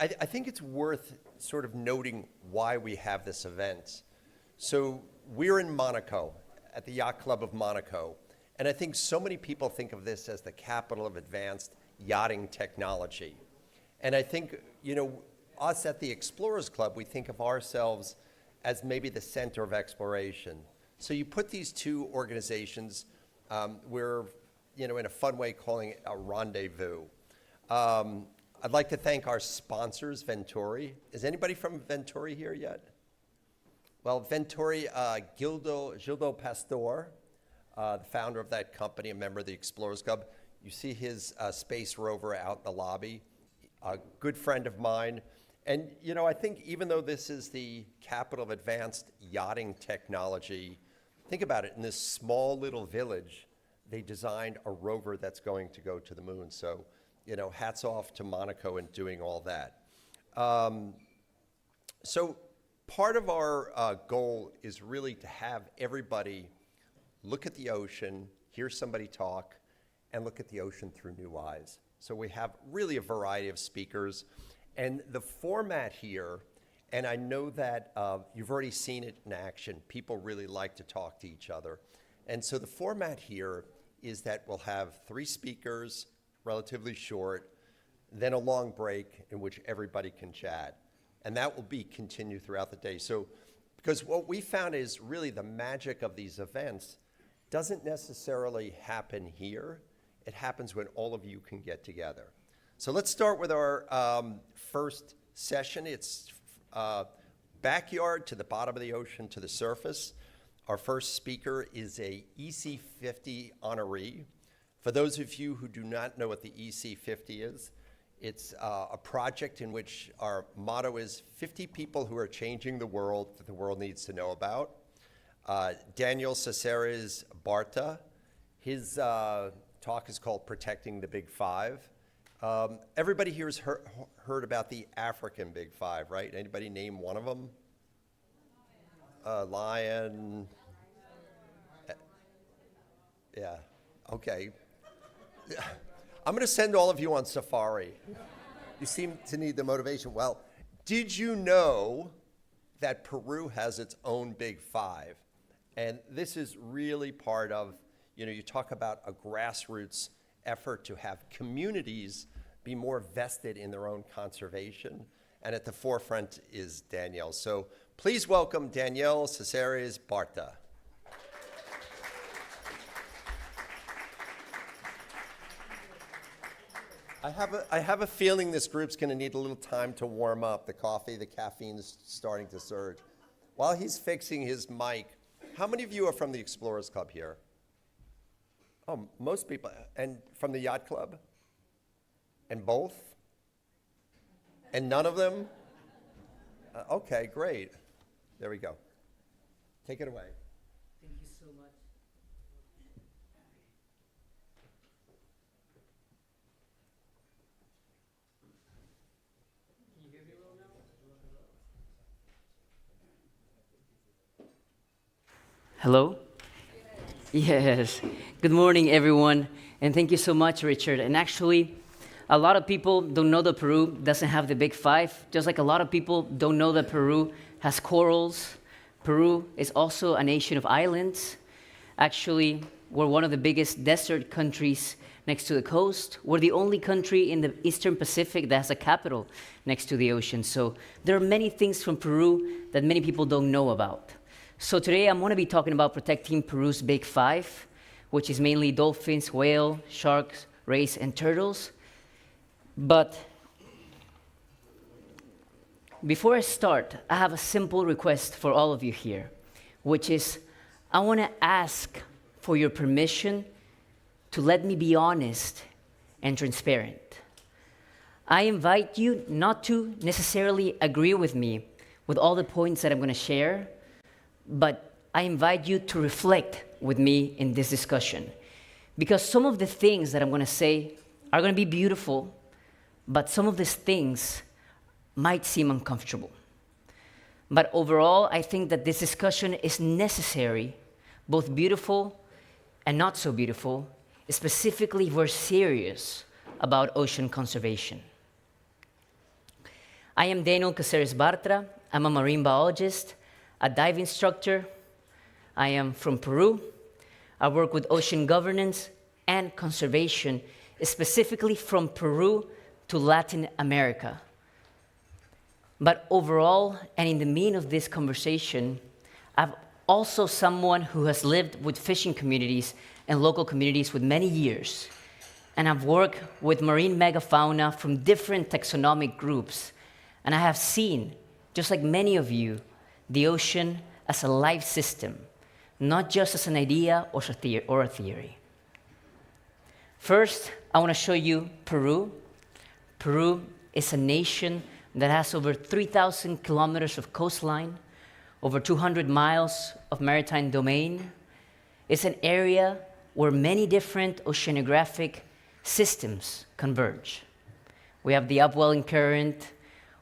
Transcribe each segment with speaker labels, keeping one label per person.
Speaker 1: I think it's worth sort of noting why we have this event. So we're in Monaco, at the Yacht Club of Monaco, and I think so many people think of this as the capital of advanced yachting technology. And I think, us at the Explorers Club, we think of ourselves as maybe the center of exploration. So you put these two organizations, we're, in a fun way calling it a rendezvous. I'd like to thank our sponsors, Venturi. Is anybody from Venturi here yet? Well, Venturi, Gildo Pastor, the founder of that company, a member of the Explorers Club. You see his space rover out in the lobby, a good friend of mine. And, I think even though this is the capital of advanced yachting technology, think about it, in this small little village, they designed a rover that's going to go to the moon. So, hats off to Monaco and doing all that. So part of our goal is really to have everybody look at the ocean, hear somebody talk, and look at the ocean through new eyes. So we have really a variety of speakers. And the format here, and I know that you've already seen it in action, people really like to talk to each other. And so the format here is that we'll have 3 speakers, relatively short, then a long break in which everybody can chat. And that will be continued throughout the day. So, because what we found is really the magic of these events doesn't necessarily happen here. It happens when all of you can get together. So let's start with our first session. It's backyard to the bottom of the ocean to the surface. Our first speaker is a EC50 honoree. For those of you who do not know what the EC50 is, it's a project in which our motto is 50 people who are changing the world that the world needs to know about. Daniel Caceres Barta, his talk is called Protecting the Big Five. Everybody here has heard about the African Big Five, right? Anybody name one of them? Lion. Yeah, okay. I'm going to send all of you on safari. You seem to need the motivation. Well, did you know that Peru has its own Big Five? And this is really part of, you talk about a grassroots effort to have communities be more vested in their own conservation. And at the forefront is Danielle. So please welcome Danielle Caceres Barta. I have a feeling this group's going to need a little time to warm up. The coffee, the caffeine is starting to surge. While he's fixing his mic, how many of you are from the Explorers Club here? Oh, most people. And from the Yacht Club? And both? And none of them? Okay, great. There we go. Take it away.
Speaker 2: Thank you so much. Can you hear me well now? Hello? Yes. Good morning, everyone. And thank you so much, Richard. And actually, a lot of people don't know that Peru doesn't have the Big Five, just like a lot of people don't know that Peru has corals. Peru is also a nation of islands. Actually, we're one of the biggest desert countries next to the coast. We're the only country in the Eastern Pacific that has a capital next to the ocean. So there are many things from Peru that many people don't know about. So today I'm going to be talking about protecting Peru's Big Five, which is mainly dolphins, whale, sharks, rays, and turtles. But before I start, I have a simple request for all of you here, which is I want to ask for your permission to let me be honest and transparent. I invite you not to necessarily agree with me with all the points that I'm going to share, but I invite you to reflect with me in this discussion. Because some of the things that I'm going to say are going to be beautiful, but some of these things might seem uncomfortable. But overall, I think that this discussion is necessary, both beautiful and not so beautiful. Specifically, we're serious about ocean conservation. I am Daniel Caceres Bartra. I'm a marine biologist, a dive instructor. I am from Peru. I work with ocean governance and conservation, specifically from Peru to Latin America. But overall, and in the mean of this conversation, I'm also someone who has lived with fishing communities and local communities for many years. And I've worked with marine megafauna from different taxonomic groups. And I have seen, just like many of you, the ocean as a life system, not just as an idea or a theory. First, I want to show you Peru. Peru is a nation that has over 3,000 kilometers of coastline, over 200 miles of maritime domain. It's an area where many different oceanographic systems converge. We have the upwelling current,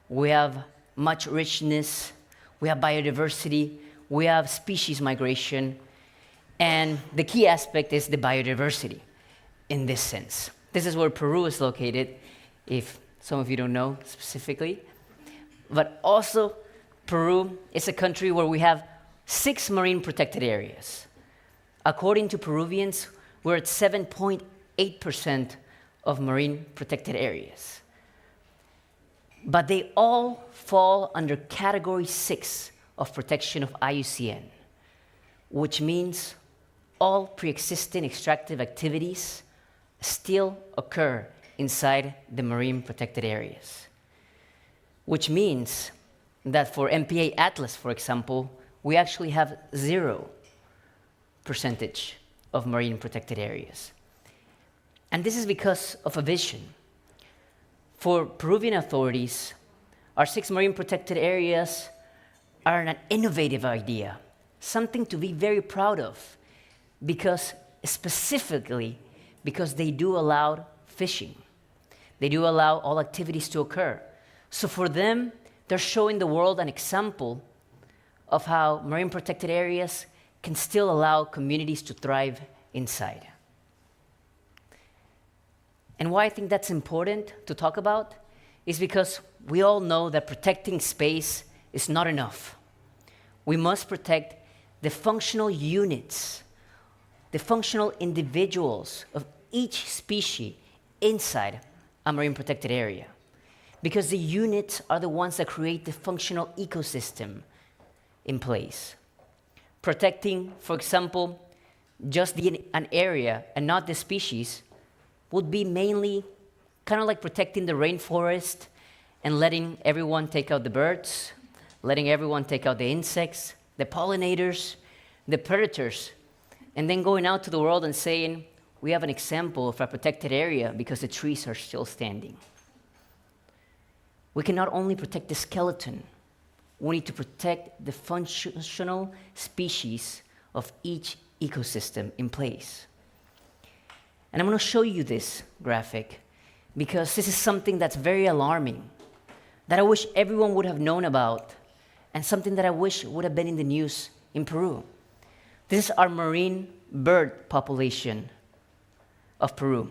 Speaker 2: we have much richness, we have biodiversity, we have species migration, and the key aspect is the biodiversity in this sense. This is where Peru is located, if some of you don't know specifically. But also, Peru is a country where we have 6 marine protected areas. According to Peruvians, we're at 7.8% of marine protected areas. But they all fall under category 6 of protection of IUCN, which means all pre-existing extractive activities still occur inside the marine protected areas. Which means that for MPA Atlas, for example, we actually have 0% of marine protected areas. And this is because of a vision. For Peruvian authorities, our 6 marine protected areas are an innovative idea, something to be very proud of, specifically because they do allow fishing. They do allow all activities to occur. So for them, they're showing the world an example of how marine protected areas can still allow communities to thrive inside. And why I think that's important to talk about is because we all know that protecting space is not enough. We must protect the functional units, the functional individuals of each species inside a marine protected area. Because the units are the ones that create the functional ecosystem in place. Protecting, for example, just an area and not the species would be mainly kind of like protecting the rainforest and letting everyone take out the birds, letting everyone take out the insects, the pollinators, the predators, and then going out to the world and saying, we have an example of a protected area because the trees are still standing. We can not only protect the skeleton, we need to protect the functional species of each ecosystem in place. And I'm going to show you this graphic because this is something that's very alarming, that I wish everyone would have known about, and something that I wish would have been in the news in Peru. This is our marine bird population of Peru.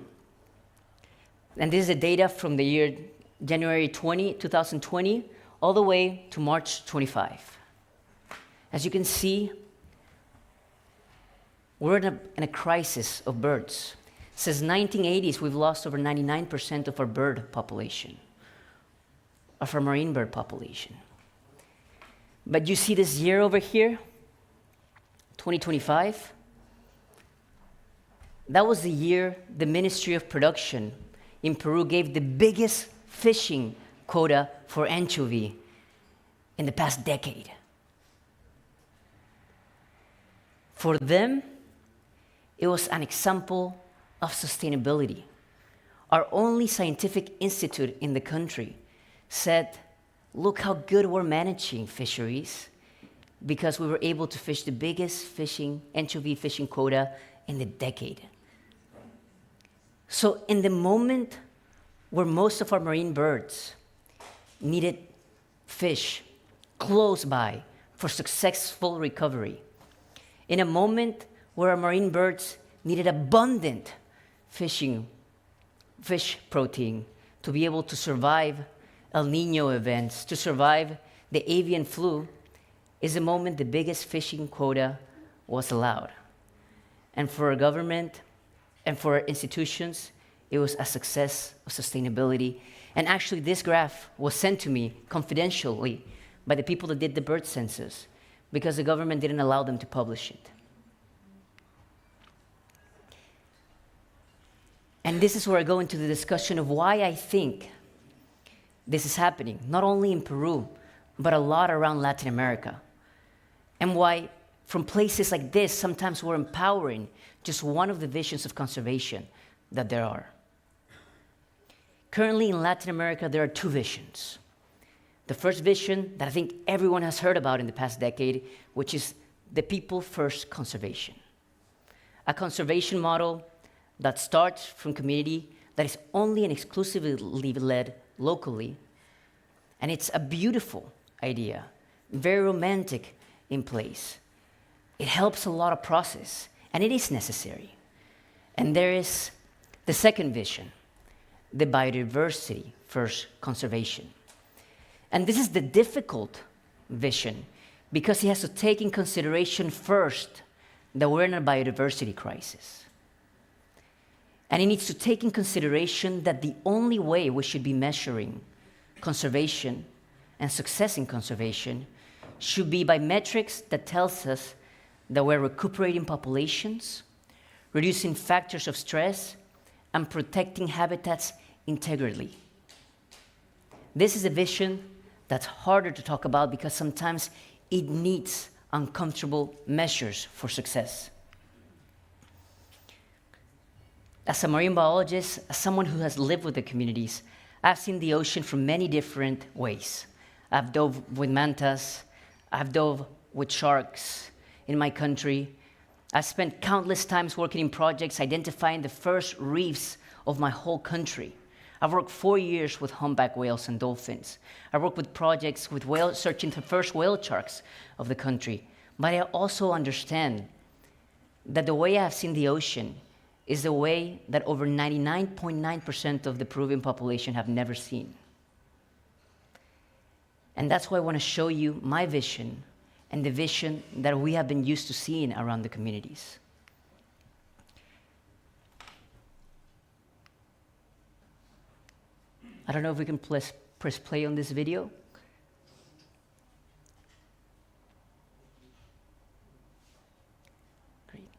Speaker 2: And this is the data from the year January 2020, all the way to March 25. As you can see, we're in a crisis of birds. Since 1980s, we've lost over 99% of our bird population, of our marine bird population. But you see this year over here, 2025? That was the year the Ministry of Production in Peru gave the biggest fishing quota for anchovy in the past decade. For them, it was an example of sustainability. Our only scientific institute in the country said, look how good we're managing fisheries because we were able to fish the biggest anchovy fishing quota in the decade. So in the moment where most of our marine birds needed fish close by for successful recovery, in a moment where our marine birds needed abundant fish protein to be able to survive El Nino events to survive the avian flu is the moment the biggest fishing quota was allowed. And for our government and for our institutions, it was a success of sustainability. And actually, this graph was sent to me confidentially by the people that did the bird census because the government didn't allow them to publish it. And this is where I go into the discussion of why I think this is happening, not only in Peru, but a lot around Latin America. And why, from places like this, sometimes we're empowering just one of the visions of conservation that there are. Currently in Latin America, there are two visions. The first vision that I think everyone has heard about in the past decade, which is the people-first conservation. A conservation model that starts from community, that is only and exclusively led locally. And it's a beautiful idea, very romantic in place. It helps a lot of process, and it is necessary. And there is the second vision, the biodiversity first conservation. And this is the difficult vision because it has to take in consideration first that we're in a biodiversity crisis. And it needs to take in consideration that the only way we should be measuring conservation and success in conservation should be by metrics that tells us that we're recuperating populations, reducing factors of stress, and protecting habitats integrally. This is a vision that's harder to talk about because sometimes it needs uncomfortable measures for success. As a marine biologist, as someone who has lived with the communities, I've seen the ocean from many different ways. I've dove with mantas, I've dove with sharks in my country. I've spent countless times working in projects identifying the first reefs of my whole country. I've worked 4 years with humpback whales and dolphins. I worked with projects with searching the first whale sharks of the country. But I also understand that the way I've seen the ocean is the way that over 99.9% of the Peruvian population have never seen. And that's why I want to show you my vision and the vision that we have been used to seeing around the communities. I don't know if we can press play on this video.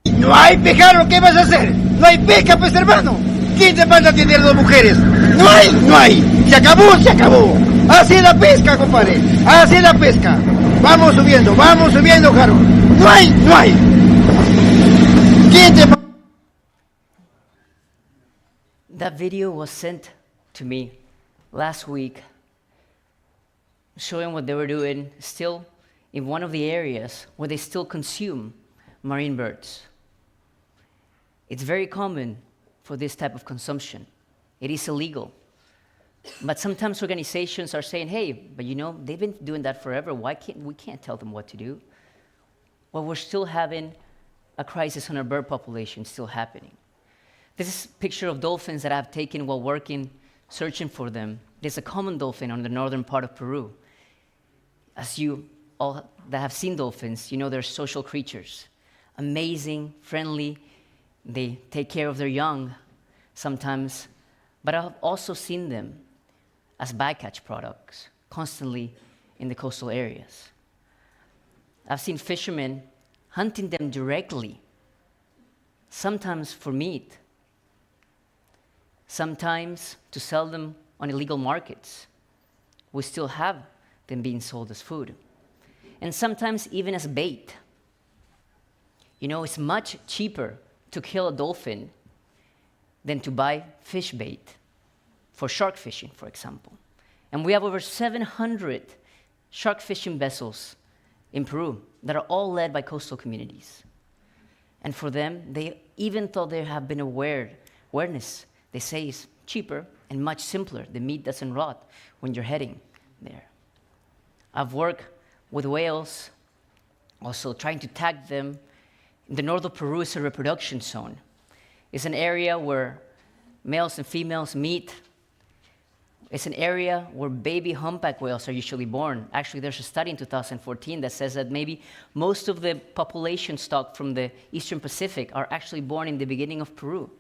Speaker 3: No hay pescado, ¿qué vas a hacer? No hay pesca, pues hermano. ¿Quién te manda a tener dos mujeres? No hay. Se acabó. Así es la pesca, compadre. Así es la pesca. Vamos subiendo, Jaro. No hay. ¿Quién te manda?
Speaker 2: That video was sent to me last week, showing what they were doing still in one of the areas where they still consume marine birds. It's very common for this type of consumption. It is illegal. But sometimes organizations are saying, hey, but you know, they've been doing that forever. We can't tell them what to do? Well, we're still having a crisis on our bird population still happening. This is a picture of dolphins that I've taken while working, searching for them. There's a common dolphin on the northern part of Peru. As you all that have seen dolphins, you know they're social creatures. Amazing, friendly. They take care of their young sometimes. But I've also seen them as bycatch products constantly in the coastal areas. I've seen fishermen hunting them directly, sometimes for meat, sometimes to sell them on illegal markets. We still have them being sold as food. And sometimes even as bait. You know, it's much cheaper to kill a dolphin than to buy fish bait for shark fishing, for example. And we have over 700 shark fishing vessels in Peru that are all led by coastal communities. And for them, even though there have been awareness, they say it's cheaper and much simpler. The meat doesn't rot when you're heading there. I've worked with whales, also trying to tag them. The north of Peru is a reproduction zone. It's an area where males and females meet. It's an area where baby humpback whales are usually born. Actually, there's a study in 2014 that says that maybe most of the population stock from the Eastern Pacific are actually born in the beginning of Peru.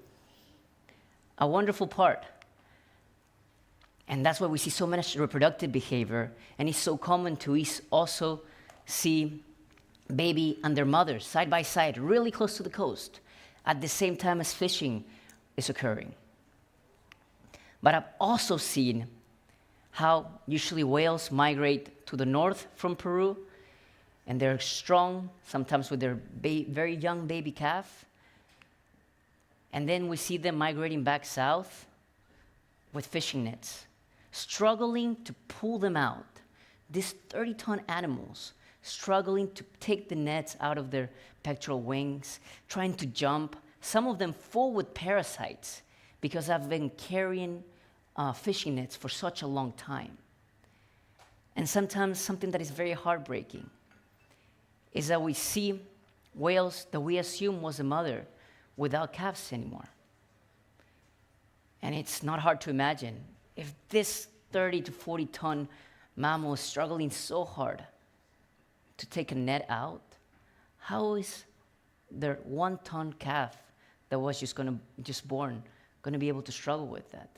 Speaker 2: A wonderful part. And that's why we see so much reproductive behavior, and it's so common to also see baby and their mothers side by side, really close to the coast, at the same time as fishing is occurring. But I've also seen how usually whales migrate to the north from Peru, and they're strong, sometimes with their very young baby calf. And then we see them migrating back south with fishing nets, struggling to pull them out. These 30-ton animals struggling to take the nets out of their pectoral wings, trying to jump, some of them full with parasites because I've been carrying fishing nets for such a long time. And sometimes something that is very heartbreaking is that we see whales that we assume was a mother without calves anymore. And it's not hard to imagine if this 30 to 40-ton mammal is struggling so hard to take a net out, how is their 1-ton calf that was just born going to be able to struggle with that?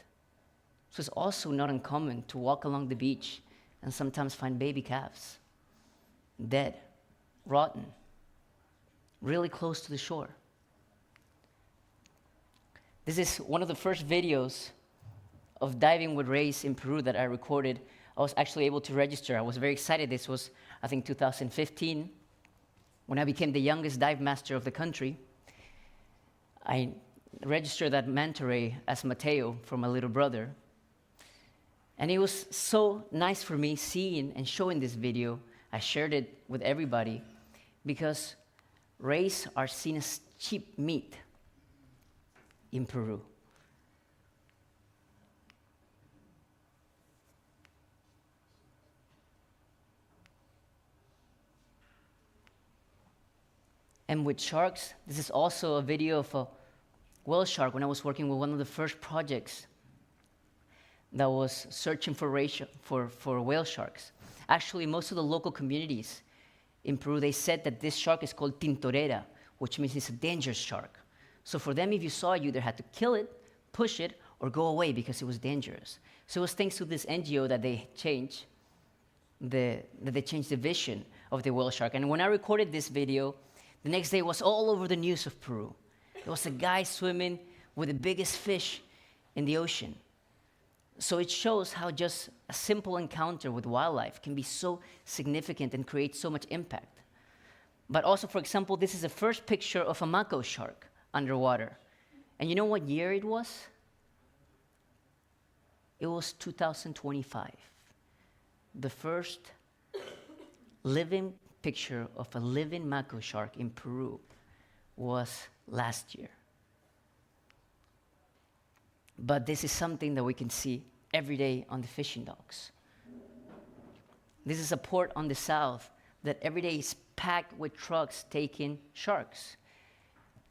Speaker 2: So it's also not uncommon to walk along the beach and sometimes find baby calves, dead, rotten, really close to the shore. This is one of the first videos of diving with rays in Peru that I recorded. I was actually able to register. I was very excited. This was, I think, 2015, when I became the youngest dive master of the country. I registered that manta ray as Mateo for my little brother. And it was so nice for me seeing and showing this video. I shared it with everybody because rays are seen as cheap meat in Peru. And with sharks, this is also a video of a whale shark when I was working with one of the first projects that was searching for whale sharks. Actually, most of the local communities in Peru, they said that this shark is called tintorera, which means it's a dangerous shark. So for them, if you saw it, you either had to kill it, push it, or go away because it was dangerous. So it was thanks to this NGO that they changed the vision of the whale shark. And when I recorded this video, the next day it was all over the news of Peru. There was a guy swimming with the biggest fish in the ocean. So it shows how just a simple encounter with wildlife can be so significant and create so much impact. But also, for example, this is the first picture of a mako shark underwater. And you know what year it was? It was 2025. The first living picture of a living mako shark in Peru was last year. But this is something that we can see every day on the fishing docks. This is a port on the south that every day is packed with trucks taking sharks.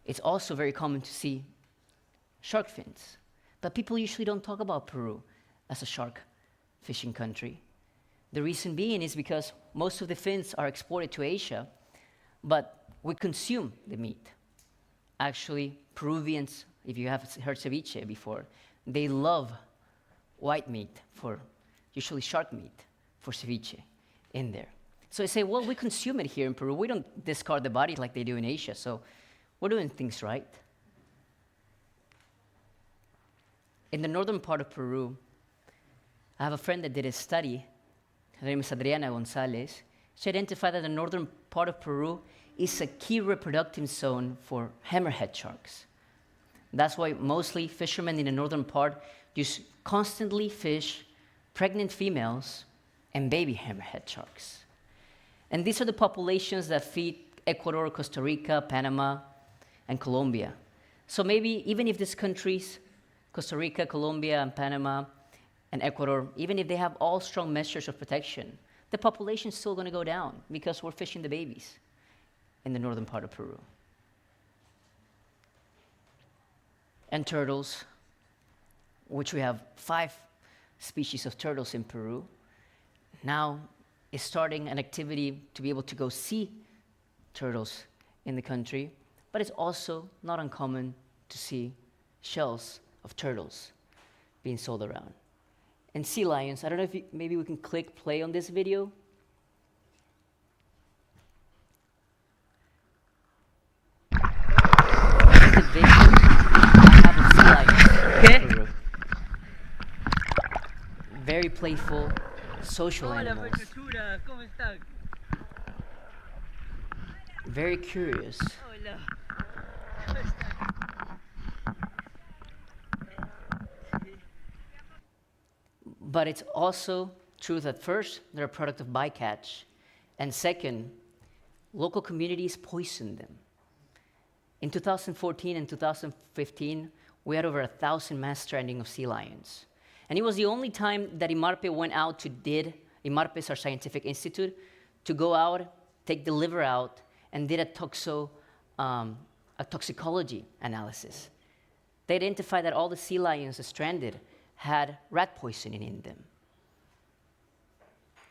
Speaker 2: It's also very common to see shark fins. But people usually don't talk about Peru as a shark fishing country. The reason being is because most of the fins are exported to Asia, but we consume the meat. Actually, Peruvians, if you have heard ceviche before, they love white meat, usually shark meat, for ceviche in there. So I say, well, we consume it here in Peru. We don't discard the bodies like they do in Asia, so we're doing things right. In the northern part of Peru, I have a friend that did a study. Her name is Adriana Gonzalez. She identified that the northern part of Peru is a key reproductive zone for hammerhead sharks. That's why mostly fishermen in the northern part just constantly fish pregnant females and baby hammerhead sharks. And these are the populations that feed Ecuador, Costa Rica, Panama, and Colombia. So maybe even if these countries, Costa Rica, Colombia, and Panama, and Ecuador, even if they have all strong measures of protection, the population is still going to go down because we're fishing the babies in the northern part of Peru. And turtles, which we have 5 species of turtles in Peru. Now is starting an activity to be able to go see turtles in the country, but it's also not uncommon to see shells of turtles being sold around. And sea lions, I don't know if maybe we can click play on this video. This is the vision I have of sea lions in Peru. Very playful, social animals. Very curious. But it's also true that first, they're a product of bycatch, and second, local communities poison them. In 2014 and 2015, we had over 1,000 mass stranding of sea lions. And it was the only time that IMARPE went out IMARPE is our scientific institute, to go out, take the liver out, and did a toxicology analysis. They identified that all the sea lions stranded had rat poisoning in them.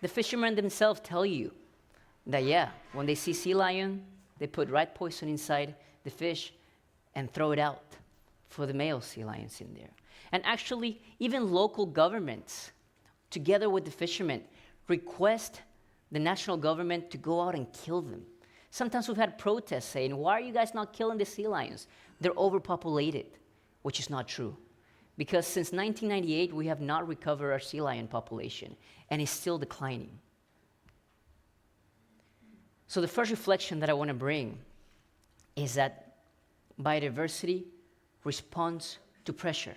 Speaker 2: The fishermen themselves tell you that, yeah, when they see sea lion, they put rat poison inside the fish and throw it out for the male sea lions in there. And actually, even local governments, together with the fishermen, request the national government to go out and kill them. Sometimes we've had protests saying, why are you guys not killing the sea lions? They're overpopulated, which is not true. Because since 1998, we have not recovered our sea lion population, and it's still declining. So the first reflection that I want to bring is that biodiversity responds to pressure.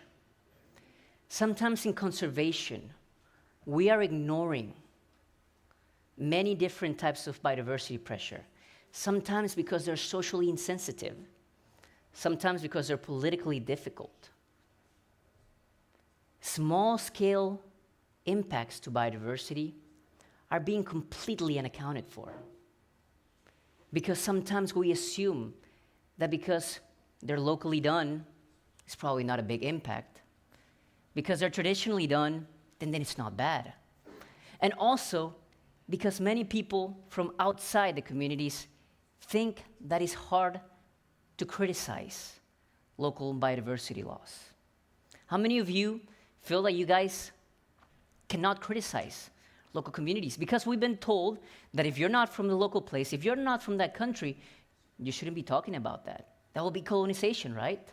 Speaker 2: Sometimes in conservation, we are ignoring many different types of biodiversity pressure. Sometimes because they're socially insensitive. Sometimes because they're politically difficult. Small-scale impacts to biodiversity are being completely unaccounted for. Because sometimes we assume that because they're locally done, it's probably not a big impact. Because they're traditionally done, then it's not bad. And also, because many people from outside the communities think that it's hard to criticize local biodiversity laws. How many of you feel that you guys cannot criticize local communities? Because we've been told that if you're not from the local place, if you're not from that country, you shouldn't be talking about that. That will be colonization, right?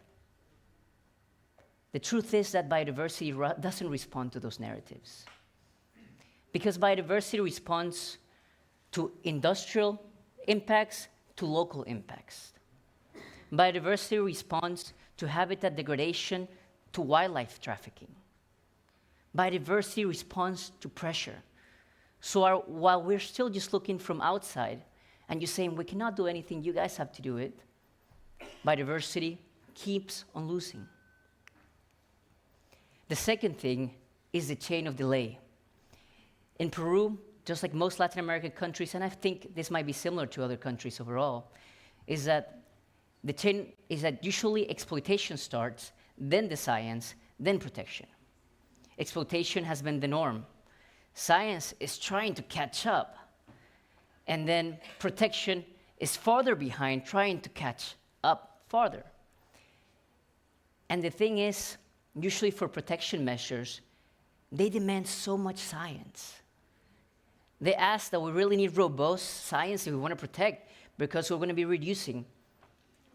Speaker 2: The truth is that biodiversity doesn't respond to those narratives. Because biodiversity responds to industrial impacts, to local impacts. Biodiversity responds to habitat degradation, to wildlife trafficking. Biodiversity responds to pressure. So while we're still just looking from outside, and you're saying, we cannot do anything, you guys have to do it, biodiversity keeps on losing. The second thing is the chain of delay. In Peru, just like most Latin American countries, and I think this might be similar to other countries overall, is that the chain is that usually exploitation starts, then the science, then protection. Exploitation has been the norm. Science is trying to catch up, and then protection is farther behind, trying to catch up farther. And the thing is, usually for protection measures, they demand so much science. They ask that we really need robust science if we want to protect, because we're going to be reducing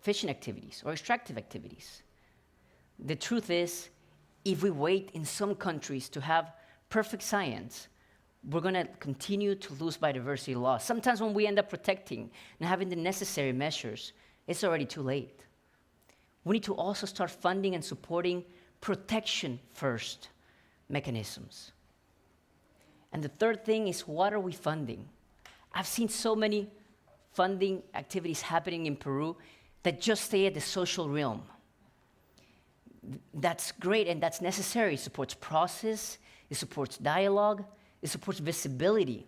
Speaker 2: fishing activities or extractive activities. The truth is, if we wait in some countries to have perfect science, we're going to continue to lose biodiversity loss. Sometimes when we end up protecting and having the necessary measures, it's already too late. We need to also start funding and supporting protection-first mechanisms. And the third thing is, what are we funding? I've seen so many funding activities happening in Peru that just stay at the social realm. That's great and that's necessary. It supports process, it supports dialogue, it supports visibility.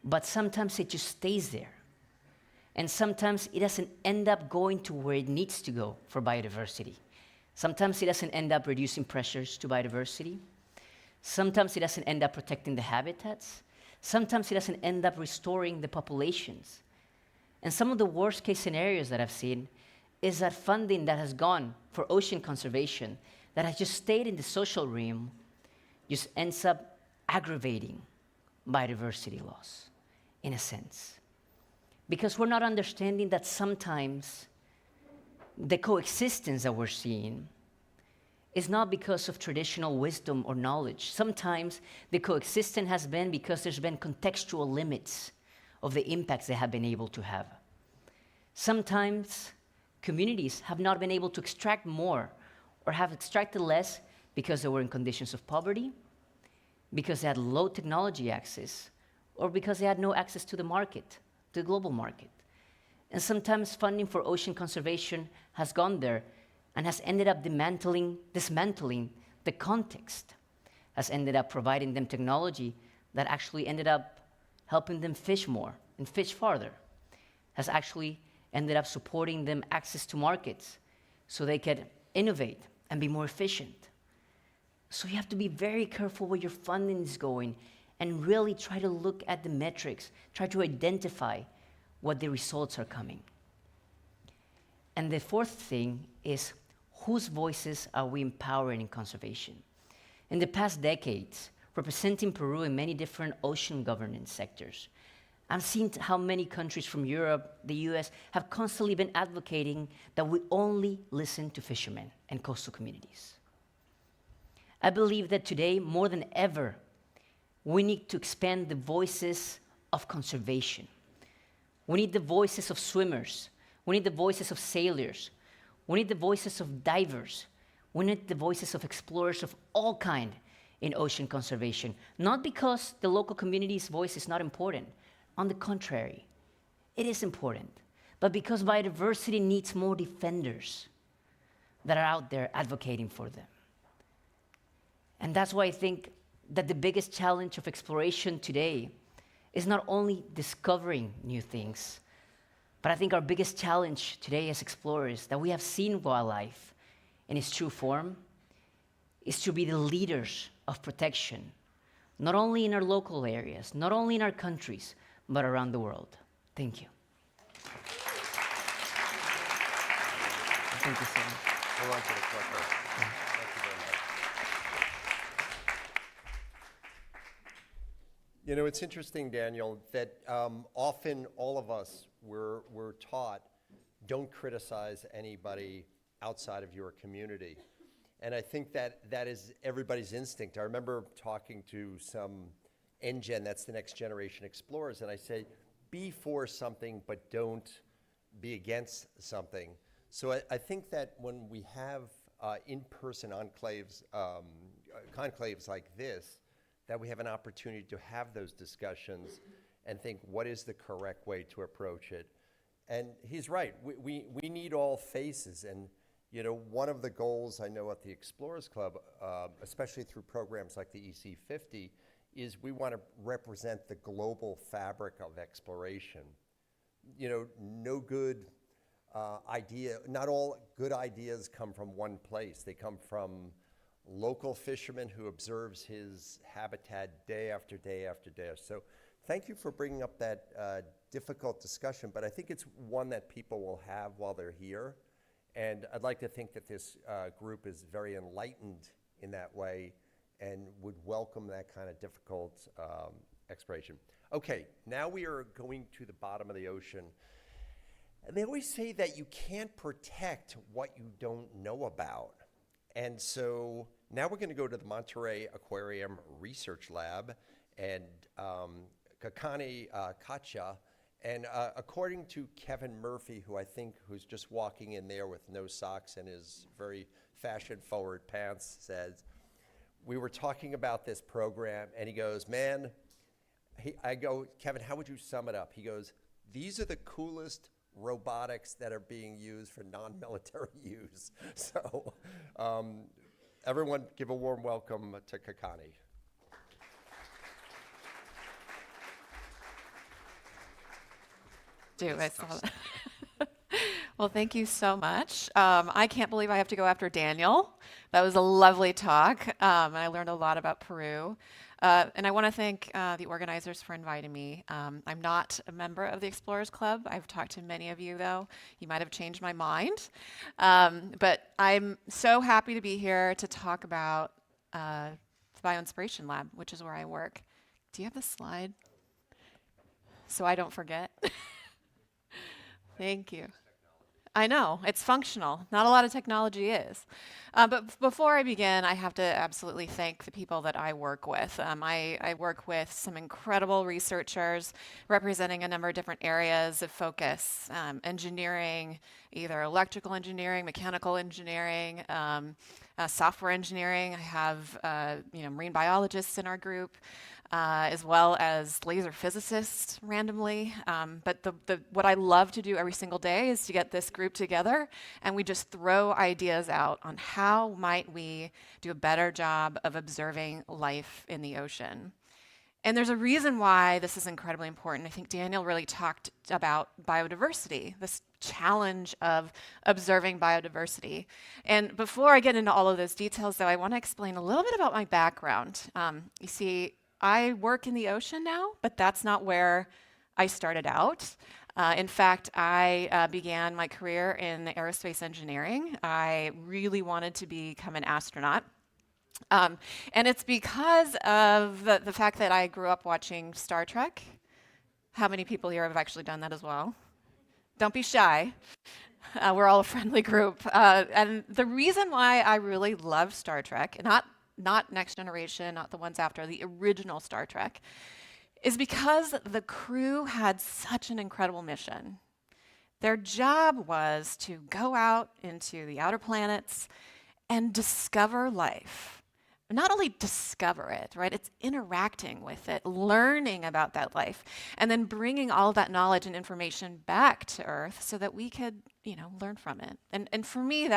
Speaker 2: But sometimes it just stays there. And sometimes it doesn't end up going to where it needs to go for biodiversity. Sometimes it doesn't end up reducing pressures to biodiversity. Sometimes it doesn't end up protecting the habitats. Sometimes it doesn't end up restoring the populations. And some of the worst case scenarios that I've seen is that funding that has gone for ocean conservation, that has just stayed in the social realm, just ends up aggravating biodiversity loss, in a sense. Because we're not understanding that sometimes the coexistence that we're seeing is not because of traditional wisdom or knowledge. Sometimes the coexistence has been because there's been contextual limits of the impacts they have been able to have. Sometimes communities have not been able to extract more or have extracted less because they were in conditions of poverty, because they had low technology access, or because they had no access to the market, the global market. And sometimes funding for ocean conservation has gone there and has ended up dismantling the context, has ended up providing them technology that actually ended up helping them fish more and fish farther, has actually ended up supporting them access to markets so they could innovate and be more efficient. So you have to be very careful where your funding is going and really try to look at the metrics, try to identify what the results are coming. And the fourth thing is, whose voices are we empowering in conservation? In the past decades, representing Peru in many different ocean governance sectors, I've seen how many countries from Europe, the US, have constantly been advocating that we only listen to fishermen and coastal communities. I believe that today, more than ever, we need to expand the voices of conservation. We need the voices of swimmers. We need the voices of sailors. We need the voices of divers. We need the voices of explorers of all kinds in ocean conservation. Not because the local community's voice is not important. On the contrary, it is important. But because biodiversity needs more defenders that are out there advocating for them. And that's why I think that the biggest challenge of exploration today is not only discovering new things, but I think our biggest challenge today as explorers that we have seen wildlife in its true form is to be the leaders of protection, not only in our local areas, not only in our countries, but around the world. Thank you. Thank you so much.
Speaker 1: Hold on to the clicker. Thank you very much. You know, it's interesting, Daniel, that often all of us we're taught, don't criticize anybody outside of your community. And I think that is everybody's instinct. I remember talking to some NGen, that's the next generation explorers, and I say, be for something, but don't be against something. So I think that when we have in-person enclaves, conclaves like this, that we have an opportunity to have those discussions and think, what is the correct way to approach it? And he's right, we need all faces. And you know, one of the goals I know at the Explorers Club, especially through programs like the EC50, is we want to represent the global fabric of exploration. You know, no good idea, not all good ideas come from one place. They come from local fisherman who observes his habitat day after day after day. So thank you for bringing up that difficult discussion, but I think it's one that people will have while they're here. And I'd like to think that this group is very enlightened in that way and would welcome that kind of difficult exploration. Okay, now we are going to the bottom of the ocean. And they always say that you can't protect what you don't know about. And so now we're going to go to the Monterey Aquarium Research Lab and Kakani Kacha. And according to Kevin Murphy, who's just walking in there with no socks and his very fashion-forward pants, says, we were talking about this program, and he goes, man, I go, Kevin, how would you sum it up? He goes, these are the coolest robotics that are being used for non-military use. So everyone give a warm welcome to Kakani.
Speaker 4: I saw that. Well, thank you so much. I can't believe I have to go after Daniel That was a lovely talk, and I learned a lot about Peru. And I want to thank the organizers for inviting me. I'm not a member of the Explorers Club. I've talked to many of you, though. You might have changed my mind. But I'm so happy to be here to talk about the Bioinspiration Lab, which is where I work. Do you have the slide? So I don't forget. Thank you. I know, it's functional. Not a lot of technology is. But before I begin, I have to absolutely thank the people that I work with. I work with some incredible researchers representing a number of different areas of focus. Engineering, either electrical engineering, mechanical engineering, software engineering. I have marine biologists in our group. As well as laser physicists randomly. But what I love to do every single day is to get this group together and we just throw ideas out on how might we do a better job of observing life in the ocean. And there's a reason why this is incredibly important. I think Daniel really talked about biodiversity, this challenge of observing biodiversity. And before I get into all of those details, though, I want to explain a little bit about my background. You see, I work in the ocean now, but that's not where I started out. In fact, I began my career in aerospace engineering. I really wanted to become an astronaut. And it's because of the fact that I grew up watching Star Trek. How many people here have actually done that as well? Don't be shy. We're all a friendly group. And the reason why I really love Star Trek, not Next Generation, not the ones after, the original Star Trek, is because the crew had such an incredible mission. Their job was to go out into the outer planets and discover life. Not only discover it, right? It's interacting with it, learning about that life, and then bringing all of that knowledge and information back to Earth so that we could, learn from it. And for me,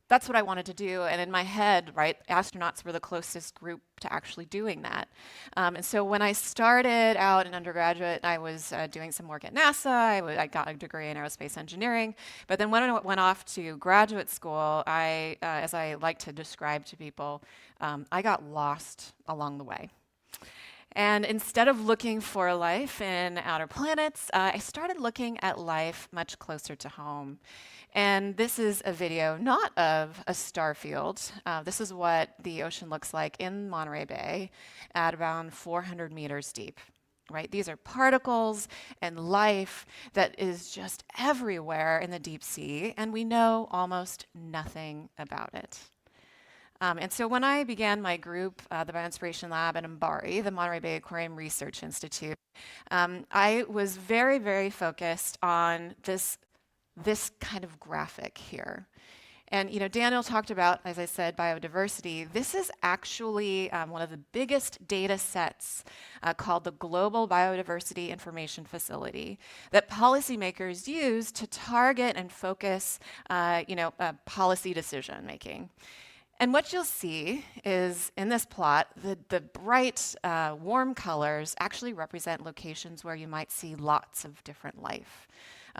Speaker 4: that's what I wanted to do. And in my head, right, astronauts were the closest group to actually doing that. And so when I started out in undergraduate, I was doing some work at NASA. I got a degree in aerospace engineering. But then when I went off to graduate school, as I like to describe to people, I got lost along the way. And instead of looking for life in outer planets, I started looking at life much closer to home. And this is a video not of a star field. This is what the ocean looks like in Monterey Bay at around 400 meters deep. Right? These are particles and life that is just everywhere in the deep sea, and we know almost nothing about it. And so when I began my group, the Bioinspiration Lab at MBARI, the Monterey Bay Aquarium Research Institute, I was very, very focused on this kind of graphic here. And Daniel talked about, as I said, biodiversity. This is actually one of the biggest data sets called the Global Biodiversity Information Facility that policymakers use to target and focus policy decision making. And what you'll see is in this plot, the bright, warm colors actually represent locations where you might see lots of different life,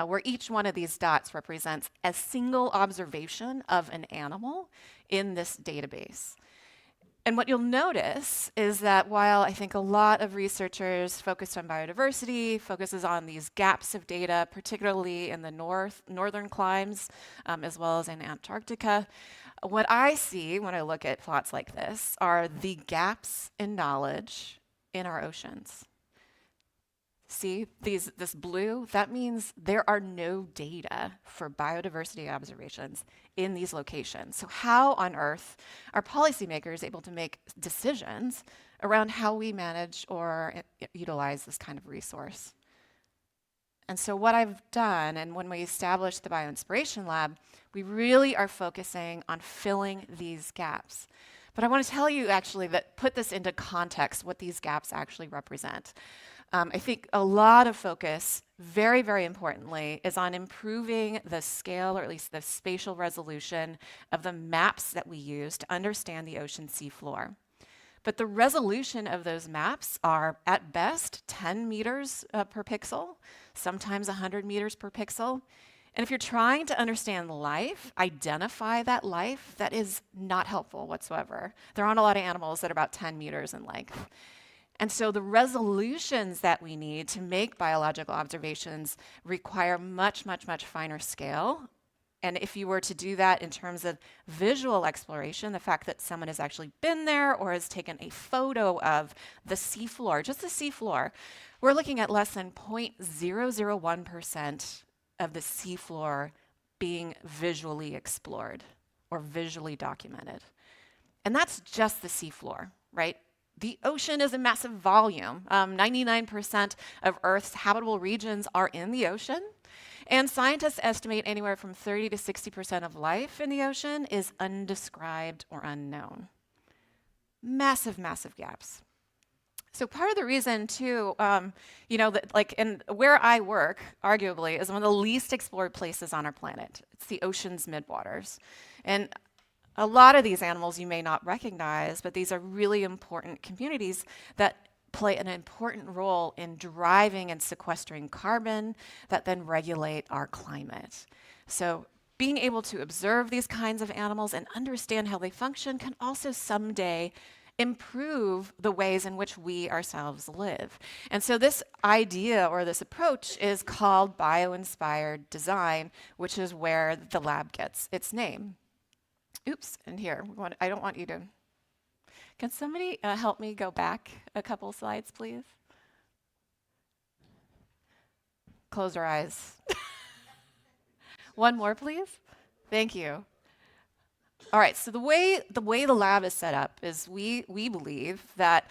Speaker 4: where each one of these dots represents a single observation of an animal in this database. And what you'll notice is that while I think a lot of researchers focused on biodiversity, focuses on these gaps of data, particularly in the northern climes, as well as in Antarctica, what I see when I look at plots like this are the gaps in knowledge in our oceans. See this blue? That means there are no data for biodiversity observations in these locations. So how on earth are policymakers able to make decisions around how we manage or utilize this kind of resource? And so what I've done, and when we established the Bioinspiration Lab, we really are focusing on filling these gaps. But I want to tell you actually that put this into context, what these gaps actually represent. I think a lot of focus, very, very importantly, is on improving the scale, or at least the spatial resolution of the maps that we use to understand the ocean seafloor. But the resolution of those maps are, at best, 10 meters per pixel, sometimes 100 meters per pixel. And if you're trying to understand life, identify that life, that is not helpful whatsoever. There aren't a lot of animals that are about 10 meters in length. And so the resolutions that we need to make biological observations require much, much, much finer scale. And if you were to do that in terms of visual exploration, the fact that someone has actually been there or has taken a photo of the seafloor, just the seafloor, we're looking at less than 0.001% of the seafloor being visually explored or visually documented. And that's just the seafloor, right? The ocean is a massive volume. 99% of Earth's habitable regions are in the ocean. And scientists estimate anywhere from 30 to 60% of life in the ocean is undescribed or unknown. Massive, massive gaps. So part of the reason too, that like in where I work, arguably, is one of the least explored places on our planet. It's the ocean's midwaters. And a lot of these animals you may not recognize, but these are really important communities that play an important role in driving and sequestering carbon that then regulate our climate. So being able to observe these kinds of animals and understand how they function can also someday improve the ways in which we ourselves live. And so this idea or this approach is called bio-inspired design, which is where the lab gets its name. Oops, and here, I don't want you to. Can somebody help me go back a couple slides, please? Close your eyes. One more, please. Thank you. All right, so the way the lab is set up is we believe that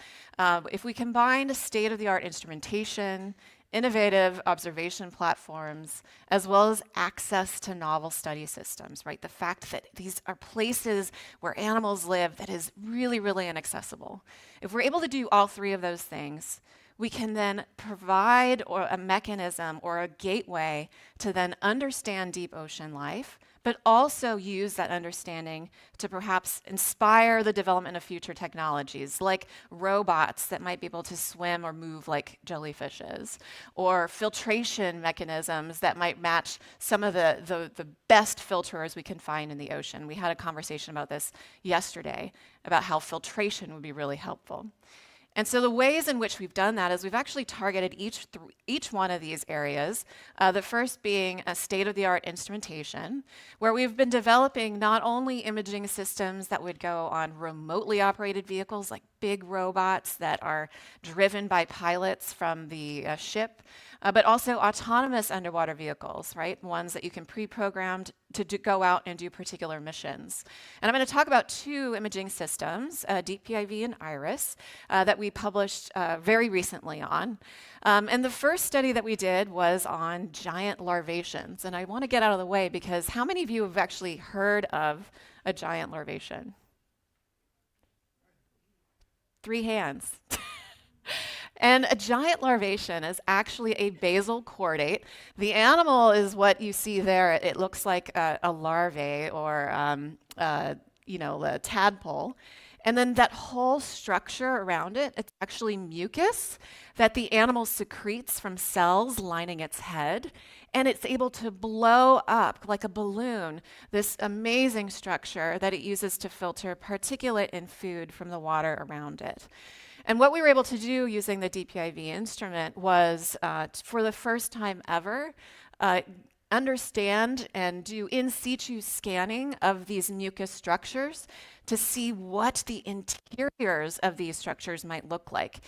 Speaker 4: if we combine state-of-the-art instrumentation, innovative observation platforms, as well as access to novel study systems, right? The fact that these are places where animals live that is really, really inaccessible. If we're able to do all three of those things, we can then provide a mechanism or a gateway to then understand deep ocean life, but also use that understanding to perhaps inspire the development of future technologies, like robots that might be able to swim or move like jellyfishes, or filtration mechanisms that might match some of the best filters we can find in the ocean. We had a conversation about this yesterday, about how filtration would be really helpful. And so the ways in which we've done that is we've actually targeted each one of these areas, the first being a state-of-the-art instrumentation, where we've been developing not only imaging systems that would go on remotely operated vehicles, like big robots that are driven by pilots from the ship, but also autonomous underwater vehicles, right? Ones that you can pre-program to go out and do particular missions. And I'm going to talk about two imaging systems, Deep PIV and IRIS, that we published very recently on. And the first study that we did was on giant larvaceans. And I want to get out of the way because how many of you have actually heard of a giant larvation? 3 hands. And a giant larvation is actually a basal chordate. The animal is what you see there. It looks like a larvae or a tadpole. And then that whole structure around it, it's actually mucus that the animal secretes from cells lining its head. And it's able to blow up like a balloon, this amazing structure that it uses to filter particulate and food from the water around it. And what we were able to do using the DPIV instrument was, for the first time ever, understand and do in situ scanning of these mucus structures to see what the interiors of these structures might look like.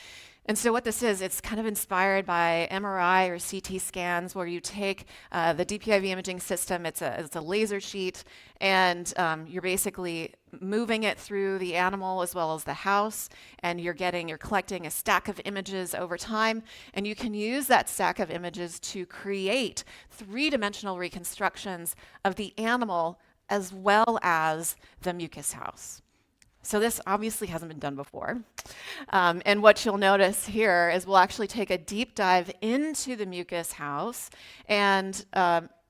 Speaker 4: And so what this is, it's kind of inspired by MRI or CT scans where you take the DPIV imaging system, it's a laser sheet, and you're basically moving it through the animal as well as the house, and you're collecting a stack of images over time, and you can use that stack of images to create 3-dimensional reconstructions of the animal as well as the mucus house. So this obviously hasn't been done before. And what you'll notice here is we'll actually take a deep dive into the mucus house and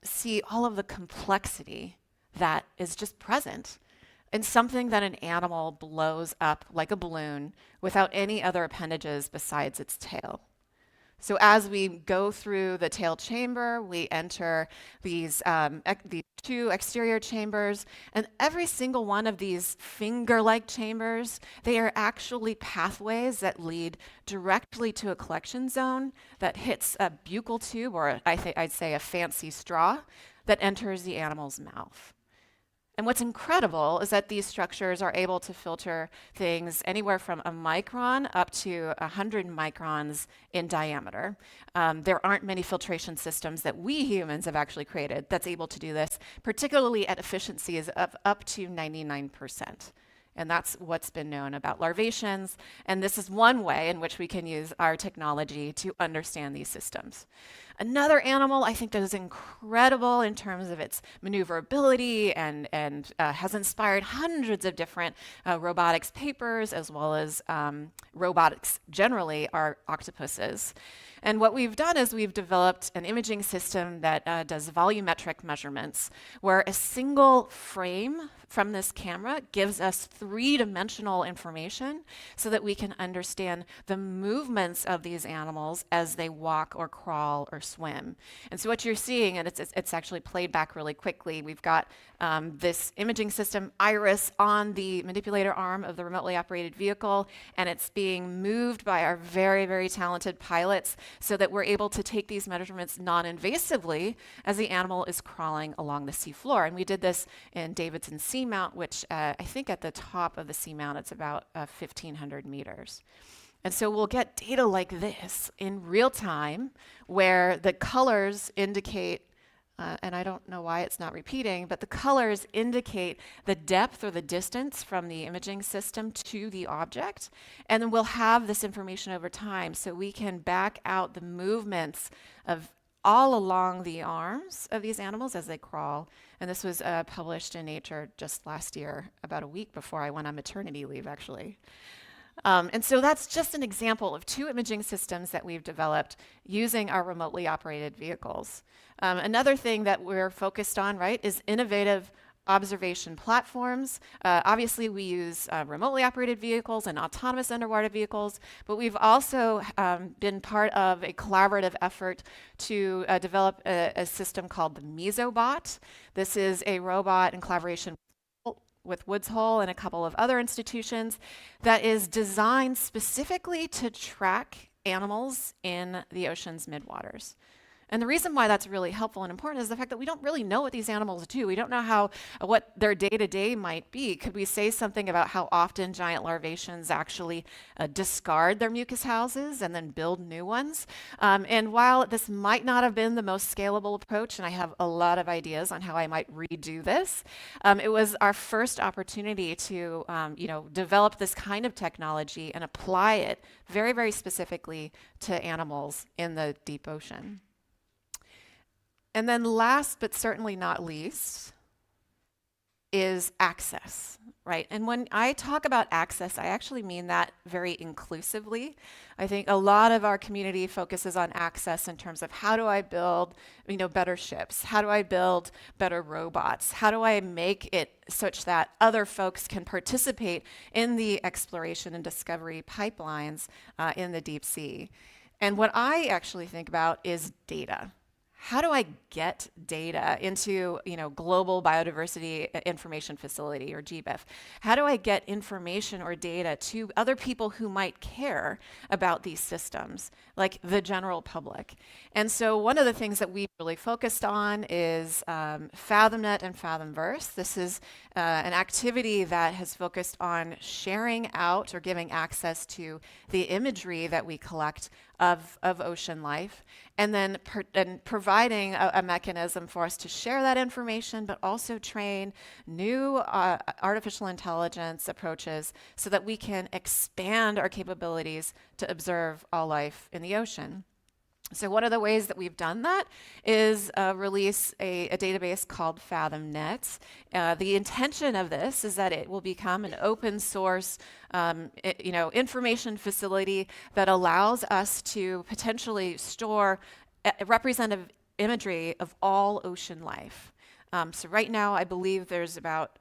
Speaker 4: see all of the complexity that is just present in something that an animal blows up like a balloon without any other appendages besides its tail. So as we go through the tail chamber, we enter these two exterior chambers, and every single one of these finger-like chambers, they are actually pathways that lead directly to a collection zone that hits a buccal tube, or I'd say a fancy straw, that enters the animal's mouth. And what's incredible is that these structures are able to filter things anywhere from a micron up to 100 microns in diameter. There aren't many filtration systems that we humans have actually created that's able to do this, particularly at efficiencies of up to 99%. And that's what's been known about larvaceans. And this is one way in which we can use our technology to understand these systems. Another animal I think that is incredible in terms of its maneuverability and has inspired hundreds of different robotics papers, as well as robotics generally, are octopuses. And what we've done is we've developed an imaging system that does volumetric measurements, where a single frame from this camera gives us three-dimensional information so that we can understand the movements of these animals as they walk or crawl or swim. And so what you're seeing, and it's actually played back really quickly, we've got this imaging system, Iris, on the manipulator arm of the remotely operated vehicle, and it's being moved by our very, very talented pilots so that we're able to take these measurements non-invasively as the animal is crawling along the seafloor. And we did this in Davidson Seamount, which I think at the top of the seamount, it's about 1,500 meters. And so we'll get data like this in real time, where the colors indicate, and I don't know why it's not repeating, but the colors indicate the depth or the distance from the imaging system to the object. And then we'll have this information over time, so we can back out the movements of all along the arms of these animals as they crawl. And this was published in Nature just last year, about a week before I went on maternity leave, actually. And so that's just an example of two imaging systems that we've developed using our remotely operated vehicles. Another thing that we're focused on, right, is innovative observation platforms. Obviously, we use remotely operated vehicles and autonomous underwater vehicles, but we've also been part of a collaborative effort to develop a system called the Mesobot. This is a robot in collaboration with Woods Hole and a couple of other institutions that is designed specifically to track animals in the ocean's midwaters. And the reason why that's really helpful and important is the fact that we don't really know what these animals do. We don't know what their day-to-day might be. Could we say something about how often giant larvaceans actually discard their mucus houses and then build new ones? And while this might not have been the most scalable approach, and I have a lot of ideas on how I might redo this, it was our first opportunity to develop this kind of technology and apply it very, very specifically to animals in the deep ocean. And then last, but certainly not least, is access, right? And when I talk about access, I actually mean that very inclusively. I think a lot of our community focuses on access in terms of how do I build, better ships? How do I build better robots? How do I make it such that other folks can participate in the exploration and discovery pipelines in the deep sea? And what I actually think about is data. How do I get data into, Global Biodiversity Information Facility, or GBIF? How do I get information or data to other people who might care about these systems, like the general public? And so one of the things that we really focused on is FathomNet and Fathomverse. This is an activity that has focused on sharing out or giving access to the imagery that we collect of ocean life, and then providing a mechanism for us to share that information, but also train new artificial intelligence approaches so that we can expand our capabilities to observe all life in the ocean. So one of the ways that we've done that is release a database called FathomNet. The intention of this is that it will become an open source information facility that allows us to potentially store representative imagery of all ocean life. So right now, I believe there's about,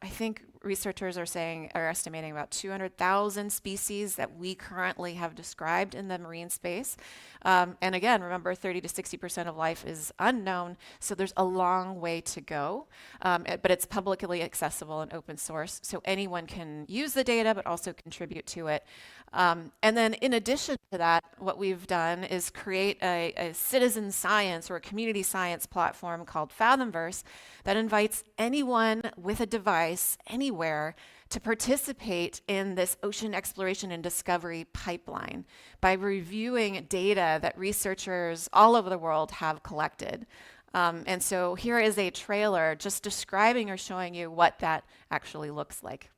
Speaker 4: researchers are estimating about 200,000 species that we currently have described in the marine space. And again, remember, 30 to 60% of life is unknown, so there's a long way to go. But it's publicly accessible and open source, so anyone can use the data but also contribute to it. And then in addition to that, what we've done is create a citizen science or a community science platform called Fathomverse that invites anyone with a device anywhere to participate in this ocean exploration and discovery pipeline by reviewing data that researchers all over the world have collected. And so here is a trailer just describing or showing you what that actually looks like.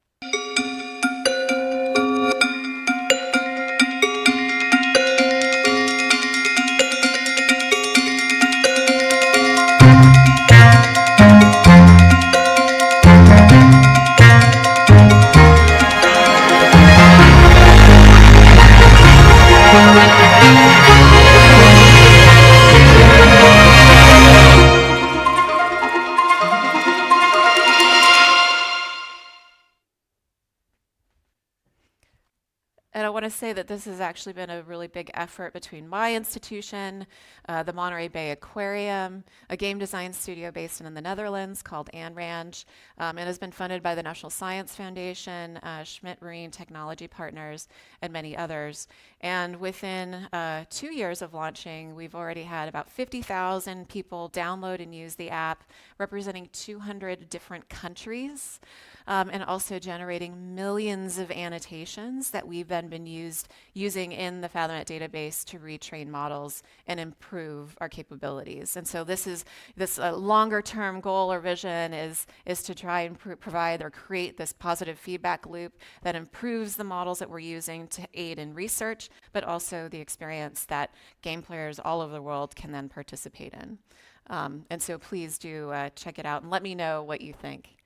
Speaker 4: And I want to say that this has actually been a really big effort between my institution, the Monterey Bay Aquarium, a game design studio based in the Netherlands called Ranch, and has been funded by the National Science Foundation, Schmidt Marine Technology Partners, and many others. And within 2 years of launching, we've already had about 50,000 people download and use the app, representing 200 different countries, and also generating millions of annotations that we've then been using in the FathomNet database to retrain models and improve our capabilities. And so this longer term goal or vision is to try and provide or create this positive feedback loop that improves the models that we're using to aid in research, but also the experience that game players all over the world can then participate in. And so please do check it out and let me know what you think.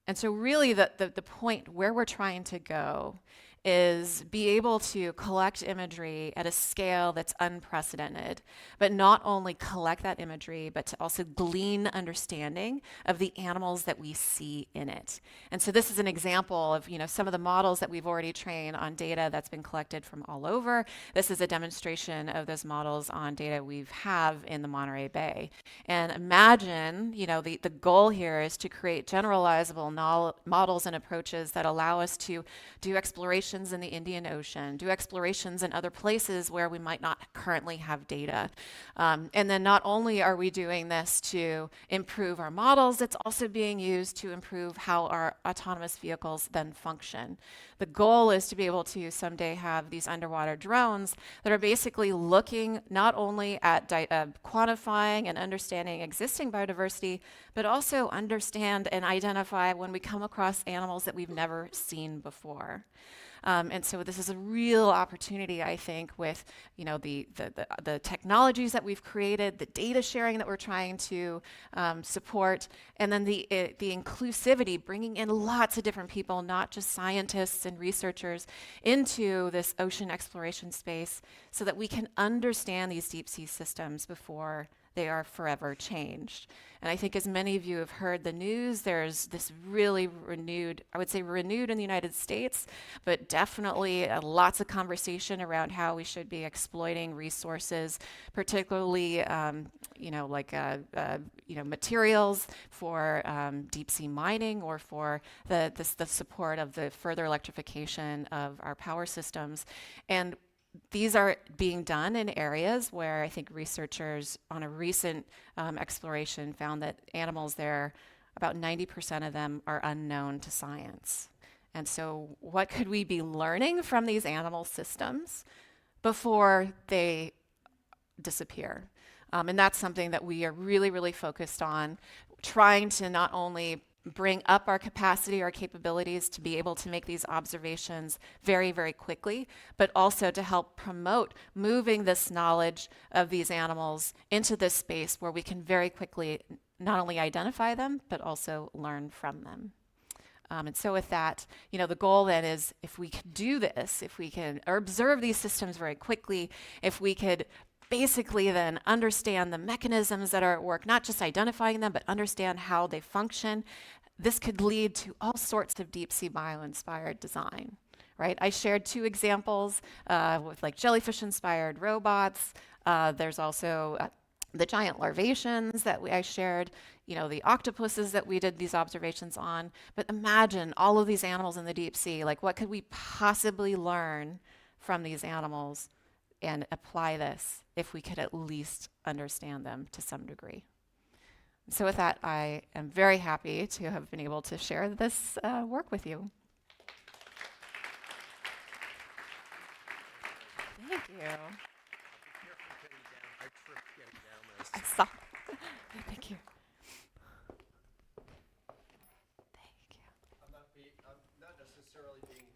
Speaker 4: And so really the point where we're trying to go is be able to collect imagery at a scale that's unprecedented, but not only collect that imagery, but to also glean understanding of the animals that we see in it. And so this is an example of, some of the models that we've already trained on data that's been collected from all over. This is a demonstration of those models on data we have in the Monterey Bay. And imagine, the goal here is to create generalizable models and approaches that allow us to do exploration in the Indian Ocean, do explorations in other places where we might not currently have data. And then not only are we doing this to improve our models, it's also being used to improve how our autonomous vehicles then function. The goal is to be able to someday have these underwater drones that are basically looking not only at quantifying and understanding existing biodiversity, but also understand and identify when we come across animals that we've never seen before. And so this is a real opportunity, I think, with the technologies that we've created, the data sharing that we're trying to support, and then the inclusivity, bringing in lots of different people, not just scientists and researchers, into this ocean exploration space so that we can understand these deep sea systems before they are forever changed. And I think as many of you have heard the news, there's this really renewed in the United States, but definitely lots of conversation around how we should be exploiting resources, particularly materials for deep sea mining or for the support of the further electrification of our power systems. And these are being done in areas where I think researchers on a recent exploration found that animals there, about 90% of them are unknown to science. And so what could we be learning from these animal systems before they disappear? And that's something that we are really, really focused on, trying to not only bring up our capacity, our capabilities to be able to make these observations very, very quickly, but also to help promote moving this knowledge of these animals into this space where we can very quickly not only identify them, but also learn from them. And so with that, the goal then is if we could do this, if we can observe these systems very quickly, if we could basically then understand the mechanisms that are at work, not just identifying them, but understand how they function, this could lead to all sorts of deep sea bio-inspired design, right? I shared 2 examples with like jellyfish-inspired robots. There's also the giant larvaceans that I shared, you know, the octopuses that we did these observations on. But imagine all of these animals in the deep sea. Like, what could we possibly learn from these animals and apply this if we could at least understand them to some degree? So with that, I am very happy to have been able to share this work with you. Thank you. I saw. Thank you. Thank you.
Speaker 1: I'm not necessarily being.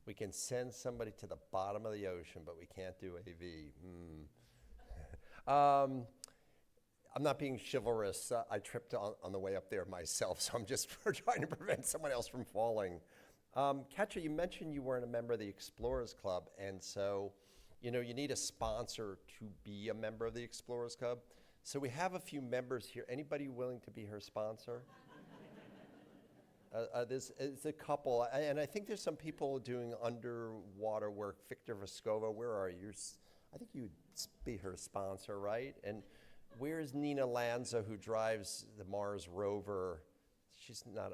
Speaker 1: We can send somebody to the bottom of the ocean, but we can't do AV. I'm not being chivalrous. I tripped on the way up there myself, so I'm just trying to prevent someone else from falling. Katja, you mentioned you weren't a member of the Explorers Club, and so, you know, you need a sponsor to be a member of the Explorers Club. So we have a few members here. Anybody willing to be her sponsor? There's a couple, and I think there's some people doing underwater work. Victor Vescovo, where are you? I think you'd be her sponsor, right? And where's Nina Lanza, who drives the Mars rover? She's not.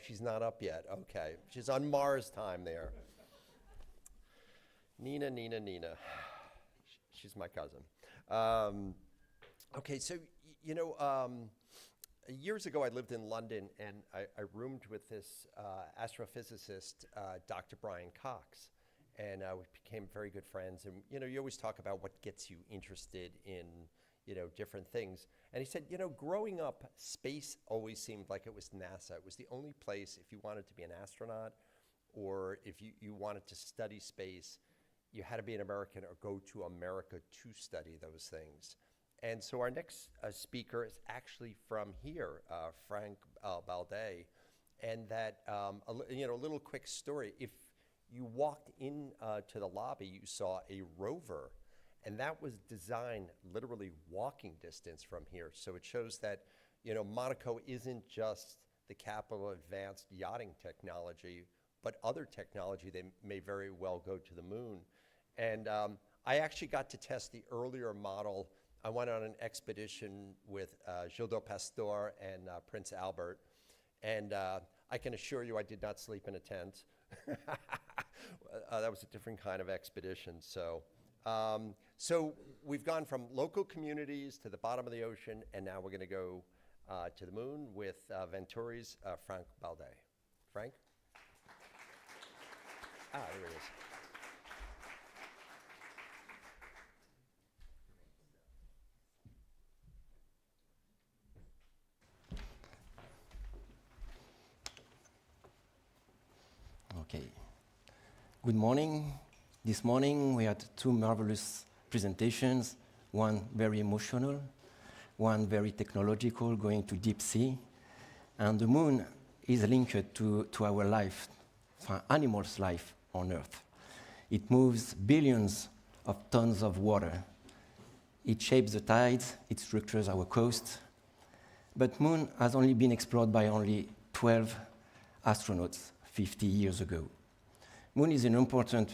Speaker 1: She's not up yet. Okay, she's on Mars time there. Nina. She's my cousin. Okay, so you know. Years ago, I lived in London, and I roomed with this astrophysicist, Dr. Brian Cox, and we became very good friends. And you know, you always talk about what gets you interested in, you know, different things. And he said, you know, growing up, space always seemed like it was NASA. It was the only place, if you wanted to be an astronaut, or if you wanted to study space, you had to be an American or go to America to study those things. And so our next speaker is actually from here, Frank Balde, and that, you know, a little quick story. If you walked in to the lobby, you saw a Rover, and that was designed literally walking distance from here. So it shows that, you know, Monaco isn't just the capital of advanced yachting technology, but other technology. They may very well go to the moon. And I actually got to test the earlier model. I went on an expedition with Gildo Pastor and Prince Albert, and I can assure you I did not sleep in a tent. That was a different kind of expedition. So we've gone from local communities to the bottom of the ocean, and now we're going to go to the moon with Venturi's Frank Balde. Frank? There it is.
Speaker 5: Okay. Good morning. This morning we had 2 marvelous presentations, one very emotional, one very technological, going to deep sea. And the moon is linked to our life, for animals' life on Earth. It moves billions of tons of water. It shapes the tides, it structures our coast. But moon has only been explored by only 12 astronauts 50 years ago. Moon is an important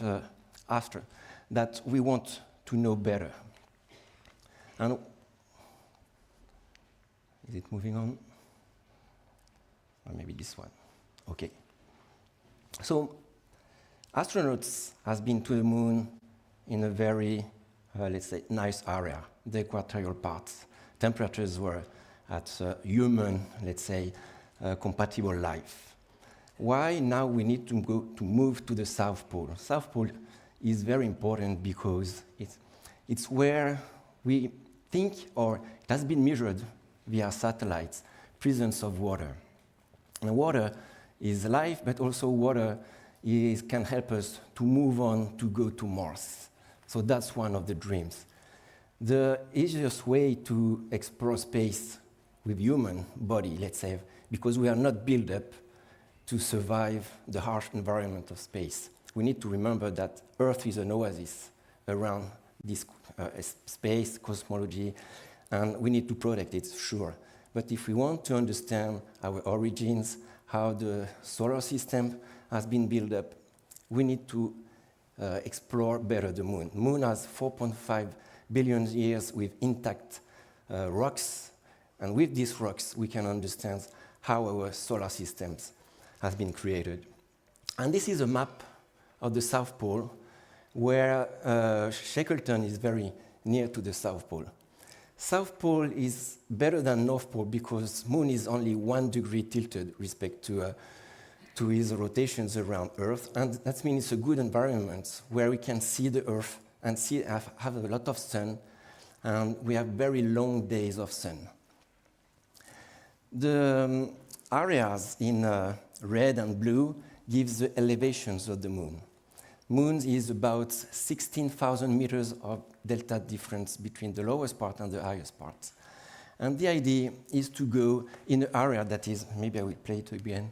Speaker 5: astro that we want to know better. And is it moving on? Or maybe this one. Okay. So astronauts has been to the moon in a very, let's say, nice area, the equatorial parts. Temperatures were at human, let's say, compatible life. Why now we need to move to the South Pole? South Pole is very important because it's where we think, or it has been measured via satellites, presence of water. And water is life, but also water can help us to move on to go to Mars. So that's one of the dreams. The easiest way to explore space with human body, let's say, because we are not built up to survive the harsh environment of space. We need to remember that Earth is an oasis around this space, cosmology, and we need to protect it, sure. But if we want to understand our origins, how the solar system has been built up, we need to explore better the moon. Moon has 4.5 billion years with intact rocks, and with these rocks we can understand how our solar systems have been created. And this is a map of the South Pole, where Shackleton is very near to the South Pole. South Pole is better than North Pole because Moon is only 1 degree tilted respect to his rotations around Earth, and that means it's a good environment where we can see the Earth and have a lot of sun, and we have very long days of sun. The areas in red and blue gives the elevations of the Moon. Moon is about 16,000 meters of delta difference between the lowest part and the highest part. And the idea is to go in an area that is, maybe I will play it again,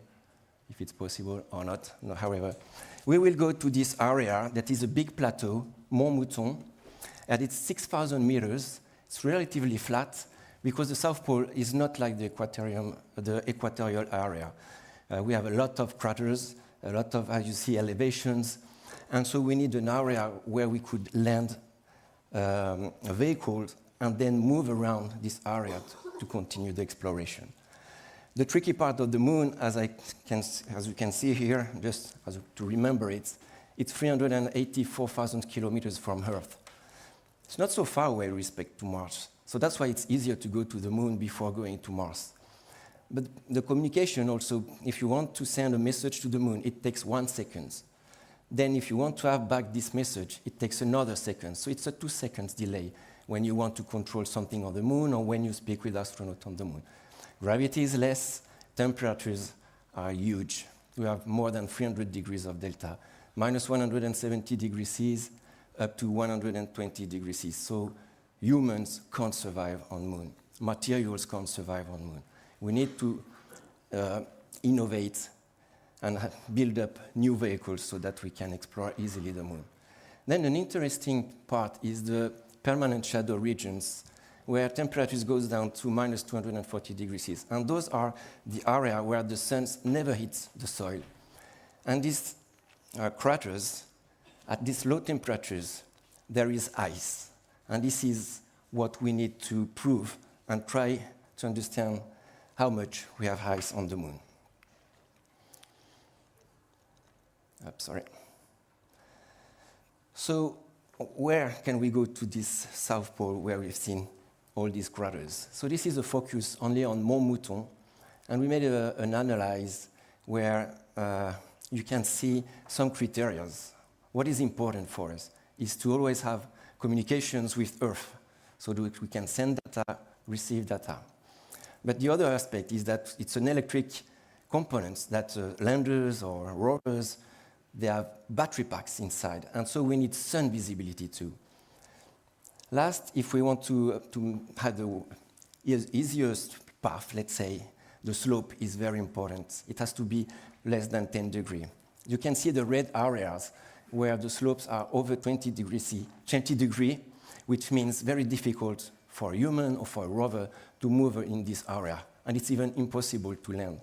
Speaker 5: if it's possible or not. No, however, we will go to this area that is a big plateau, Mont Mouton, and it's 6,000 meters. It's relatively flat because the South Pole is not like the equatorial area. We have a lot of craters, a lot of, as you see, elevations, and so we need an area where we could land vehicles and then move around this area to continue the exploration. The tricky part of the Moon, as you can see here, just to remember it, it's 384,000 kilometers from Earth. It's not so far away with respect to Mars. So that's why it's easier to go to the Moon before going to Mars. But the communication also, if you want to send a message to the Moon, it takes 1 second. Then if you want to have back this message, it takes another second. So it's a 2 seconds delay when you want to control something on the Moon or when you speak with astronauts on the Moon. Gravity is less, temperatures are huge. We have more than 300 degrees of delta, minus 170 degrees Celsius up to 120 degrees Celsius. So humans can't survive on Moon. Materials can't survive on Moon. We need to innovate and build up new vehicles so that we can explore easily the Moon. Then an interesting part is the permanent shadow regions where temperatures goes down to minus 240 degrees Celsius. And those are the area where the sun never hits the soil. And these craters, at these low temperatures, there is ice. And this is what we need to prove and try to understand how much we have ice on the Moon. Sorry. So where can we go to this South Pole where we've seen all these craters? So this is a focus only on Mont Mouton, and we made an analysis where you can see some criteria. What is important for us is to always have communications with Earth so that we can send data, receive data. But the other aspect is that it's an electric component that landers or rovers, they have battery packs inside, and so we need sun visibility too. Last, if we want to have the easiest path, let's say, the slope is very important. It has to be less than 10 degrees. You can see the red areas where the slopes are over 20 degrees, which means very difficult for a human or for a rover to move in this area, and it's even impossible to land.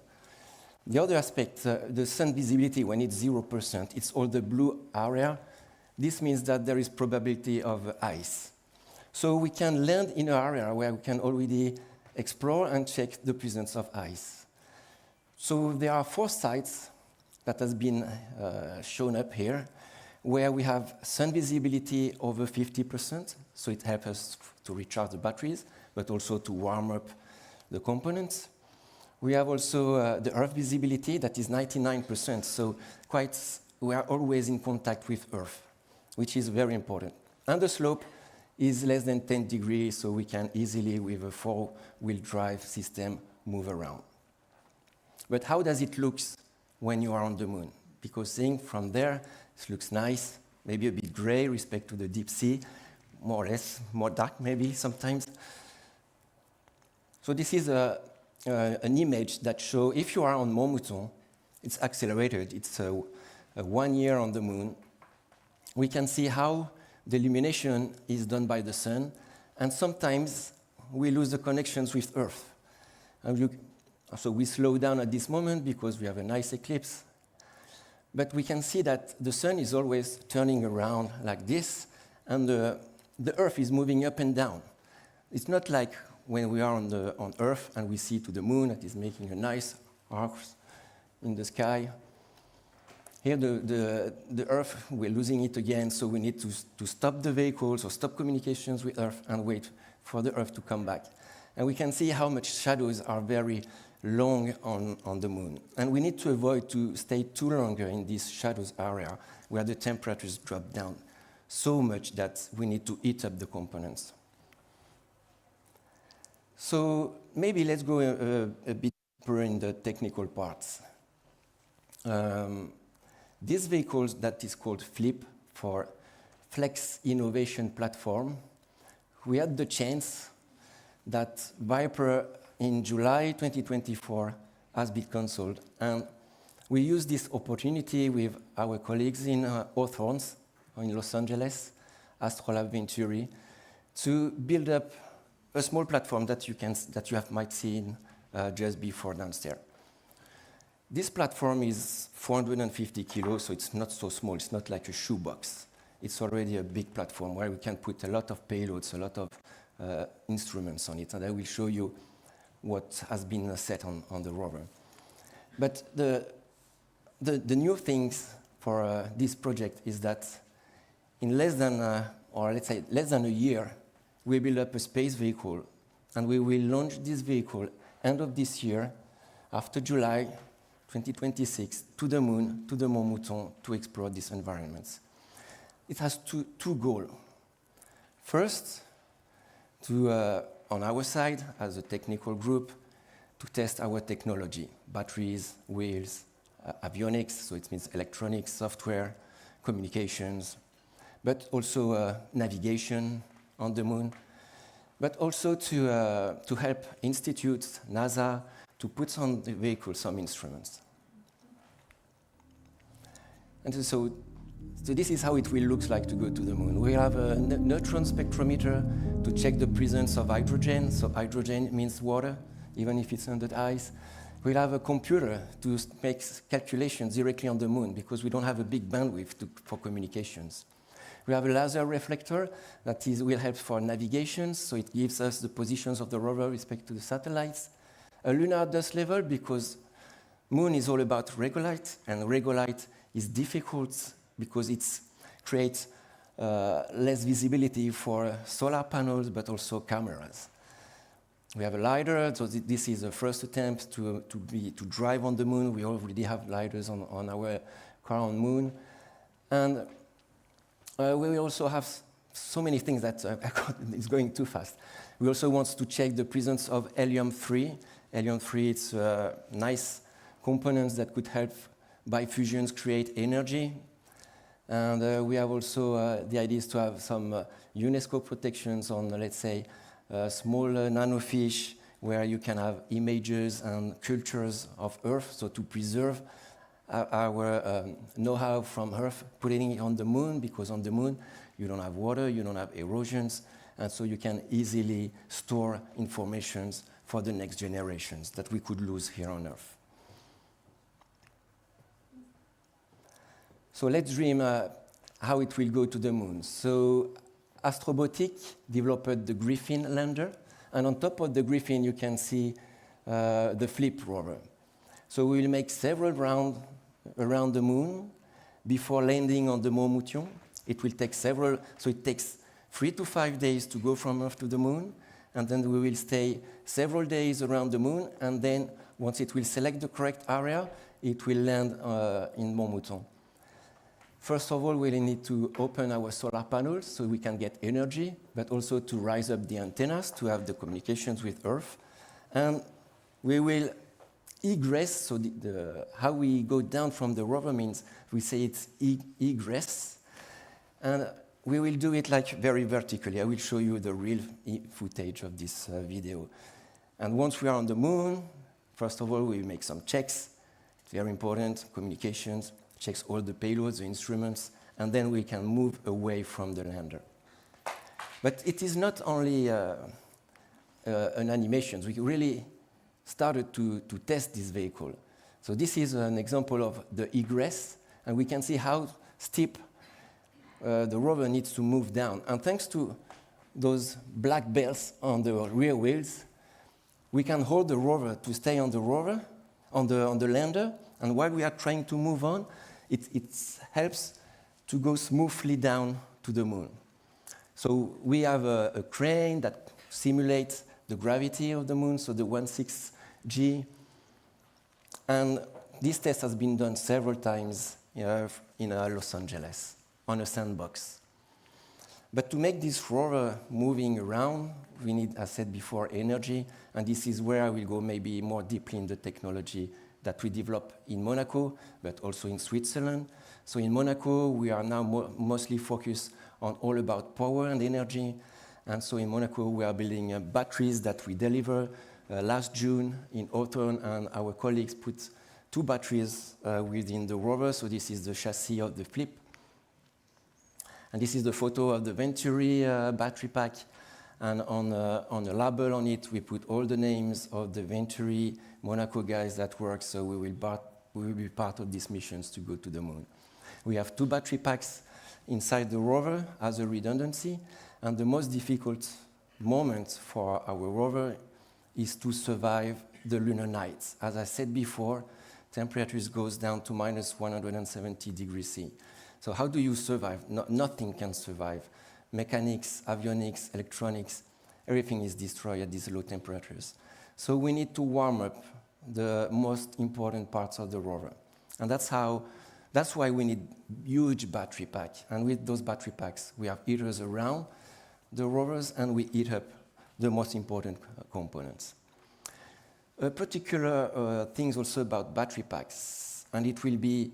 Speaker 5: The other aspect, the sun visibility, when it's 0%, it's all the blue area. This means that there is probability of ice. So we can land in an area where we can already explore and check the presence of ice. So there are 4 sites that has been shown up here, where we have sun visibility over 50%, so it helps us to recharge the batteries, but also to warm up the components. We have also the Earth visibility that is 99%, so we are always in contact with Earth, which is very important. And the slope is less than 10 degrees, so we can easily, with a 4-wheel drive system, move around. But how does it look when you are on the Moon? Because seeing from there, it looks nice, maybe a bit gray respect to the deep sea, more or less, more dark maybe sometimes. So this is an image that shows if you are on Mont Mouton, it's accelerated, it's 1 year on the Moon. We can see how the illumination is done by the sun, and sometimes we lose the connections with Earth. And so we slow down at this moment because we have a nice eclipse. But we can see that the sun is always turning around like this, and the Earth is moving up and down. It's not like when we are on Earth and we see to the moon that is making a nice arc in the sky. Here, the Earth, we're losing it again, so we need to stop the vehicles or stop communications with Earth and wait for the Earth to come back. And we can see how much shadows are very long on the moon. And we need to avoid to stay too longer in this shadows area where the temperatures drop down so much that we need to heat up the components. So maybe let's go a bit deeper in the technical parts. This vehicle that is called FLIP, for Flex Innovation Platform, we had the chance that Viper in July 2024 has been cancelled. And we used this opportunity with our colleagues in Hawthorne in Los Angeles, Astrolab Venturi, to build up a small platform that you might see just before downstairs. This platform is 450 kilos, so it's not so small. It's not like a shoebox. It's already a big platform where we can put a lot of payloads, a lot of instruments on it, and I will show you what has been set on the rover. But the new things for this project is that in less than a year, we build up a space vehicle, and we will launch this vehicle end of this year, after July 2026, to the moon, to the Mont Mouton, to explore these environments. It has two goals. First, on our side, as a technical group, to test our technology, batteries, wheels, avionics, so it means electronics, software, communications, but also navigation on the moon, but also to help institutes, NASA, to put on the vehicle some instruments. And so this is how it will look like to go to the moon. We have a neutron spectrometer to check the presence of hydrogen. So hydrogen means water, even if it's under the ice. We'll have a computer to make calculations directly on the moon because we don't have a big bandwidth for communications. We have a laser reflector that will help for navigation, so it gives us the positions of the rover with respect to the satellites. A lunar dust level, because moon is all about regolite, and regolite is difficult because it creates less visibility for solar panels, but also cameras. We have a LiDAR, so this is the first attempt to drive on the moon. We already have LiDARs on our car on moon. And we also have so many things that it's going too fast. We also want to check the presence of helium-3. Helium-3, it's nice components that could help by fusions create energy. And we have also the idea is to have some UNESCO protections on, let's say, small nanofish where you can have images and cultures of Earth, so to preserve our know-how from Earth, putting it on the moon, because on the moon you don't have water, you don't have erosions, and so you can easily store informations for the next generations that we could lose here on Earth. So let's dream how it will go to the moon. So Astrobotic developed the Griffin lander, and on top of the Griffin you can see the Flip rover. So we will make several rounds around the moon before landing on the Mont Mouton. It will take so it takes 3 to 5 days to go from Earth to the moon, and then we will stay several days around the moon, and then once it will select the correct area, it will land in Mont Mouton. First of all, we need to open our solar panels so we can get energy, but also to rise up the antennas to have the communications with Earth. And we will egress, so how we go down from the rover means we say it's egress. And we will do it like very vertically. I will show you the real footage of this video. And once we are on the moon, first of all, we make some checks. It's very important, communications, checks all the payloads, the instruments, and then we can move away from the lander. But it is not only an animation. We really started to test this vehicle. So this is an example of the egress, and we can see how steep the rover needs to move down. And thanks to those black belts on the rear wheels, we can hold the rover to stay on the rover, on the lander, and while we are trying to move on, it helps to go smoothly down to the moon. So we have a crane that simulates the gravity of the moon, so the 16G. And this test has been done several times in Los Angeles on a sandbox. But to make this rover moving around, we need, as said before, energy. And this is where I will go maybe more deeply in the technology that we develop in Monaco, but also in Switzerland. So in Monaco, we are now mostly focused on all about power and energy. And so in Monaco, we are building batteries that we deliver. Last June in autumn, and our colleagues put 2 batteries within the rover. So this is the chassis of the Flip. And this is the photo of the Venturi battery pack. And on a label on it, we put all the names of the Venturi Monaco guys that work. So we will be part of these missions to go to the moon. We have 2 battery packs inside the rover as a redundancy. And the most difficult moment for our rover is to survive the lunar nights. As I said before, temperatures goes down to minus 170 degrees C. So how do you survive? Nothing can survive. Mechanics, avionics, electronics, everything is destroyed at these low temperatures. So we need to warm up the most important parts of the rover. And that's why we need huge battery pack. And with those battery packs, we have heaters around the rovers, and we heat up the most important components. A particular things also about battery packs, and it will be,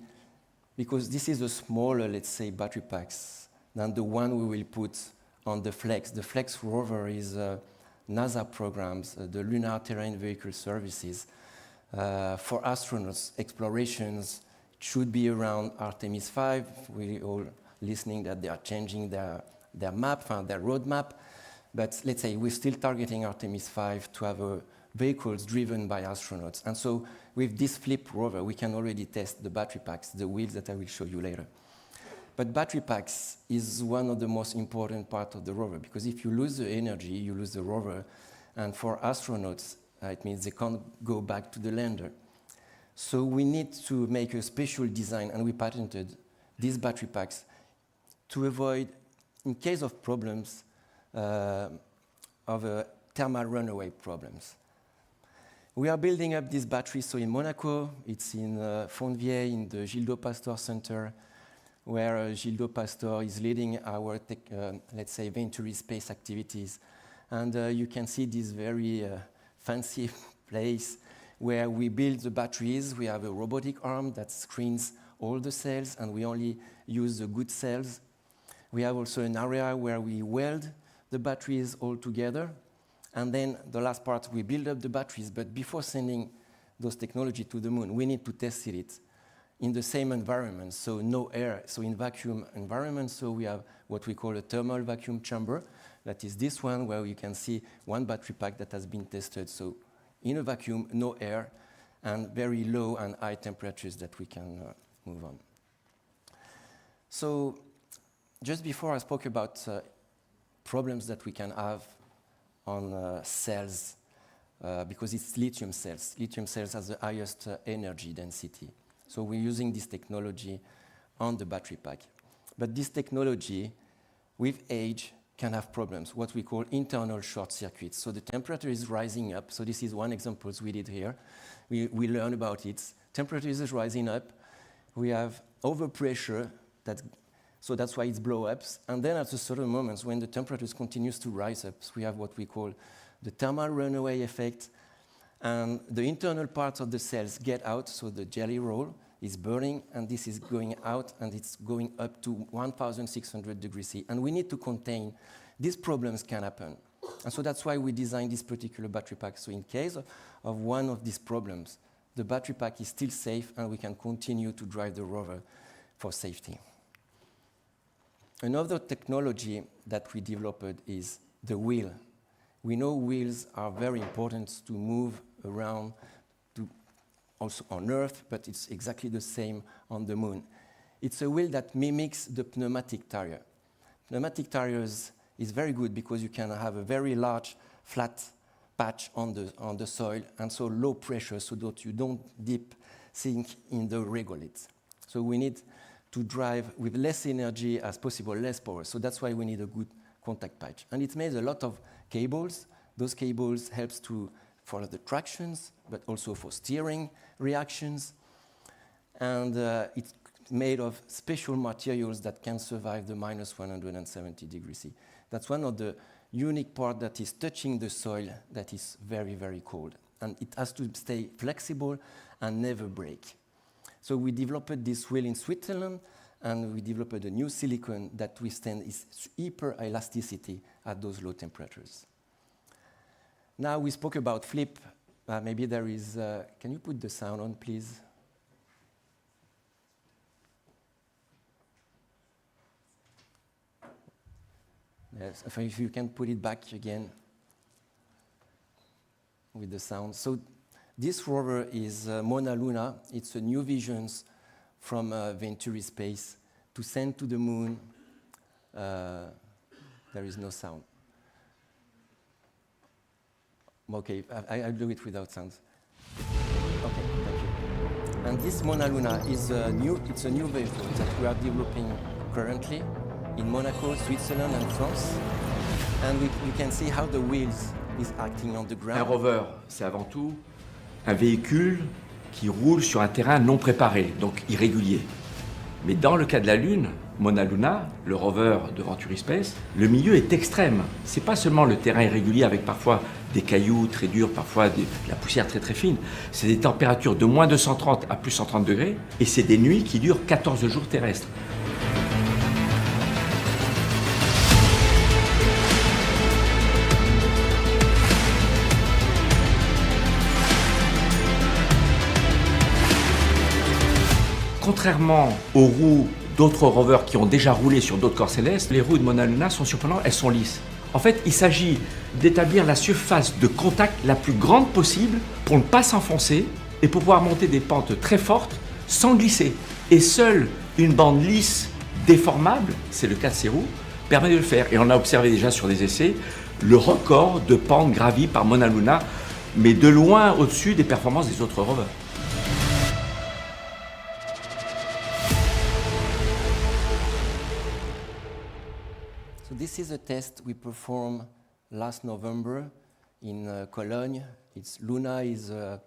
Speaker 5: because this is a smaller, let's say, battery packs than the one we will put on the Flex. The Flex rover is NASA programs, the Lunar Terrain Vehicle Services. For astronauts, explorations should be around Artemis 5. We all listening that they are changing their map, their roadmap. But let's say we're still targeting Artemis 5 to have vehicles driven by astronauts. And so with this Flip rover, we can already test the battery packs, the wheels that I will show you later. But battery packs is one of the most important parts of the rover, because if you lose the energy, you lose the rover. And for astronauts, it means they can't go back to the lander. So we need to make a special design, and we patented these battery packs to avoid, in case of problems, of thermal runaway problems. We are building up this battery, so in Monaco, it's in Fontvieille, in the Gildo Pasteur Center, where Gildo Pasteur is leading our, let's say, Venturi space activities. And you can see this very fancy place where we build the batteries. We have a robotic arm that screens all the cells, and we only use the good cells. We have also an area where we weld the batteries all together. And then the last part, we build up the batteries. But before sending those technology to the moon, we need to test it in the same environment, so no air. So in vacuum environment, so we have what we call a thermal vacuum chamber. That is this one, where you can see one battery pack that has been tested. So in a vacuum, no air, and very low and high temperatures that we can move on. So just before I spoke about problems that we can have on cells, because it's lithium cells. Lithium cells has the highest energy density. So we're using this technology on the battery pack. But this technology, with age, can have problems, what we call internal short circuits. So the temperature is rising up. So this is one example we did here. We learn about it. Temperature is rising up. We have overpressure, so that's why it's blow-ups. And then at a certain moments, when the temperature continues to rise up, we have what we call the thermal runaway effect. And the internal parts of the cells get out, so the jelly roll is burning, and this is going out, and it's going up to 1,600 degrees C. And we need to contain, these problems can happen. And so that's why we designed this particular battery pack. So in case of one of these problems, the battery pack is still safe, and we can continue to drive the rover for safety. Another technology that we developed is the wheel. We know wheels are very important to move around, also on Earth, but it's exactly the same on the moon. It's a wheel that mimics the pneumatic tire. Pneumatic tires is very good because you can have a very large flat patch on the soil, and so low pressure so that you don't sink in the regolith. So we need to drive with less energy as possible, less power. So that's why we need a good contact patch. And it made a lot of cables. Those cables helps for the tractions, but also for steering reactions. And it's made of special materials that can survive the minus 170 degrees C. That's one of the unique part that is touching the soil that is very, very cold. And it has to stay flexible and never break. So we developed this wheel in Switzerland, and we developed a new silicone that withstands its hyper elasticity at those low temperatures. Now we spoke about flip. Maybe there is, can you put the sound on, please? Yes, if you can put it back again with the sound. So this rover is Mona Luna. It's a new visions from Venturi Space to send to the moon. There is no sound. Okay, I'll do it without sounds. Okay, thank you. And this Mona Luna is it's a new vehicle that we are developing currently in Monaco, Switzerland, and France. And you can see how the wheels is acting on the ground.
Speaker 6: Un rover, c'est avant tout un véhicule qui roule sur un terrain non préparé, donc irrégulier. Mais dans le cas de la Lune, Mona Luna, le rover de Venturi Space, le milieu est extrême. C'est pas seulement le terrain irrégulier avec parfois des cailloux très durs, parfois de la poussière très très fine. C'est des températures de moins 230 à plus 130 degrés et c'est des nuits qui durent 14 jours terrestres. Contrairement aux roues d'autres rovers qui ont déjà roulé sur d'autres corps célestes, les roues de Mona Luna sont surprenantes, elles sont lisses. En fait, il s'agit d'établir la surface de contact la plus grande possible pour ne pas s'enfoncer et pour pouvoir monter des pentes très fortes sans glisser. Et seule une bande lisse déformable, c'est le cas de ces roues, permet de le faire. Et on a observé déjà sur des essais le record de pentes gravies par Mona Luna, mais de loin au-dessus des performances des autres rovers.
Speaker 5: So this is a test we performed last November in Cologne. Luna is a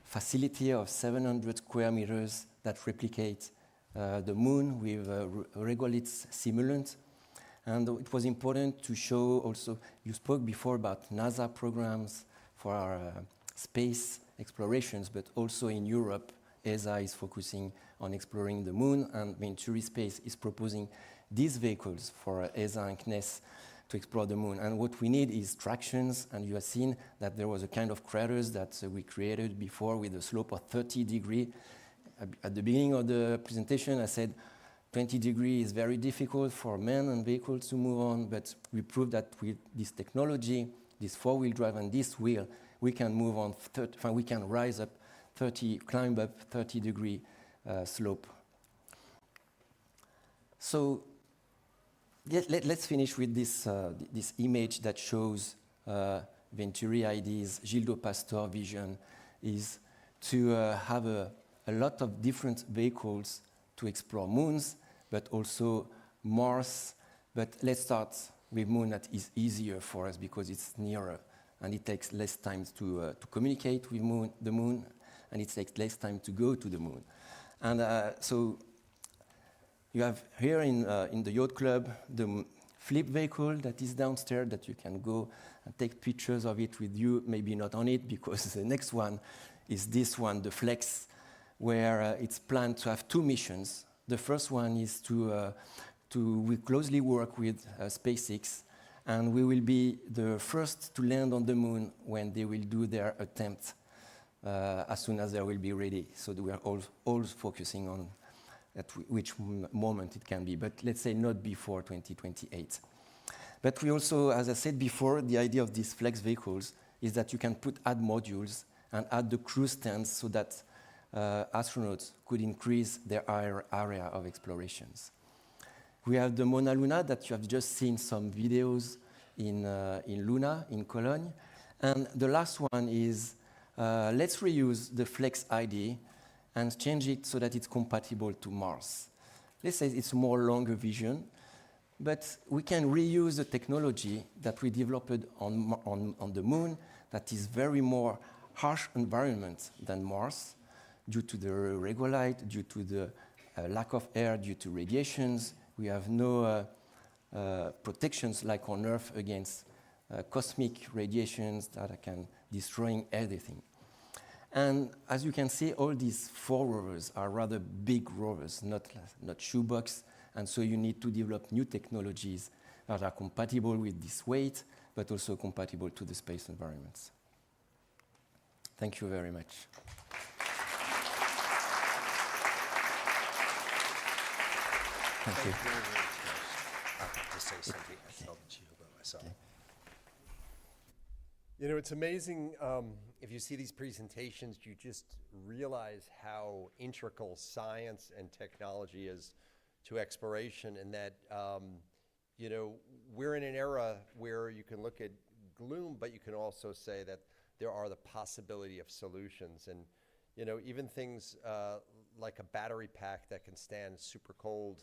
Speaker 5: facility of 700 square meters that replicates the moon with a regolith simulant. And it was important to show also, you spoke before about NASA programs for our space explorations, but also in Europe, ESA is focusing on exploring the moon, and Venturi Space is proposing these vehicles for ESA and CNES to explore the moon. And what we need is tractions, and you have seen that there was a kind of craters that we created before with a slope of 30 degrees. At the beginning of the presentation, I said 20 degrees is very difficult for men and vehicles to move on, but we proved that with this technology, this four-wheel drive and this wheel, we can move on, we can rise up climb up 30-degree slope. So let's finish with this image that shows Venturi ideas. Gildo Pastor vision is to have a lot of different vehicles to explore moons, but also Mars. But let's start with moon that is easier for us because it's nearer, and it takes less time to communicate with the moon, and it takes less time to go to the moon. And so you have here in the yacht club the flip vehicle that is downstairs that you can go and take pictures of it with you, maybe not on it, because the next one is this one, the Flex, where it's planned to have two missions. The first one is we closely work with SpaceX, and we will be the first to land on the moon when they will do their attempt as soon as they will be ready. So we are all focusing on at which moment it can be, but let's say not before 2028. But we also, as I said before, the idea of these flex vehicles is that you can add modules and add the cruise stands so that astronauts could increase their area of explorations. We have the Mona Luna that you have just seen some videos in Luna, in Cologne. And the last one is, let's reuse the Flex ID and change it so that it's compatible to Mars. Let's say it's a more longer vision, but we can reuse the technology that we developed on the moon that is very more harsh environment than Mars due to the regolite, due to the lack of air, due to radiations. We have no protections like on Earth against cosmic radiations that can destroy everything. And as you can see, all these 4 rovers are rather big rovers, not shoebox. And so you need to develop new technologies that are compatible with this weight, but also compatible to the space environments. Thank you very much. Thank you.
Speaker 1: To say something, I felt you about myself. Okay. You know, it's amazing if you see these presentations, you just realize how integral science and technology is to exploration, and that, you know, we're in an era where you can look at gloom, but you can also say that there are the possibility of solutions. And, you know, even things like a battery pack that can stand super cold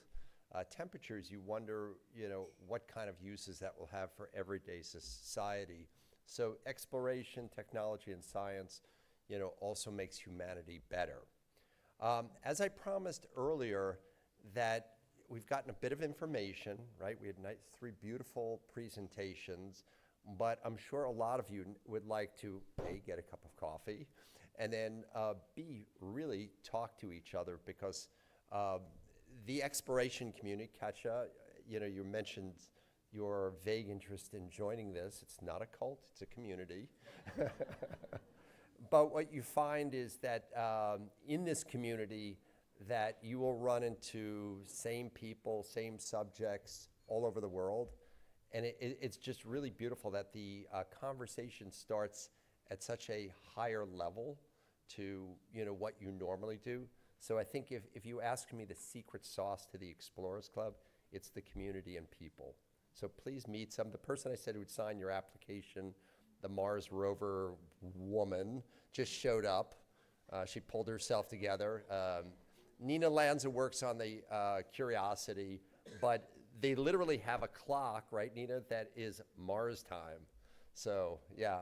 Speaker 1: temperatures, you wonder, you know, what kind of uses that will have for everyday society. So exploration, technology, and science, you know, also makes humanity better. As I promised earlier, that we've gotten a bit of information, right? We had 3 beautiful presentations, but I'm sure a lot of you would like to, A, get a cup of coffee, and then B, really talk to each other, because the exploration community, Katja, you know, you mentioned your vague interest in joining this. It's not a cult, it's a community. But what you find is that in this community, that you will run into same people, same subjects all over the world. And it's just really beautiful that the conversation starts at such a higher level to, you know, what you normally do. So I think if you ask me the secret sauce to the Explorers Club, it's the community and people. So please meet some. The person I said who would sign your application, the Mars rover woman, just showed up. She pulled herself together. Nina Lanza works on the Curiosity, but they literally have a clock, right, Nina, that is Mars time. So yeah,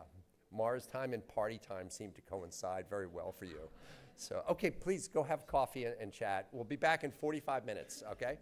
Speaker 1: Mars time and party time seem to coincide very well for you. So, okay, please go have coffee and chat. We'll be back in 45 minutes, okay?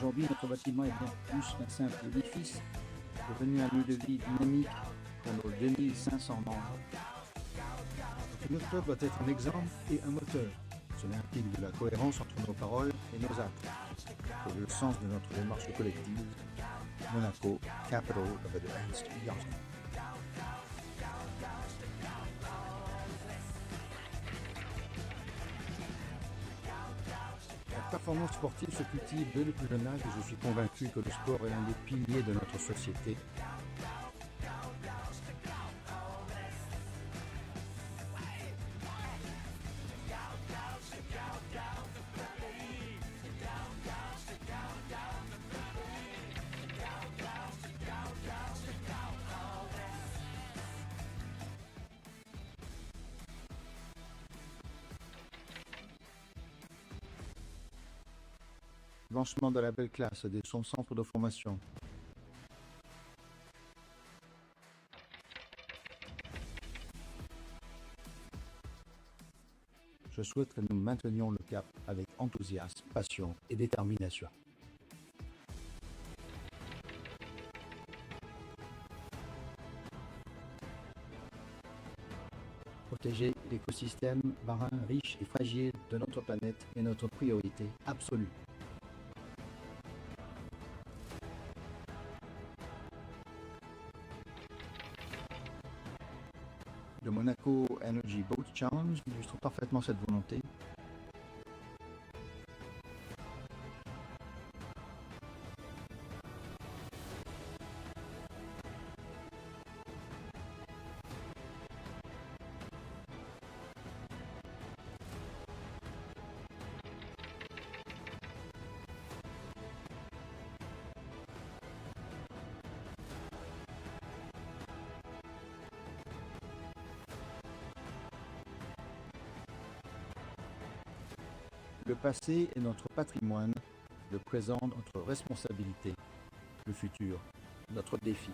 Speaker 7: Aujourd'hui, notre bâtiment est bien plus qu'un simple édifice, devenu un lieu de vie dynamique pour nos 2500 membres. Notre club doit être un exemple et un moteur. Cela implique de la cohérence entre nos paroles et nos actes. C'est le sens de notre démarche collective. Monaco, capital of advanced yachting. La performance sportive se cultive dès le plus jeune âge et je suis convaincu que le sport est l'un des piliers de notre société. Lancement de la belle classe de son centre de formation. Je souhaite que nous maintenions le cap avec enthousiasme, passion et détermination. Protéger l'écosystème marin riche et fragile de notre planète est notre priorité absolue. Le Monaco Energy Boat Challenge illustre parfaitement cette volonté. Le passé est notre patrimoine, le présent notre responsabilité, le futur notre défi.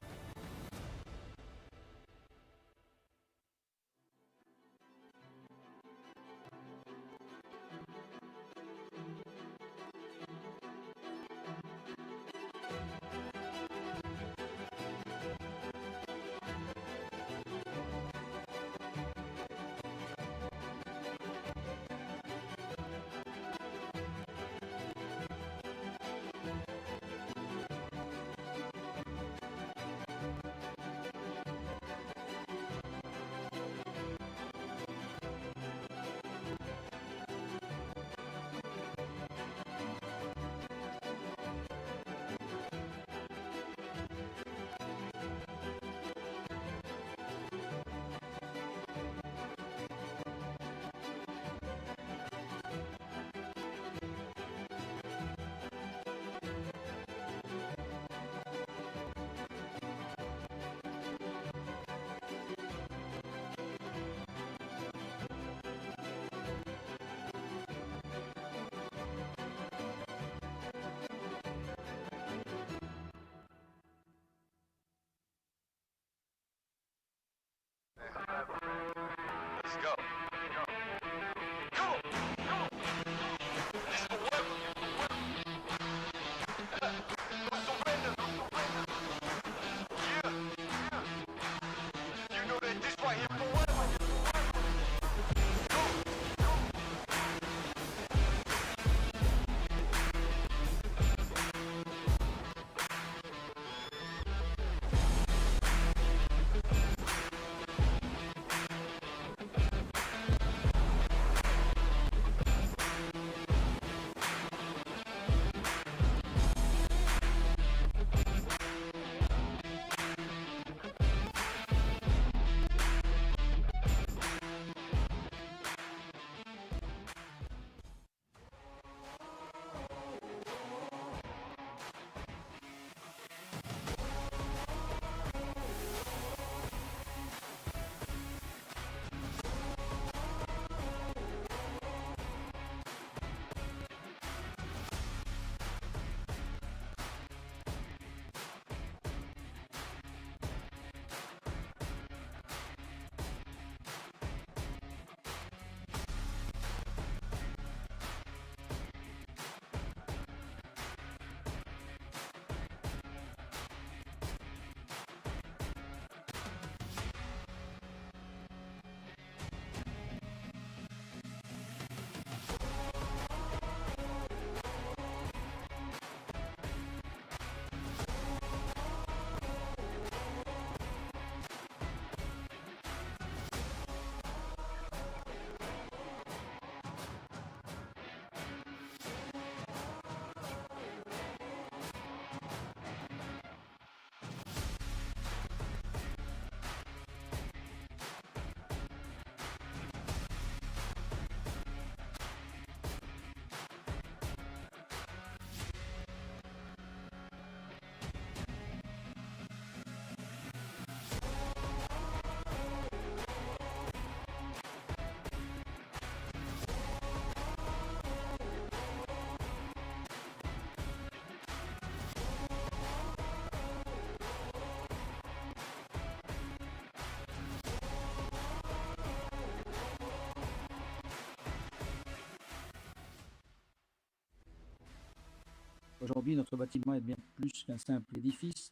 Speaker 7: Aujourd'hui, notre bâtiment est bien plus qu'un simple édifice,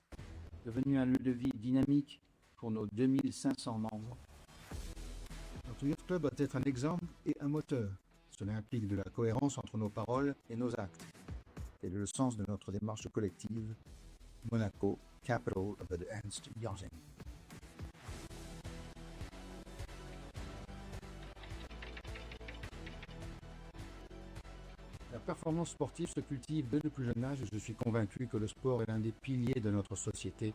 Speaker 7: devenu un lieu de vie dynamique pour nos 2500 membres. Notre Youth Club doit être un exemple et un moteur. Cela implique de la cohérence entre nos paroles et nos actes. Tel est le sens de notre démarche collective. Monaco, capital of advanced yachting. La performance sportive se cultive dès le plus jeune âge et je suis convaincu que le sport est l'un des piliers de notre société.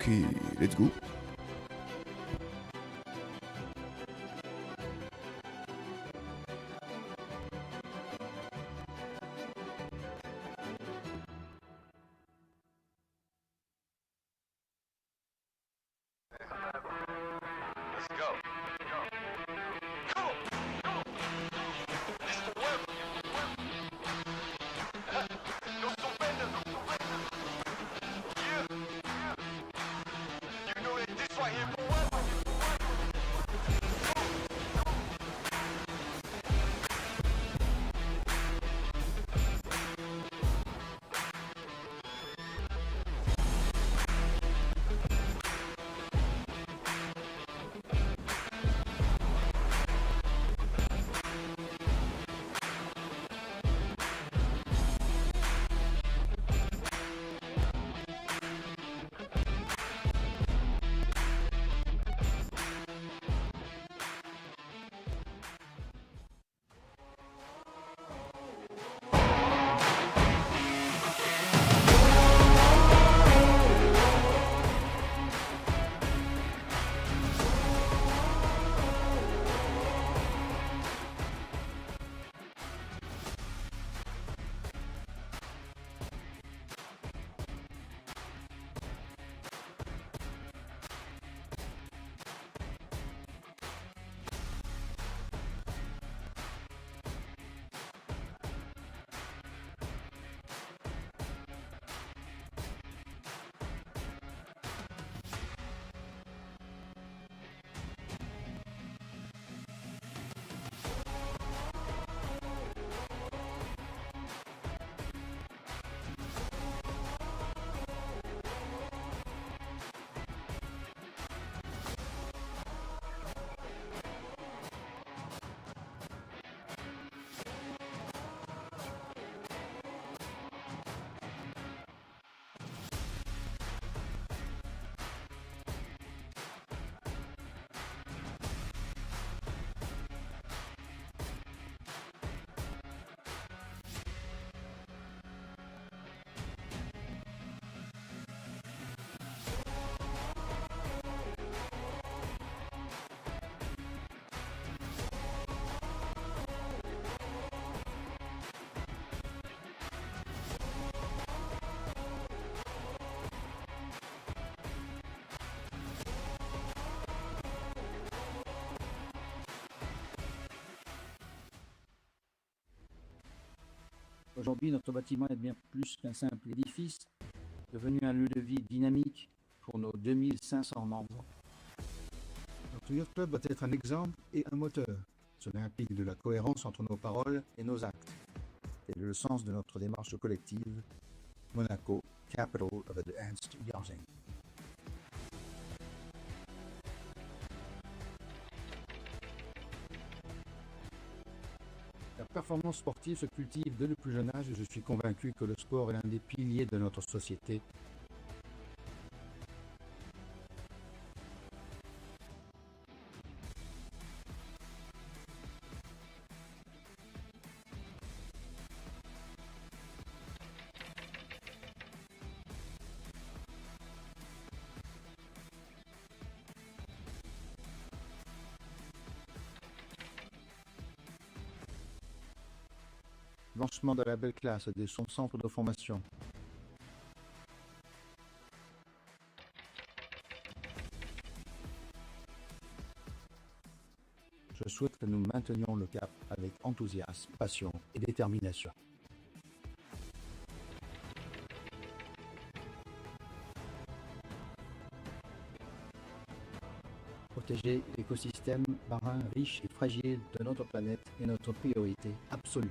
Speaker 8: Okay, let's go.
Speaker 7: Aujourd'hui, notre bâtiment est bien plus qu'un simple édifice, devenu un lieu de vie dynamique pour nos 2500 membres. Notre Youth Club doit être un exemple et un moteur. Cela implique de la cohérence entre nos paroles et nos actes. Tel est le sens de notre démarche collective. Monaco, capital of advanced yachting. La performance sportive se cultive dès le plus jeune âge et je suis convaincu que le sport est l'un des piliers de notre société. Lancement de la belle classe de son centre de formation. Je souhaite que nous maintenions le cap avec enthousiasme, passion et détermination. Protéger l'écosystème marin riche et fragile de notre planète est notre priorité absolue.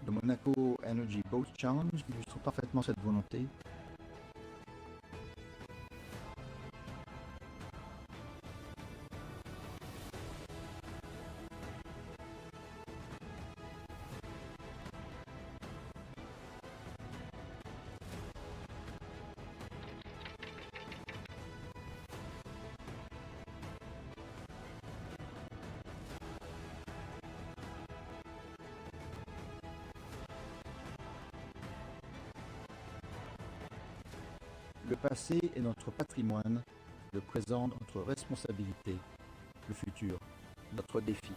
Speaker 7: Le Monaco Energy Boat Challenge illustre parfaitement cette volonté. Le passé est notre patrimoine, le présent notre responsabilité, le futur notre défi.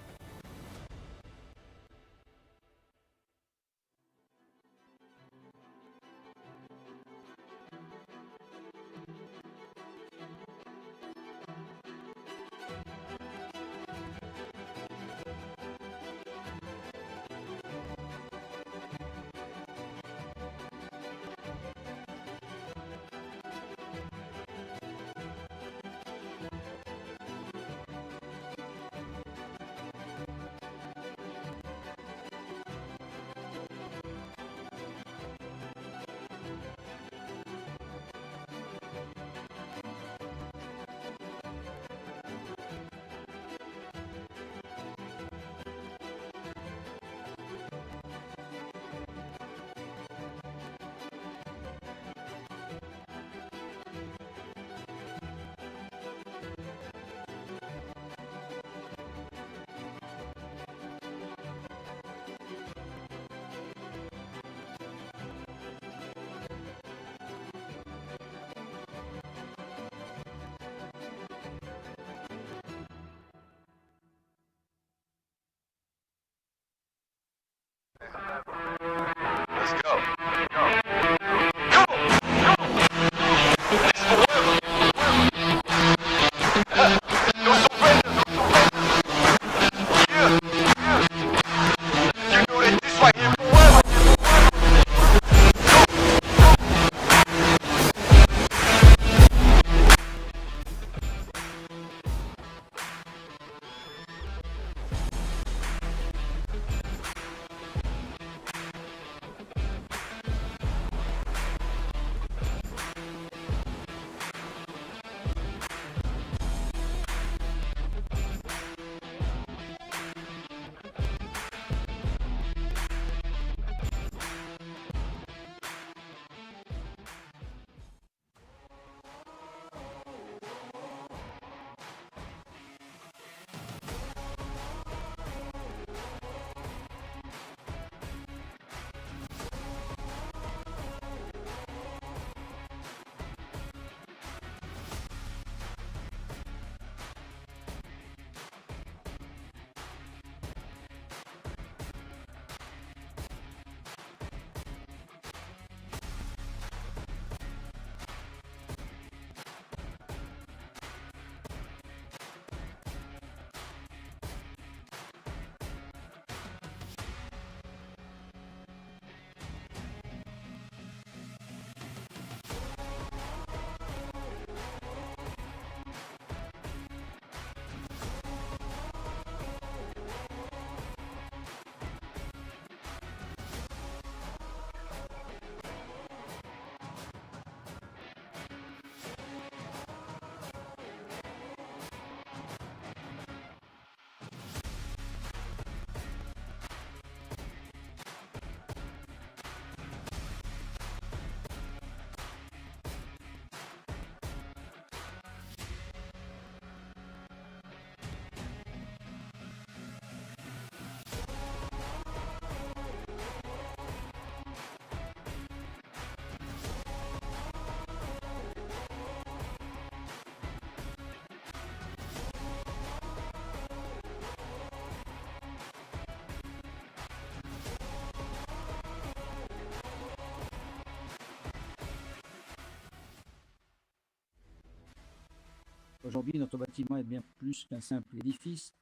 Speaker 7: Aujourd'hui, notre bâtiment est bien plus qu'un simple édifice,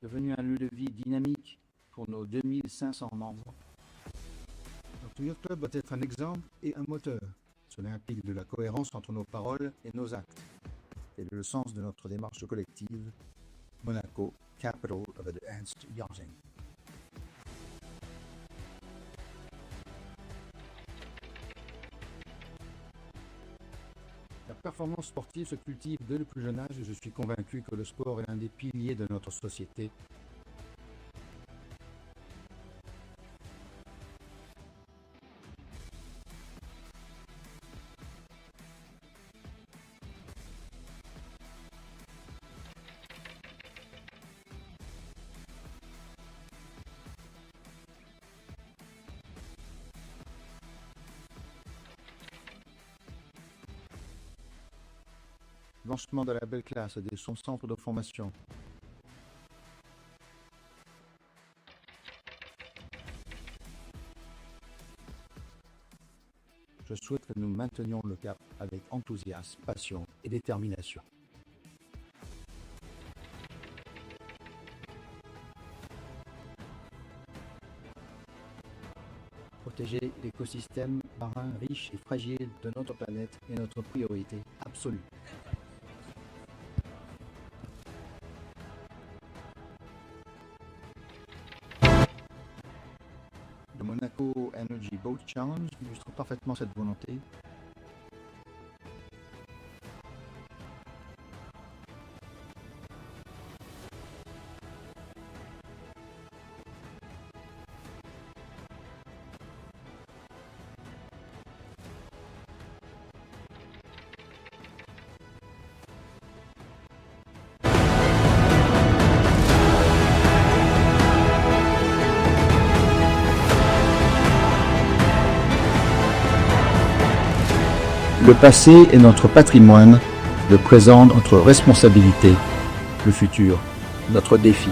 Speaker 7: devenu un lieu de vie dynamique pour nos 2500 membres. Notre Youth Club doit être un exemple et un moteur. Cela implique de la cohérence entre nos paroles et nos actes. Tel est le sens de notre démarche collective. Monaco, capital of advanced yachting. La performance sportive se cultive dès le plus jeune âge et je suis convaincu que le sport est l'un des piliers de notre société. Lancement de la belle classe et de son centre de formation. Je souhaite que nous maintenions le cap avec enthousiasme, passion et détermination. Protéger l'écosystème marin riche et fragile de notre planète est notre priorité absolue. Le Monaco Energy Boat Challenge illustre parfaitement cette volonté. Le passé est notre patrimoine, le présent notre responsabilité, le futur notre défi.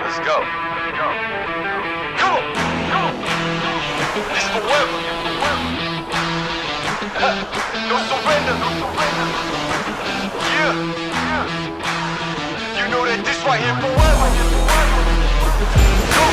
Speaker 9: Let's go. Come on. This forever. No surrender. Yeah. You know that this right here forever. Go.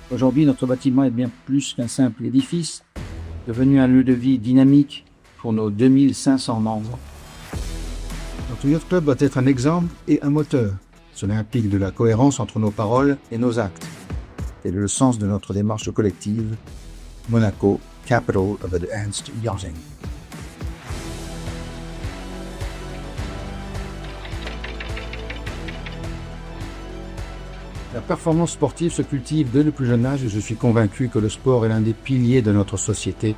Speaker 7: Aujourd'hui, notre bâtiment est bien plus qu'un simple édifice, devenu un lieu de vie dynamique pour nos 2500 membres. Notre yacht club doit être un exemple et un moteur. Cela implique de la cohérence entre nos paroles et nos actes. Tel est le sens de notre démarche collective. Monaco, capital of advanced yachting. La performance sportive se cultive dès le plus jeune âge et je suis convaincu que le sport est l'un des piliers de notre société.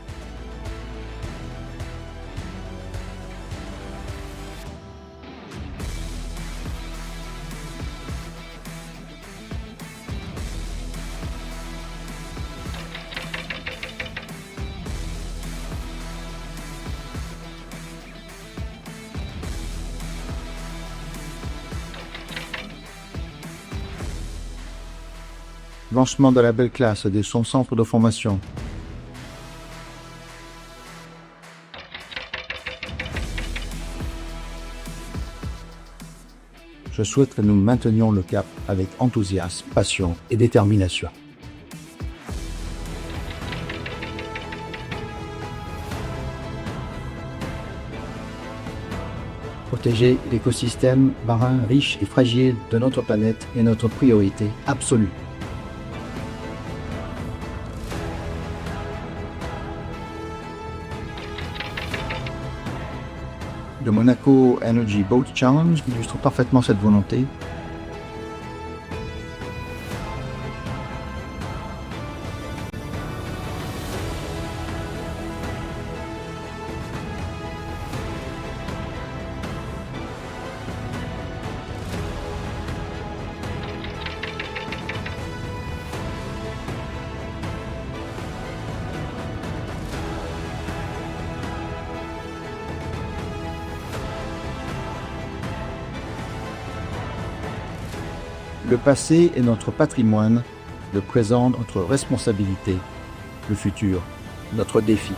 Speaker 7: Lancement de la belle classe de son centre de formation. Je souhaite que nous maintenions le cap avec enthousiasme, passion et détermination. Protéger l'écosystème marin riche et fragile de notre planète est notre priorité absolue. Le Monaco Energy Boat Challenge illustre parfaitement cette volonté. Le passé est notre patrimoine, le présent notre responsabilité, le futur notre défi.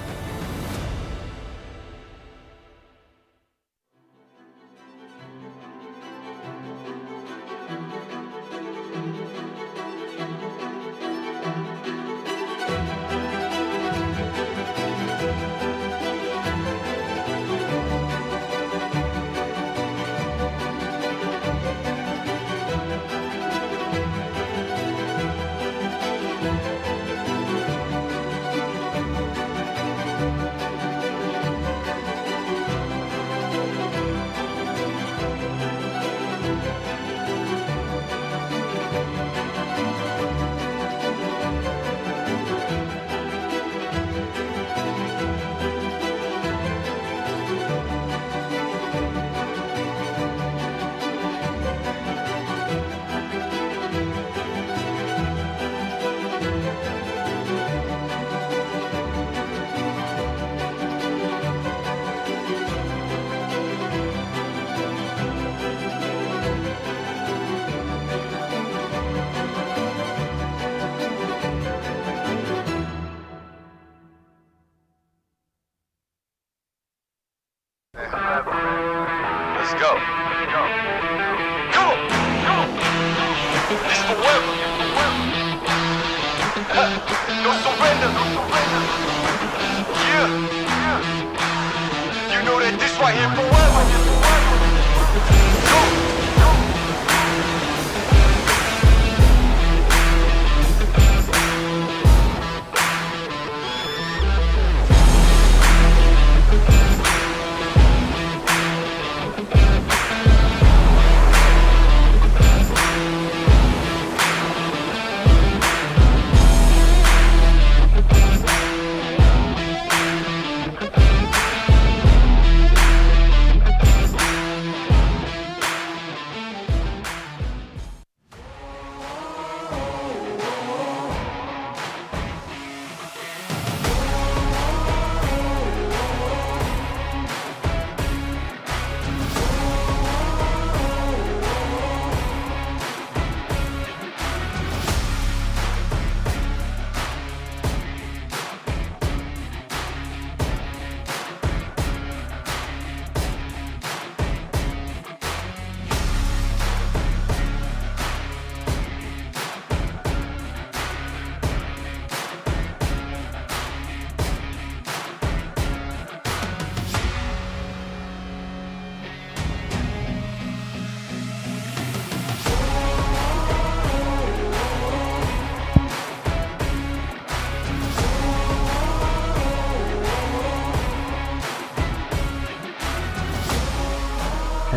Speaker 9: Let's go. Come on. This forever. No surrender. Yeah. You know that this right here forever. Go.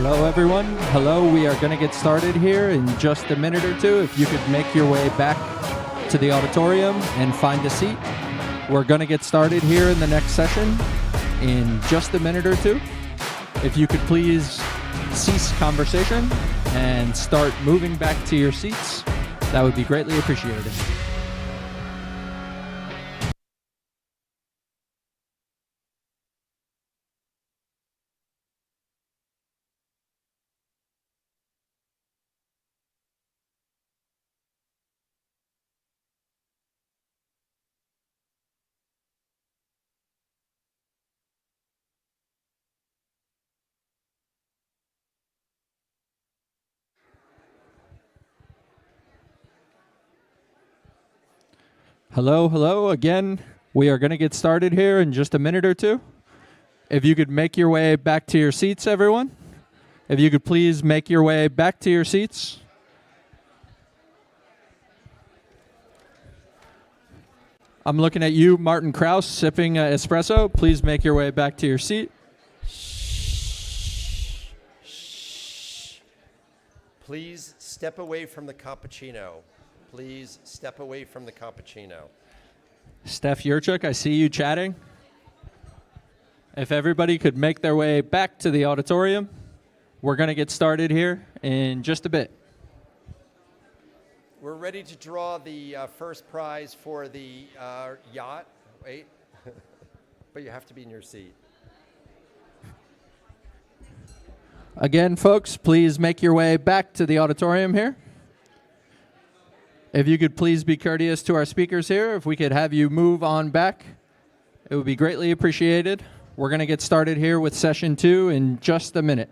Speaker 10: Hello, everyone. Hello, we are going to get started here in just a minute or two. If you could make your way back to the auditorium and find a seat. We're going to get started here in the next session in just a minute or two. If you could please cease conversation and start moving back to your seats, that would be greatly appreciated. Hello, hello. Again, we are going to get started here in just a minute or two. If you could make your way back to your seats, everyone. If you could please make your way back to your seats. I'm looking at you, Martin Kraus, sipping espresso. Please make your way back to your seat.
Speaker 1: Please step away from the cappuccino. Please step away from the cappuccino.
Speaker 10: Steph Yurchuk, I see you chatting. If everybody could make their way back to the auditorium, we're going to get started here in just a bit.
Speaker 1: We're ready to draw the first prize for the yacht. Wait, but you have to be in your seat.
Speaker 10: Again, folks, please make your way back to the auditorium here. If you could please be courteous to our speakers here, if we could have you move on back, it would be greatly appreciated. We're going to get started here with session 2 in just a minute.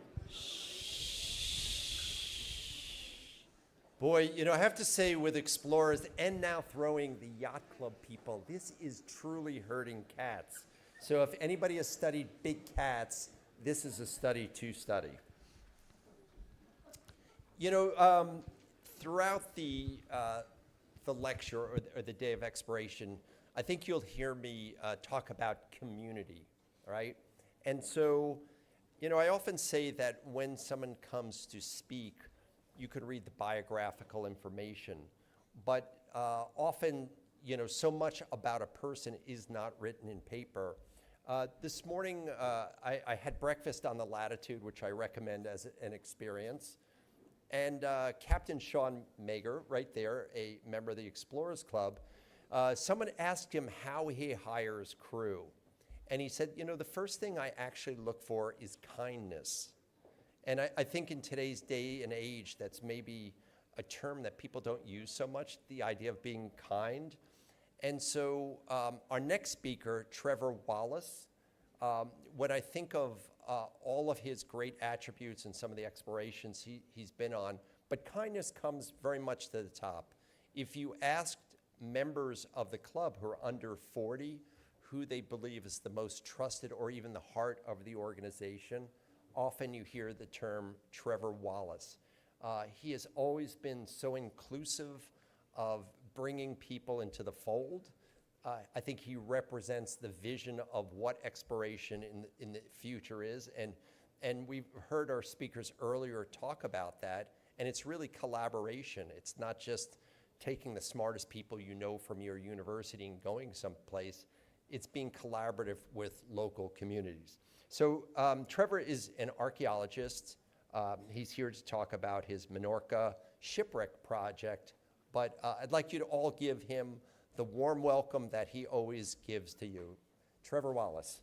Speaker 1: Boy, you know, I have to say with explorers and now throwing the yacht club people, this is truly hurting cats. So if anybody has studied big cats, this is a study to study. You know, throughout the lecture or the day of exploration, I think you'll hear me talk about community, right? And so, you know, I often say that when someone comes to speak, you could read the biographical information, but often, you know, so much about a person is not written in paper. This morning, I had breakfast on the Latitude, which I recommend as an experience. And Captain Sean Mager, right there, a member of the Explorers Club, someone asked him how he hires crew. And he said, you know, the first thing I actually look for is kindness. And I think in today's day and age, that's maybe a term that people don't use so much, the idea of being kind. And so our next speaker, Trevor Wallace, when I think of all of his great attributes and some of the explorations he's been on, but kindness comes very much to the top. If you asked members of the club who are under 40 who they believe is the most trusted or even the heart of the organization, often you hear the term Trevor Wallace. He has always been so inclusive of bringing people into the fold. I think he represents the vision of what exploration in the future is. And we've heard our speakers earlier talk about that. And it's really collaboration. It's not just taking the smartest people you know from your university and going someplace. It's being collaborative with local communities. So Trevor is an archaeologist. He's here to talk about his Menorca Shipwreck project. But I'd like you to all give him the warm welcome that he always gives to you. Trevor Wallace.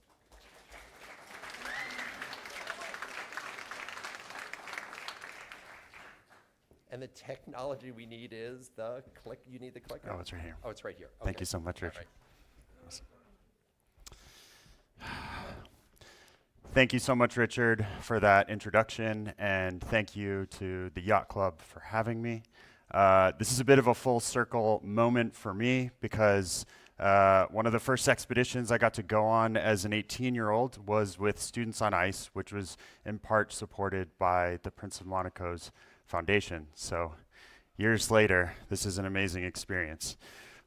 Speaker 1: And the technology we need is the click. You need the clicker?
Speaker 11: Oh, it's right here.
Speaker 1: Oh, it's right here. Okay.
Speaker 11: Thank you so much, Richard.
Speaker 1: Right.
Speaker 11: Awesome. Thank you so much, Richard, for that introduction, and thank you to the Yacht Club for having me. This is a bit of a full circle moment for me because one of the first expeditions I got to go on as an 18-year-old was with Students on Ice, which was in part supported by the Prince of Monaco's Foundation. So years later, this is an amazing experience.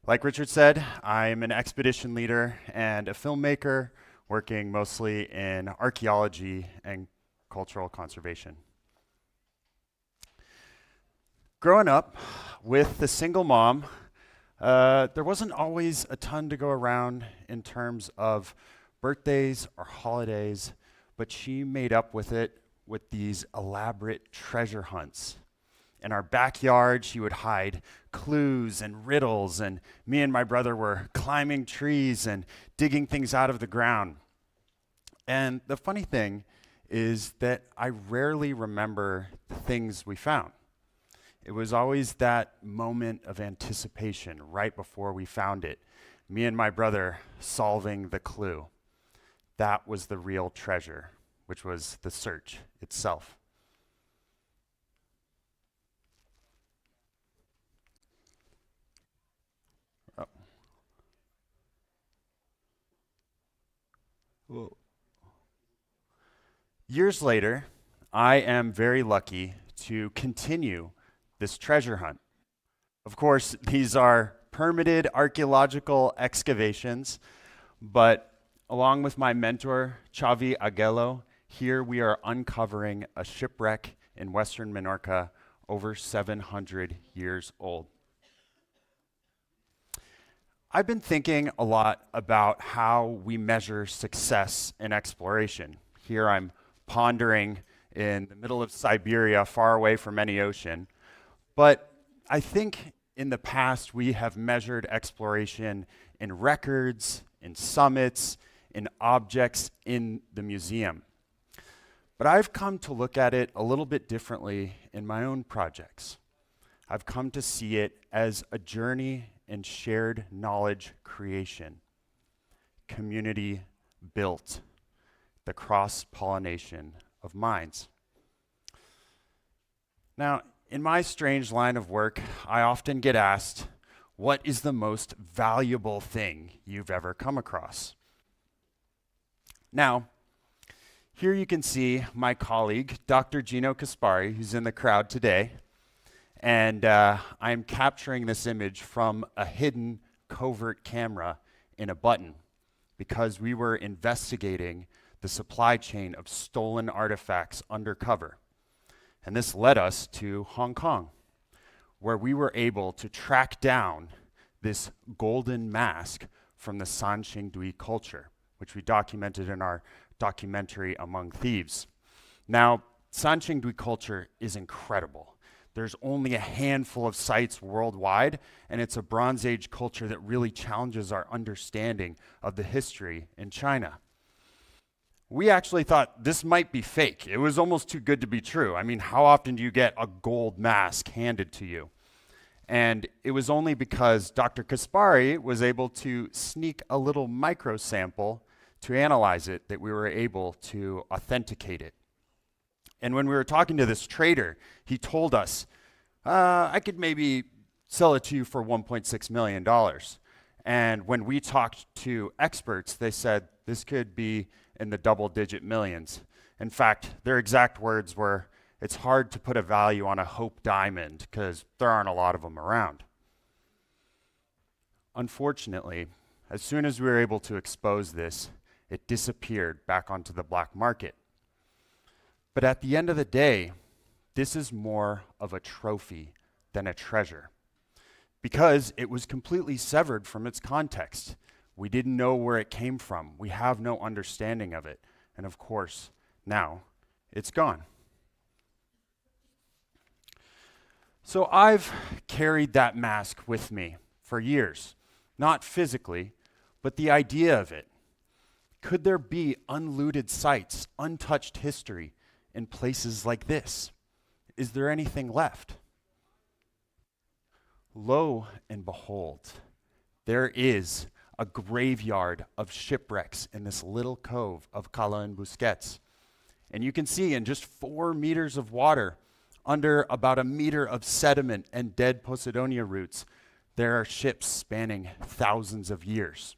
Speaker 11: Like Richard said, I'm an expedition leader and a filmmaker working mostly in archaeology and cultural conservation. Growing up with a single mom, there wasn't always a ton to go around in terms of birthdays or holidays, but she made up with it with these elaborate treasure hunts. In our backyard, she would hide clues and riddles, and me and my brother were climbing trees and digging things out of the ground. And the funny thing is that I rarely remember the things we found. It was always that moment of anticipation right before we found it. Me and my brother solving the clue. That was the real treasure, which was the search itself. Oh. Whoa. Years later, I am very lucky to continue this treasure hunt. Of course, these are permitted archaeological excavations, but along with my mentor, Xavi Aguelo, here we are uncovering a shipwreck in Western Menorca over 700 years old. I've been thinking a lot about how we measure success in exploration. Here I'm pondering in the middle of Siberia, far away from any ocean. But I think in the past we have measured exploration in records, in summits, in objects in the museum. But I've come to look at it a little bit differently in my own projects. I've come to see it as a journey in shared knowledge creation, community built, the cross-pollination of minds. Now, in my strange line of work, I often get asked, what is the most valuable thing you've ever come across? Now, here you can see my colleague, Dr. Gino Kaspari, who's in the crowd today, and I'm capturing this image from a hidden covert camera in a button because we were investigating the supply chain of stolen artifacts undercover. And this led us to Hong Kong, where we were able to track down this golden mask from the San Qingdui culture, which we documented in our documentary Among Thieves. Now, San Qingdui culture is incredible. There's only a handful of sites worldwide, and it's a Bronze Age culture that really challenges our understanding of the history in China. We actually thought this might be fake. It was almost too good to be true. I mean, how often do you get a gold mask handed to you? And it was only because Dr. Kaspari was able to sneak a little micro sample to analyze it that we were able to authenticate it. And when we were talking to this trader, he told us, I could maybe sell it to you for $1.6 million. And when we talked to experts, they said this could be in the double-digit millions. In fact, their exact words were, it's hard to put a value on a Hope diamond because there aren't a lot of them around. Unfortunately, as soon as we were able to expose this, it disappeared back onto the black market. But at the end of the day, this is more of a trophy than a treasure because it was completely severed from its context. We didn't know where it came from. We have no understanding of it. And of course, now it's gone. So I've carried that mask with me for years, not physically, but the idea of it. Could there be unlooted sites, untouched history in places like this? Is there anything left? Lo and behold, there is a graveyard of shipwrecks in this little cove of Cala and Busquets. And you can see in just 4 meters of water, under about 1 meter of sediment and dead Posidonia roots, there are ships spanning thousands of years.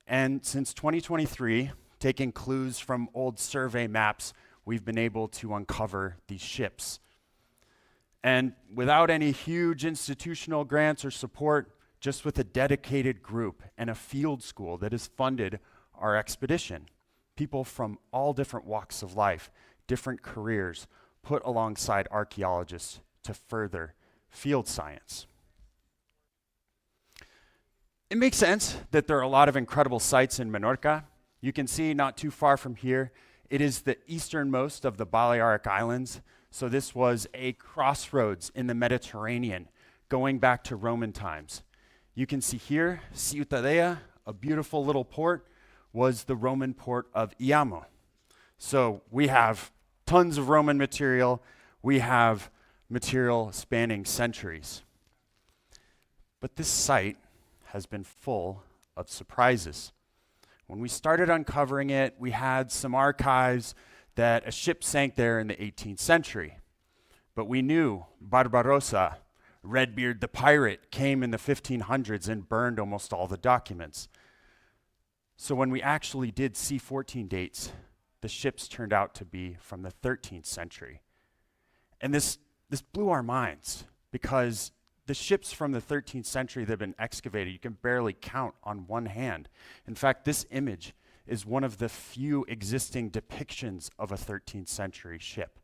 Speaker 11: And since 2023, taking clues from old survey maps, we've been able to uncover these ships. And without any huge institutional grants or support, just with a dedicated group and a field school that has funded our expedition, people from all different walks of life, different careers, put alongside archaeologists to further field science. It makes sense that there are a lot of incredible sites in Menorca. You can see not too far from here, it is the easternmost of the Balearic Islands. So this was a crossroads in the Mediterranean, going back to Roman times. You can see here, Ciutadella, a beautiful little port, was the Roman port of Iamo. So we have tons of Roman material. We have material spanning centuries. But this site has been full of surprises. When we started uncovering it, we had some archives that a ship sank there in the 18th century. But we knew Barbarossa, Redbeard the pirate, came in the 1500s and burned almost all the documents. So when we actually did C14 dates, the ships turned out to be from the 13th century. And this blew our minds, because the ships from the 13th century that have been excavated, you can barely count on one hand. In fact, this image is one of the few existing depictions of a 13th century ship.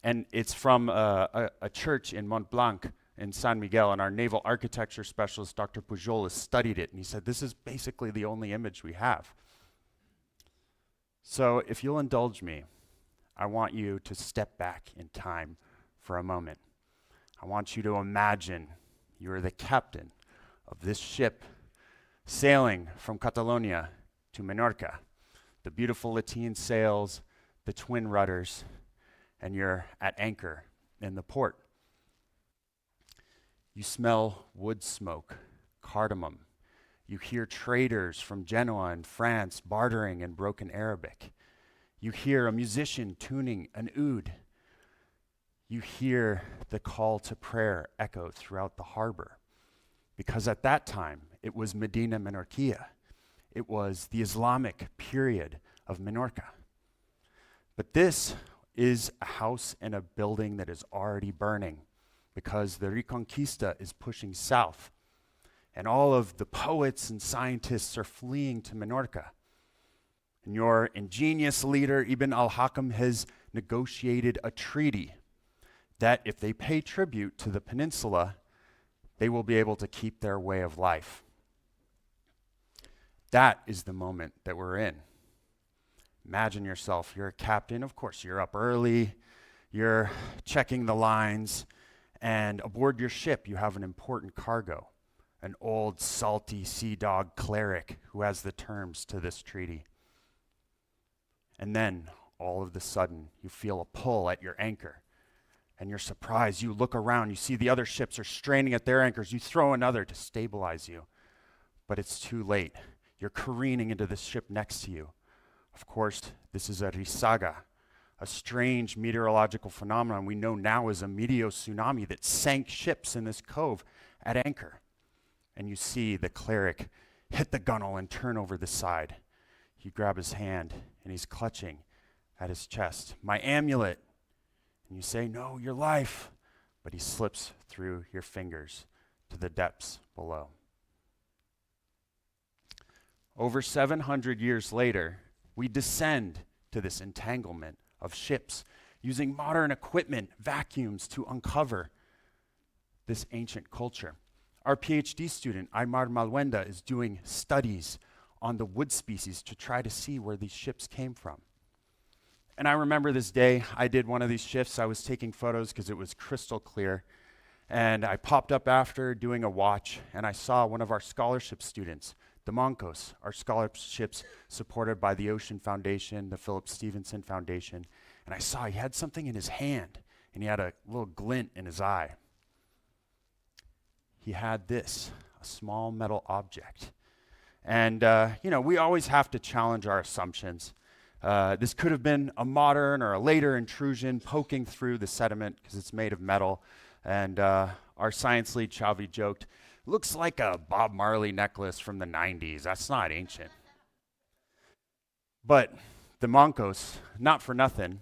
Speaker 11: And it's from a church in Mont Blanc in San Miguel, and our naval architecture specialist, Dr. Pujol, has studied it, and he said, this is basically the only image we have. So if you'll indulge me, I want you to step back in time for a moment. I want you to imagine you're the captain of this ship sailing from Catalonia to Menorca, the beautiful Latin sails, the twin rudders, and you're at anchor in the port. You smell wood smoke, cardamom. You hear traders from Genoa and France bartering in broken Arabic. You hear a musician tuning an oud. You hear the call to prayer echo throughout the harbor, because at that time it was Medina Menorquia. It was the Islamic period of Menorca. But this is a house and a building that is already burning, because the Reconquista is pushing south, and all of the poets and scientists are fleeing to Menorca. And your ingenious leader, Ibn al-Hakam, has negotiated a treaty that if they pay tribute to the peninsula, they will be able to keep their way of life. That is the moment that we're in. Imagine yourself, you're a captain, of course, you're up early, you're checking the lines, and aboard your ship you have an important cargo, an old salty sea dog cleric who has the terms to this treaty. And then, all of a sudden, you feel a pull at your anchor. And you're surprised. You look around, you see the other ships are straining at their anchors. You throw another to stabilize you. But it's too late. You're careening into the ship next to you. Of course, this is a risaga, a strange meteorological phenomenon we know now as a meteotsunami that sank ships in this cove at anchor. And you see the cleric hit the gunwale and turn over the side. You grab his hand, and he's clutching at his chest. My amulet. And you say, no, your life. But he slips through your fingers to the depths below. Over 700 years later, we descend to this entanglement of ships using modern equipment, vacuums, to uncover this ancient culture. Our PhD student, Aymar Malwenda, is doing studies on the wood species to try to see where these ships came from. And I remember this day, I did one of these shifts. I was taking photos because it was crystal clear. And I popped up after doing a watch, and I saw one of our scholarship students, the Moncos, our scholarships supported by the Ocean Foundation, the Philip Stevenson Foundation. And I saw he had something in his hand, and he had a little glint in his eye. He had this, a small metal object. And, we always have to challenge our assumptions. This could have been a modern or a later intrusion poking through the sediment because it's made of metal. And our science lead, Chavi, joked, looks like a Bob Marley necklace from the 90s. That's not ancient. But the Moncos, not for nothing,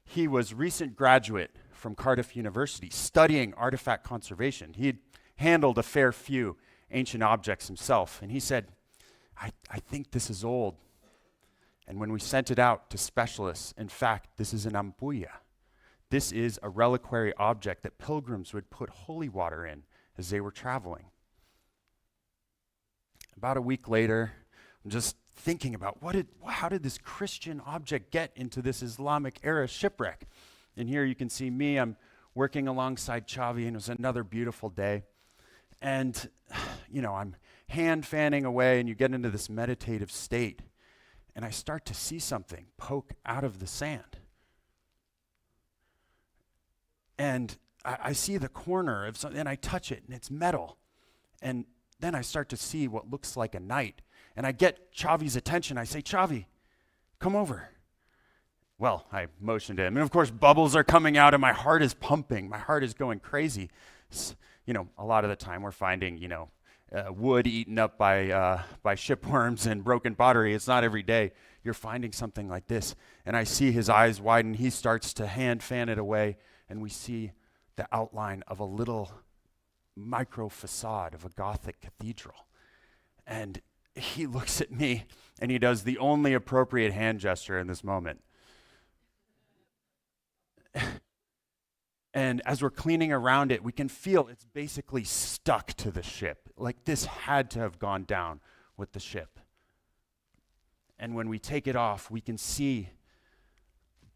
Speaker 11: he was recent graduate from Cardiff University studying artifact conservation. He had handled a fair few ancient objects himself. And he said, I think this is old. And when we sent it out to specialists, in fact, this is an ampulla. This is a reliquary object that pilgrims would put holy water in as they were traveling. About a week later, I'm just thinking about how did this Christian object get into this Islamic era shipwreck? And here you can see me, I'm working alongside Xavi, and it was another beautiful day. And, I'm hand fanning away, and you get into this meditative state, and I start to see something poke out of the sand. And I see the corner of something, and I touch it, and it's metal. And then I start to see what looks like a knight. And I get Xavi's attention. I say, Xavi, come over. Well, I motioned to him. And of course, bubbles are coming out, and my heart is pumping. My heart is going crazy. A lot of the time we're finding, wood eaten up by shipworms and broken pottery. It's not every day you're finding something like this. And I see his eyes widen. He starts to hand fan it away, and we see the outline of a little micro facade of a Gothic cathedral. And he looks at me, and he does the only appropriate hand gesture in this moment. And as we're cleaning around it, we can feel it's basically stuck to the ship. Like this had to have gone down with the ship. And when we take it off, we can see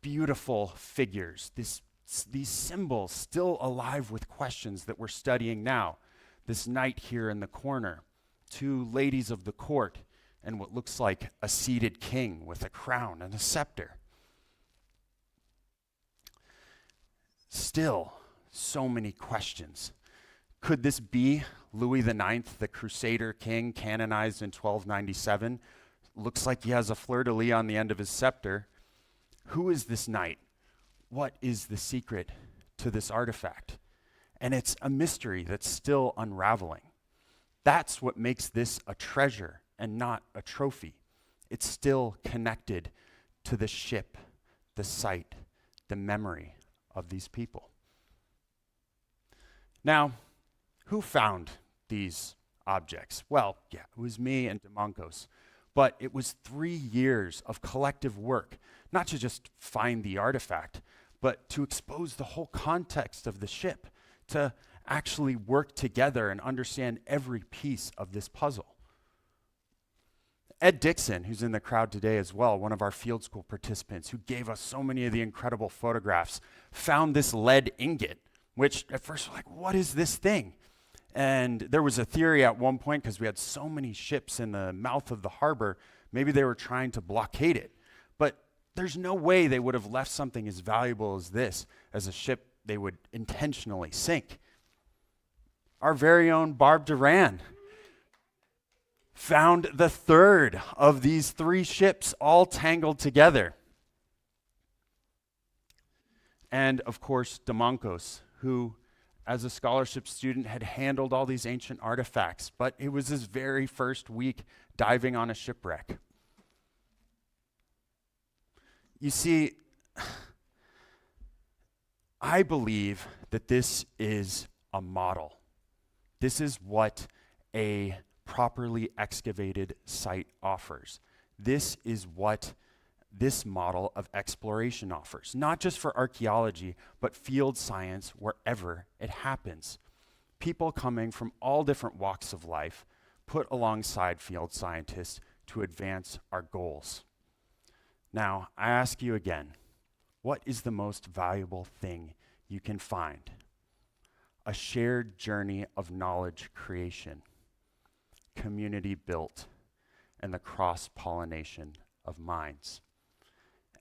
Speaker 11: beautiful figures, these symbols still alive with questions that we're studying now. This knight here in the corner, two ladies of the court, and what looks like a seated king with a crown and a scepter. Still, so many questions. Could this be Louis IX, the Crusader king, canonized in 1297? Looks like he has a fleur-de-lis on the end of his scepter. Who is this knight? What is the secret to this artifact? And it's a mystery that's still unraveling. That's what makes this a treasure and not a trophy. It's still connected to the ship, the site, the memory of these people. Now, who found these objects? Well, yeah, it was me and Demancos. But it was 3 years of collective work, not to just find the artifact, but to expose the whole context of the ship, to actually work together and understand every piece of this puzzle. Ed Dixon, who's in the crowd today as well, one of our field school participants who gave us so many of the incredible photographs, found this lead ingot, which at first we're like, what is this thing? And there was a theory at one point, because we had so many ships in the mouth of the harbor, maybe they were trying to blockade it. But there's no way they would have left something as valuable as this as a ship they would intentionally sink. Our very own Barb Duran found the third of these 3 ships all tangled together. And of course, Demancos, who as a scholarship student had handled all these ancient artifacts, but it was his very first week diving on a shipwreck. You see, I believe that this is a model. This is what a properly excavated site offers. This is what this model of exploration offers, not just for archaeology, but field science wherever it happens. People coming from all different walks of life put alongside field scientists to advance our goals. Now, I ask you again, what is the most valuable thing you can find? A shared journey of knowledge creation, community built, and the cross-pollination of minds.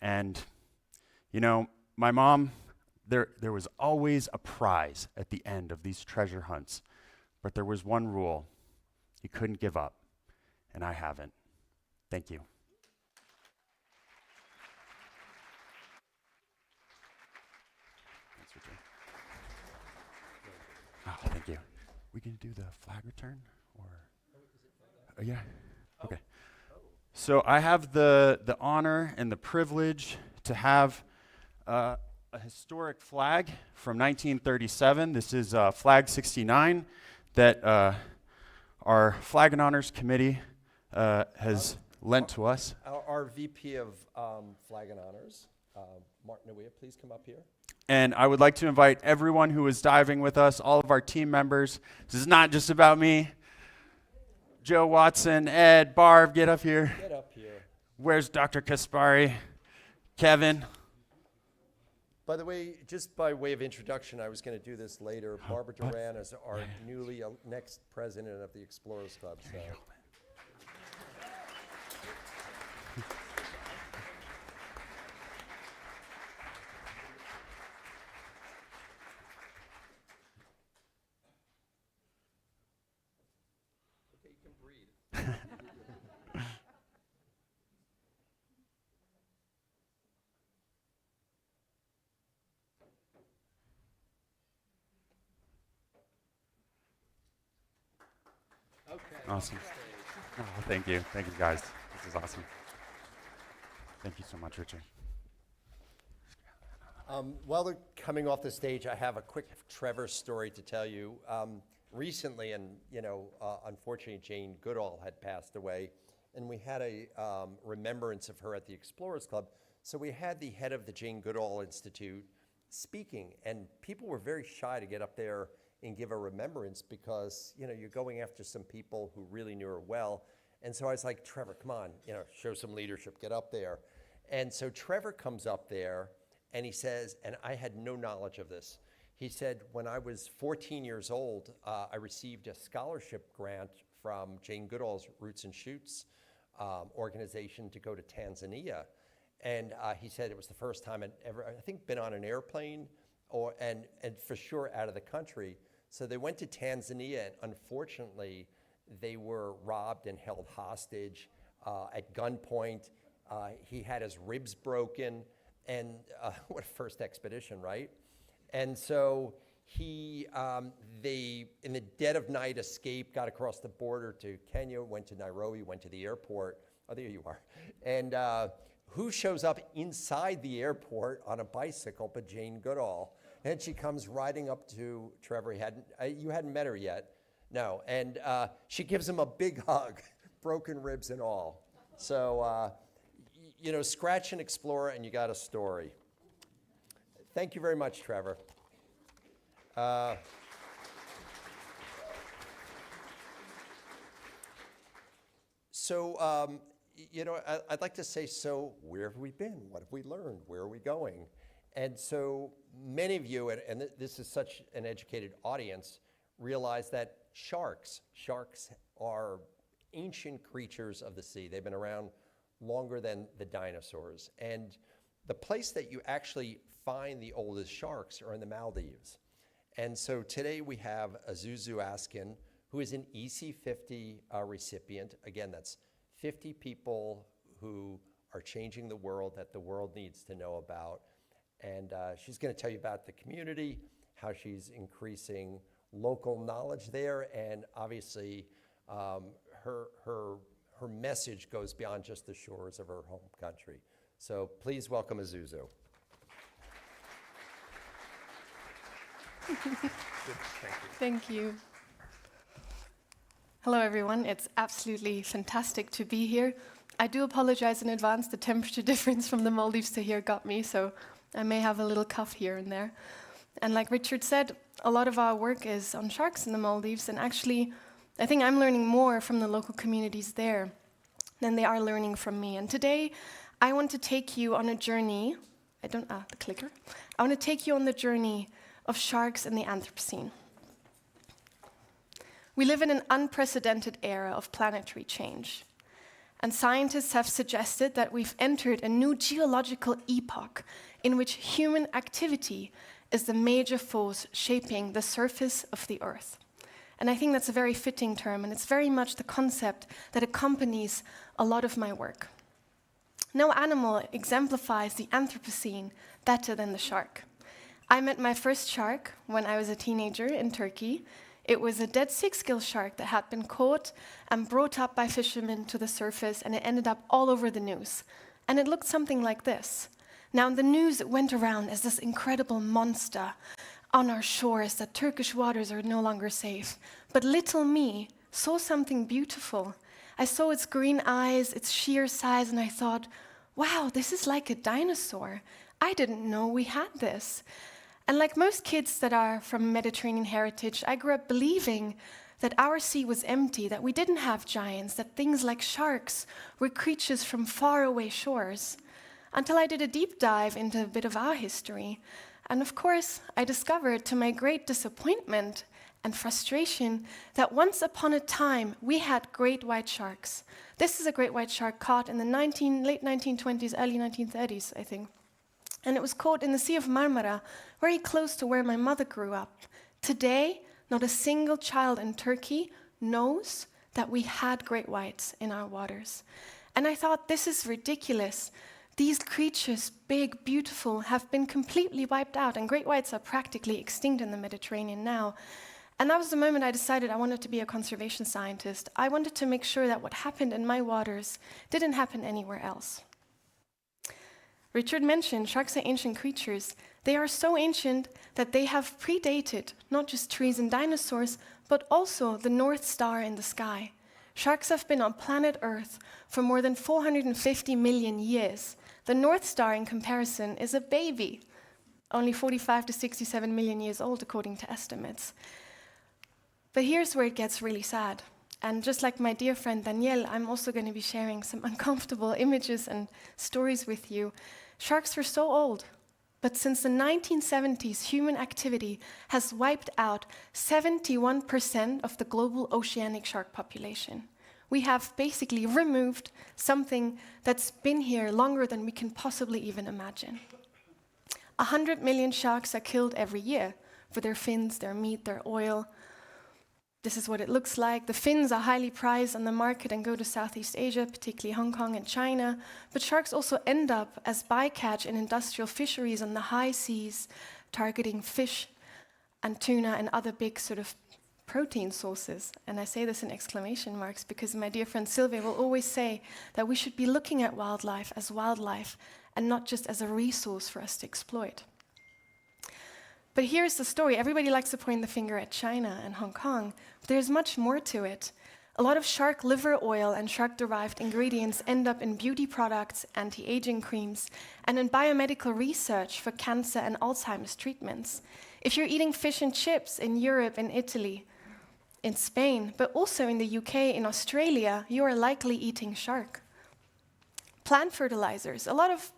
Speaker 11: And, my mom, there was always a prize at the end of these treasure hunts, but there was one rule: you couldn't give up, and I haven't. Thank you. Thanks, Richard. Oh, thank you. We gonna do the flag return, or? Oh, yeah. Okay. So I have the honor and the privilege to have a historic flag from 1937. This is Flag 69 that our Flag and Honors Committee has lent to us.
Speaker 1: Our VP of Flag and Honors, Martin Nguyen, please come up here.
Speaker 11: And I would like to invite everyone who is diving with us, all of our team members. This is not just about me. Joe Watson, Ed, Barb, get up here.
Speaker 1: Get up here.
Speaker 11: Where's Dr. Kaspari? Kevin?
Speaker 1: By the way, just by way of introduction, I was going to do this later. Barbara Duran is our newly next president of the Explorers Club. So. Okay, you can breathe.
Speaker 11: Awesome. Oh, thank you. Thank you, guys. This is awesome. Thank you so much, Richard.
Speaker 1: While they're coming off the stage, I have a quick Trevor story to tell you. Recently, and unfortunately, Jane Goodall had passed away, and we had a remembrance of her at the Explorers Club. So we had the head of the Jane Goodall Institute speaking, and people were very shy to get up there and give a remembrance because, you're going after some people who really knew her well. And so I was like, Trevor, come on, show some leadership, get up there. And so Trevor comes up there and he says, and I had no knowledge of this, he said, when I was 14 years old, I received a scholarship grant from Jane Goodall's Roots and Shoots organization to go to Tanzania. And he said it was the first time I'd ever, I think, been on an airplane and for sure out of the country. So they went to Tanzania, and unfortunately, they were robbed and held hostage at gunpoint. He had his ribs broken, and what a first expedition, right? And so they, in the dead of night, escaped, got across the border to Kenya, went to Nairobi, went to the airport. Oh, there you are. And who shows up inside the airport on a bicycle but Jane Goodall? And she comes riding up to Trevor. You hadn't met her yet. No. And she gives him a big hug, broken ribs and all. So, scratch and explore, and you got a story. Thank you very much, Trevor. I'd like to say, so where have we been? What have we learned? Where are we going? And so many of you, and this is such an educated audience, realize that sharks are ancient creatures of the sea. They've been around longer than the dinosaurs. And the place that you actually find the oldest sharks are in the Maldives. And so today we have Azuzu Askin, who is an EC50 recipient. Again, that's 50 people who are changing the world that the world needs to know about. And she's going to tell you about the community, how she's increasing local knowledge there, and obviously her message goes beyond just the shores of her home country. So please welcome Azuzu.
Speaker 12: Thank you. Hello, everyone. It's absolutely fantastic to be here. I do apologize in advance. The temperature difference from the Maldives to here got me, so I may have a little cough here and there. And like Richard said, a lot of our work is on sharks in the Maldives, and actually, I think I'm learning more from the local communities there than they are learning from me. And today, I want to take you on a journey. The clicker. I want to take you on the journey of sharks in the Anthropocene. We live in an unprecedented era of planetary change. And scientists have suggested that we've entered a new geological epoch in which human activity is the major force shaping the surface of the Earth. And I think that's a very fitting term, and it's very much the concept that accompanies a lot of my work. No animal exemplifies the Anthropocene better than the shark. I met my first shark when I was a teenager in Turkey. It was a dead six-gill shark that had been caught and brought up by fishermen to the surface, and it ended up all over the news. And it looked something like this. Now, in the news, it went around as this incredible monster on our shores, that Turkish waters are no longer safe. But little me saw something beautiful. I saw its green eyes, its sheer size, and I thought, wow, this is like a dinosaur. I didn't know we had this. And like most kids that are from Mediterranean heritage, I grew up believing that our sea was empty, that we didn't have giants, that things like sharks were creatures from faraway shores, until I did a deep dive into a bit of our history. And of course, I discovered, to my great disappointment and frustration, that once upon a time we had great white sharks. This is a great white shark caught in the late 1920s, early 1930s, I think. And it was caught in the Sea of Marmara, very close to where my mother grew up. Today, not a single child in Turkey knows that we had great whites in our waters. And I thought, this is ridiculous. These creatures, big, beautiful, have been completely wiped out, and great whites are practically extinct in the Mediterranean now. And that was the moment I decided I wanted to be a conservation scientist. I wanted to make sure that what happened in my waters didn't happen anywhere else. Richard mentioned sharks are ancient creatures. They are so ancient that they have predated not just trees and dinosaurs, but also the North Star in the sky. Sharks have been on planet Earth for more than 450 million years. The North Star, in comparison, is a baby, only 45 to 67 million years old, according to estimates. But here's where it gets really sad. And just like my dear friend Danielle, I'm also going to be sharing some uncomfortable images and stories with you. Sharks were so old, but since the 1970s, human activity has wiped out 71% of the global oceanic shark population. We have basically removed something that's been here longer than we can possibly even imagine. 100 million sharks are killed every year for their fins, their meat, their oil. This is what it looks like. The fins are highly prized on the market and go to Southeast Asia, particularly Hong Kong and China. But sharks also end up as bycatch in industrial fisheries on the high seas, targeting fish and tuna and other big sort of protein sources. And I say this in exclamation marks because my dear friend Sylvia will always say that we should be looking at wildlife as wildlife and not just as a resource for us to exploit. But here's the story. Everybody likes to point the finger at China and Hong Kong. But there's much more to it. A lot of shark liver oil and shark-derived ingredients end up in beauty products, anti-aging creams, and in biomedical research for cancer and Alzheimer's treatments. If you're eating fish and chips in Europe, in Italy, in Spain, but also in the UK, in Australia, you are likely eating shark. Plant fertilizers. A lot of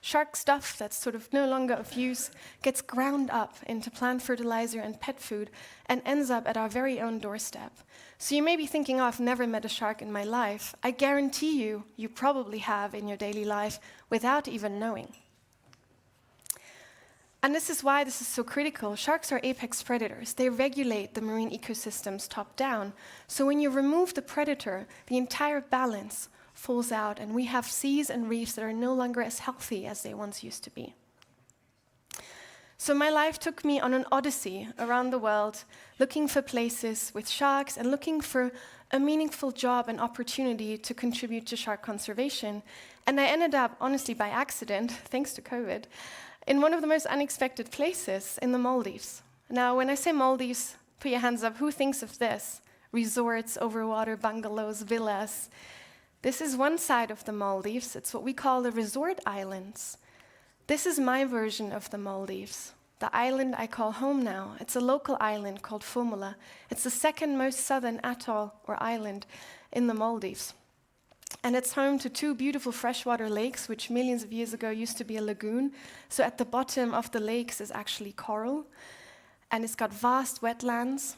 Speaker 12: shark stuff that's sort of no longer of use gets ground up into plant fertilizer and pet food and ends up at our very own doorstep. So you may be thinking, oh, I've never met a shark in my life. I guarantee you, you probably have in your daily life without even knowing. And this is why this is so critical. Sharks are apex predators. They regulate the marine ecosystems top down. So when you remove the predator, the entire balance falls out, and we have seas and reefs that are no longer as healthy as they once used to be. So my life took me on an odyssey around the world, looking for places with sharks and looking for a meaningful job and opportunity to contribute to shark conservation. And I ended up, honestly by accident, thanks to COVID, in one of the most unexpected places, in the Maldives. Now, when I say Maldives, put your hands up, who thinks of this? Resorts, overwater bungalows, villas. This is one side of the Maldives. It's what we call the resort islands. This is my version of the Maldives, the island I call home now. It's a local island called Formula. It's the second most southern atoll or island in the Maldives. And it's home to two beautiful freshwater lakes, which millions of years ago used to be a lagoon. So at the bottom of the lakes is actually coral. And it's got vast wetlands.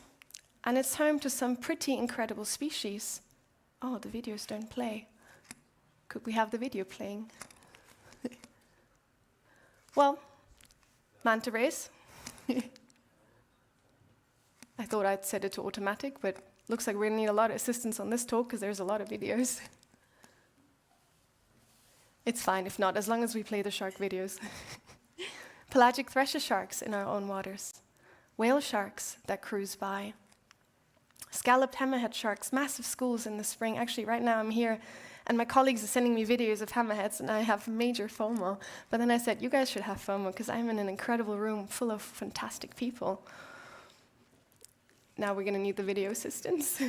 Speaker 12: And it's home to some pretty incredible species. Oh, the videos don't play. Could we have the video playing? Well, manta rays. I thought I'd set it to automatic, but looks like we're going to need a lot of assistance on this talk because there's a lot of videos. It's fine if not, as long as we play the shark videos. Pelagic thresher sharks in our own waters. Whale sharks that cruise by. Scalloped hammerhead sharks, massive schools in the spring. Actually, right now I'm here, and my colleagues are sending me videos of hammerheads, and I have major FOMO. But then I said, you guys should have FOMO, because I'm in an incredible room full of fantastic people. Now we're going to need the video assistance.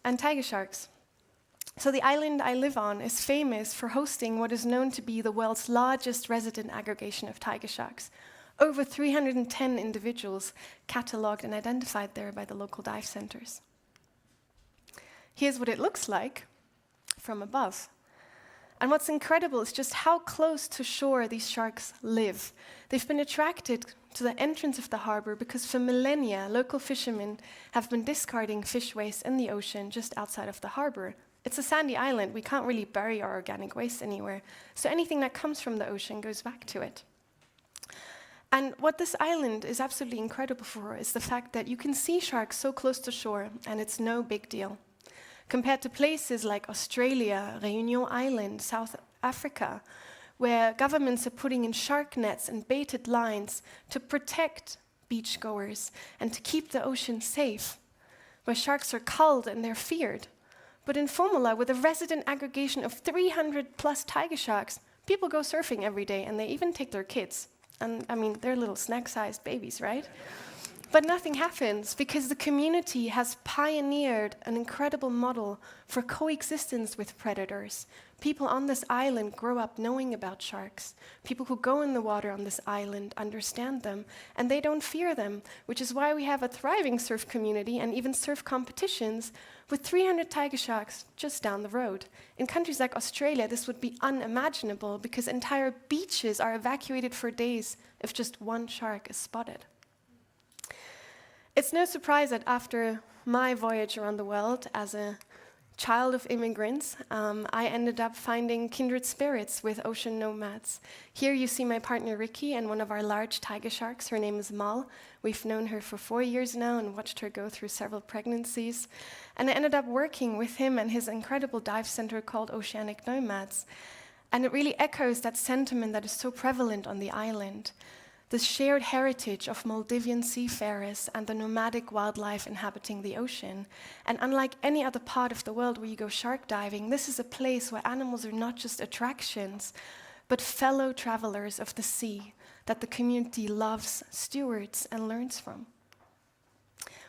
Speaker 12: And tiger sharks. So the island I live on is famous for hosting what is known to be the world's largest resident aggregation of tiger sharks. Over 310 individuals catalogued and identified there by the local dive centers. Here's what it looks like from above. And what's incredible is just how close to shore these sharks live. They've been attracted to the entrance of the harbor because for millennia, local fishermen have been discarding fish waste in the ocean just outside of the harbor. It's a sandy island. We can't really bury our organic waste anywhere. So anything that comes from the ocean goes back to it. And what this island is absolutely incredible for is the fact that you can see sharks so close to shore, and it's no big deal. Compared to places like Australia, Réunion Island, South Africa, where governments are putting in shark nets and baited lines to protect beachgoers and to keep the ocean safe, where sharks are culled and they're feared. But in Formula, with a resident aggregation of 300 plus tiger sharks, people go surfing every day and they even take their kids. And I mean, they're little snack-sized babies, right? But nothing happens because the community has pioneered an incredible model for coexistence with predators. People on this island grow up knowing about sharks. People who go in the water on this island understand them, and they don't fear them, which is why we have a thriving surf community and even surf competitions with 300 tiger sharks just down the road. In countries like Australia, this would be unimaginable because entire beaches are evacuated for days if just one shark is spotted. It's no surprise that after my voyage around the world as a child of immigrants, I ended up finding kindred spirits with ocean nomads. Here you see my partner Ricky and one of our large tiger sharks. Her name is Mal. We've known her for 4 years now and watched her go through several pregnancies. And I ended up working with him and his incredible dive center called Oceanic Nomads. And it really echoes that sentiment that is so prevalent on the island. The shared heritage of Maldivian seafarers and the nomadic wildlife inhabiting the ocean. And unlike any other part of the world where you go shark diving, this is a place where animals are not just attractions, but fellow travelers of the sea that the community loves, stewards, and learns from.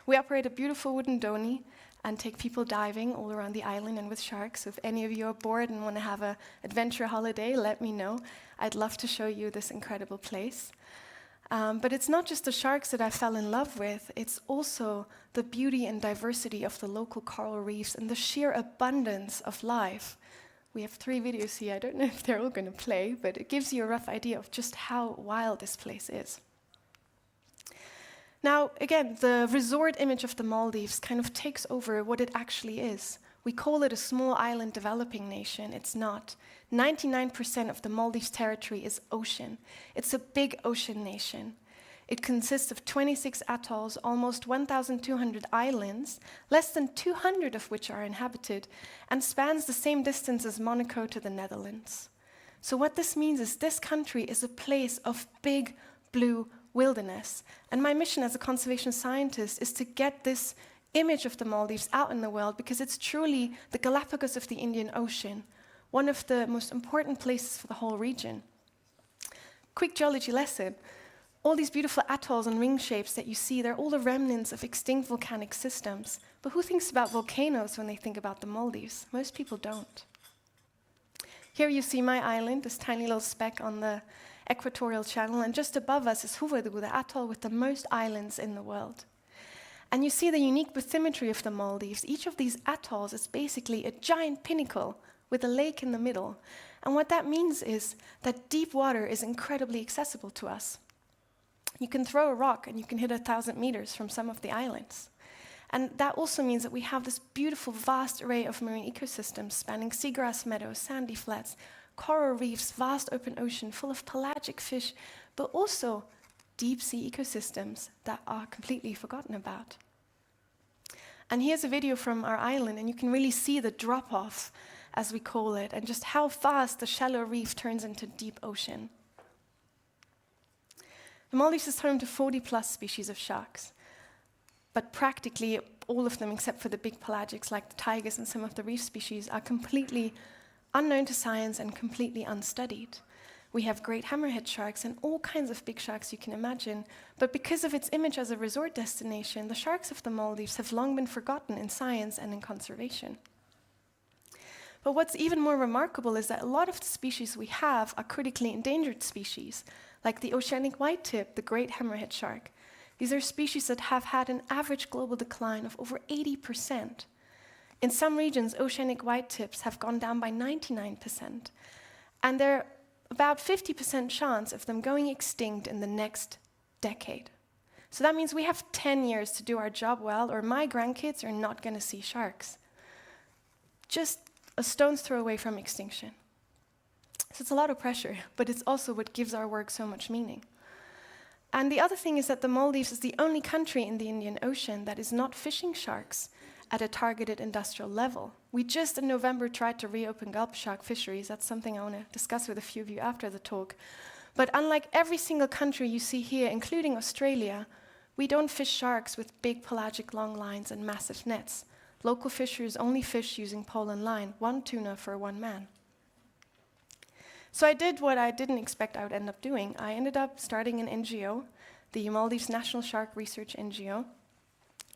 Speaker 12: We operate a beautiful wooden dory and take people diving all around the island and with sharks. So if any of you are bored and want to have an adventure holiday, let me know. I'd love to show you this incredible place. But it's not just the sharks that I fell in love with, it's also the beauty and diversity of the local coral reefs and the sheer abundance of life. We have 3 videos here. I don't know if they're all going to play, but it gives you a rough idea of just how wild this place is. Now, again, the resort image of the Maldives kind of takes over what it actually is. We call it a small island developing nation. It's not. 99% of the Maldives territory is ocean. It's a big ocean nation. It consists of 26 atolls, almost 1,200 islands, less than 200 of which are inhabited, and spans the same distance as Monaco to the Netherlands. So what this means is this country is a place of big blue wilderness. And my mission as a conservation scientist is to get this image of the Maldives out in the world because it's truly the Galapagos of the Indian Ocean, one of the most important places for the whole region. Quick geology lesson. All these beautiful atolls and ring shapes that you see, they're all the remnants of extinct volcanic systems. But who thinks about volcanoes when they think about the Maldives? Most people don't. Here you see my island, this tiny little speck on the equatorial channel, and just above us is Huvadu, the atoll with the most islands in the world. And you see the unique bathymetry of the Maldives. Each of these atolls is basically a giant pinnacle with a lake in the middle. And what that means is that deep water is incredibly accessible to us. You can throw a rock and you can hit 1,000 meters from some of the islands. And that also means that we have this beautiful, vast array of marine ecosystems spanning seagrass meadows, sandy flats, coral reefs, vast open ocean full of pelagic fish, but also deep sea ecosystems that are completely forgotten about. And here's a video from our island, and you can really see the drop-off, as we call it, and just how fast the shallow reef turns into deep ocean. The Maldives is home to 40+ species of sharks, but practically all of them, except for the big pelagics like the tigers and some of the reef species, are completely unknown to science and completely unstudied. We have great hammerhead sharks and all kinds of big sharks you can imagine, but because of its image as a resort destination, the sharks of the Maldives have long been forgotten in science and in conservation. But what's even more remarkable is that a lot of the species we have are critically endangered species, like the oceanic white-tip, the great hammerhead shark. These are species that have had an average global decline of over 80%. In some regions, oceanic white-tips have gone down by 99%. And there are about 50% chance of them going extinct in the next decade. So that means we have 10 years to do our job well, or my grandkids are not going to see sharks. Just a stone's throw away from extinction. So it's a lot of pressure, but it's also what gives our work so much meaning. And the other thing is that the Maldives is the only country in the Indian Ocean that is not fishing sharks at a targeted industrial level. We just in November tried to reopen gulp shark fisheries. That's something I want to discuss with a few of you after the talk. But unlike every single country you see here, including Australia, we don't fish sharks with big pelagic long lines and massive nets. Local fishers only fish using pole and line, one tuna for one man. So I did what I didn't expect I would end up doing. I ended up starting an NGO, the Maldives National Shark Research NGO,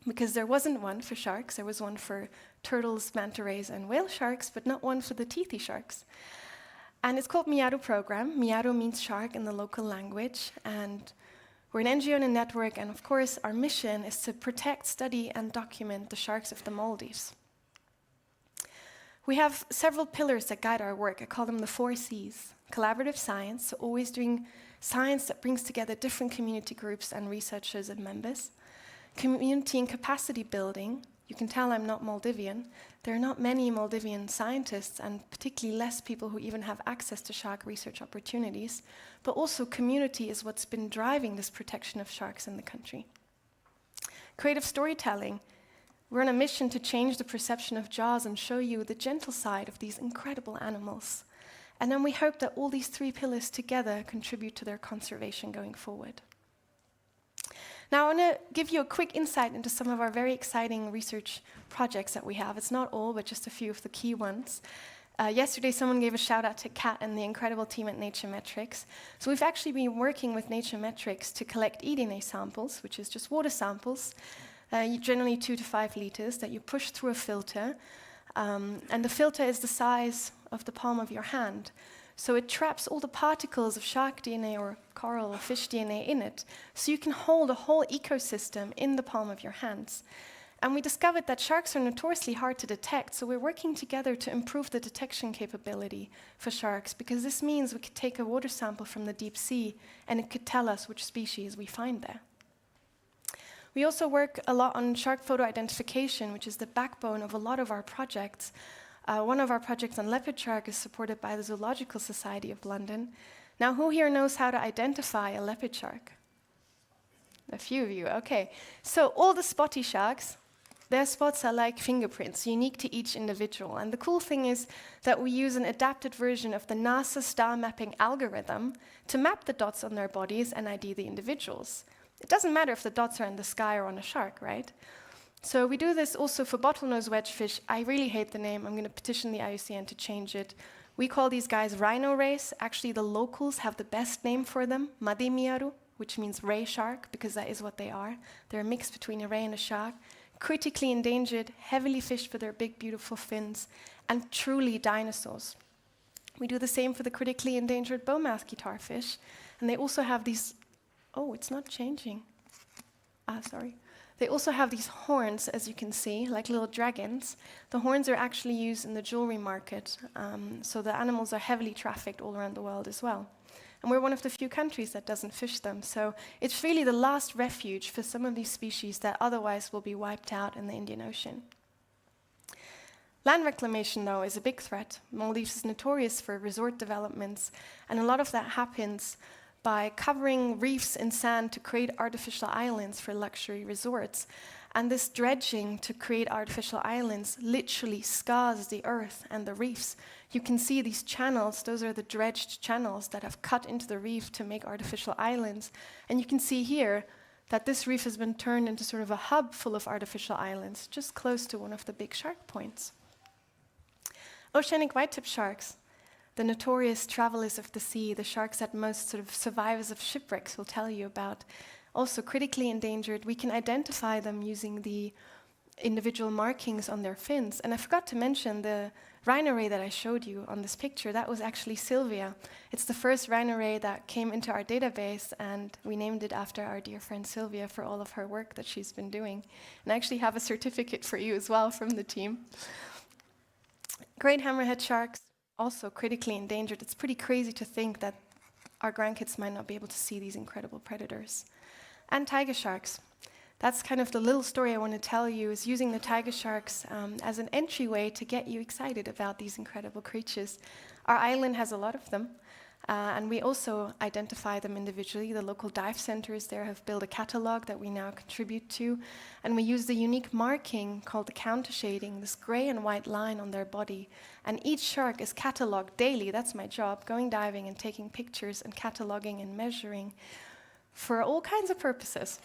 Speaker 12: because there wasn't one for sharks. There was one for turtles, manta rays, and whale sharks, but not one for the teethy sharks. And it's called Miaru Program. Miaru means shark in the local language, and we're an NGO and a network, and of course our mission is to protect, study, and document the sharks of the Maldives. We have several pillars that guide our work. I call them the 4 C's. Collaborative science, so always doing science that brings together different community groups and researchers and members. Community and capacity building. You can tell I'm not Maldivian. There are not many Maldivian scientists, and particularly less people who even have access to shark research opportunities. But also community is what's been driving this protection of sharks in the country. Creative storytelling. We're on a mission to change the perception of jaws and show you the gentle side of these incredible animals. And then we hope that all these 3 pillars together contribute to their conservation going forward. Now I want to give you a quick insight into some of our very exciting research projects that we have. It's not all, but just a few of the key ones. Yesterday someone gave a shout out to Kat and the incredible team at Naturemetrics. So we've actually been working with Naturemetrics to collect eDNA samples, which is just water samples, generally 2 to 5 liters, that you push through a filter. And the filter is the size of the palm of your hand. So it traps all the particles of shark DNA or coral or fish DNA in it, so you can hold a whole ecosystem in the palm of your hands. And we discovered that sharks are notoriously hard to detect, so we're working together to improve the detection capability for sharks, because this means we could take a water sample from the deep sea and it could tell us which species we find there. We also work a lot on shark photo identification, which is the backbone of a lot of our projects. One of our projects on leopard shark is supported by the Zoological Society of London. Now, who here knows how to identify a leopard shark? A few of you, okay. So all the spotty sharks, their spots are like fingerprints, unique to each individual. And the cool thing is that we use an adapted version of the NASA star mapping algorithm to map the dots on their bodies and ID the individuals. It doesn't matter if the dots are in the sky or on a shark, right? So we do this also for bottlenose wedgefish. I really hate the name. I'm going to petition the IUCN to change it. We call these guys rhino rays. Actually, the locals have the best name for them, Madi Miaru, which means ray shark, because that is what they are. They're a mix between a ray and a shark. Critically endangered, heavily fished for their big, beautiful fins, and truly dinosaurs. We do the same for the critically endangered bowmouth guitarfish. And they also have these... Oh, it's not changing. Sorry. They also have these horns, as you can see, like little dragons. The horns are actually used in the jewelry market, so the animals are heavily trafficked all around the world as well. And we're one of the few countries that doesn't fish them, so it's really the last refuge for some of these species that otherwise will be wiped out in the Indian Ocean. Land reclamation, though, is a big threat. Maldives is notorious for resort developments, and a lot of that happens by covering reefs in sand to create artificial islands for luxury resorts. And this dredging to create artificial islands literally scars the earth and the reefs. You can see these channels, those are the dredged channels that have cut into the reef to make artificial islands. And you can see here that this reef has been turned into sort of a hub full of artificial islands, just close to one of the big shark points. Oceanic white-tip sharks. The notorious travelers of the sea, the sharks that most sort of survivors of shipwrecks will tell you about, also critically endangered. We can identify them using the individual markings on their fins. And I forgot to mention the rhino ray that I showed you on this picture, that was actually Sylvia. It's the first rhino ray that came into our database, and we named it after our dear friend Sylvia for all of her work that she's been doing. And I actually have a certificate for you as well from the team. Great hammerhead sharks, also critically endangered. It's pretty crazy to think that our grandkids might not be able to see these incredible predators. And tiger sharks. That's kind of the little story I want to tell you, is using the tiger sharks as an entryway to get you excited about these incredible creatures. Our island has a lot of them, and we also identify them individually. The local dive centers there have built a catalog that we now contribute to, and we use the unique marking called the counter shading, this gray and white line on their body. And each shark is cataloged daily. That's my job, going diving and taking pictures and cataloging and measuring for all kinds of purposes.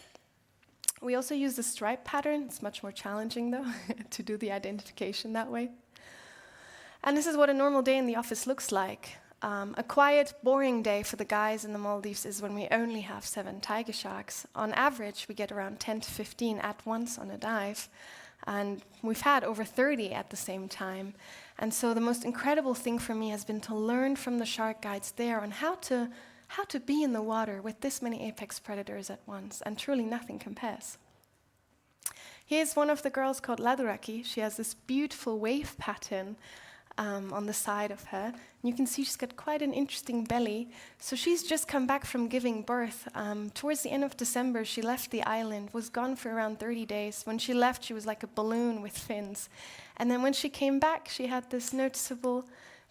Speaker 12: We also use the stripe pattern. It's much more challenging, though, to do the identification that way. And this is what a normal day in the office looks like. A quiet, boring day for the guys in the Maldives is when we only have 7 tiger sharks. On average, we get around 10 to 15 at once on a dive. And we've had over 30 at the same time. And so the most incredible thing for me has been to learn from the shark guides there on how to be in the water with this many apex predators at once, and truly nothing compares. Here's one of the girls called Laduraki. She has this beautiful wave pattern on the side of her. And you can see she's got quite an interesting belly. So she's just come back from giving birth. Towards the end of December, she left the island, was gone for around 30 days. When she left, she was like a balloon with fins. And then when she came back, she had this noticeable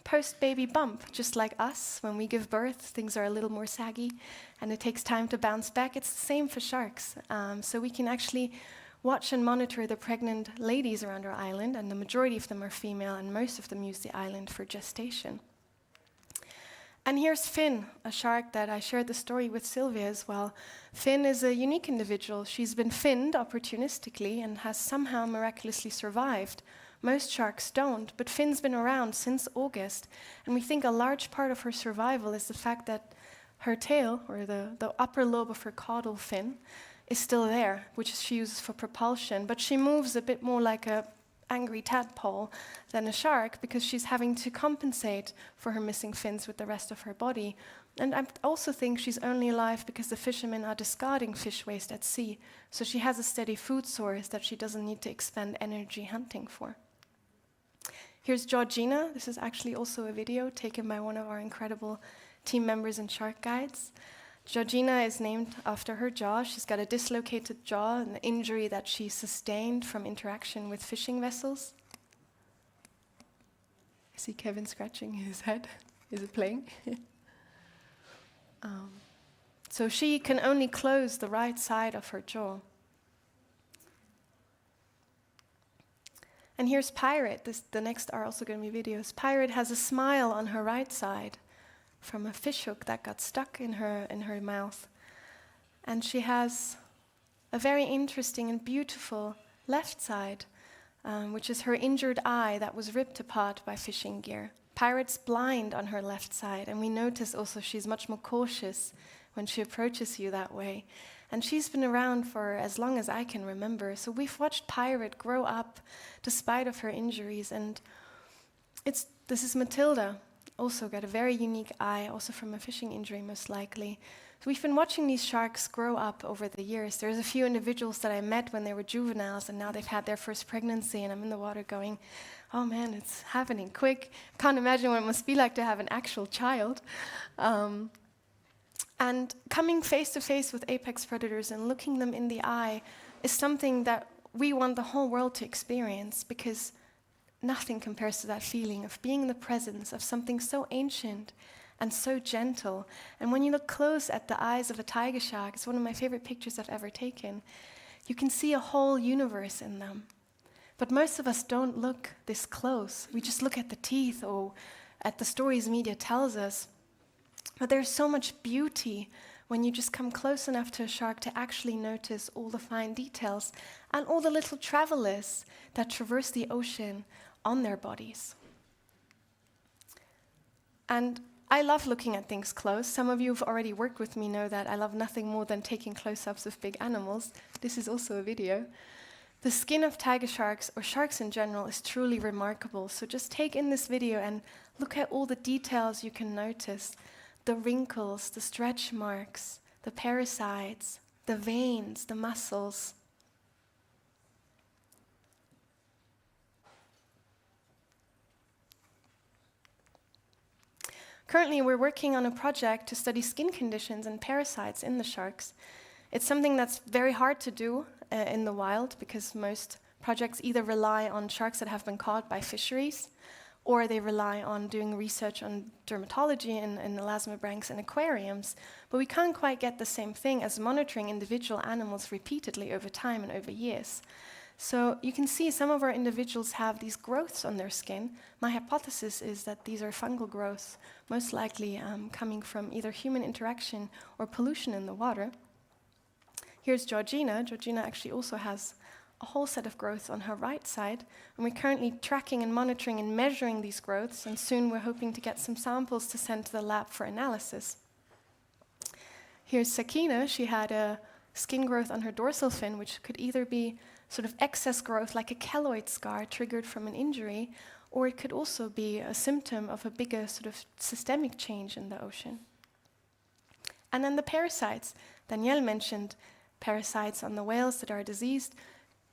Speaker 12: post-baby bump, just like us. When we give birth, things are a little more saggy, and it takes time to bounce back. It's the same for sharks. So we can actually watch and monitor the pregnant ladies around our island, and the majority of them are female, and most of them use the island for gestation. And here's Finn, a shark that I shared the story with Sylvia as well. Finn is a unique individual. She's been finned opportunistically and has somehow miraculously survived. Most sharks don't, but Finn's been around since August, and we think a large part of her survival is the fact that her tail, or the upper lobe of her caudal fin, is still there, which she uses for propulsion, but she moves a bit more like an angry tadpole than a shark because she's having to compensate for her missing fins with the rest of her body. And I also think she's only alive because the fishermen are discarding fish waste at sea, so she has a steady food source that she doesn't need to expend energy hunting for. Here's Georgina. This is actually also a video taken by one of our incredible team members and shark guides. Georgina is named after her jaw. She's got a dislocated jaw, an injury that she sustained from interaction with fishing vessels. I see Kevin scratching his head. Is it playing? So she can only close the right side of her jaw. And here's Pirate. The next are also going to be videos. Pirate has a smile on her right side from a fishhook that got stuck in her mouth. And she has a very interesting and beautiful left side, which is her injured eye that was ripped apart by fishing gear. Pirate's blind on her left side, and we notice also she's much more cautious when she approaches you that way. And she's been around for as long as I can remember. So we've watched Pirate grow up despite of her injuries. And this is Matilda, also got a very unique eye, also from a fishing injury most likely. So we've been watching these sharks grow up over the years. There's a few individuals that I met when they were juveniles, and now they've had their first pregnancy, and I'm in the water going, oh man, it's happening quick. Can't imagine what it must be like to have an actual child. And coming face to face with apex predators and looking them in the eye is something that we want the whole world to experience, because nothing compares to that feeling of being in the presence of something so ancient and so gentle. And when you look close at the eyes of a tiger shark, it's one of my favorite pictures I've ever taken, you can see a whole universe in them. But most of us don't look this close. We just look at the teeth or at the stories media tells us. But there's so much beauty when you just come close enough to a shark to actually notice all the fine details and all the little travelers that traverse the ocean on their bodies. And I love looking at things close. Some of you who've already worked with me know that I love nothing more than taking close-ups of big animals. This is also a video. The skin of tiger sharks, or sharks in general, is truly remarkable. So just take in this video and look at all the details you can notice. The wrinkles, the stretch marks, the parasites, the veins, the muscles. Currently, we're working on a project to study skin conditions and parasites in the sharks. It's something that's very hard to do in the wild because most projects either rely on sharks that have been caught by fisheries or they rely on doing research on dermatology in elasmobranchs and aquariums. But we can't quite get the same thing as monitoring individual animals repeatedly over time and over years. So you can see some of our individuals have these growths on their skin. My hypothesis is that these are fungal growths, most likely coming from either human interaction or pollution in the water. Here's Georgina. Georgina actually also has a whole set of growths on her right side, and we're currently tracking and monitoring and measuring these growths, and soon we're hoping to get some samples to send to the lab for analysis. Here's Sakina. She had a skin growth on her dorsal fin, which could either be sort of excess growth like a keloid scar triggered from an injury, or it could also be a symptom of a bigger sort of systemic change in the ocean. And then the parasites. Danielle mentioned parasites on the whales that are diseased.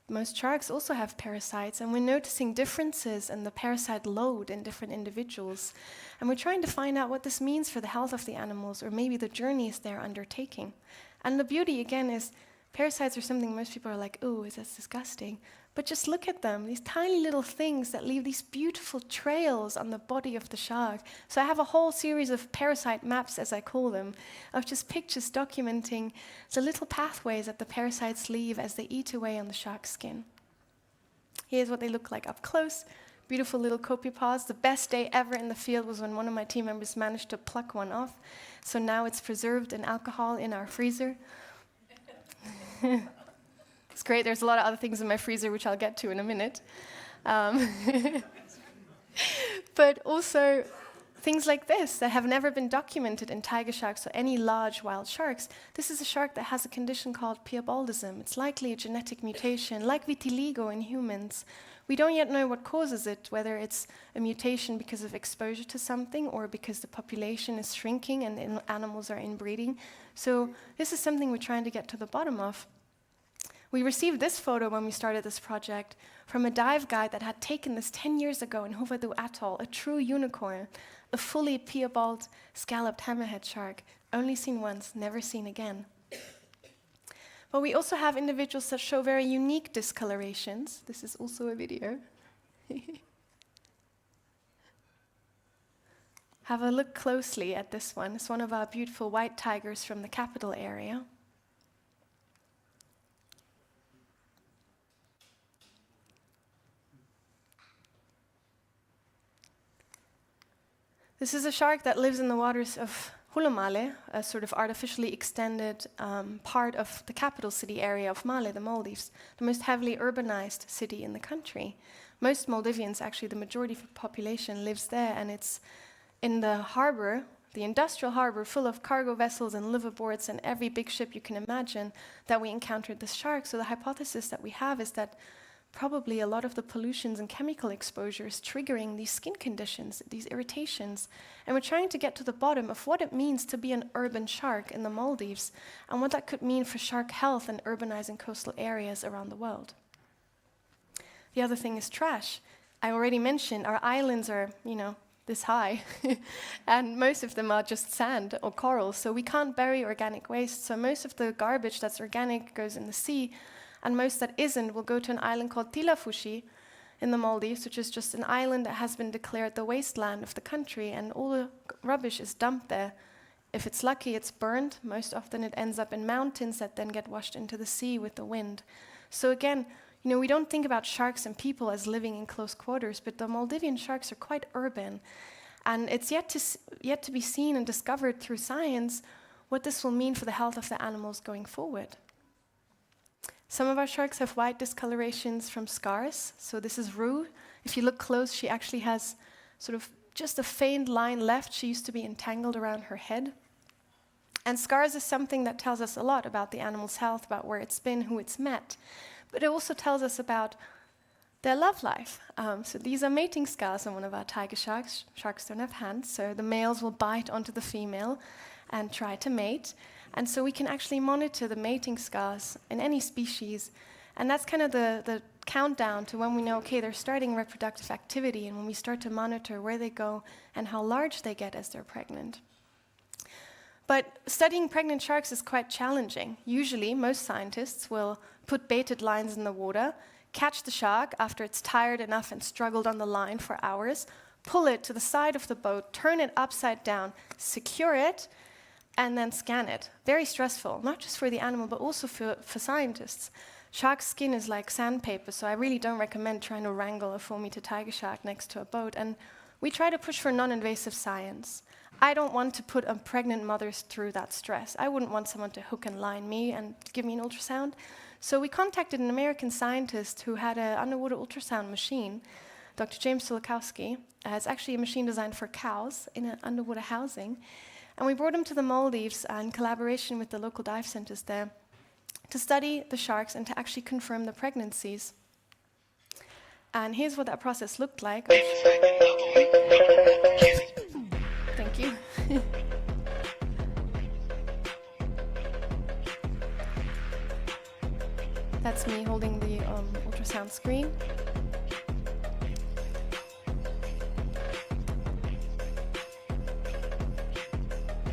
Speaker 12: Most sharks also have parasites, and we're noticing differences in the parasite load in different individuals. And we're trying to find out what this means for the health of the animals, or maybe the journeys they're undertaking. And the beauty, again, is parasites are something most people are like, oh, that's disgusting. But just look at them, these tiny little things that leave these beautiful trails on the body of the shark. So I have a whole series of parasite maps, as I call them, of just pictures documenting the little pathways that the parasites leave as they eat away on the shark's skin. Here's what they look like up close. Beautiful little copepods. The best day ever in the field was when one of my team members managed to pluck one off. So now it's preserved in alcohol in our freezer. It's great. There's a lot of other things in my freezer, which I'll get to in a minute. But also things like this that have never been documented in tiger sharks or any large wild sharks. This is a shark that has a condition called piebaldism. It's likely a genetic mutation, like vitiligo in humans. We don't yet know what causes it, whether it's a mutation because of exposure to something or because the population is shrinking and animals are inbreeding. So this is something we're trying to get to the bottom of. We received this photo when we started this project from a dive guide that had taken this 10 years ago in Huvadu Atoll, a true unicorn, a fully piebald scalloped hammerhead shark, only seen once, never seen again. But we also have individuals that show very unique discolorations. This is also a video. Have a look closely at this one. It's one of our beautiful white tigers from the capital area. This is a shark that lives in the waters of Hulumale, a sort of artificially extended part of the capital city area of Male, the Maldives, the most heavily urbanized city in the country. Most Maldivians, actually the majority of the population, lives there, and it's in the harbor, the industrial harbor full of cargo vessels and liveaboards and every big ship you can imagine that we encountered this shark. So the hypothesis that we have is that probably a lot of the pollutions and chemical exposures triggering these skin conditions, these irritations. And we're trying to get to the bottom of what it means to be an urban shark in the Maldives and what that could mean for shark health in urbanizing coastal areas around the world. The other thing is trash. I already mentioned our islands are, this high, and most of them are just sand or coral, so we can't bury organic waste. So most of the garbage that's organic goes in the sea, and most that isn't will go to an island called Tilafushi in the Maldives, which is just an island that has been declared the wasteland of the country, and all the rubbish is dumped there. If it's lucky, it's burned. Most often it ends up in mountains that then get washed into the sea with the wind. So again, we don't think about sharks and people as living in close quarters, but the Maldivian sharks are quite urban. And it's yet to be seen and discovered through science what this will mean for the health of the animals going forward. Some of our sharks have white discolorations from scars. So this is Rue. If you look close, she actually has sort of just a faint line left. She used to be entangled around her head. And scars is something that tells us a lot about the animal's health, about where it's been, who it's met. But it also tells us about their love life. So these are mating scars on one of our tiger sharks. Sharks don't have hands, so the males will bite onto the female and try to mate. And so we can actually monitor the mating scars in any species. And that's kind of the countdown to when we know, okay, they're starting reproductive activity, and when we start to monitor where they go and how large they get as they're pregnant. But studying pregnant sharks is quite challenging. Usually, most scientists will put baited lines in the water, catch the shark after it's tired enough and struggled on the line for hours, pull it to the side of the boat, turn it upside down, secure it, and then scan it. Very stressful, not just for the animal, but also for scientists. Shark skin is like sandpaper, so I really don't recommend trying to wrangle a 4-meter tiger shark next to a boat. And we try to push for non-invasive science. I don't want to put a pregnant mother through that stress. I wouldn't want someone to hook and line me and give me an ultrasound. So we contacted an American scientist who had an underwater ultrasound machine, Dr. James Sulakowski. It's actually a machine designed for cows in an underwater housing. And we brought him to the Maldives in collaboration with the local dive centers there to study the sharks and to actually confirm the pregnancies. And here's what that process looked like. Thank you. That's me holding the ultrasound screen.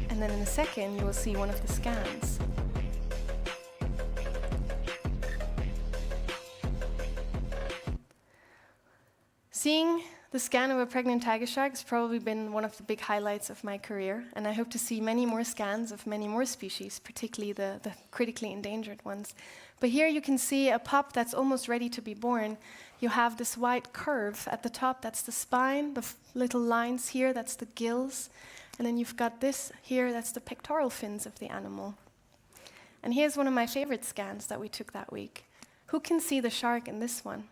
Speaker 12: And then in a second, you will see one of the scans. Seeing the scan of a pregnant tiger shark has probably been one of the big highlights of my career, and I hope to see many more scans of many more species, particularly the critically endangered ones. But here you can see a pup that's almost ready to be born. You have this white curve at the top, that's the spine, the little lines here, that's the gills, and then you've got this here, that's the pectoral fins of the animal. And here's one of my favorite scans that we took that week. Who can see the shark in this one?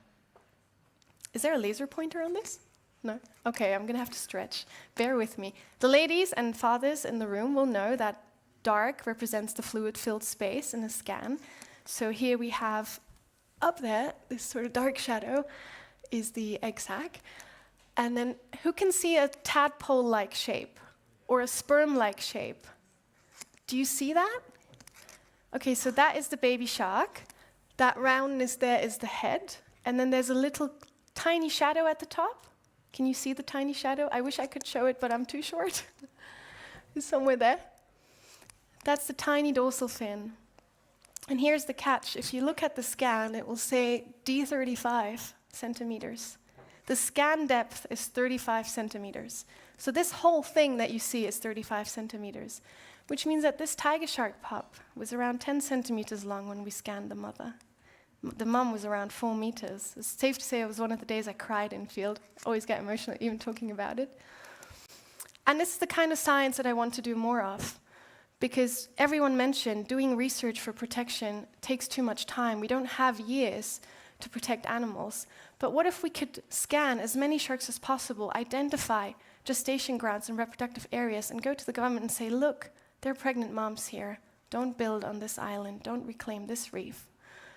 Speaker 12: Is there a laser pointer on this? No? Okay, I'm going to have to stretch. Bear with me. The ladies and fathers in the room will know that dark represents the fluid-filled space in a scan. So here we have up there, this sort of dark shadow is the egg sac. And then who can see a tadpole-like shape or a sperm-like shape? Do you see that? Okay, so that is the baby shark. That roundness there is the head. And then there's a little tiny shadow at the top. Can you see the tiny shadow? I wish I could show it, but I'm too short. It's somewhere there. That's the tiny dorsal fin. And here's the catch. If you look at the scan, it will say D35 centimeters. The scan depth is 35 centimeters. So this whole thing that you see is 35 centimeters, which means that this tiger shark pup was around 10 centimeters long when we scanned the mother. The mum was around 4 meters. It's safe to say it was one of the days I cried in field. I always get emotional even talking about it. And this is the kind of science that I want to do more of, because everyone mentioned doing research for protection takes too much time. We don't have years to protect animals. But what if we could scan as many sharks as possible, identify gestation grounds and reproductive areas, and go to the government and say, look, there are pregnant moms here. Don't build on this island. Don't reclaim this reef.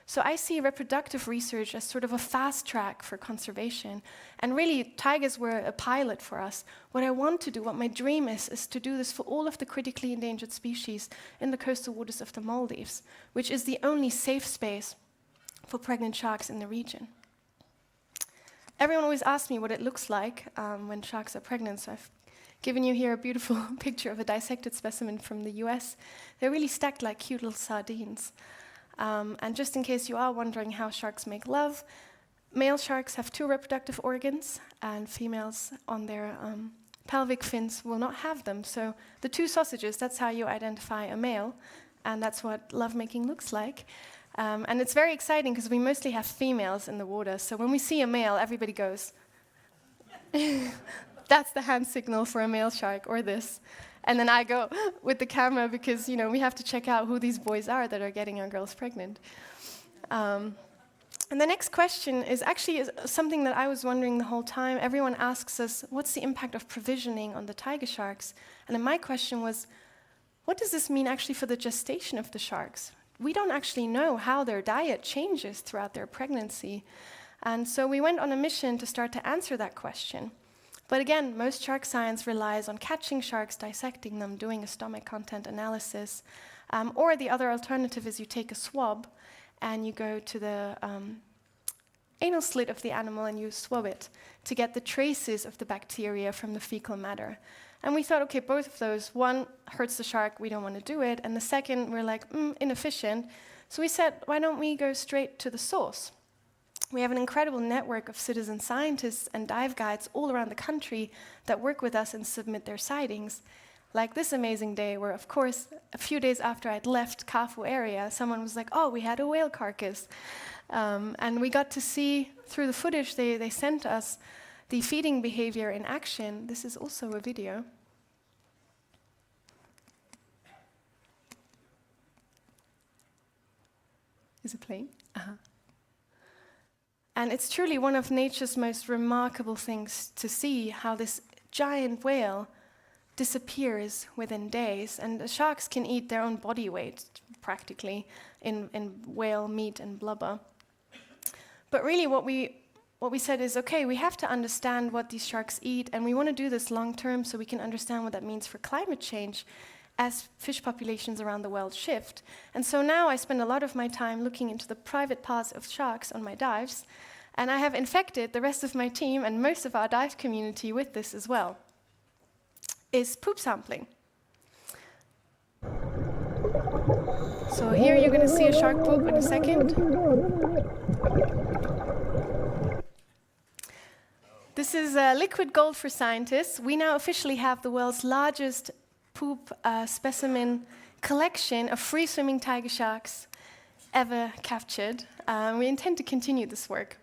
Speaker 12: So I see reproductive research as sort of a fast track for conservation. And really, tigers were a pilot for us. What I want to do, what my dream is to do this for all of the critically endangered species in the coastal waters of the Maldives, which is the only safe space for pregnant sharks in the region. Everyone always asks me what it looks like when sharks are pregnant, so I've given you here a beautiful picture of a dissected specimen from the US. They're really stacked like cute little sardines. And just in case you are wondering how sharks make love, male sharks have 2 reproductive organs, and females on their pelvic fins will not have them. So the 2 sausages, that's how you identify a male, and that's what lovemaking looks like. And it's very exciting because we mostly have females in the water. So when we see a male, everybody goes, that's the hand signal for a male shark, or this. And then I go with the camera because, we have to check out who these boys are that are getting our girls pregnant. And the next question is actually something that I was wondering the whole time. Everyone asks us, what's the impact of provisioning on the tiger sharks? And then my question was, what does this mean actually for the gestation of the sharks? We don't actually know how their diet changes throughout their pregnancy. And so we went on a mission to start to answer that question. But again, most shark science relies on catching sharks, dissecting them, doing a stomach content analysis. Or the other alternative is you take a swab and you go to the anal slit of the animal and you swab it to get the traces of the bacteria from the fecal matter. And we thought, okay, both of those, one hurts the shark, we don't want to do it, and the second, we're like, inefficient. So we said, why don't we go straight to the source? We have an incredible network of citizen scientists and dive guides all around the country that work with us and submit their sightings. Like this amazing day where, of course, a few days after I'd left Kafu area, someone was like, oh, we had a whale carcass. And we got to see, through the footage they sent us, the feeding behavior in action. This is also a video. Is it playing? And it's truly one of nature's most remarkable things to see how this giant whale disappears within days. And the sharks can eat their own body weight, practically, in whale meat and blubber. But really what we said is, okay, we have to understand what these sharks eat, and we want to do this long term so we can understand what that means for climate change as fish populations around the world shift. And so now I spend a lot of my time looking into the private parts of sharks on my dives, and I have infected the rest of my team and most of our dive community with this as well, is poop sampling. So here you're going to see a shark poop in a second. This is liquid gold for scientists. We now officially have the world's largest poop specimen collection of free-swimming tiger sharks ever captured. We intend to continue this work.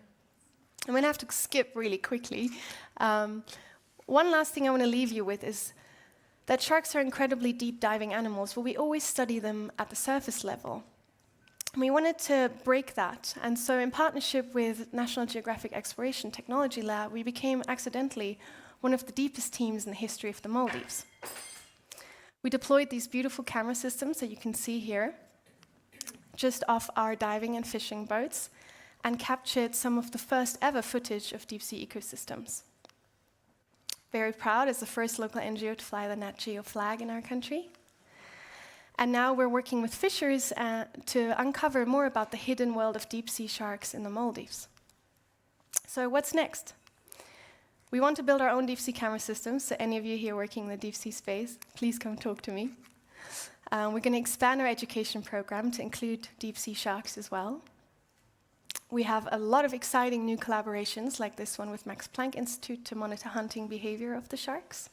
Speaker 12: I'm going to have to skip really quickly. One last thing I want to leave you with is that sharks are incredibly deep diving animals, but we always study them at the surface level. We wanted to break that, and so in partnership with National Geographic Exploration Technology Lab, we became accidentally one of the deepest teams in the history of the Maldives. We deployed these beautiful camera systems that you can see here, just off our diving and fishing boats, and captured some of the first ever footage of deep sea ecosystems. Very proud as the first local NGO to fly the Nat Geo flag in our country. And now we're working with fishers to uncover more about the hidden world of deep sea sharks in the Maldives. So what's next? We want to build our own deep sea camera systems, so any of you here working in the deep sea space, please come talk to me. We're going to expand our education program to include deep sea sharks as well. We have a lot of exciting new collaborations, like this one with Max Planck Institute to monitor hunting behavior of the sharks.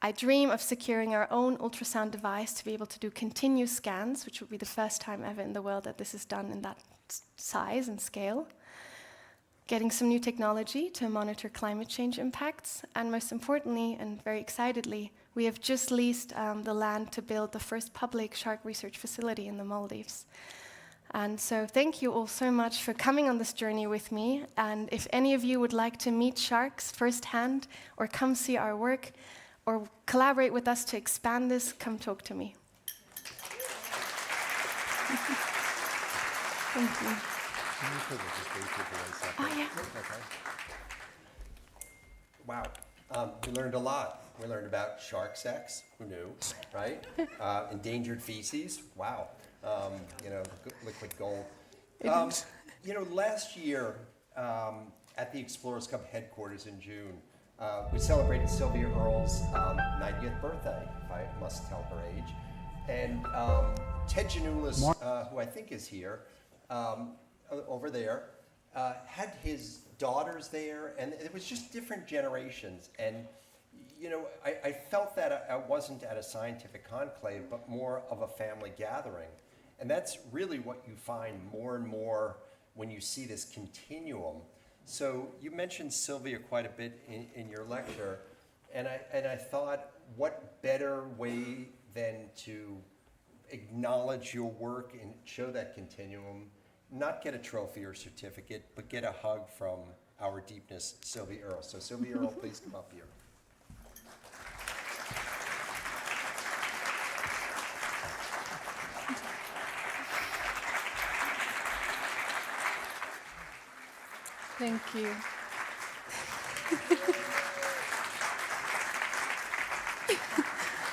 Speaker 12: I dream of securing our own ultrasound device to be able to do continuous scans, which would be the first time ever in the world that this is done in that size and scale. Getting some new technology to monitor climate change impacts, and most importantly, and very excitedly, we have just leased the land to build the first public shark research facility in the Maldives. And so thank you all so much for coming on this journey with me, and if any of you would like to meet sharks firsthand, or come see our work, or collaborate with us to expand this, come talk to me. Thank you. Oh, yeah.
Speaker 1: Okay. Wow. We learned a lot. We learned about shark sex. Who knew, right? Endangered feces. Wow. Liquid gold. Last year at the Explorers Club headquarters in June, we celebrated Sylvia Earle's 90th birthday, if I must tell her age. And Ted Janulis, who I think is here, over there, had his daughters there, and it was just different generations. And, I felt that I wasn't at a scientific conclave, but more of a family gathering. And that's really what you find more and more when you see this continuum. So you mentioned Sylvia quite a bit in your lecture, and I thought, what better way than to acknowledge your work and show that continuum, not get a trophy or certificate, but get a hug from our deepness, Sylvia Earle. So Sylvia Earle, please come up here.
Speaker 12: Thank you.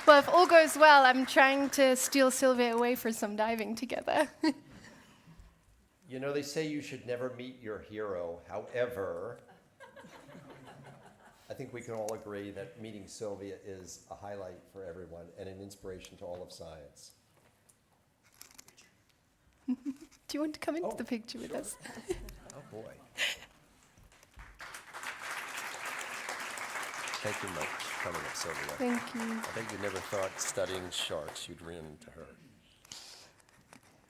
Speaker 12: Well, if all goes well, I'm trying to steal Sylvia away for some diving together.
Speaker 1: You know, they say you should never meet your hero. However, I think we can all agree that meeting Sylvia is a highlight for everyone and an inspiration to all of science.
Speaker 12: Do you want to come into the picture with us?
Speaker 1: Oh, boy. Thank you much for coming up, Sylvia.
Speaker 12: Thank you.
Speaker 1: I bet you never thought studying sharks you'd run into her.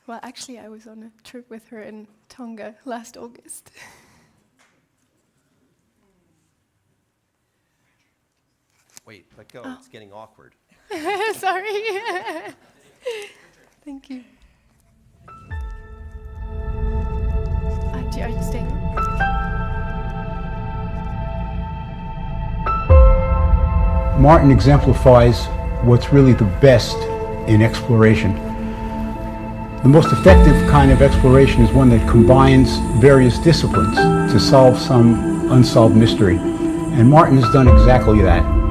Speaker 12: Well, actually, I was on a trip with her in Tonga last August.
Speaker 1: Wait, let go. It's getting awkward.
Speaker 12: Sorry. Thank you. Are you staying?
Speaker 7: Martin exemplifies what's really the best in exploration. The most effective kind of exploration is one that combines various disciplines to solve some unsolved mystery. And Martin has done exactly that.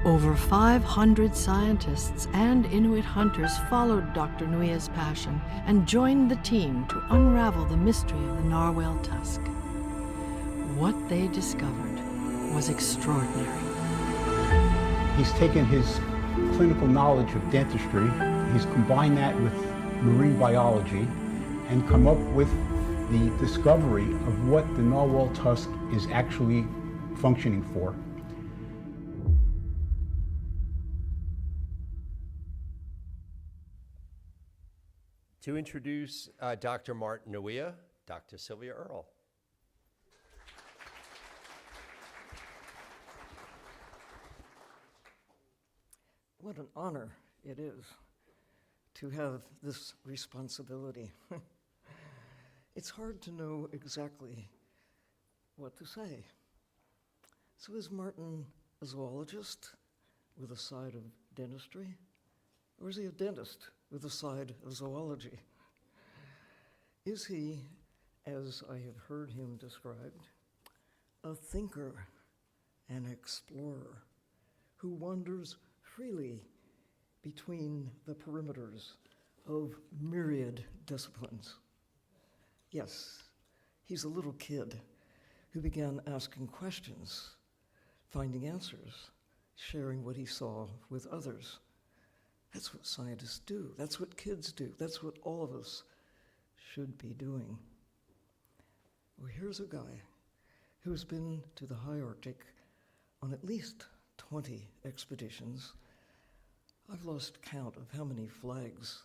Speaker 13: Over 500 scientists and Inuit hunters followed Dr. Nuia's passion and joined the team to unravel the mystery of the narwhal tusk. What they discovered was extraordinary.
Speaker 7: He's taken his clinical knowledge of dentistry, he's combined that with marine biology, and come up with the discovery of what the narwhal tusk is actually functioning for.
Speaker 1: To introduce Dr. Martin Nuia, Dr. Sylvia Earle.
Speaker 14: What an honor it is to have this responsibility. It's hard to know exactly what to say. So is Martin a zoologist with a side of dentistry? Or is he a dentist with a side of zoology? Is he, as I have heard him described, a thinker, an explorer, who wanders freely between the perimeters of myriad disciplines? Yes, he's a little kid who began asking questions, finding answers, sharing what he saw with others. That's what scientists do. That's what kids do. That's what all of us should be doing. Well, here's a guy who's been to the high Arctic on at least 20 expeditions. I've lost count of how many flags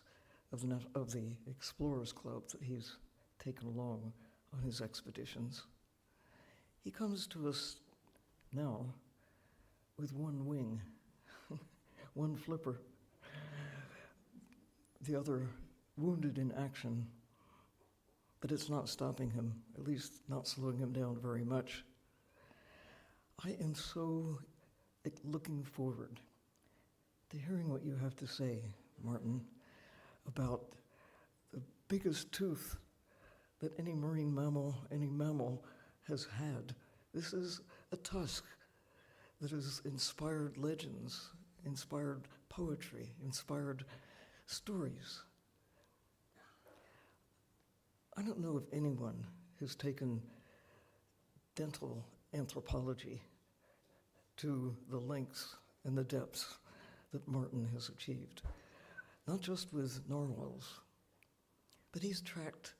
Speaker 14: of the Explorers Club that he's taken along on his expeditions. He comes to us now with one wing, one flipper, the other wounded in action. but it's not stopping him, at least not slowing him down very much. I am so looking forward to hearing what you have to say, Martin, about the biggest tooth that any marine mammal, any mammal has had. This is a tusk that has inspired legends, inspired poetry, inspired stories. I don't know if anyone has taken dental anthropology to the lengths and the depths that Martin has achieved. Not just with narwhals, but he's tracked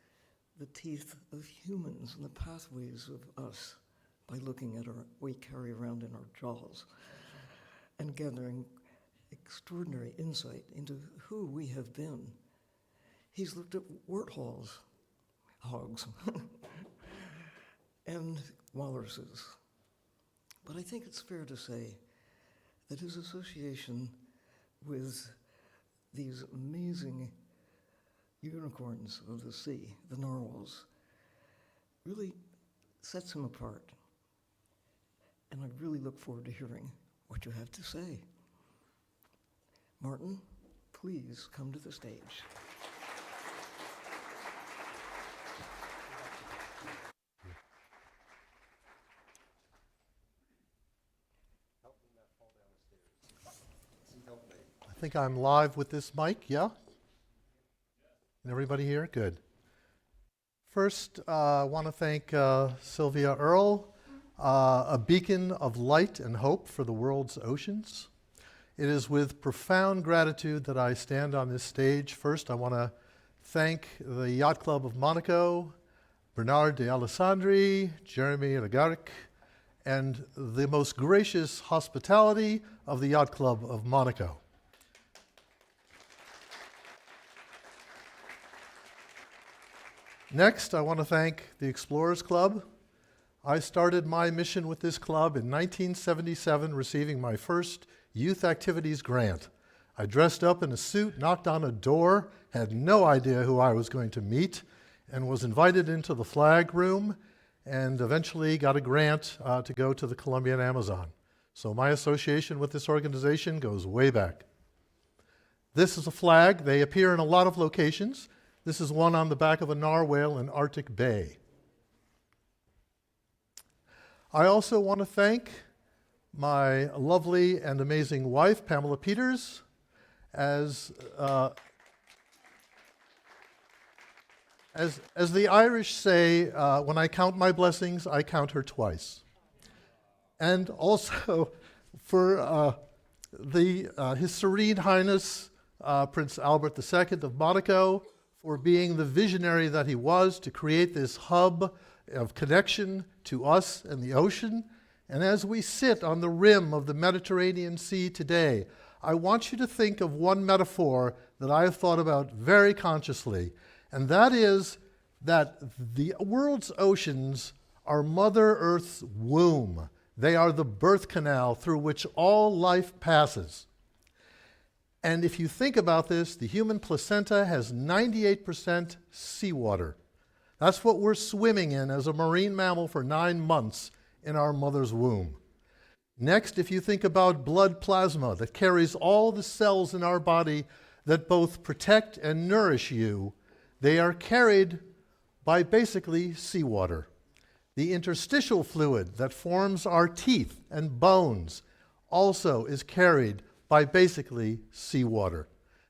Speaker 14: the teeth of humans and the pathways of us by looking at what we carry around in our jaws and gathering extraordinary insight into who we have been. He's looked at warthogs, hogs, and walruses. But I think it's fair to say that his association with these amazing unicorns of the sea, the narwhals, really sets him apart. And I really look forward to hearing what you have to say. Martin, please come to the stage.
Speaker 15: I think I'm live with this mic, yeah? And everybody here? Good. First, I want to thank Sylvia Earle, a beacon of light and hope for the world's oceans. It is with profound gratitude that I stand on this stage. First, I want to thank the Yacht Club of Monaco, Bernard de Alessandri, Jeremy Lagaric, and the most gracious hospitality of the Yacht Club of Monaco. Next, I want to thank the Explorers Club. I started my mission with this club in 1977, receiving my first youth activities grant. I dressed up in a suit, knocked on a door, had no idea who I was going to meet, and was invited into the flag room, and eventually got a grant to go to the Colombian Amazon. So my association with this organization goes way back. This is a flag. They appear in a lot of locations. This is one on the back of a narwhal in Arctic Bay. I also want to thank my lovely and amazing wife, Pamela Peters, as the Irish say, when I count my blessings, I count her twice. And also for His Serene Highness Prince Albert II of Monaco, for being the visionary that he was to create this hub of connection to us and the ocean. And as we sit on the rim of the Mediterranean Sea today, I want you to think of one metaphor that I have thought about very consciously, and that is that the world's oceans are Mother Earth's womb. They are the birth canal through which all life passes. And if you think about this, the human placenta has 98% seawater. That's what we're swimming in as a marine mammal for 9 months in our mother's womb. Next, if you think about blood plasma that carries all the cells in our body that both protect and nourish you, they are carried by basically seawater. The interstitial fluid that forms our teeth and bones also is carried by basically seawater.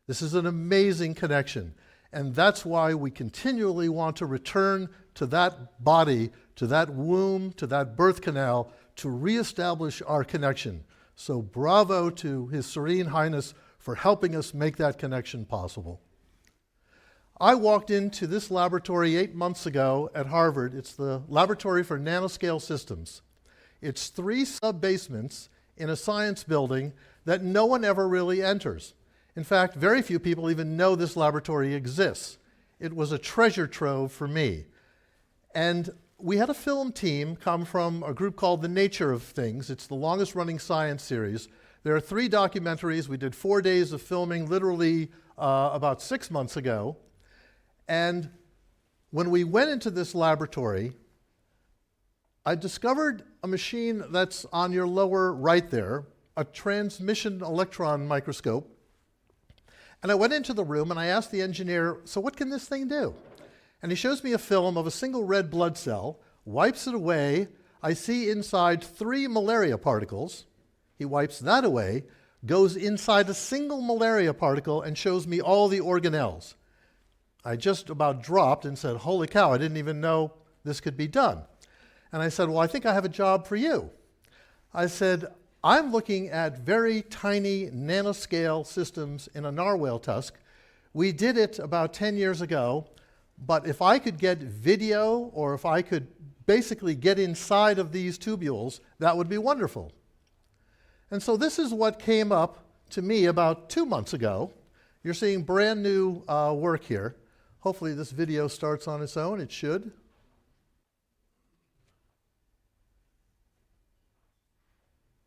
Speaker 15: This is an amazing connection, and that's why we continually want to return to that body, to that womb, to that birth canal, to reestablish our connection. So bravo to His Serene Highness for helping us make that connection possible. I walked into this laboratory 8 months ago at Harvard. It's the Laboratory for Nanoscale Systems. It's 3 sub-basements in a science building that no one ever really enters. In fact, very few people even know this laboratory exists. It was a treasure trove for me. And we had a film team come from a group called The Nature of Things. It's the longest running science series. There are 3 documentaries. We did 4 days of filming literally about 6 months ago. And when we went into this laboratory, I discovered a machine that's on your lower right there, a transmission electron microscope. And I went into the room and I asked the engineer, so what can this thing do? And he shows me a film of a single red blood cell, wipes it away. I see inside 3 malaria particles. He wipes that away, goes inside a single malaria particle and shows me all the organelles. I just about dropped and said, holy cow, I didn't even know this could be done. And I said, well, I think I have a job for you. I said, I'm looking at very tiny nanoscale systems in a narwhal tusk. We did it about 10 years ago, but if I could get video or if I could basically get inside of these tubules, that would be wonderful. And so this is what came up to me about 2 months ago. You're seeing brand new work here. Hopefully this video starts on its own. It should.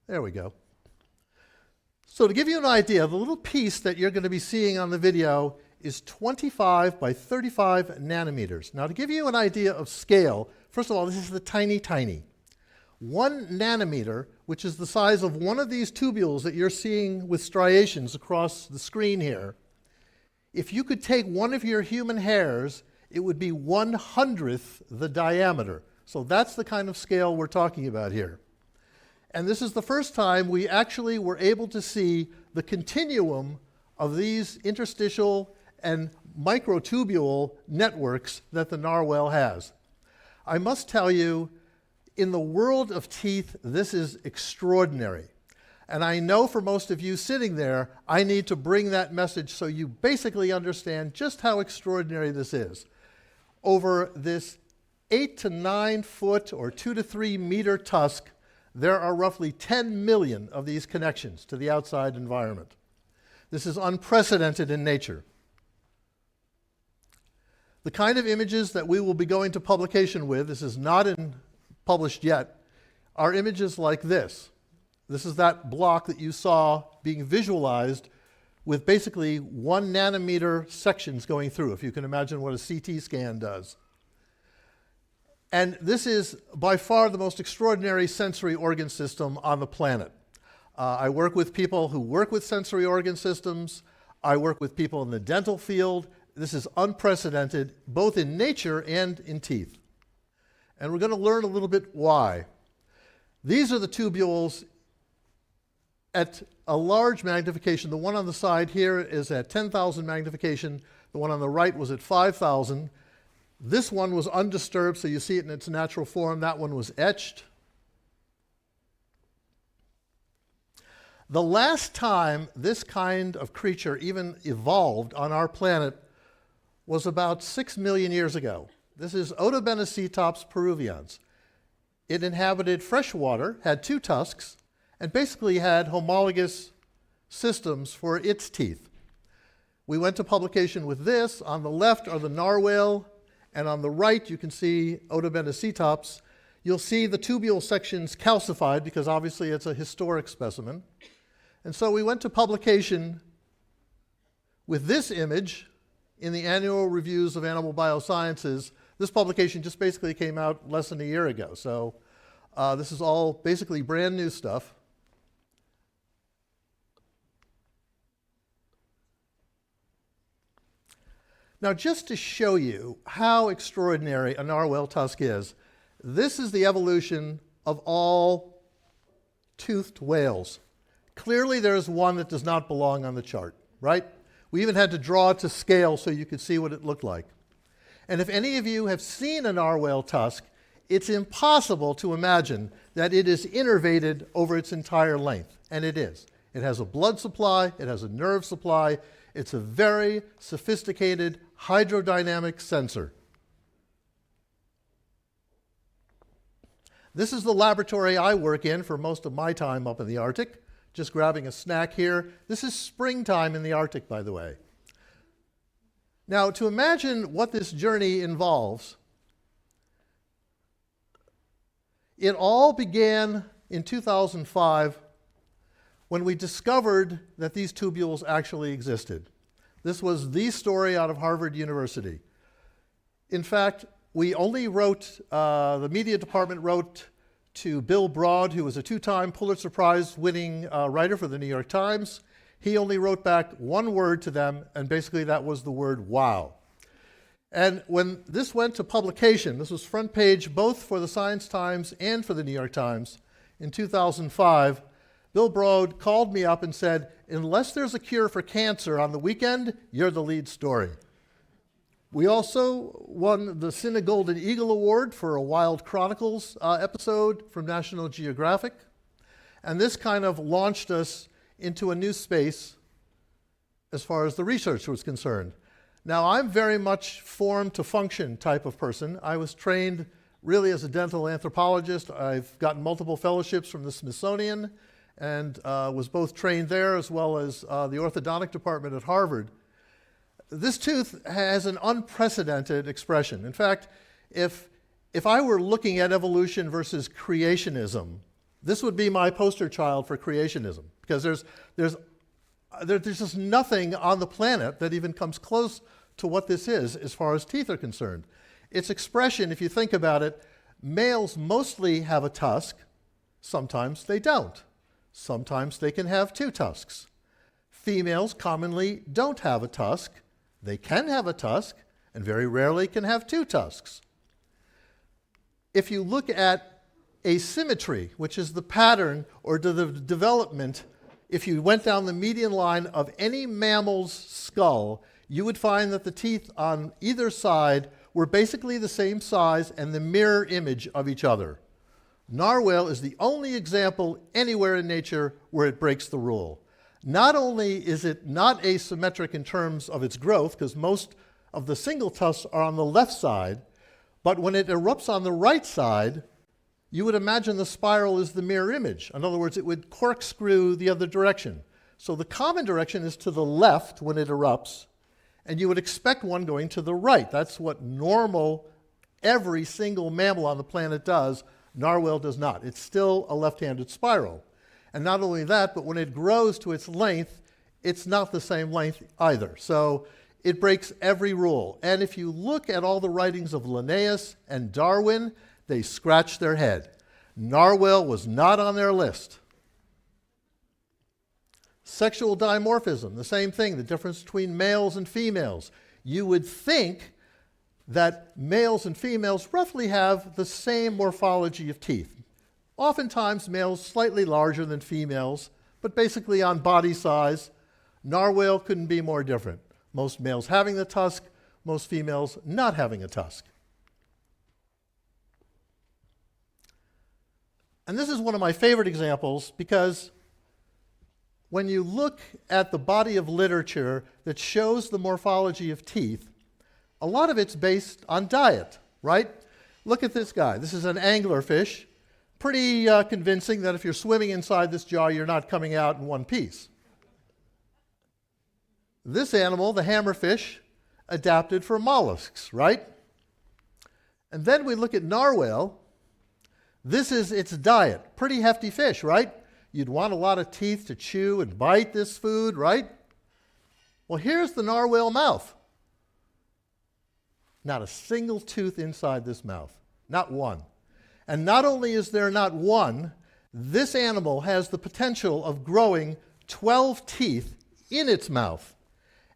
Speaker 15: There we go. So to give you an idea, the little piece that you're going to be seeing on the video is 25 by 35 nanometers. Now to give you an idea of scale, first of all, this is the tiny. 1 nanometer, which is the size of one of these tubules that you're seeing with striations across the screen here. If you could take one of your human hairs, it would be 1/100th the diameter. So that's the kind of scale we're talking about here. And this is the first time we actually were able to see the continuum of these interstitial and microtubule networks that the narwhal has. I must tell you, in the world of teeth, this is extraordinary. And I know for most of you sitting there, I need to bring that message so you basically understand just how extraordinary this is. Over this 8 to 9 foot or 2 to 3 meter tusk, there are roughly 10 million of these connections to the outside environment. This is unprecedented in nature. The kind of images that we will be going to publication with, this is not published yet, are images like this. This is that block that you saw being visualized with basically 1 nanometer sections going through, if you can imagine what a CT scan does. And this is by far the most extraordinary sensory organ system on the planet. I work with people who work with sensory organ systems. I work with people in the dental field. This is unprecedented, both in nature and in teeth. And we're going to learn a little bit why. These are the tubules at a large magnification. The one on the side here is at 10,000 magnification. The one on the right was at 5,000. This one was undisturbed, so you see it in its natural form. That one was etched. The last time this kind of creature even evolved on our planet was about 6 million years ago. This is Otobenecetops peruvians. It inhabited fresh water, had 2 tusks, and basically had homologous systems for its teeth. We went to publication with this. On the left are the narwhal, and on the right you can see Otobenecetops. You'll see the tubule sections calcified because obviously it's a historic specimen. And so we went to publication with this image in the annual reviews of animal biosciences. This publication just basically came out less than a year ago. So this is all basically brand new stuff. Now, just to show you how extraordinary a narwhal tusk is, this is the evolution of all toothed whales. Clearly, there's one that does not belong on the chart, right? We even had to draw it to scale so you could see what it looked like. And if any of you have seen a narwhal tusk, it's impossible to imagine that it is innervated over its entire length, and it is. It has a blood supply, it has a nerve supply, it's a very sophisticated hydrodynamic sensor. This is the laboratory I work in for most of my time up in the Arctic. Just grabbing a snack here. This is springtime in the Arctic, by the way. Now, to imagine what this journey involves, it all began in 2005 when we discovered that these tubules actually existed. This was the story out of Harvard University. In fact, we only wrote, the media department wrote to Bill Broad, who was a 2-time Pulitzer Prize winning writer for the New York Times. He only wrote back one word to them, and basically that was the word wow. And when this went to publication, this was front page both for the Science Times and for the New York Times, in 2005, Bill Broad called me up and said, unless there's a cure for cancer on the weekend, you're the lead story. We also won the Cine Golden Eagle Award for a Wild Chronicles episode from National Geographic. And this kind of launched us into a new space as far as the research was concerned. Now, I'm very much form to function type of person. I was trained really as a dental anthropologist. I've gotten multiple fellowships from the Smithsonian and was both trained there as well as the orthodontic department at Harvard. This tooth has an unprecedented expression. In fact, if I were looking at evolution versus creationism, this would be my poster child for creationism, because there's just nothing on the planet that even comes close to what this is as far as teeth are concerned. Its expression, if you think about it, males mostly have a tusk. Sometimes they don't. Sometimes they can have 2 tusks. Females commonly don't have a tusk. They can have a tusk, and very rarely can have 2 tusks. If you look at asymmetry, which is the pattern or the development, if you went down the median line of any mammal's skull, you would find that the teeth on either side were basically the same size and the mirror image of each other. Narwhal is the only example anywhere in nature where it breaks the rule. Not only is it not asymmetric in terms of its growth, because most of the single tusks are on the left side, but when it erupts on the right side, you would imagine the spiral is the mirror image. In other words, it would corkscrew the other direction. So the common direction is to the left when it erupts, and you would expect one going to the right. That's what normal, every single mammal on the planet does. Narwhal does not. It's still a left-handed spiral. And not only that, but when it grows to its length, it's not the same length either. So it breaks every rule. And if you look at all the writings of Linnaeus and Darwin, they scratch their head. Narwhal was not on their list. Sexual dimorphism, the same thing, the difference between males and females. You would think that males and females roughly have the same morphology of teeth. Oftentimes, males slightly larger than females, but basically on body size. Narwhal couldn't be more different. Most males having the tusk, most females not having a tusk. And this is one of my favorite examples because when you look at the body of literature that shows the morphology of teeth, a lot of it's based on diet, right? Look at this guy. This is an anglerfish. Pretty convincing that if you're swimming inside this jar, you're not coming out in one piece. This animal, the hammerfish, adapted for mollusks, right? And then we look at narwhal. This is its diet. Pretty hefty fish, right? You'd want a lot of teeth to chew and bite this food, right? Well, here's the narwhal mouth. Not a single tooth inside this mouth. Not one. And not only is there not one, this animal has the potential of growing 12 teeth in its mouth.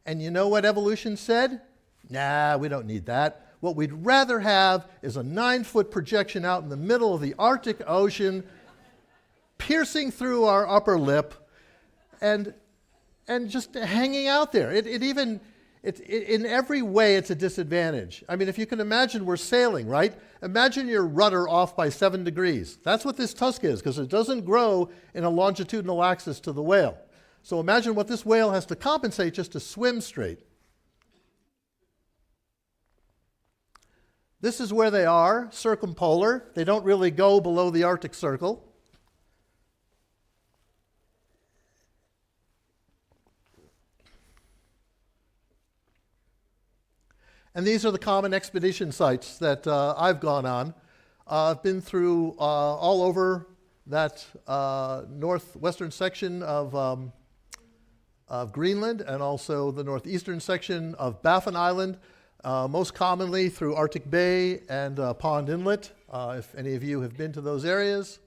Speaker 15: And you know what evolution said? Nah, we don't need that. What we'd rather have is a 9-foot projection out in the middle of the Arctic Ocean, piercing through our upper lip, and just hanging out there. In every way, it's a disadvantage. I mean, if you can imagine we're sailing, right? Imagine your rudder off by 7 degrees. That's what this tusk is, because it doesn't grow in a longitudinal axis to the whale. So imagine what this whale has to compensate just to swim straight. This is where they are, circumpolar. They don't really go below the Arctic Circle. And these are the common expedition sites that I've gone on. I've been through all over that northwestern section of Greenland and also the northeastern section of Baffin Island. most commonly through Arctic Bay and Pond Inlet, if any of you have been to those areas.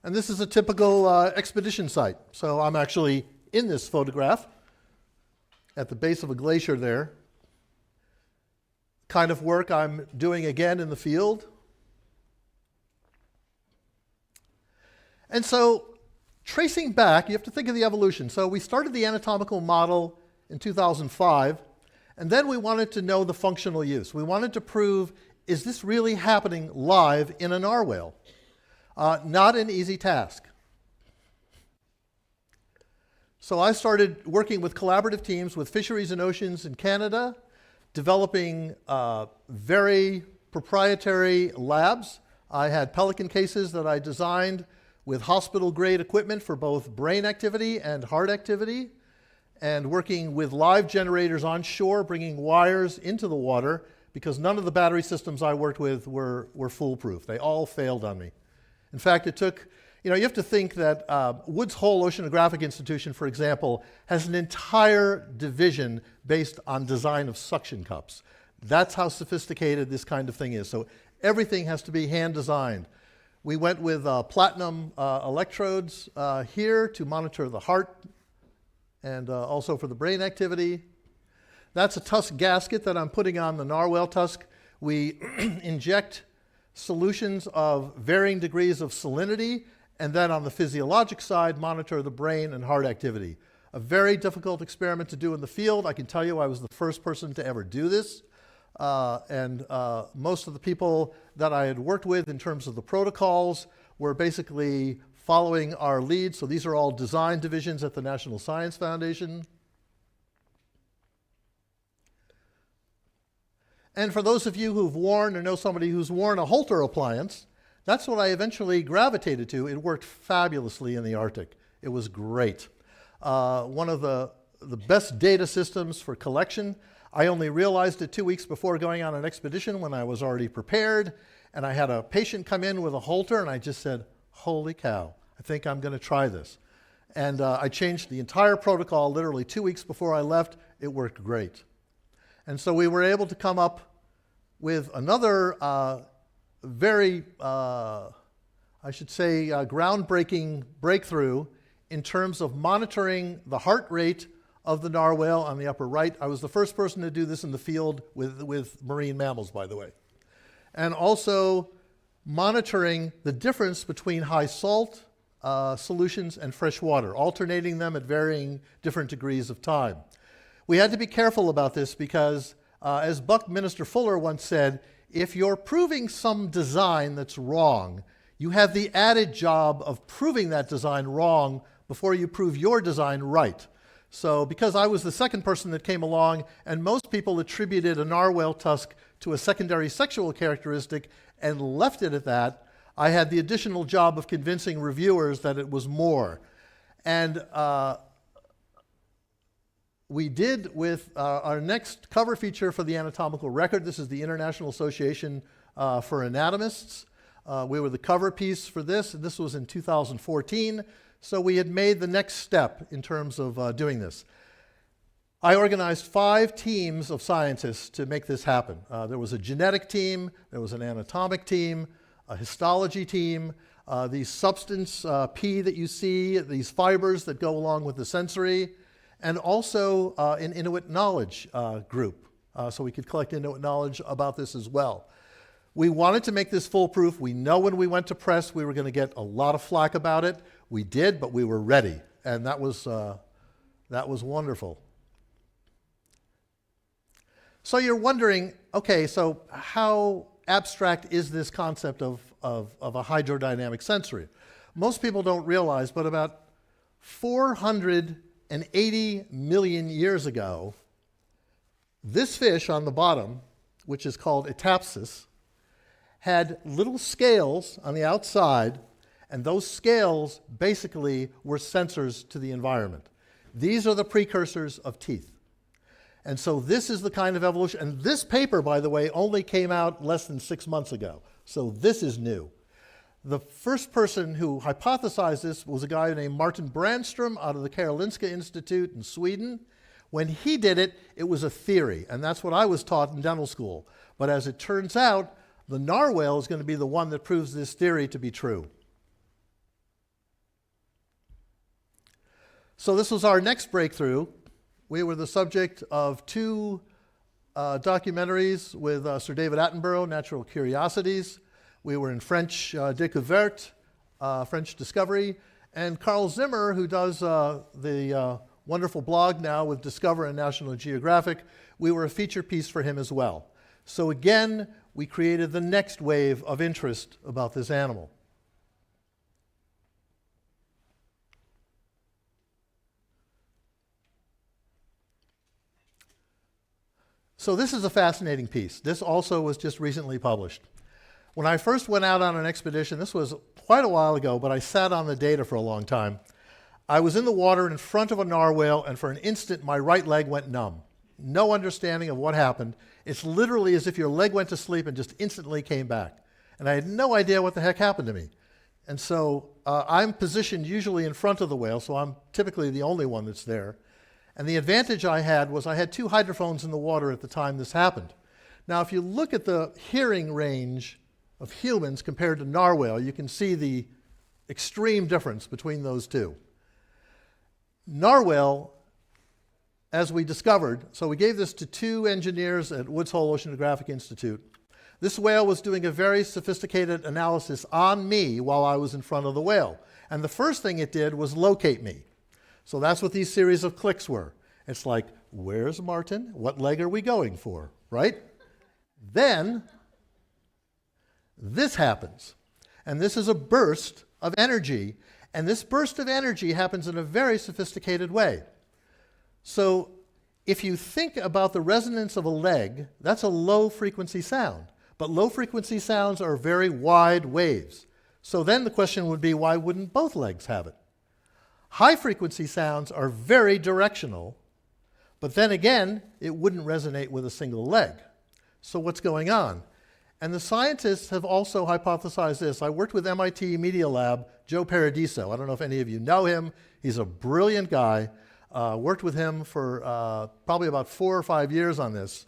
Speaker 15: And this is a typical expedition site. So I'm actually in this photograph at the base of a glacier there. Kind of work I'm doing again in the field. And so tracing back, you have to think of the evolution. So we started the anatomical model in 2005, and then we wanted to know the functional use. We wanted to prove, is this really happening live in a narwhal? Not an easy task. So I started working with collaborative teams with Fisheries and Oceans in Canada, developing very proprietary labs. I had pelican cases that I designed with hospital-grade equipment for both brain activity and heart activity, and working with live generators on shore, bringing wires into the water, because none of the battery systems I worked with were foolproof. They all failed on me. In fact, it took, you have to think that Woods Hole Oceanographic Institution, for example, has an entire division based on design of suction cups. That's how sophisticated this kind of thing is. So everything has to be hand-designed. We went with platinum electrodes here to monitor the heart and also for the brain activity. That's a tusk gasket that I'm putting on the narwhal tusk. We inject solutions of varying degrees of salinity, and then on the physiologic side, monitor the brain and heart activity. A very difficult experiment to do in the field. I can tell you I was the first person to ever do this. And most of the people that I had worked with in terms of the protocols were basically following our lead. So these are all design divisions at the National Science Foundation. And for those of you who've worn or know somebody who's worn a halter appliance, that's what I eventually gravitated to. It worked fabulously in the Arctic. It was great. One of the best data systems for collection. I only realized it 2 weeks before going on an expedition when I was already prepared, and I had a patient come in with a halter, and I just said, holy cow, I think I'm going to try this. And I changed the entire protocol literally 2 weeks before I left. It worked great. And so we were able to come up with another very, groundbreaking breakthrough in terms of monitoring the heart rate of the narwhal on the upper right. I was the first person to do this in the field with marine mammals, by the way. And also monitoring the difference between high salt solutions and fresh water, alternating them at varying different degrees of time. We had to be careful about this because, as Buckminster Fuller once said, if you're proving some design that's wrong, you have the added job of proving that design wrong before you prove your design right. So because I was the second person that came along, and most people attributed a narwhal tusk to a secondary sexual characteristic and left it at that, I had the additional job of convincing reviewers that it was more. And we did with our next cover feature for the anatomical record. This is the International Association for Anatomists. We were the cover piece for this, and this was in 2014. So we had made the next step in terms of doing this. I organized 5 teams of scientists to make this happen. There was a genetic team, there was an anatomic team, a histology team, these substance P that you see, these fibers that go along with the sensory, and also an Inuit knowledge group, so we could collect Inuit knowledge about this as well. We wanted to make this foolproof. We know when we went to press we were going to get a lot of flack about it. We did, but we were ready, and that was wonderful. So you're wondering, okay, so how abstract is this concept of a hydrodynamic sensory? Most people don't realize, but about 480 million years ago, this fish on the bottom, which is called Etapsis, had little scales on the outside, and those scales basically were sensors to the environment. These are the precursors of teeth. And so this is the kind of evolution, and this paper, by the way, only came out less than 6 months ago. So this is new. The first person who hypothesized this was a guy named Martin Brandström out of the Karolinska Institute in Sweden. When he did it, it was a theory, and that's what I was taught in dental school. But as it turns out, the narwhal is going to be the one that proves this theory to be true. So this was our next breakthrough. We were the subject of two documentaries with Sir David Attenborough, Natural Curiosities. We were in French Découverte, French Discovery, and Carl Zimmer, who does the wonderful blog now with Discover and National Geographic, we were a feature piece for him as well. So again, we created the next wave of interest about this animal. So this is a fascinating piece. This also was just recently published. When I first went out on an expedition, this was quite a while ago, but I sat on the data for a long time. I was in the water in front of a narwhal, and for an instant my right leg went numb. No understanding of what happened. It's literally as if your leg went to sleep and just instantly came back. And I had no idea what the heck happened to me. And so I'm positioned usually in front of the whale, so I'm typically the only one that's there. And the advantage I had was I had 2 hydrophones in the water at the time this happened. Now, if you look at the hearing range of humans compared to narwhal, you can see the extreme difference between those two. Narwhal, as we discovered, so we gave this to 2 engineers at Woods Hole Oceanographic Institute. This whale was doing a very sophisticated analysis on me while I was in front of the whale. And the first thing it did was locate me. So that's what these series of clicks were. It's like, where's Martin? What leg are we going for, right? Then this happens. And this is a burst of energy. And this burst of energy happens in a very sophisticated way. So if you think about the resonance of a leg, that's a low frequency sound. But low frequency sounds are very wide waves. So then the question would be, why wouldn't both legs have it? High frequency sounds are very directional, but then again, it wouldn't resonate with a single leg. So what's going on? And the scientists have also hypothesized this. I worked with MIT Media Lab, Joe Paradiso. I don't know if any of you know him. He's a brilliant guy. Worked with him for probably about 4 or 5 years on this.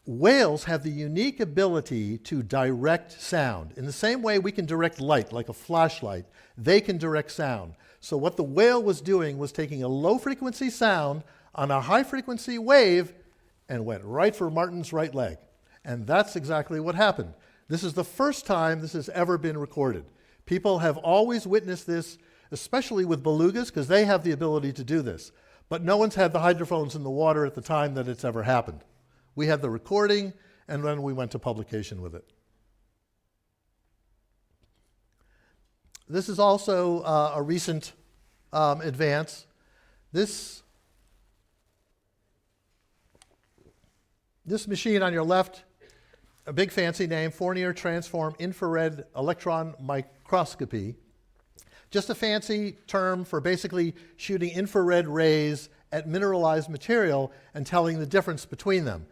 Speaker 15: Whales have the unique ability to direct sound. In the same way we can direct light, like a flashlight, they can direct sound. So what the whale was doing was taking a low frequency sound on a high frequency wave and went right for Martin's right leg. And that's exactly what happened. This is the first time this has ever been recorded. People have always witnessed this, especially with belugas, because they have the ability to do this. But no one's had the hydrophones in the water at the time that it's ever happened. We had the recording, and then we went to publication with it. This is also a recent advance. This machine on your left, a big fancy name, Fournier Transform Infrared Electron Microscopy. Just a fancy term for basically shooting infrared rays at mineralized material and telling the difference between them.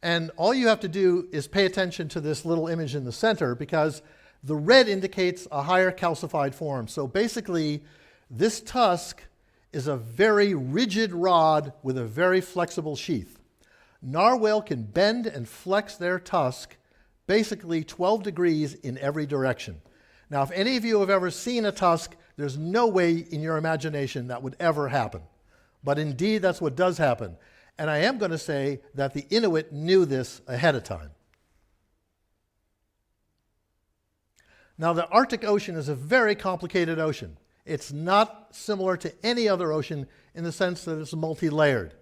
Speaker 15: And all you have to do is pay attention to this little image in the center, because the red indicates a higher calcified form. So basically, this tusk is a very rigid rod with a very flexible sheath. Narwhal can bend and flex their tusk basically 12 degrees in every direction. Now, if any of you have ever seen a tusk, there's no way in your imagination that would ever happen. But indeed, that's what does happen. And I am going to say that the Inuit knew this ahead of time. Now, the Arctic Ocean is a very complicated ocean. It's not similar to any other ocean in the sense that it's multi-layered.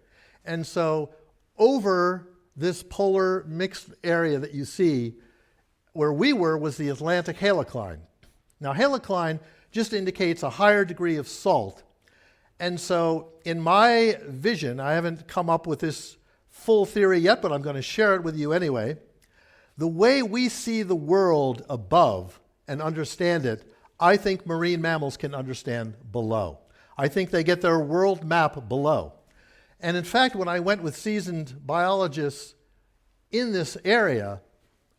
Speaker 15: And so over this polar mixed area that you see, where we were was the Atlantic halocline. Now, halocline just indicates a higher degree of salt. And so in my vision, I haven't come up with this full theory yet, but I'm going to share it with you anyway. The way we see the world above and understand it, I think marine mammals can understand below. I think they get their world map below. And in fact, when I went with seasoned biologists in this area,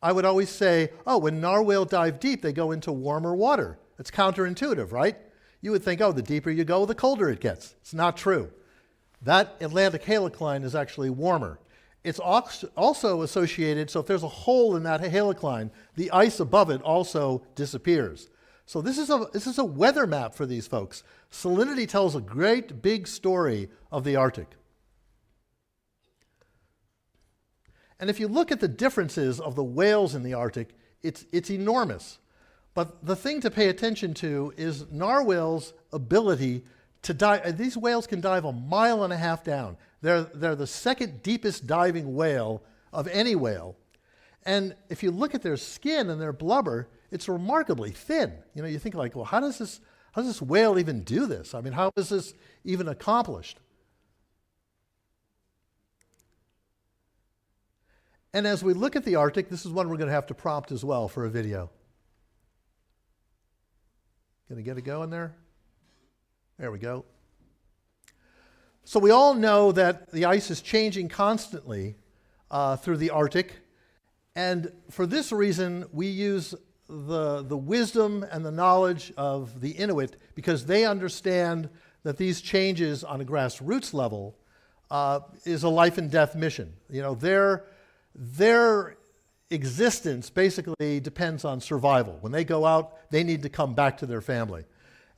Speaker 15: I would always say, oh, when narwhal dive deep, they go into warmer water. It's counterintuitive, right? You would think, oh, the deeper you go, the colder it gets. It's not true. That Atlantic halicline is actually warmer. It's also associated, so if there's a hole in that halicline, the ice above it also disappears. So this is a weather map for these folks. Salinity tells a great big story of the Arctic. And if you look at the differences of the whales in the Arctic, it's enormous. But the thing to pay attention to is narwhals' ability to dive. These whales can dive 1.5 miles down. They're the second deepest diving whale of any whale. And if you look at their skin and their blubber, it's remarkably thin. You know, you think like, well, how does this whale even do this? I mean, how is this even accomplished? And as we look at the Arctic, this is one we're going to have to prompt as well for a video. Going to get it going there? There we go. So we all know that the ice is changing constantly through the Arctic. And for this reason, we use the wisdom and the knowledge of the Inuit because they understand that these changes on a grassroots level is a life and death mission. You know, their existence basically depends on survival. When they go out, they need to come back to their family.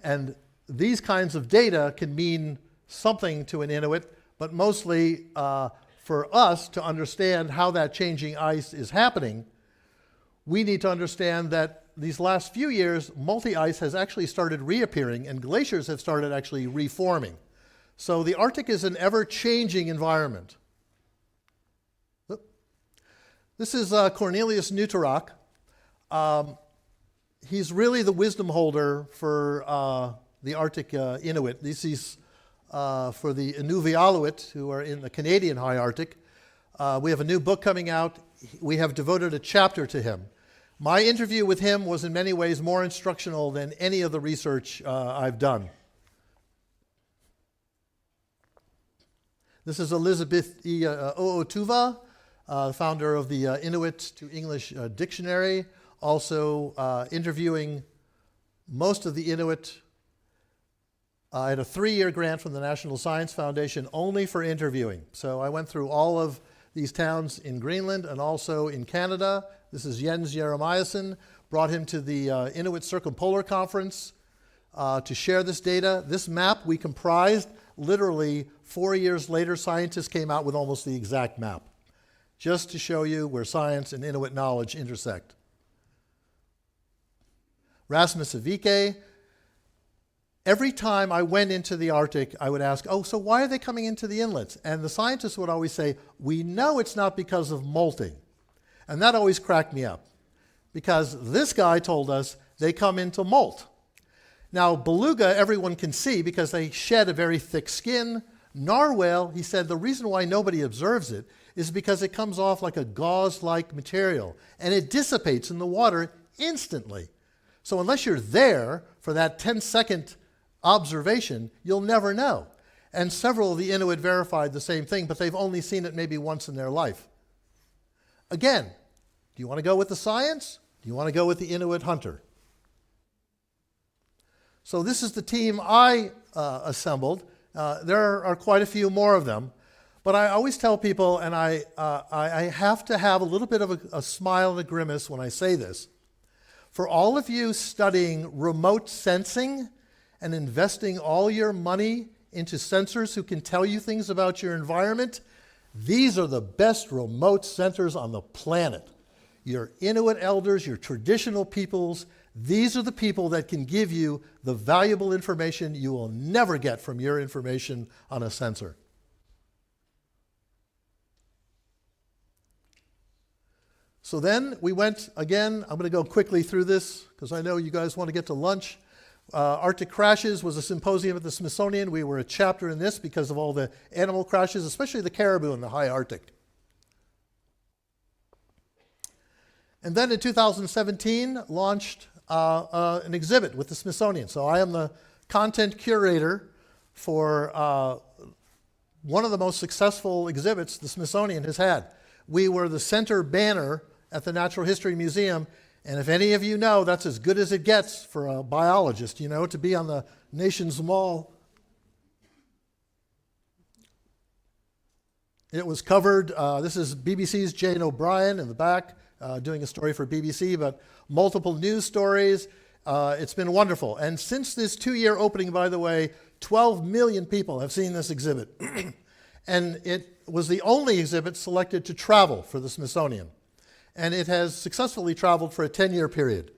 Speaker 15: And these kinds of data can mean something to an Inuit, but mostly for us to understand how that changing ice is happening, we need to understand that these last few years, multi-ice has actually started reappearing and glaciers have started actually reforming. So the Arctic is an ever-changing environment. This is Cornelius Nutarok. He's really the wisdom holder for the Arctic Inuit. This is for the Inuvialuit, who are in the Canadian High Arctic. We have a new book coming out. We have devoted a chapter to him. My interview with him was in many ways more instructional than any of the research I've done. This is Elizabeth Ootuva, founder of the Inuit to English Dictionary, also interviewing most of the Inuit. I had a 3-year grant from the National Science Foundation only for interviewing. So I went through all of these towns in Greenland and also in Canada. This is Jens Jeremiasen. Brought him to the Inuit Circumpolar Conference to share this data. This map we comprised. Literally 4 years later, scientists came out with almost the exact map, just to show you where science and Inuit knowledge intersect. Rasmus Avike. Every time I went into the Arctic, I would ask, oh, so why are they coming into the inlets? And the scientists would always say, we know it's not because of molting. And that always cracked me up, because this guy told us they come into molt. Now, beluga, everyone can see because they shed a very thick skin. Narwhal, he said, the reason why nobody observes it is because it comes off like a gauze-like material, and it dissipates in the water instantly. So unless you're there for that 10-second observation, you'll never know. And several of the Inuit verified the same thing, but they've only seen it maybe once in their life. Again, do you want to go with the science? Do you want to go with the Inuit hunter? So this is the team I assembled. There are quite a few more of them. But I always tell people, and I have to have a little bit of a smile and a grimace when I say this. For all of you studying remote sensing and investing all your money into sensors who can tell you things about your environment, these are the best remote sensors on the planet. Your Inuit elders, your traditional peoples, these are the people that can give you the valuable information you will never get from your information on a sensor. So then we went, again, I'm going to go quickly through this because I know you guys want to get to lunch. Arctic Crashes was a symposium at the Smithsonian. We were a chapter in this because of all the animal crashes, especially the caribou in the high Arctic. And then in 2017, launched an exhibit with the Smithsonian. So I am the content curator for one of the most successful exhibits the Smithsonian has had. We were the center banner at the Natural History Museum, and if any of you know, that's as good as it gets for a biologist, you know, to be on the nation's mall. It was covered, this is BBC's Jane O'Brien in the back, doing a story for BBC, but multiple news stories. It's been wonderful. And since this 2-year opening, by the way, 12 million people have seen this exhibit. And it was the only exhibit selected to travel for the Smithsonian. And it has successfully traveled for a 10-year period.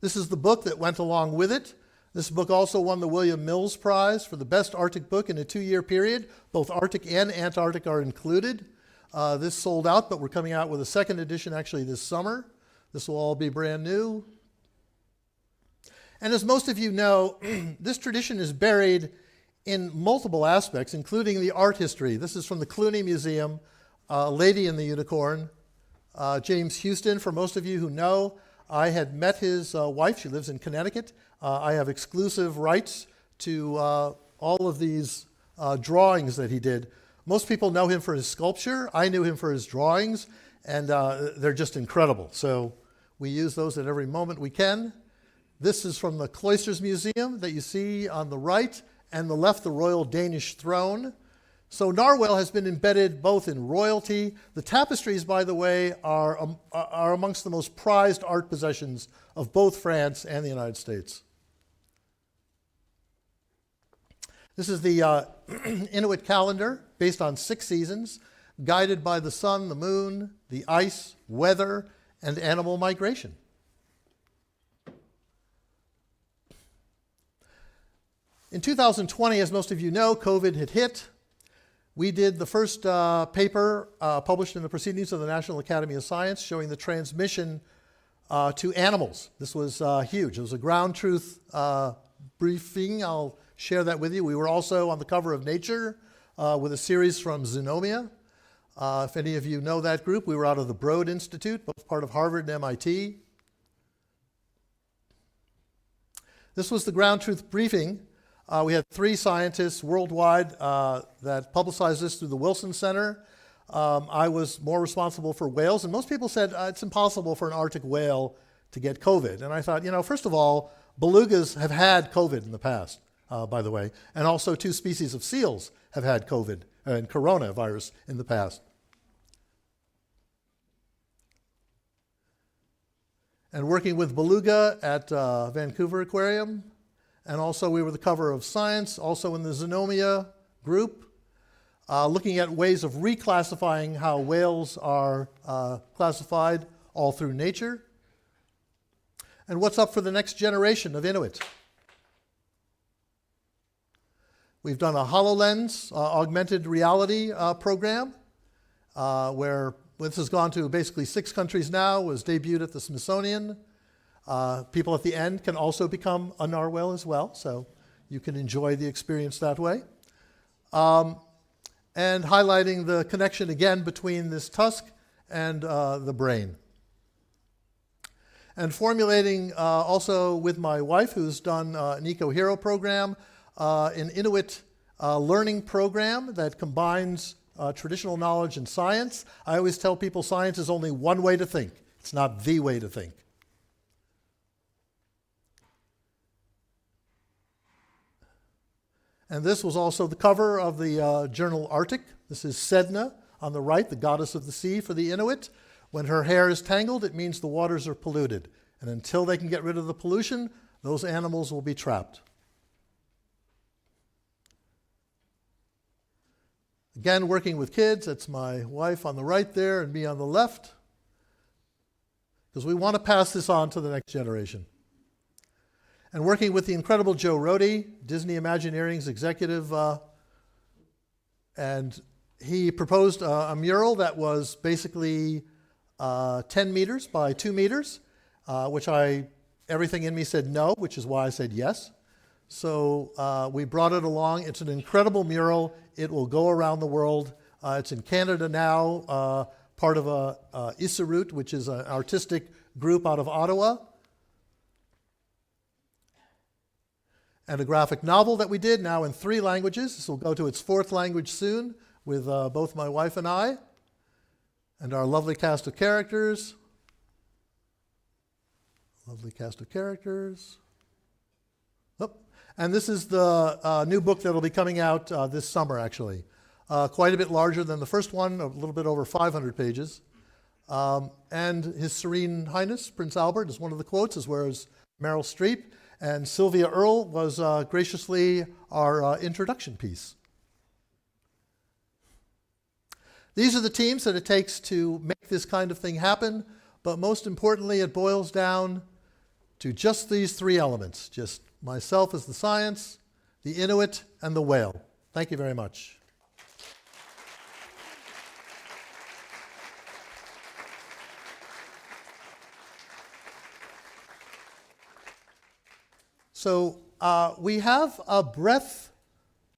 Speaker 15: This is the book that went along with it. This book also won the William Mills Prize for the best Arctic book in a 2-year period. Both Arctic and Antarctic are included. This sold out, but we're coming out with a second edition actually this summer. This will all be brand new. And as most of you know, this tradition is buried in multiple aspects, including the art history. This is from the Clooney Museum, Lady in the Unicorn. James Houston, for most of you who know, I had met his wife. She lives in Connecticut. I have exclusive rights to all of these drawings that he did. Most people know him for his sculpture. I knew him for his drawings, and they're just incredible. So we use those at every moment we can. This is from the Cloisters Museum that you see on the right, and the left, the Royal Danish Throne. So narwhal has been embedded both in royalty. The tapestries, by the way, are amongst the most prized art possessions of both France and the United States. This is the Inuit calendar, based on 6 seasons, guided by the sun, the moon, the ice, weather, and animal migration. In 2020, as most of you know, COVID had hit. We did the first paper published in the Proceedings of the National Academy of Science showing the transmission to animals. This was huge. It was a ground truth briefing. I'll share that with you. We were also on the cover of Nature with a series from Zoonomia. If any of you know that group, we were out of the Broad Institute, both part of Harvard and MIT. This was the ground truth briefing. We had 3 scientists worldwide that publicized this through the Wilson Center. I was more responsible for whales, and most people said it's impossible for an Arctic whale to get COVID. And I thought, you know, first of all, belugas have had COVID in the past, by the way, and also 2 species of seals have had COVID and coronavirus in the past. And working with beluga at Vancouver Aquarium, and also we were the cover of Science, also in the Zoonomia group, looking at ways of reclassifying how whales are classified all through nature. And what's up for the next generation of Inuit? We've done a HoloLens augmented reality program where this has gone to basically 6 countries now, was debuted at the Smithsonian. People at the end can also become a narwhal as well, so you can enjoy the experience that way. And highlighting the connection again between this tusk and the brain. And formulating also with my wife, who's done an Eco Hero program, an Inuit learning program that combines traditional knowledge and science. I always tell people science is only one way to think. It's not the way to think. And this was also the cover of the journal Arctic. This is Sedna on the right, the goddess of the sea for the Inuit. When her hair is tangled, it means the waters are polluted. And until they can get rid of the pollution, those animals will be trapped. Again, working with kids, that's my wife on the right there and me on the left, because we want to pass this on to the next generation. And working with the incredible Joe Rohde, Disney Imagineering's executive, and he proposed a mural that was basically 10 meters by 2 meters, which everything in me said no, which is why I said yes. So we brought it along. It's an incredible mural. It will go around the world. It's in Canada now, part of Isarut, which is an artistic group out of Ottawa. And a graphic novel that we did, now in 3 languages. This will go to its 4th language soon with both my wife and I. And our lovely cast of characters. Lovely cast of characters. Oh. And this is the new book that will be coming out this summer, actually. Quite a bit larger than the first one, a little bit over 500 pages. And His Serene Highness, Prince Albert, is one of the quotes, as well as Meryl Streep. And Sylvia Earle was graciously our introduction piece. These are the teams that it takes to make this kind of thing happen, but most importantly, it boils down to just these three elements, just myself as the science, the Inuit, and the whale. Thank you very much. So we have a breath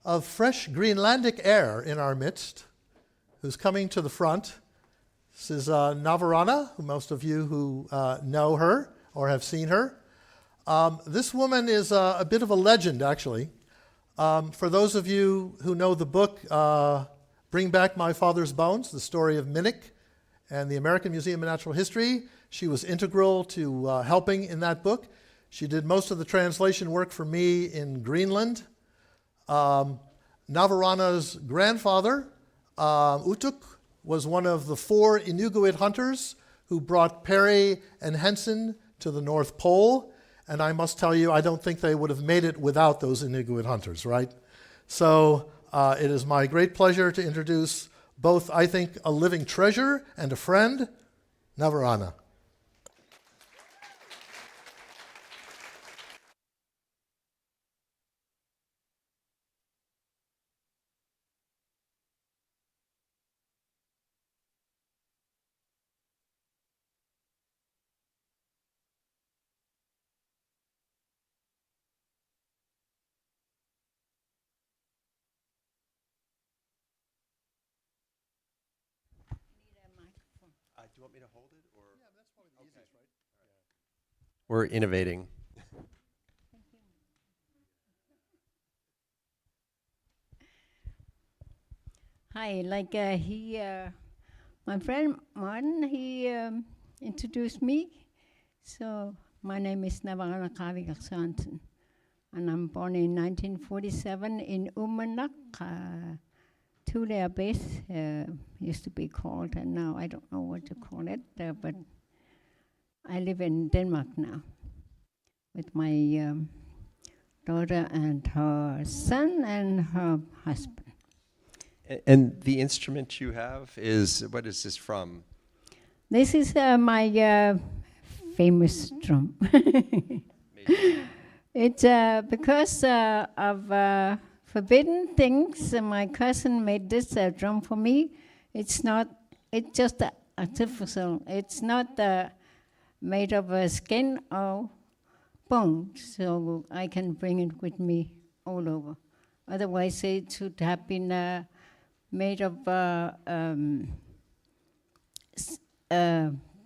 Speaker 15: of fresh Greenlandic air in our midst, who's coming to the front. This is Navarana, who most of you who know her or have seen her. This woman is a bit of a legend, actually. For those of you who know the book, Bring Back My Father's Bones, the story of Minnick and the American Museum of Natural History, she was integral to helping in that book. She did most of the translation work for me in Greenland. Navarana's grandfather, Utuk, was one of the 4 Inuguit hunters who brought Perry and Henson to the North Pole. And I must tell you, I don't think they would have made it without those Inuguit hunters, right? So it is my great pleasure to introduce both, I think, a living treasure and a friend, Navarana.
Speaker 1: Do you want me to hold it? Or? Yeah, that's probably the easiest, right? Yeah. We're innovating.
Speaker 16: Hi, like my friend Martin, he introduced me. So my name is Navarana Kavigasanten, and I'm born in 1947 in Uummannaq. Tulare base used to be called, and now I don't know what to call it, but I live in Denmark now with my daughter and her son and her husband.
Speaker 1: And the instrument you have is, what is this from?
Speaker 16: This is my famous drum. It's because of forbidden things. My cousin made this drum for me. It's just artificial. It's not made of skin or bone, so I can bring it with me all over. Otherwise, it should have been made of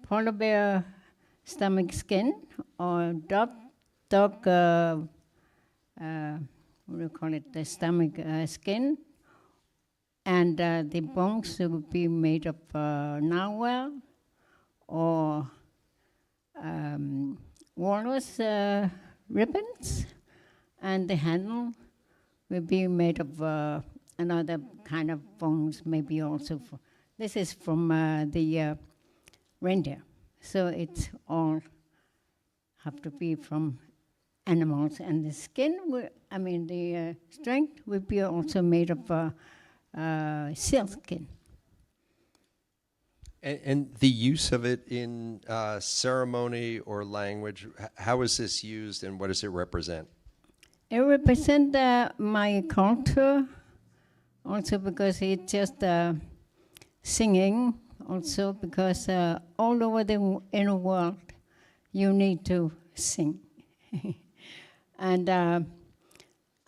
Speaker 16: polar bear stomach skin or dog what do you call it, the stomach skin, and the bones would be made of narwhal or Wallace ribbons, and the handle will be made of another kind of bones, maybe also. This is from the reindeer, so it's all have to be from animals, and the skin, the strength will be also made of seal skin.
Speaker 1: And the use of it in ceremony or language, how is this used and what does it represent?
Speaker 16: It represents my culture, also because it's just singing, also because all over the inner world you need to sing. And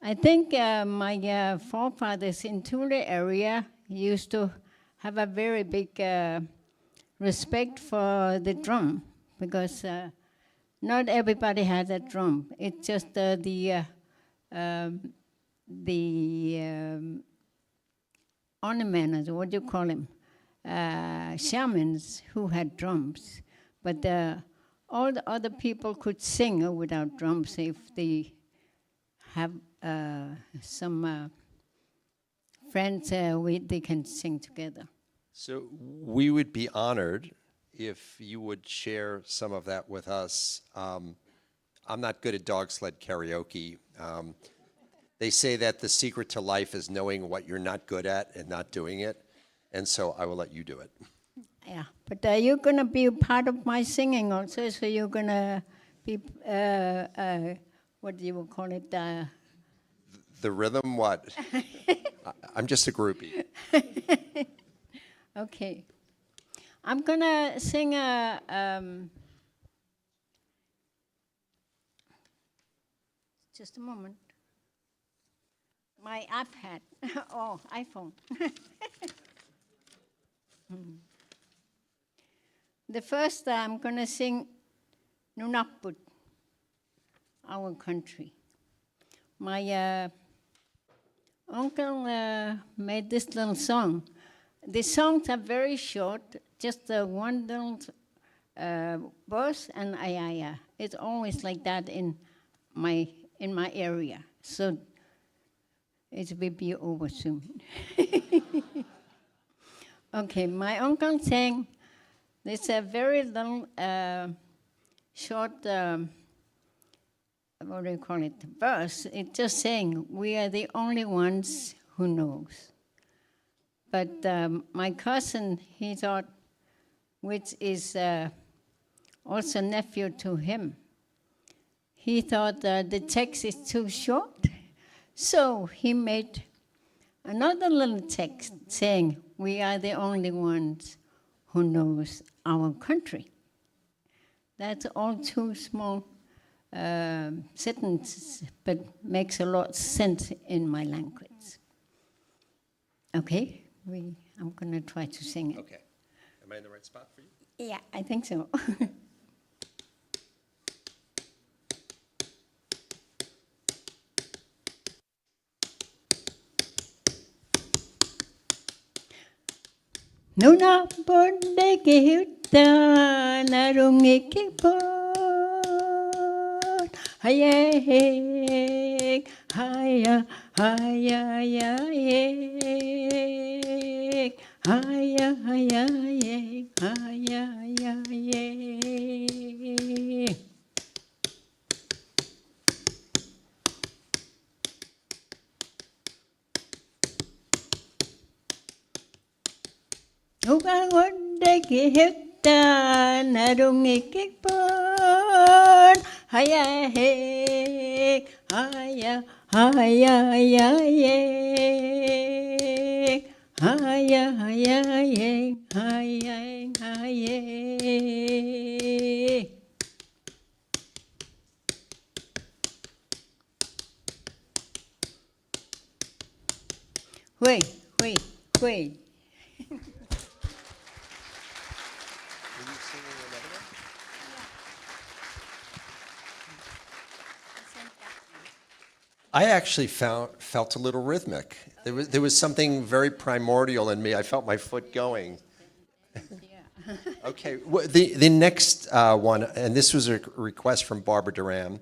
Speaker 16: I think my forefathers in Tulare area used to have a very big respect for the drum, because not everybody has a drum. It's just the ornaments, what do you call them? Shamans who had drums. But all the other people could sing without drums if they have some friends they can sing together.
Speaker 1: So we would be honored if you would share some of that with us. I'm not good at dog sled karaoke. They say that the secret to life is knowing what you're not good at and not doing it. And so I will let you do it.
Speaker 16: Yeah, but you're going to be a part of my singing also, so you're going to be, what do you call it?
Speaker 1: The rhythm, what? I'm just a groupie.
Speaker 16: Okay. I'm going to sing just a moment. My iPad, oh, iPhone. The first I'm going to sing Nunaput, our country. My uncle made this little song. The songs are very short, just one little verse and ayaya. It's always like that in my area. So it will be over soon. Okay, my uncle sang this very little short, what do you call it, verse. It's just saying, we are the only ones who knows. But my cousin, he thought, which is also nephew to him, he thought the text is too short. So he made another little text saying, we are the only ones who knows our country. That's all too small sentences, but makes a lot of sense in my language. Okay, I'm going to try to sing it.
Speaker 1: Okay. Am I in the right spot for you?
Speaker 16: Yeah, I think so. Nuna bonde ke hutta narungi ke pon hayek haya haya ya yek haya haya yek haya ya yek. Uga wonde ke hutta narungi ke pon haya he haya haya ya ye haya haya ye haya haya. Wait.
Speaker 1: I actually felt a little rhythmic. There was something very primordial in me. I felt my foot going. Okay, the next one, and this was a request from Barbara Duran.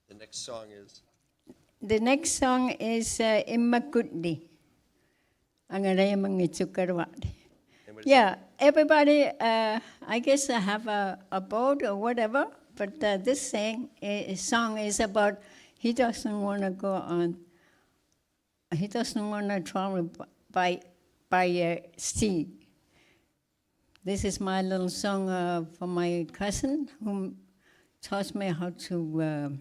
Speaker 1: The next song is?
Speaker 16: The next song is Immakudli. Yeah, everybody, I guess I have a boat or whatever, but this song is about he doesn't want to go on, he doesn't want to travel by sea. This is my little song for my cousin who taught me how to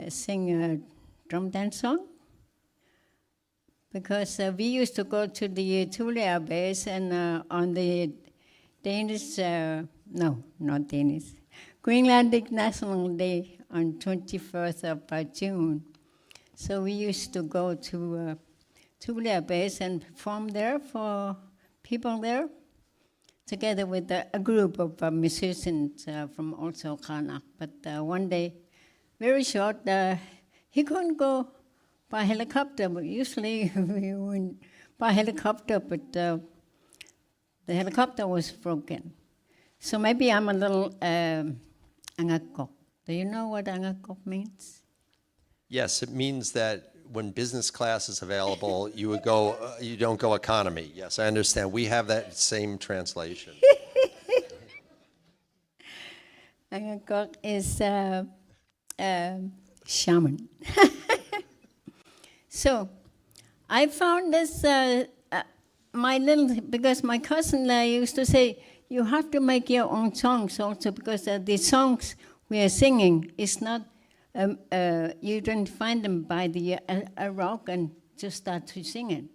Speaker 16: sing a drum dance song. Because we used to go to the Tulia base and on the Danish, no, not Danish, Greenlandic National Day on 21st of June. So we used to go to Tulia base and perform there for people there, together with a group of musicians from also Ghana. But one day, very short, he couldn't go by helicopter, but usually we went by helicopter, but the helicopter was broken. So maybe I'm a little angakok. Do you know what angakok means?
Speaker 1: Yes, it means that when business class is available, you would go. You don't go economy. Yes, I understand. We have that same translation.
Speaker 16: Cock is shaman. So, I found this, because my cousin used to say, you have to make your own songs also, because the songs we are singing is not, you don't find them by a rock and just start to sing it.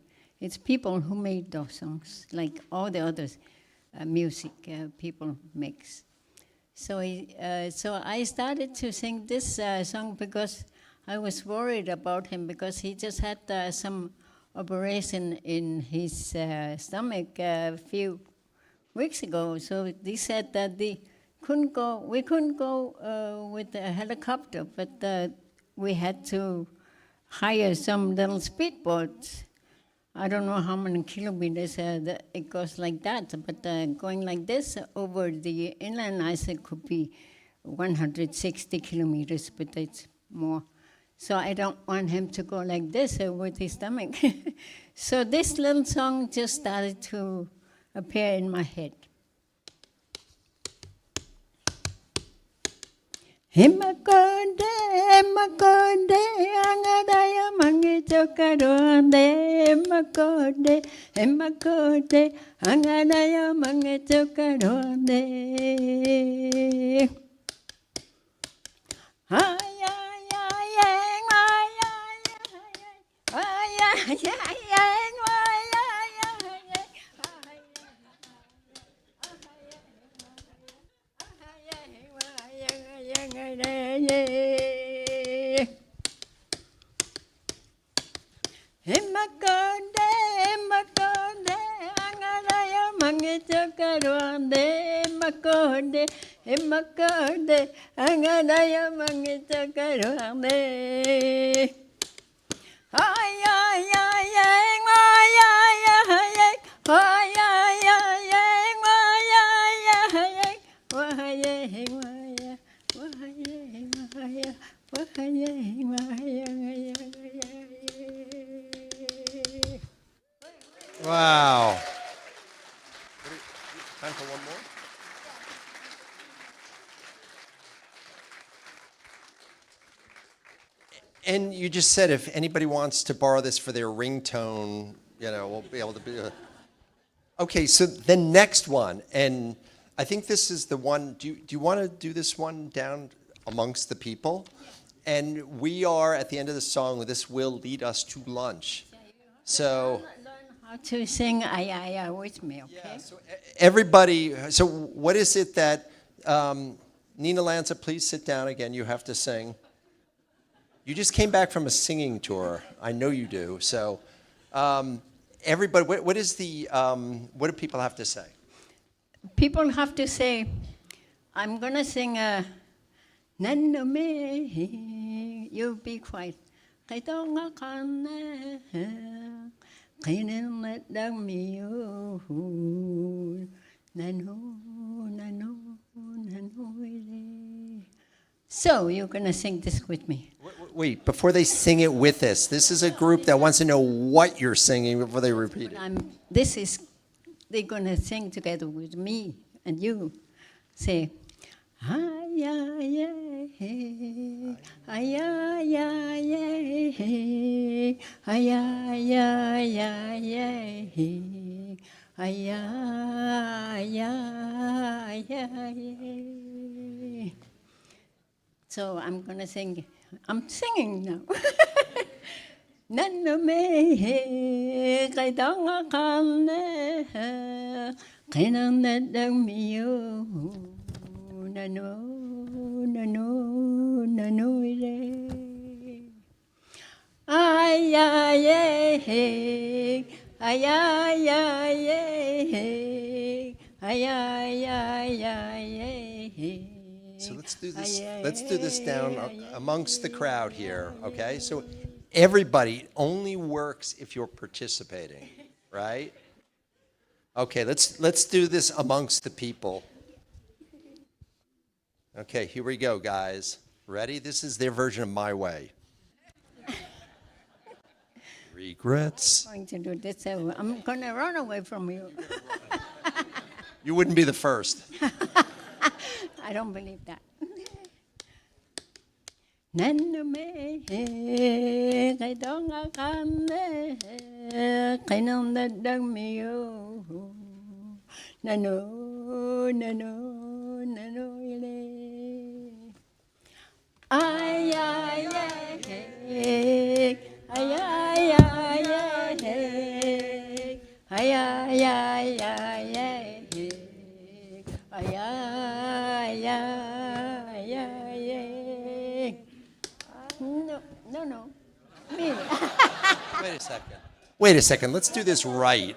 Speaker 16: It's people who made those songs, like all the others music people makes. So I started to sing this song because I was worried about him, because he just had some operation in his stomach a few weeks ago. So they said that we couldn't go with a helicopter, but we had to hire some little speedboats. I don't know how many kilometers it goes like that, but going like this over the inland ice, it could be 160 kilometers, but it's more. So I don't want him to go like this with his stomach. So this little song just started to appear in my head. Hemakonde, angadaya mangichokaronde. Hemakonde, angadaya mangichokaronde. Hemakonde, angadaya mangichokaronde. Ay, ay, ay, ay, ay, ay, ay, ay, ay,
Speaker 1: Wow. Time for one more? And you just said if anybody wants to borrow this for their ringtone, we'll be able to be. Okay, so the next one, and I think this is the one. Do you want to do this one down amongst the people? And we are at the end of the song. This will lead us to lunch. So
Speaker 16: learn how to sing "ay with me, okay?
Speaker 1: Yeah, so everybody. So what is it that Nina Lanza? Please sit down again. You have to sing. You just came back from a singing tour. I know you do. So, everybody, what is the? What do people have to say?
Speaker 16: People have to say, I'm gonna sing "Nano me." You be quiet. I don't So you're going to sing this with me.
Speaker 1: Wait, before they sing it with us, this is a group that wants to know what you're singing before they repeat it.
Speaker 16: They're going to sing together with me and you. Say, ay, ay, ay, ay, ay, ay, ay, ay, ay, ay, ay, ay. So I'm going to sing. I'm singing now. Nano me kay danga kane kinang nadang miyo nano ire ay ay ay ay ay ay ay ay.
Speaker 1: So let's do this. Let's do this down amongst the crowd here, okay? So everybody, it only works if you're participating, right? Okay, let's do this amongst the people. Okay, here we go, guys. Ready? This is their version of My Way. Regrets.
Speaker 16: I'm going to do this. I'm going to run away from you.
Speaker 1: You wouldn't be the first.
Speaker 16: I don't believe that. Nano me cái đó ngã cam me cái nông đất đất miêu nano nano nano ile ay ay ay ay ay ay ay ay No. Me.
Speaker 1: Wait a second. Let's do this right.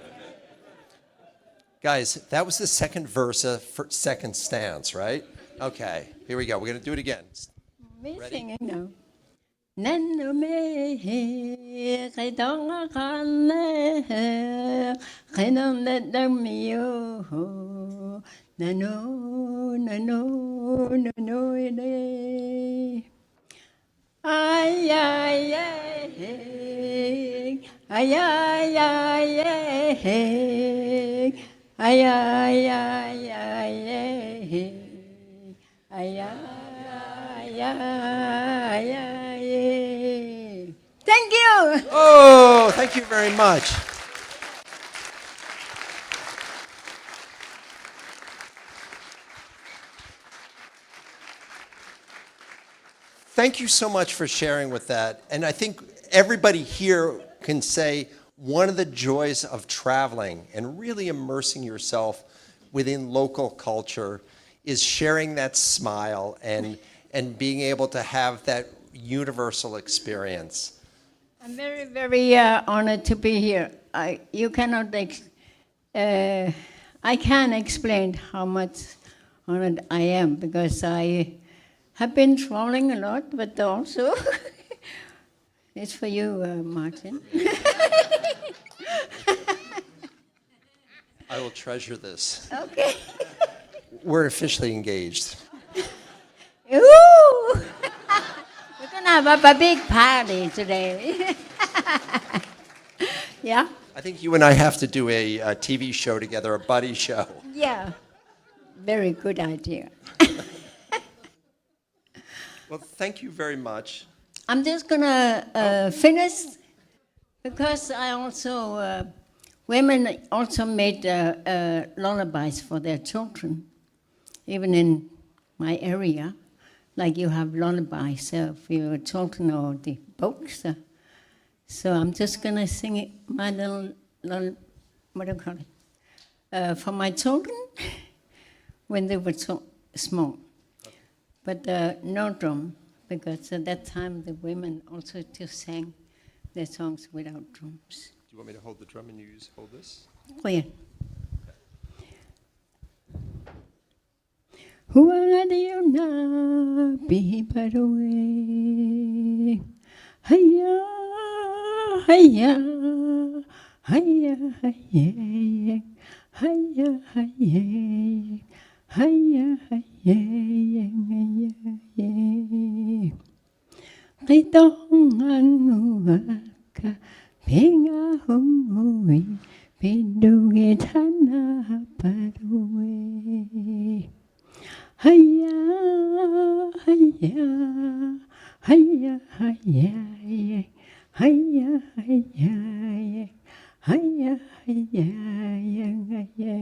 Speaker 1: Guys, that was the second verse of second stance, right? Okay, here we go. We're going to do it again.
Speaker 16: Me singing now. Nano me cái đó ngã cam me cái nông đất đất miêu nano nano nano ile ay ay ay ay ay ay ay ay ay ay. Thank you.
Speaker 1: Oh, thank you very much. Thank you so much for sharing with that. And I think everybody here can say one of the joys of traveling and really immersing yourself within local culture is sharing that smile and being able to have that universal experience.
Speaker 16: I'm very, very honored to be here. I can't explain how much honored I am because I have been traveling a lot, but also it's for you, Martin.
Speaker 1: I will treasure this.
Speaker 16: Okay.
Speaker 1: We're officially engaged.
Speaker 16: Ooh! We're gonna have a big party today. Yeah?
Speaker 1: I think you and I have to do a TV show together, a buddy show.
Speaker 16: Yeah. Very good idea.
Speaker 1: Well, thank you very much.
Speaker 16: I'm just gonna finish because I also, women also made lullabies for their children, even in my area. Like you have lullabies for your children or the books. So I'm just gonna sing it, my little what do you call it? For my children when they were so small. But no drum, because at that time the women also just sang their songs without drums.
Speaker 1: Do you want me to hold the drum and you just hold this?
Speaker 16: Oh, yeah. Huangadiona bibaroe Haya haya haya haya haya haya haya haya Qitong anuaka Penga hungui Pindugi tana parue Hiya, hiya, hiya, hiya, hiya, hiya, hiya, hiya, hiya.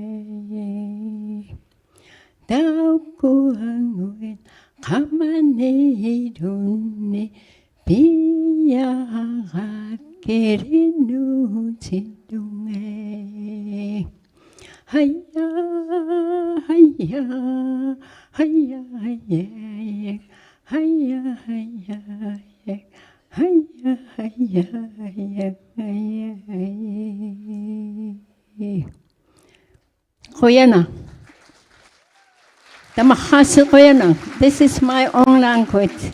Speaker 16: Tao của nguyện kamane dunne biya kerinu chidunge. Hiya, hiya, hiya, hiya, hiya, hiya, hiya, hiya, hiya. Koyana. This is my own language.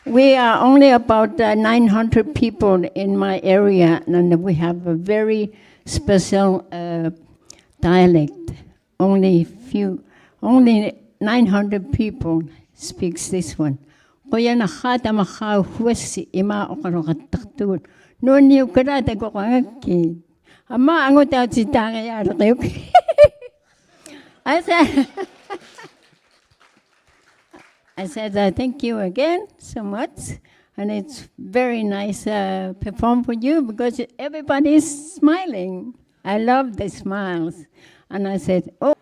Speaker 16: We are only about 900 people in my area, and we have a very special dialect. Only 900 people speaks this one. Koya na khata makha huwasi ima okarokataktul. No ni ukarata ko kangaki. Ama angot out si tangaya okay. I said thank you again so much. And it's very nice perform for you because everybody's smiling. I love the smiles. And I said, oh.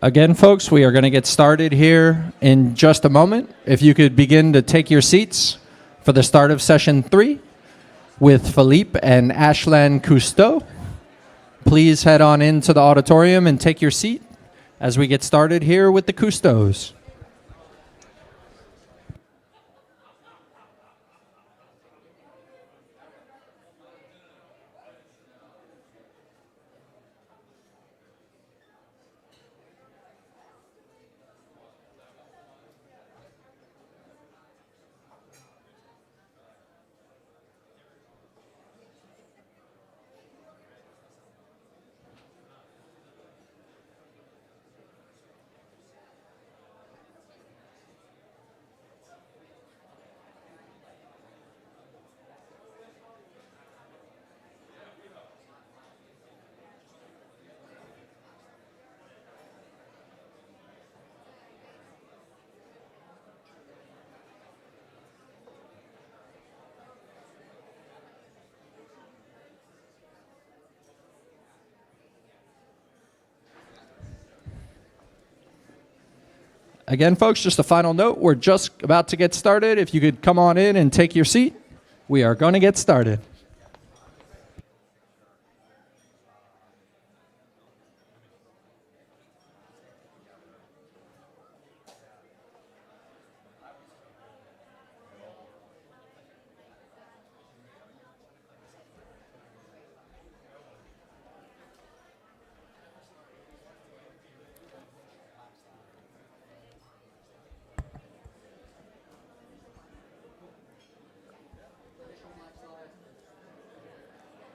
Speaker 10: Again, folks, we are going to get started here in just a moment. If you could begin to take your seats for the start of session 3 with Philippe and Ashlan Cousteau. Please head on into the auditorium and take your seat as we get started here with the Cousteaus. Again, folks, just a final note. We're just about to get started. If you could come on in and take your seat, we are going to get started.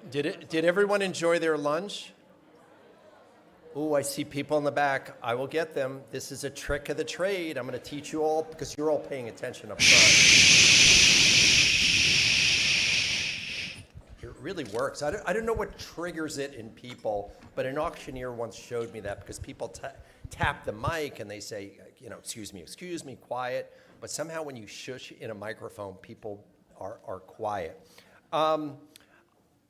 Speaker 1: Did everyone enjoy their lunch? Ooh, I see people in the back. I will get them. This is a trick of the trade. I'm going to teach you all because you're all paying attention up front. It really works. I don't know what triggers it in people, but an auctioneer once showed me that because people tap the mic and they say, you know, excuse me, quiet. But somehow when you shush in a microphone, people are quiet.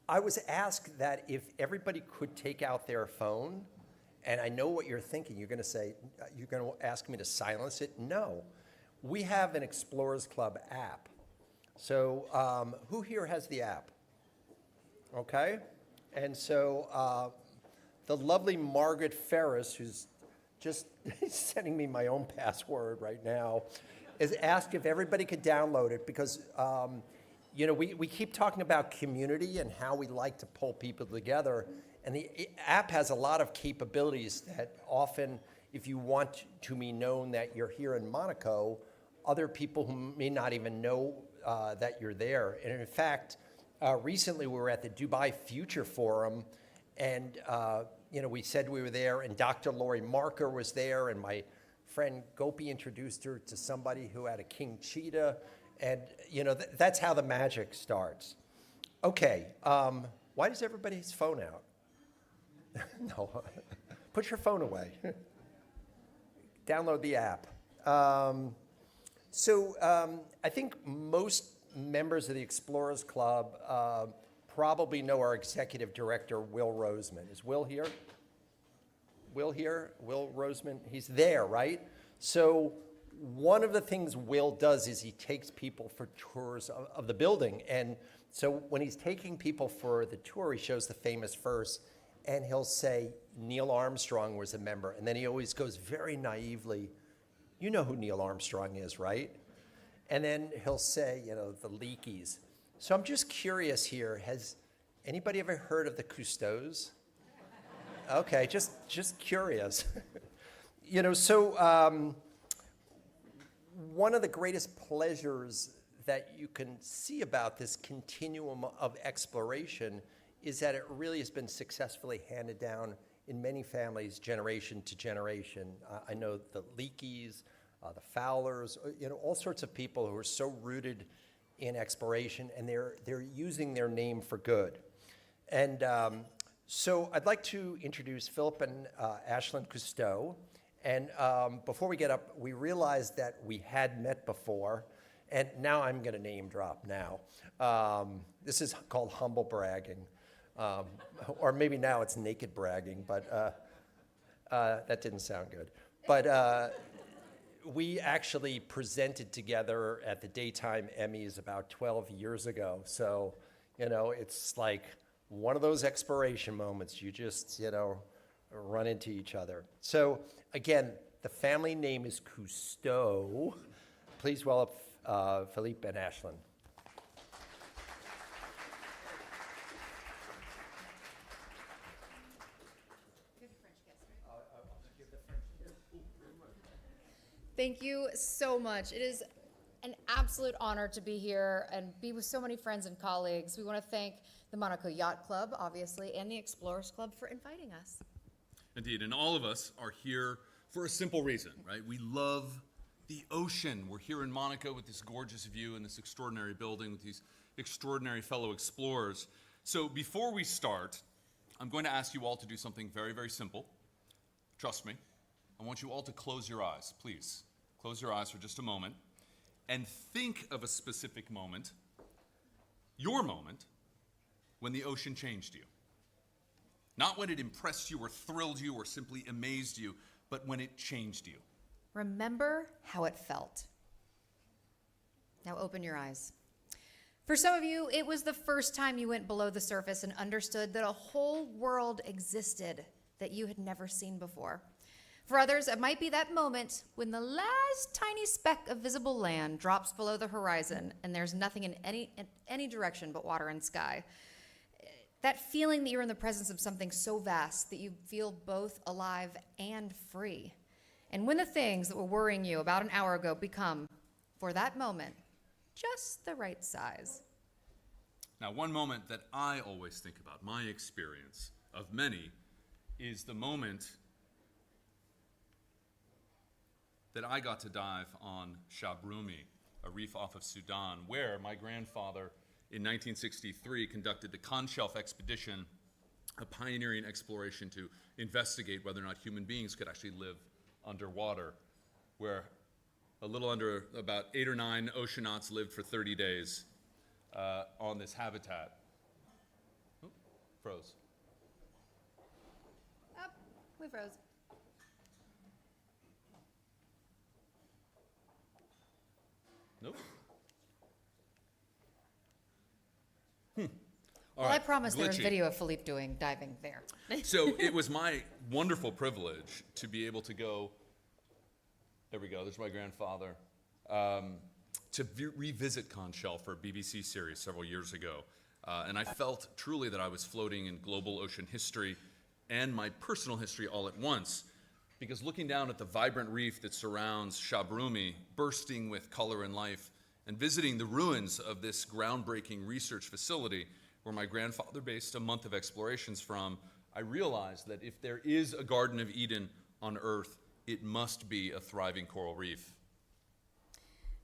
Speaker 1: I was asked that if everybody could take out their phone, and I know what you're thinking. You're going to say, you're going to ask me to silence it? No. We have an Explorers Club app. So who here has the app? Okay. And so the lovely Margaret Ferris, who's just sending me my own password right now, is asked if everybody could download it because you know, we keep talking about community and how we like to pull people together. And the app has a lot of capabilities that often, if you want to be known that you're here in Monaco, other people who may not even know that you're there. And in fact, recently we were at the Dubai Future Forum, and you know, we said we were there, and Dr. Laurie Marker was there, and my friend Gopi introduced her to somebody who had a king cheetah. And, you know, that's how the magic starts. Okay, why does everybody's phone out? No, put your phone away. Download the app. I think most members of the Explorers Club probably know our executive director, Will Roseman. Is Will here? Will here? Will Roseman? He's there, right? So one of the things Will does is he takes people for tours of the building. And so when he's taking people for the tour, he shows the famous verse, and he'll say Neil Armstrong was a member. And then he always goes very naively, You know who Neil Armstrong is, right? And then he'll say, you know, the leakies. So I'm just curious here, has anybody ever heard of the Cousteaus? Okay, just curious. You know, so one of the greatest pleasures that you can see about this continuum of exploration is that it really has been successfully handed down in many families, generation to generation. I know the Leakeys, the Fowlers, you know, all sorts of people who are so rooted in exploration, and they're using their name for good. And so I'd like to introduce Philip and Ashlyn Cousteau. And before we get up, we realized that we had met before, and now I'm going to name drop now. This is called humble bragging. Or maybe now it's naked bragging, but that didn't sound good. But we actually presented together at the Daytime Emmys about 12 years ago. So, you know, it's like one of those exploration moments. You just, you know, run into each other. So, again, the family name is Cousteau. Please welcome Philippe and Ashlyn.
Speaker 17: Thank you so much. It is an absolute honor to be here and be with so many friends and colleagues. We want to thank the Monaco Yacht Club, obviously, and the Explorers Club for inviting us.
Speaker 18: Indeed, and all of us are here for a simple reason, right? We love the ocean. We're here in Monaco with this gorgeous view and this extraordinary building with these extraordinary fellow explorers. So before we start, I'm going to ask you all to do something very, very simple. Trust me. I want you all to close your eyes, please. Close your eyes for just a moment and think of a specific moment, your moment, when the ocean changed you. Not when it impressed you or thrilled you or simply amazed you, but when it changed you.
Speaker 17: Remember how it felt. Now open your eyes. For some of you, it was the first time you went below the surface and understood that a whole world existed that you had never seen before. For others, it might be that moment when the last tiny speck of visible land drops below the horizon and there's nothing in any direction but water and sky. That feeling that you're in the presence of something so vast that you feel both alive and free. And when the things that were worrying you about an hour ago become, for that moment, just the right size.
Speaker 18: Now, one moment that I always think about, my experience of many, is the moment that I got to dive on Shabrumi, a reef off of Sudan, where my grandfather in 1963 conducted the Conshelf expedition, a pioneering exploration to investigate whether or not human beings could actually live underwater, where a little under about 8 or 9 oceanauts lived for 30 days on this habitat. Oh, froze.
Speaker 17: Oh, we froze.
Speaker 18: Nope.
Speaker 17: Well,
Speaker 18: All right,
Speaker 17: I promise there's
Speaker 18: glitchy.
Speaker 17: video of Philippe doing diving there.
Speaker 18: So it was my wonderful privilege to be able to go, there we go, there's my grandfather, to revisit Conshelf for a BBC series several years ago. And I felt truly that I was floating in global ocean history and my personal history all at once. Because looking down at the vibrant reef that surrounds Shabrumi, bursting with color and life, and visiting the ruins of this groundbreaking research facility where my grandfather based a month of explorations from, I realized that if there is a Garden of Eden on Earth, it must be a thriving coral reef.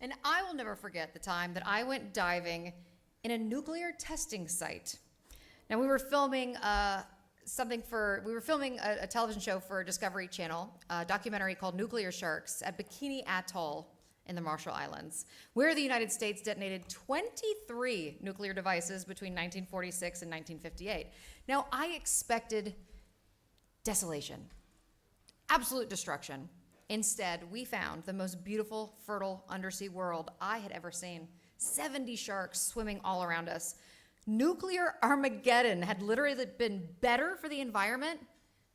Speaker 17: And I will never forget the time that I went diving in a nuclear testing site. Now, we were filming a television show for Discovery Channel, a documentary called Nuclear Sharks at Bikini Atoll in the Marshall Islands, where the United States detonated 23 nuclear devices between 1946 and 1958. Now, I expected desolation, absolute destruction. Instead, we found the most beautiful, fertile undersea world I had ever seen. 70 sharks swimming all around us. Nuclear Armageddon had literally been better for the environment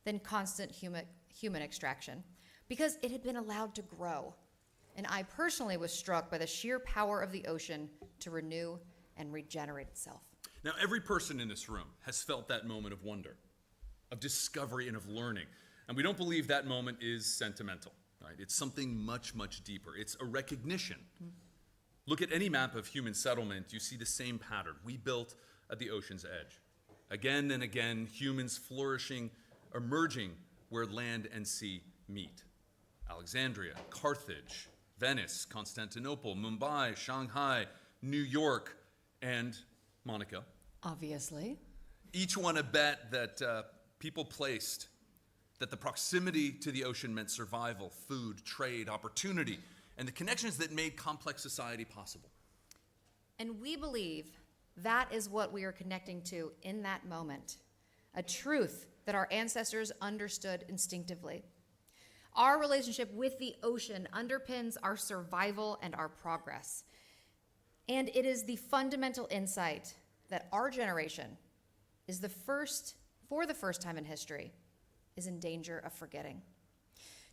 Speaker 17: than constant human extraction because it had been allowed to grow And I personally was struck by the sheer power of the ocean to renew and regenerate itself.
Speaker 18: Now, every person in this room has felt that moment of wonder, of discovery, and of learning. And we don't believe that moment is sentimental, right? It's something much, much deeper. It's a recognition. Look at any map of human settlement, you see the same pattern. We built at the ocean's edge. Again and again, humans flourishing, emerging where land and sea meet. Alexandria, Carthage, Venice, Constantinople, Mumbai, Shanghai, New York, and Monaco.
Speaker 17: Obviously.
Speaker 18: Each one a bet that people placed that the proximity to the ocean meant survival, food, trade, opportunity, and the connections that made complex society possible.
Speaker 17: And we believe that is what we are connecting to in that moment, a truth that our ancestors understood instinctively. Our relationship with the ocean underpins our survival and our progress. And it is the fundamental insight that our generation is for the first time in history, is in danger of forgetting.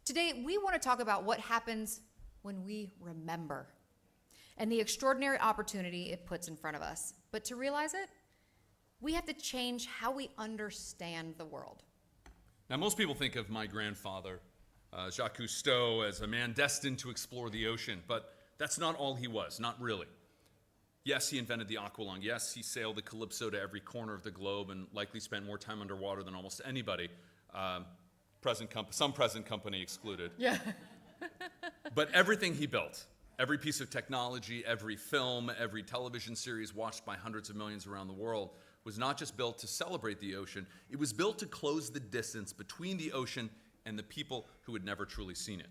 Speaker 17: Today, we want to talk about what happens when we remember and the extraordinary opportunity it puts in front of us. But to realize it, we have to change how we understand the world.
Speaker 18: Now, most people think of my grandfather, Jacques Cousteau, as a man destined to explore the ocean, but that's not all he was, not really. Yes, he invented the aqualung. Yes, he sailed the Calypso to every corner of the globe and likely spent more time underwater than almost anybody, some present company excluded.
Speaker 17: Yeah.
Speaker 18: But everything he built, every piece of technology, every film, every television series watched by hundreds of millions around the world, was not just built to celebrate the ocean, it was built to close the distance between the ocean and the people who had never truly seen it.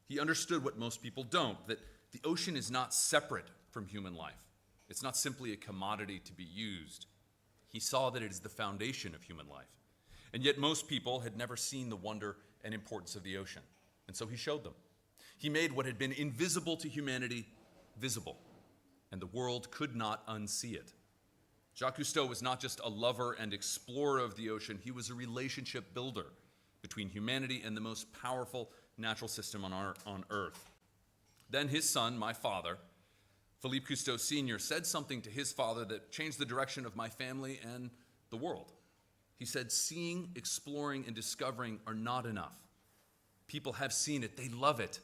Speaker 18: He understood what most people don't, that the ocean is not separate from human life. It's not simply a commodity to be used. He saw that it is the foundation of human life. And yet most people had never seen the wonder and importance of the ocean. And so he showed them. He made what had been invisible to humanity visible, and the world could not unsee it. Jacques Cousteau was not just a lover and explorer of the ocean, he was a relationship builder between humanity and the most powerful natural system on Earth. Then his son, my father, Philippe Cousteau Sr., said something to his father that changed the direction of my family and the world. He said, seeing, exploring, and discovering are not enough. People have seen it, they love it,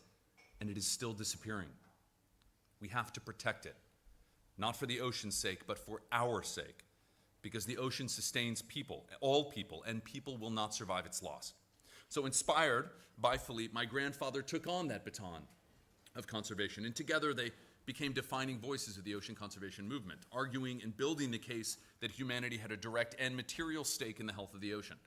Speaker 18: and it is still disappearing. We have to protect it, not for the ocean's sake, but for our sake, because the ocean sustains people, all people, and people will not survive its loss. So inspired by Philippe, my grandfather took on that baton of conservation, and together they became defining voices of the ocean conservation movement, arguing and building the case that humanity had a direct and material stake in the health of the ocean.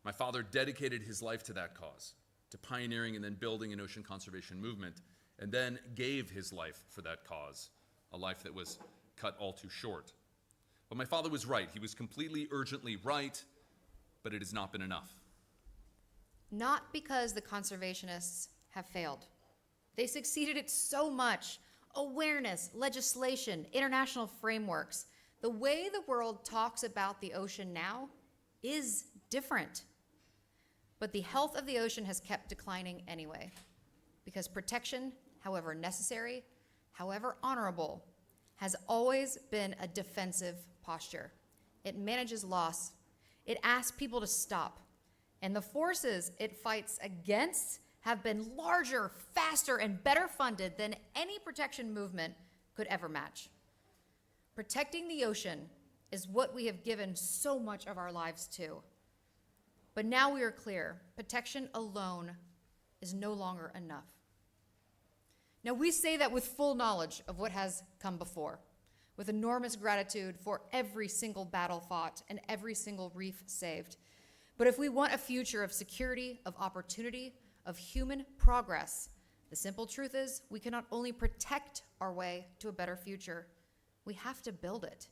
Speaker 18: My father dedicated his life to that cause, to pioneering and then building an ocean conservation movement, and then gave his life for that cause, a life that was cut all too short. But my father was right. He was completely, urgently right, but it has not been enough.
Speaker 17: Not because the conservationists have failed. They succeeded at so much. Awareness, legislation, international frameworks. The way the world talks about the ocean now is different. But the health of the ocean has kept declining anyway, because protection, however necessary, however honorable, has always been a defensive posture. It manages loss. It asks people to stop. And the forces it fights against have been larger, faster, and better funded than any protection movement could ever match. Protecting the ocean is what we have given so much of our lives to. But now we are clear, protection alone is no longer enough. Now we say that with full knowledge of what has come before, with enormous gratitude for every single battle fought and every single reef saved. But if we want a future of security, of opportunity, of human progress, the simple truth is we cannot only protect our way to a better future, we have to build it.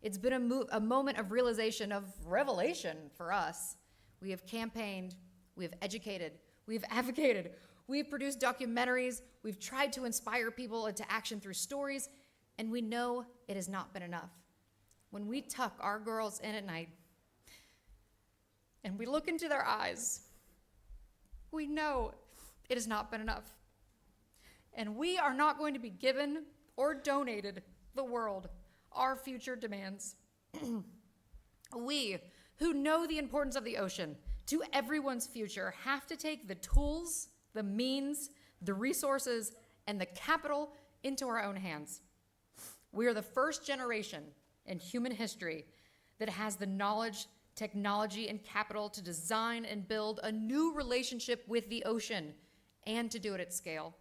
Speaker 17: It's been a moment of realization, of revelation for us. We have campaigned, we have educated, we have advocated, we have produced documentaries, we've tried to inspire people into action through stories, and we know it has not been enough. When we tuck our girls in at night and we look into their eyes, we know it has not been enough.
Speaker 19: And we are not going to be given or donated the world our future demands. We, who know the importance of the ocean to everyone's future, have to take the tools, the means, the resources, and the capital into our own hands. We are the first generation in human history that has the knowledge, technology, and capital to design and build a new relationship with the ocean and to do it at scale.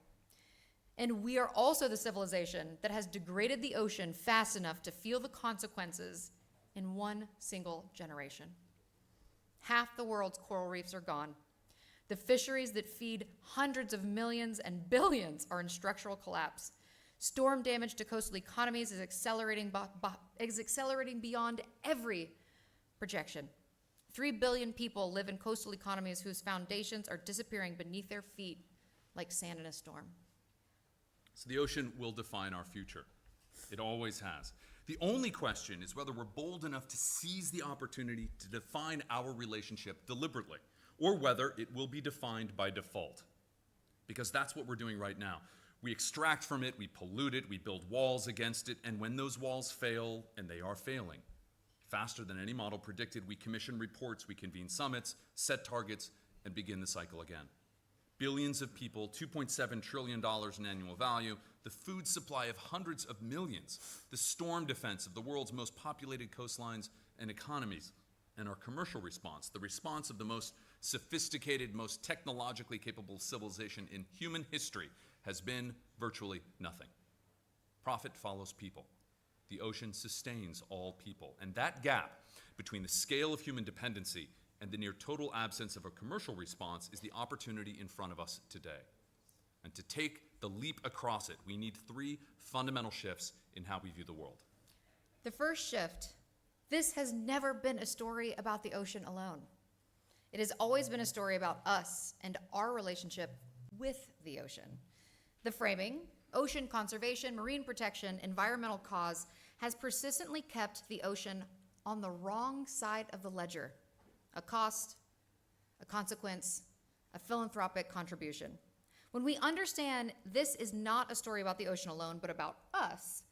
Speaker 19: And we are also the civilization that has degraded the ocean fast enough to feel the consequences in one single generation. Half the world's coral reefs are gone. The fisheries that feed hundreds of millions and billions are in structural collapse. Storm damage to coastal economies is accelerating beyond every projection. 3 billion people live in coastal economies whose foundations are disappearing beneath their feet like sand in a storm.
Speaker 18: So the ocean will define our future. It always has. The only question is whether we're bold enough to seize the opportunity to define our relationship deliberately, or whether it will be defined by default. Because that's what we're doing right now. We extract from it, we pollute it, we build walls against it, and when those walls fail, and they are failing, faster than any model predicted, we commission reports, we convene summits, set targets, and begin the cycle again. Billions of people, $2.7 trillion in annual value, the food supply of hundreds of millions, the storm defense of the world's most populated coastlines and economies, and our commercial response, the response of the most sophisticated, most technologically capable civilization in human history, has been virtually nothing. Profit follows people. The ocean sustains all people. And that gap between the scale of human dependency and the near total absence of a commercial response is the opportunity in front of us today. And to take the leap across it, we need 3 fundamental shifts in how we view the world.
Speaker 19: The first shift: this has never been a story about the ocean alone. It has always been a story about us and our relationship with the ocean. The framing, ocean conservation, marine protection, environmental cause, has persistently kept the ocean on the wrong side of the ledger. A cost, a consequence, a philanthropic contribution. When we understand this is not a story about the ocean alone, but about us,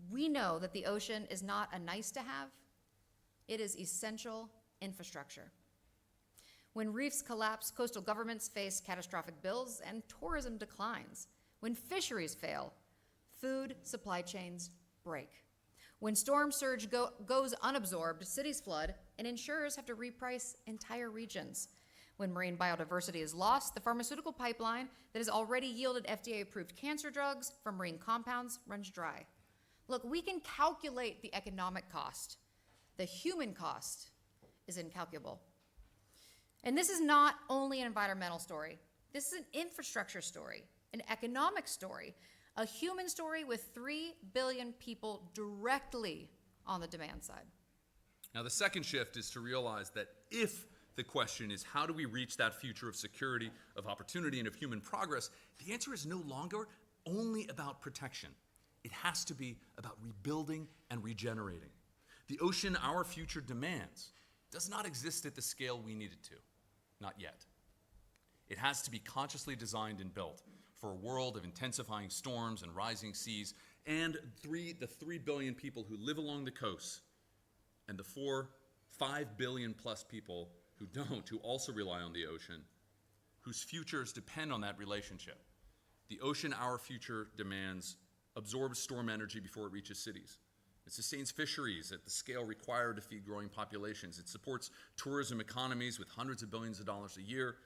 Speaker 19: we know that the ocean is not a nice to have, it is essential infrastructure. When reefs collapse, coastal governments face catastrophic bills and tourism declines. When fisheries fail, food supply chains break. When storm surge goes unabsorbed, cities flood, and insurers have to reprice entire regions. When marine biodiversity is lost, the pharmaceutical pipeline that has already yielded FDA-approved cancer drugs from marine compounds runs dry. Look, we can calculate the economic cost. The human cost is incalculable. And this is not only an environmental story. This is an infrastructure story, an economic story, a human story with 3 billion people directly on the demand side.
Speaker 18: Now, the second shift is to realize that if the question is how do we reach that future of security, of opportunity, and of human progress, the answer is no longer only about protection. It has to be about rebuilding and regenerating. The ocean our future demands does not exist at the scale we need it to, not yet. It has to be consciously designed and built for a world of intensifying storms and rising seas, and the 3 billion people who live along the coast, and the 5 billion plus people who don't, who also rely on the ocean, whose futures depend on that relationship. The ocean our future demands absorbs storm energy before it reaches cities. It sustains fisheries at the scale required to feed growing populations. It supports tourism economies with hundreds of billions of dollars a year.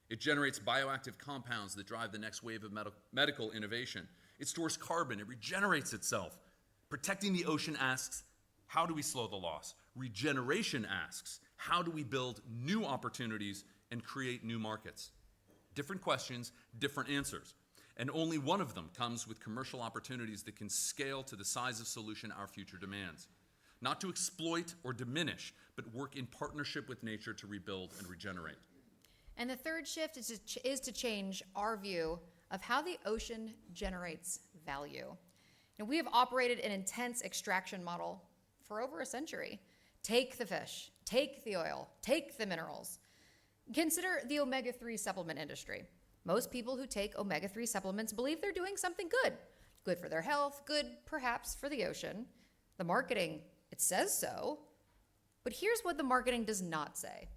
Speaker 18: It generates bioactive compounds that drive the next wave of medical innovation. It stores carbon. It regenerates itself. Protecting the ocean asks, how do we slow the loss? Regeneration asks, how do we build new opportunities and create new markets? Different questions, different answers. And only one of them comes with commercial opportunities that can scale to the size of solution our future demands. Not to exploit or diminish, but work in partnership with nature to rebuild and regenerate.
Speaker 19: And the third shift is to change our view of how the ocean generates value. And we have operated an intense extraction model for over a century. Take the fish, take the oil, take the minerals. Consider the omega-3 supplement industry. Most people who take omega-3 supplements believe they're doing something good. Good for their health, good perhaps for the ocean. The marketing, it says so. But here's what the marketing does not say.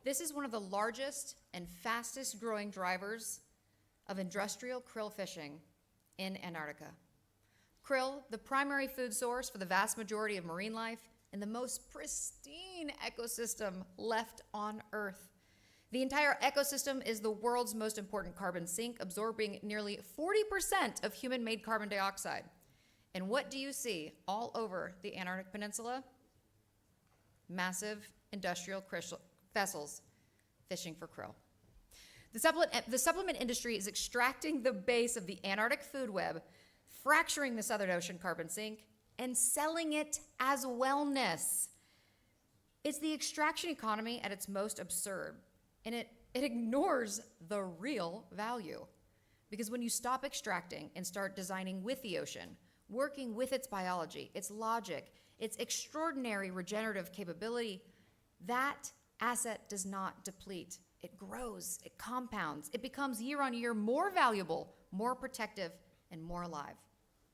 Speaker 19: This is one of the largest and fastest growing drivers of industrial krill fishing in Antarctica. Krill, the primary food source for the vast majority of marine life and the most pristine ecosystem left on Earth. The entire ecosystem is the world's most important carbon sink, absorbing nearly 40% of human-made carbon dioxide. And what do you see all over the Antarctic Peninsula? Massive industrial vessels fishing for krill. The supplement industry is extracting the base of the Antarctic food web, fracturing the Southern Ocean carbon sink, and selling it as wellness. It's the extraction economy at its most absurd, and it ignores the real value. Because when you stop extracting and start designing with the ocean, working with its biology, its logic, its extraordinary regenerative capability, that asset does not deplete. It grows, it compounds, it becomes year on year more valuable, more protective, and more alive.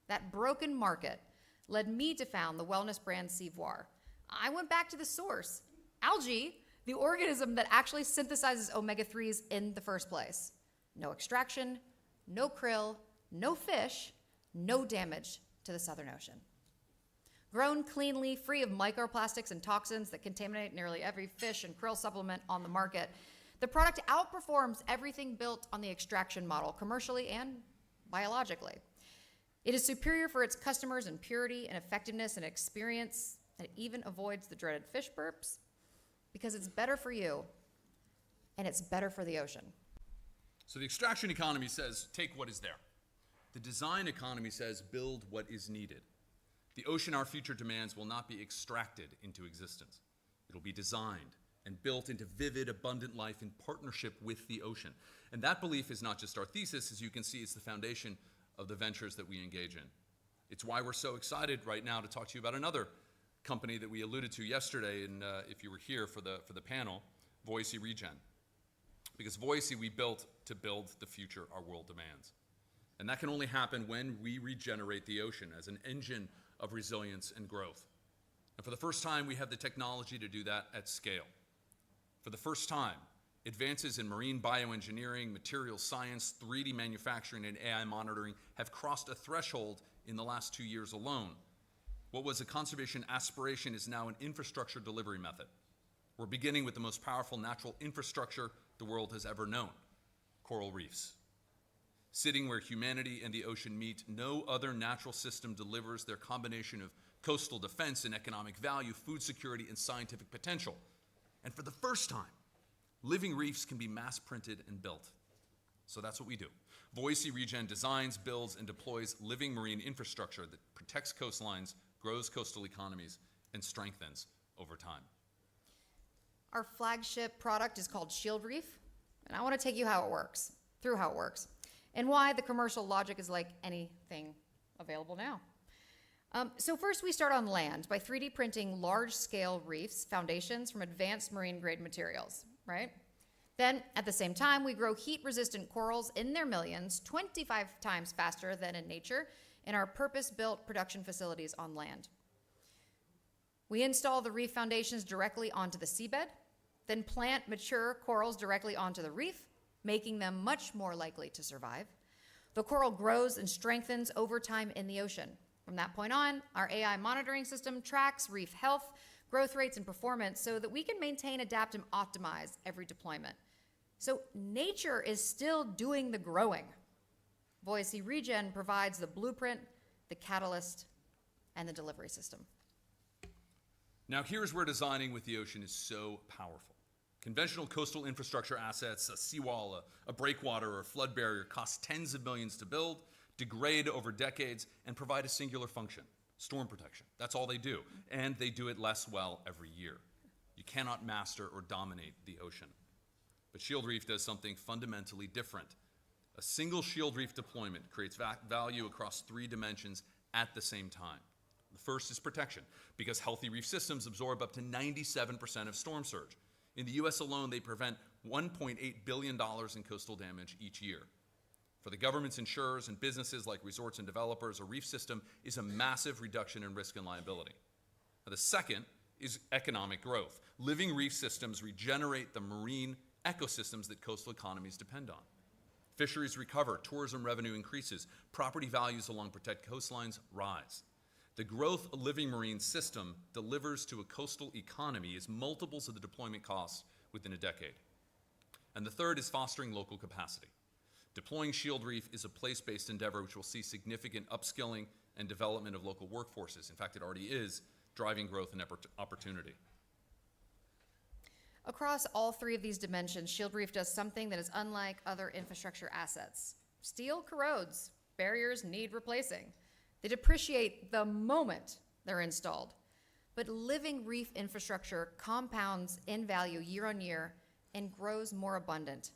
Speaker 19: That broken market led me to found the wellness brand Civoir. I went back to the source, algae, the organism that actually synthesizes omega-3s in the first place. No extraction, no krill, no fish, no damage to the Southern Ocean. Grown cleanly, free of microplastics and toxins that contaminate nearly every fish and krill supplement on the market, the product outperforms everything built on the extraction model, commercially and biologically. It is superior for its customers in purity and effectiveness and experience, and it even avoids the dreaded fish burps because it's better for you and it's better for the ocean.
Speaker 18: So the extraction economy says, take what is there. The design economy says, build what is needed. The ocean our future demands will not be extracted into existence. It'll be designed and built into vivid, abundant life in partnership with the ocean. And that belief is not just our thesis. As you can see, it's the foundation of the ventures that we engage in. It's why we're so excited right now to talk to you about another company that we alluded to yesterday, and if you were here for the panel, Voici Regen. Because Voici we built to build the future our world demands. And that can only happen when we regenerate the ocean as an engine of resilience and growth. And for the first time, we have the technology to do that at scale. For the first time, advances in marine bioengineering, materials science, 3D manufacturing, and AI monitoring have crossed a threshold in the last 2 years alone. What was a conservation aspiration is now an infrastructure delivery method. We're beginning with the most powerful natural infrastructure the world has ever known, coral reefs. Sitting where humanity and the ocean meet, no other natural system delivers their combination of coastal defense and economic value, food security, and scientific potential. And for the first time, living reefs can be mass printed and built. So that's what we do. Voici Regen designs, builds, and deploys living marine infrastructure that protects coastlines, grows coastal economies, and strengthens over time.
Speaker 19: Our flagship product is called Shield Reef, and I want to take you through how it works, and why the commercial logic is like anything available now. So first we start on land by 3D printing large-scale reefs, foundations from advanced marine-grade materials, right? Then, at the same time, we grow heat-resistant corals in their millions, 25 times faster than in nature, in our purpose-built production facilities on land. We install the reef foundations directly onto the seabed, then plant mature corals directly onto the reef, making them much more likely to survive. The coral grows and strengthens over time in the ocean. From that point on, our AI monitoring system tracks reef health, growth rates, and performance so that we can maintain, adapt, and optimize every deployment. So nature is still doing the growing. Voici Regen provides the blueprint, the catalyst, and the delivery system.
Speaker 18: Now here's where designing with the ocean is so powerful. Conventional coastal infrastructure assets, a seawall, a breakwater, or a flood barrier cost tens of millions to build, degrade over decades, and provide a singular function, storm protection. That's all they do, and they do it less well every year. You cannot master or dominate the ocean. But Shield Reef does something fundamentally different. A single Shield Reef deployment creates value across 3 dimensions at the same time. The first is protection, because healthy reef systems absorb up to 97% of storm surge. In the US alone, they prevent $1.8 billion in coastal damage each year. For the governments, insurers, and businesses like resorts and developers, a reef system is a massive reduction in risk and liability. Now, the second is economic growth. Living reef systems regenerate the marine ecosystems that coastal economies depend on. Fisheries recover, tourism revenue increases, property values along protected coastlines rise. The growth a living marine system delivers to a coastal economy is multiples of the deployment costs within a decade. And the third is fostering local capacity. Deploying Shield Reef is a place-based endeavor which will see significant upskilling and development of local workforces. In fact, it already is driving growth and opportunity.
Speaker 19: Across all three of these dimensions, Shield Reef does something that is unlike other infrastructure assets. Steel corrodes, barriers need replacing. They depreciate the moment they're installed. But living reef infrastructure compounds in value year on year and grows more abundant.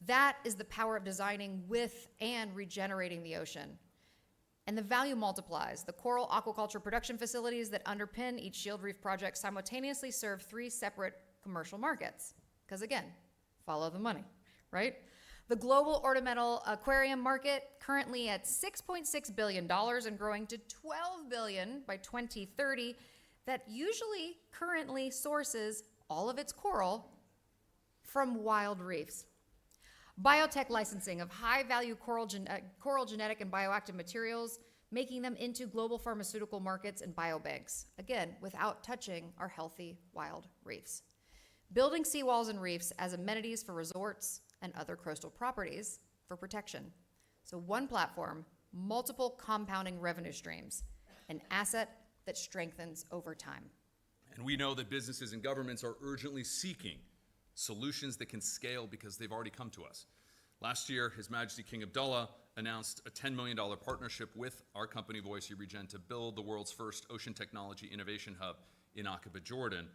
Speaker 19: That is the power of designing with and regenerating the ocean. And the value multiplies. The coral aquaculture production facilities that underpin each Shield Reef project simultaneously serve three separate commercial markets. Because again, follow the money, right? The global ornamental aquarium market, currently at $6.6 billion and growing to $12 billion by 2030, that usually currently sources all of its coral from wild reefs. Biotech licensing of high-value coral genetic and bioactive materials, making them into global pharmaceutical markets and biobanks, again, without touching our healthy wild reefs. Building seawalls and reefs as amenities for resorts and other coastal properties for protection. So one platform, multiple compounding revenue streams, an asset that strengthens over time.
Speaker 18: And we know that businesses and governments are urgently seeking solutions that can scale because they've already come to us. Last year, His Majesty King Abdullah announced a $10 million partnership with our company, Voice Regen, to build the world's first ocean technology innovation hub in Aqaba, Jordan.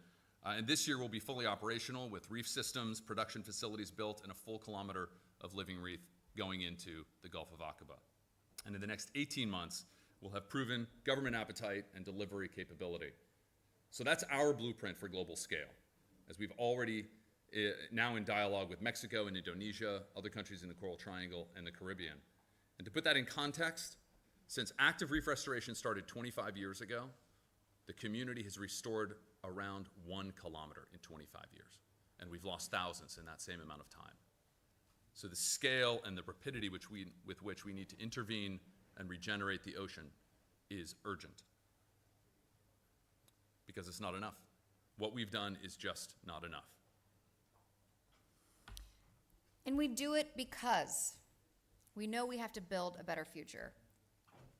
Speaker 18: And this year will be fully operational with reef systems, production facilities built, and a full kilometer of living reef going into the Gulf of Aqaba. And in the next 18 months, we'll have proven government appetite and delivery capability. So that's our blueprint for global scale, as we've already now in dialogue with Mexico and Indonesia, other countries in the Coral Triangle, and the Caribbean. And to put that in context, since active reef restoration started 25 years ago, the community has restored around 1 kilometer in 25 years. And we've lost thousands in that same amount of time. So the scale and the rapidity with which we need to intervene and regenerate the ocean is urgent. Because it's not enough. What we've done is just not enough.
Speaker 19: And we do it because we know we have to build a better future.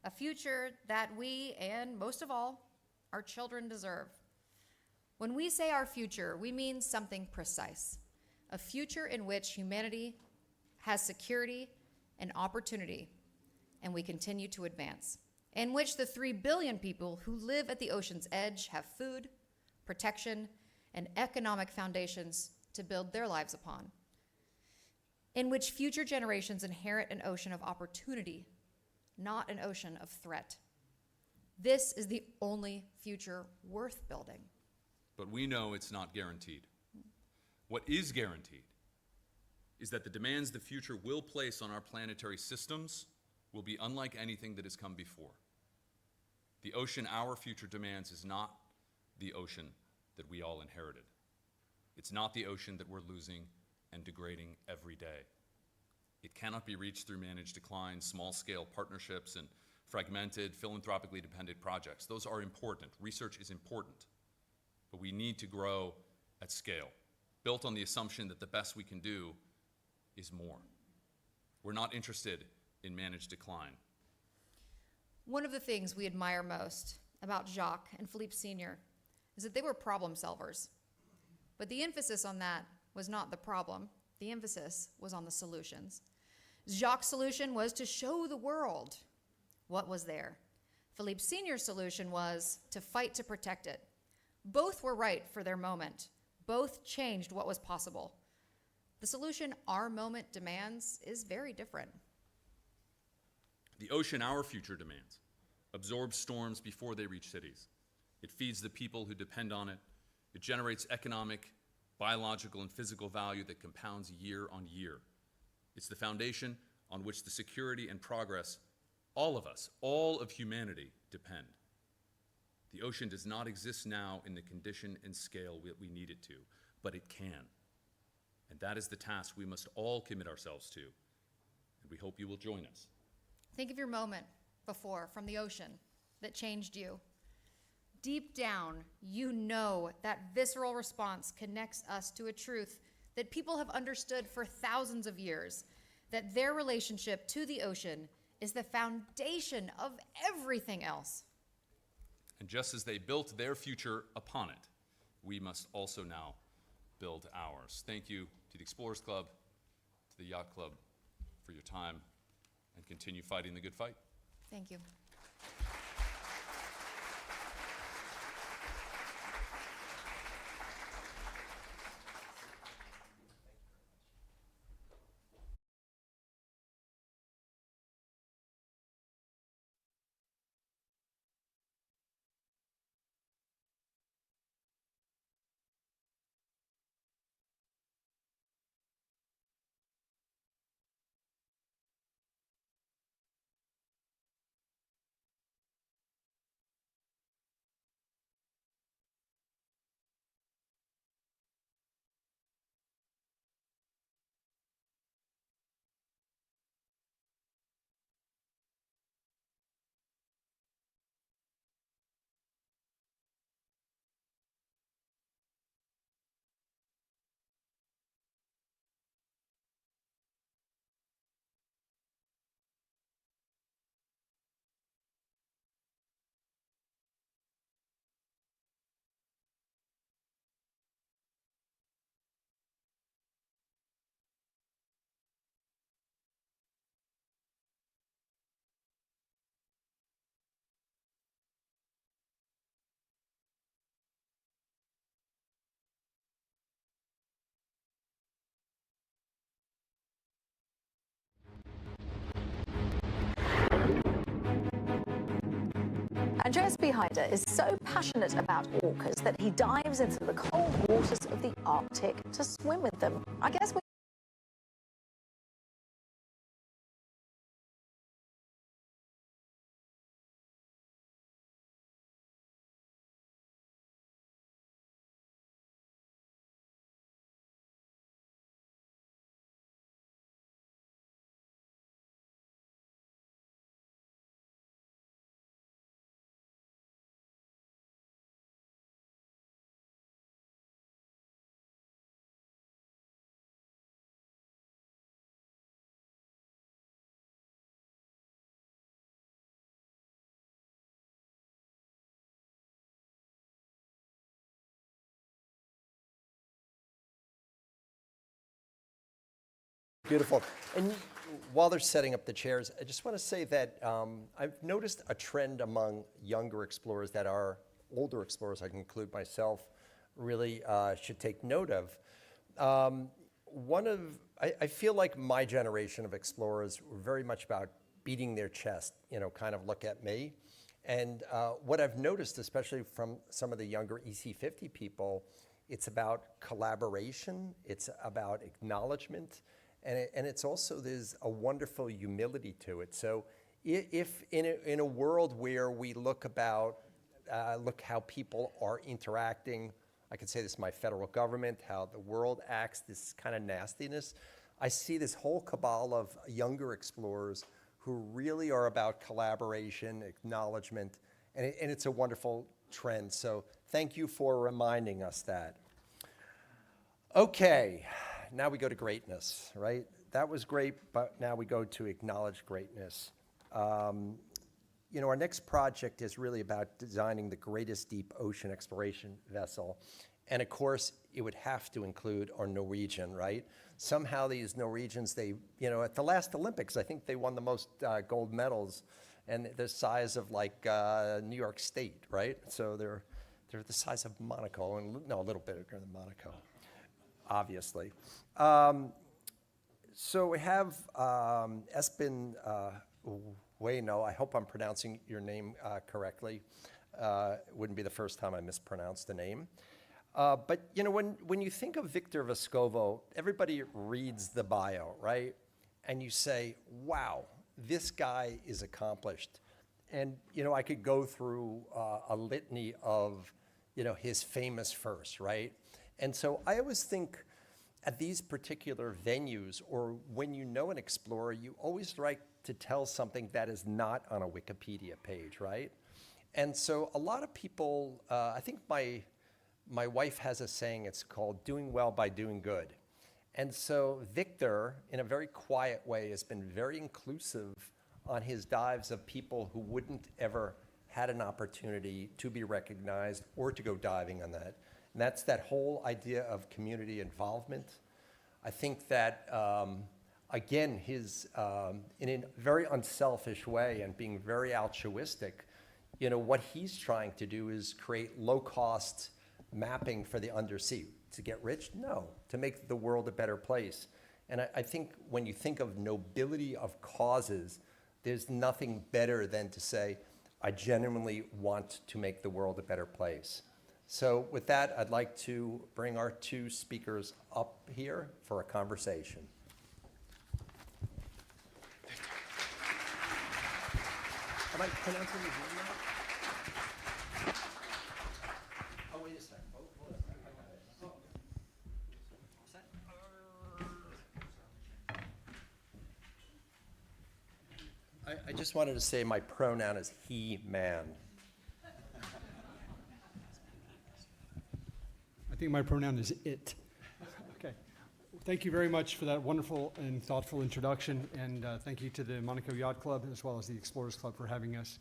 Speaker 19: A future that we, and most of all, our children deserve. When we say our future, we mean something precise. A future in which humanity has security and opportunity, and we continue to advance. In which the 3 billion people who live at the ocean's edge have food, protection, and economic foundations to build their lives upon. In which future generations inherit an ocean of opportunity, not an ocean of threat. This is the only future worth building.
Speaker 18: But we know it's not guaranteed. What is guaranteed is that the demands the future will place on our planetary systems will be unlike anything that has come before. The ocean our future demands is not the ocean that we all inherited. It's not the ocean that we're losing and degrading every day. It cannot be reached through managed decline, small-scale partnerships, and fragmented, philanthropically dependent projects. Those are important. Research is important. But we need to grow at scale, built on the assumption that the best we can do is more. We're not interested in managed decline.
Speaker 19: One of the things we admire most about Jacques and Philippe Sr. is that they were problem solvers. But the emphasis on that was not the problem. The emphasis was on the solutions. Jacques' solution was to show the world what was there. Philippe Sr.'s solution was to fight to protect it. Both were right for their moment. Both changed what was possible. The solution our moment demands is very different.
Speaker 18: The ocean our future demands absorbs storms before they reach cities. It feeds the people who depend on it. It generates economic biological and physical value that compounds year on year. It's the foundation on which the security and progress, all of us, all of humanity, depend. The ocean does not exist now in the condition and scale that we need it to, but it can. And that is the task we must all commit ourselves to. And we hope you will join us.
Speaker 19: Think of your moment before from the ocean that changed you. Deep down, you know that visceral response connects us to a truth that people have understood for thousands of years, that their relationship to the ocean is the foundation of everything else.
Speaker 18: And just as they built their future upon it, we must also now build ours. Thank you to the Explorers Club, to the Yacht Club for your time, and continue fighting the good fight.
Speaker 19: Thank you.
Speaker 20: Andreas Behinder is so passionate about orcas that he dives into the cold waters of the Arctic to swim with them. I guess we
Speaker 1: Beautiful. And while they're setting up the chairs, I just want to say that I've noticed a trend among younger explorers that our older explorers, I can include myself, really should take note of. I feel like my generation of explorers were very much about beating their chest, kind of look at me. And what I've noticed, especially from some of the younger EC50 people, it's about collaboration, it's about acknowledgement, and it's also, there's a wonderful humility to it. So if in a world where we look how people are interacting, I could say this is my federal government, how the world acts, this kind of nastiness, I see this whole cabal of younger explorers who really are about collaboration, acknowledgement, and it's a wonderful trend. So thank you for reminding us that. Okay. Now we go to greatness, right? That was great, but now we go to acknowledge greatness. Our next project is really about designing the greatest deep ocean exploration vessel. And of course, it would have to include our Norwegian, right? Somehow these Norwegians, at the last Olympics, I think they won the most gold medals, and the size of like New York State, right? So they're the size of Monaco, and no, a little bit bigger than Monaco. Obviously. So we have Espen Bueno. I hope I'm pronouncing your name correctly. It wouldn't be the first time I mispronounced the name. But you know, when you think of Victor Vescovo, everybody reads the bio, right? And you say, wow, this guy is accomplished. And you know, I could go through a litany of, you know, his famous verse, right? And so I always think at these particular venues, or when you know an explorer, you always like to tell something that is not on a Wikipedia page, right? And so a lot of people, I think my wife has a saying, it's called doing well by doing good. And so Victor, in a very quiet way, has been very inclusive on his dives of people who wouldn't ever had an opportunity to be recognized or to go diving on that. And that's that whole idea of community involvement. I think that, again, his, in a very unselfish way and being very altruistic, you know, what he's trying to do is create low-cost mapping for the undersea. To get rich? No. To make the world a better place. And I think when you think of nobility of causes, there's nothing better than to say, I genuinely want to make the world a better place. So with that, I'd like to bring our two speakers up here for a conversation. Am I pronouncing his name right? Oh, wait a second. Hold on. I got it. Oh. What's that? I just wanted to say my pronoun is he, man.
Speaker 21: I think my pronoun is it. Okay. Thank you very much for that wonderful and thoughtful introduction, and thank you to the Monaco Yacht Club as well as the Explorers Club for having us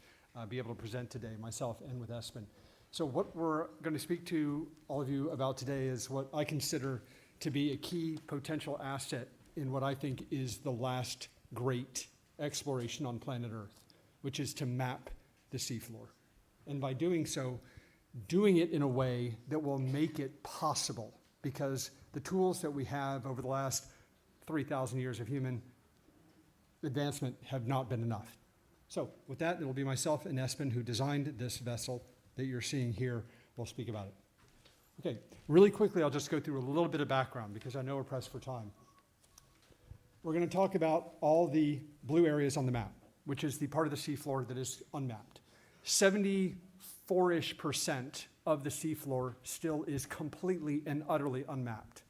Speaker 21: be able to present today, myself and with Espen. So what we're going to speak to all of you about today is what I consider to be a key potential asset in what I think is the last great exploration on planet Earth, which is to map the seafloor. And by doing so, doing it in a way that will make it possible, because the tools that we have over the last 3,000 years of human advancement have not been enough. So with that, it will be myself and Espen who designed this vessel that you're seeing here. We'll speak about it. Okay, really quickly, I'll just go through a little bit of background because I know we're pressed for time. We're going to talk about all the blue areas on the map, which is the part of the seafloor that is unmapped. 74-ish% of the seafloor still is completely and utterly unmapped.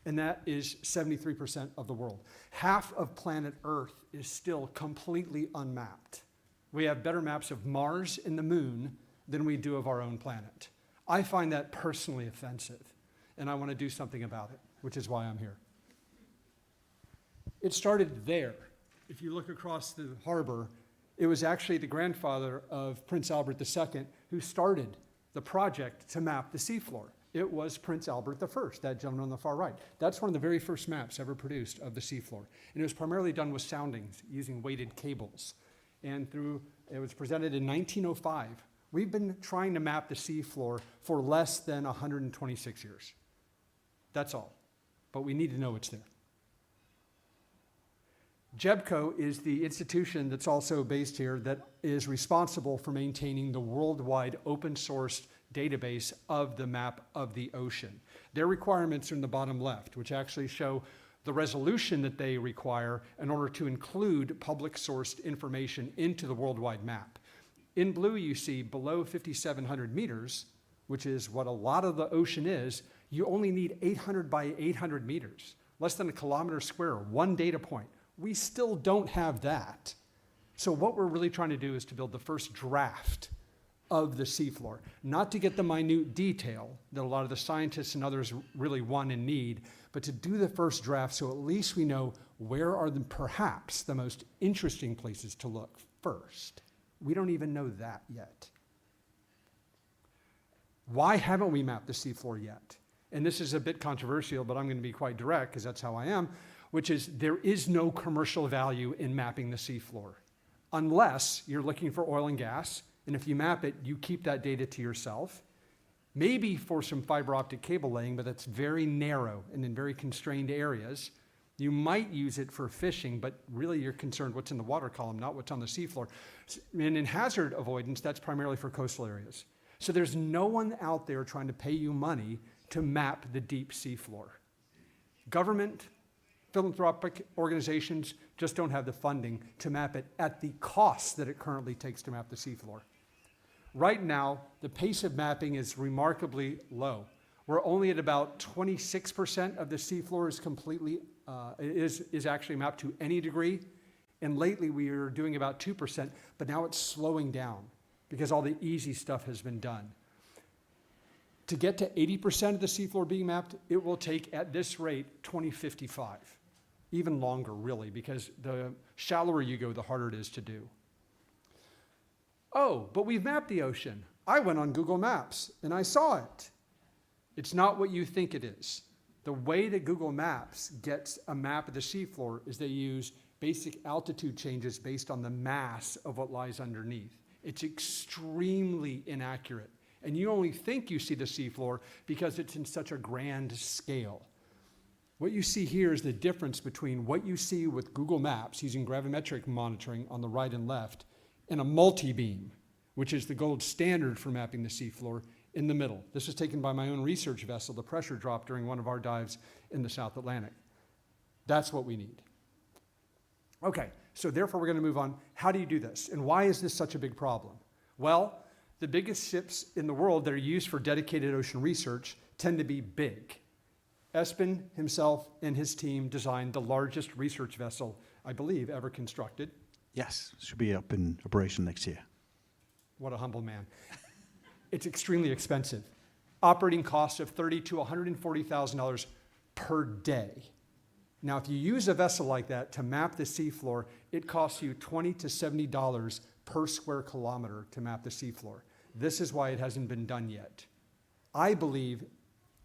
Speaker 21: And that is 73% of the world. Half of planet Earth is still completely unmapped. We have better maps of Mars and the moon than we do of our own planet. I find that personally offensive, and I want to do something about it, which is why I'm here. It started there. If you look across the harbor, it was actually the grandfather of Prince Albert II who started the project to map the seafloor. It was Prince Albert I, that gentleman on the far right. That's one of the very first maps ever produced of the seafloor. And it was primarily done with soundings using weighted cables. And it was presented in 1905. We've been trying to map the seafloor for less than 126 years. That's all. But we need to know it's there. JEBCO is the institution that's also based here that is responsible for maintaining the worldwide open source database of the map of the ocean. Their requirements are in the bottom left, which actually show the resolution that they require in order to include public sourced information into the worldwide map. In blue, you see below 5,700 meters, which is what a lot of the ocean is, you only need 800 by 800 meters, less than a kilometer square, one data point. We still don't have that. So what we're really trying to do is to build the first draft of the seafloor, not to get the minute detail that a lot of the scientists and others really want and need, but to do the first draft so at least we know where are perhaps the most interesting places to look first. We don't even know that yet. Why haven't we mapped the seafloor yet? And this is a bit controversial, but I'm going to be quite direct because that's how I am, which is there is no commercial value in mapping the seafloor unless you're looking for oil and gas. And if you map it, you keep that data to yourself. Maybe for some fiber optic cable laying, but that's very narrow and in very constrained areas. You might use it for fishing, but really you're concerned what's in the water column, not what's on the seafloor. And in hazard avoidance, that's primarily for coastal areas. So there's no one out there trying to pay you money to map the deep sea floor. Government, philanthropic organizations just don't have the funding to map it at the cost that it currently takes to map the seafloor. Right now, the pace of mapping is remarkably low. We're only at about 26% of the seafloor is completely, is actually mapped to any degree. And lately we are doing about 2%, but now it's slowing down because all the easy stuff has been done. To get to 80% of the seafloor being mapped, it will take, at this rate, 2055. Even longer, really, because the shallower you go, the harder it is to do. Oh, but we've mapped the ocean. I went on Google Maps and I saw it. It's not what you think it is. The way that Google Maps gets a map of the seafloor is they use basic altitude changes based on the mass of what lies underneath. It's extremely inaccurate. And you only think you see the seafloor because it's in such a grand scale. What you see here is the difference between what you see with Google Maps using gravimetric monitoring on the right and left and a multi-beam, which is the gold standard for mapping the seafloor, in the middle. This was taken by my own research vessel. The pressure dropped during one of our dives in the South Atlantic. That's what we need. Okay, so therefore we're going to move on. How do you do this? And why is this such a big problem? Well, the biggest ships in the world that are used for dedicated ocean research tend to be big. Espen himself and his team designed the largest research vessel, I believe, ever constructed.
Speaker 3: Yes, should be up in operation next year.
Speaker 21: What a humble man. It's extremely expensive. Operating costs of $30,000 to $140,000 per day. Now, if you use a vessel like that to map the seafloor, it costs you $20 to $70 per square kilometer to map the seafloor. This is why it hasn't been done yet. I believe,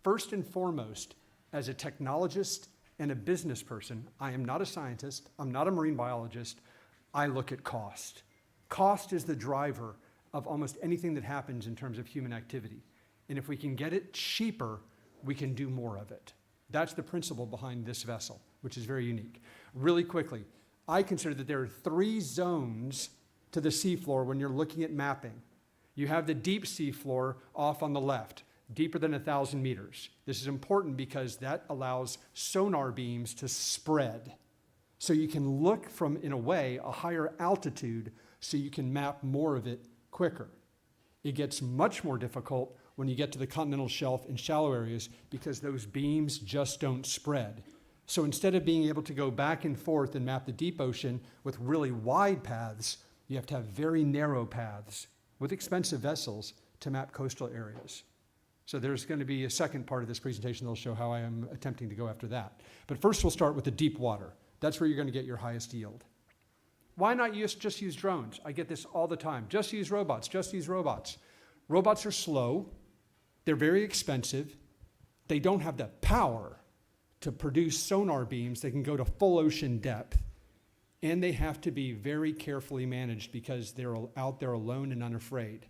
Speaker 21: first and foremost, as a technologist and a business person, I am not a scientist, I'm not a marine biologist, I look at cost. Cost is the driver of almost anything that happens in terms of human activity. And if we can get it cheaper, we can do more of it. That's the principle behind this vessel, which is very unique. Really quickly, I consider that there are 3 zones to the seafloor when you're looking at mapping. You have the deep seafloor off on the left, deeper than 1,000 meters. This is important because that allows sonar beams to spread. So you can look from, in a way, a higher altitude so you can map more of it quicker. It gets much more difficult when you get to the continental shelf in shallow areas because those beams just don't spread. So instead of being able to go back and forth and map the deep ocean with really wide paths, you have to have very narrow paths with expensive vessels to map coastal areas. So there's going to be a second part of this presentation that'll show how I am attempting to go after that. But first we'll start with the deep water. That's where you're going to get your highest yield. Why not just use drones? I get this all the time. Just use robots, just use robots. Robots are slow, they're very expensive, they don't have the power to produce sonar beams that can go to full ocean depth, and they have to be very carefully managed because they're out there alone and unafraid.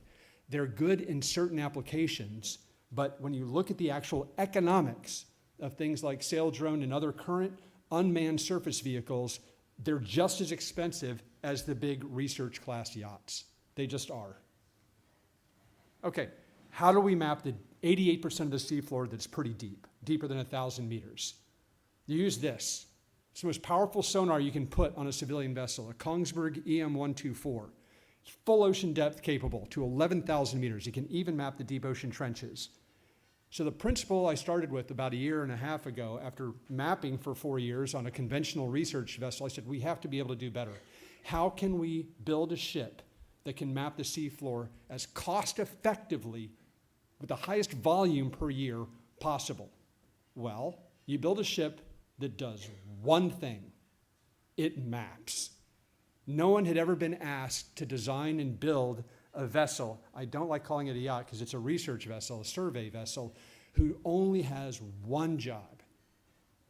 Speaker 21: They're good in certain applications, but when you look at the actual economics of things like sail drone and other current unmanned surface vehicles, they're just as expensive as the big research class yachts. They just are. Okay, how do we map the 88% of the seafloor that's pretty deep, deeper than 1,000 meters? You use this. It's the most powerful sonar you can put on a civilian vessel, a Kongsberg EM-124. It's full ocean depth capable to 11,000 meters. It can even map the deep ocean trenches. So the principle I started with about 1.5 years ago, after mapping for 4 years on a conventional research vessel, I said, we have to be able to do better. How can we build a ship that can map the seafloor as cost effectively with the highest volume per year possible? Well, you build a ship that does one thing. It maps. No one had ever been asked to design and build a vessel, I don't like calling it a yacht because it's a research vessel, a survey vessel, who only has one job: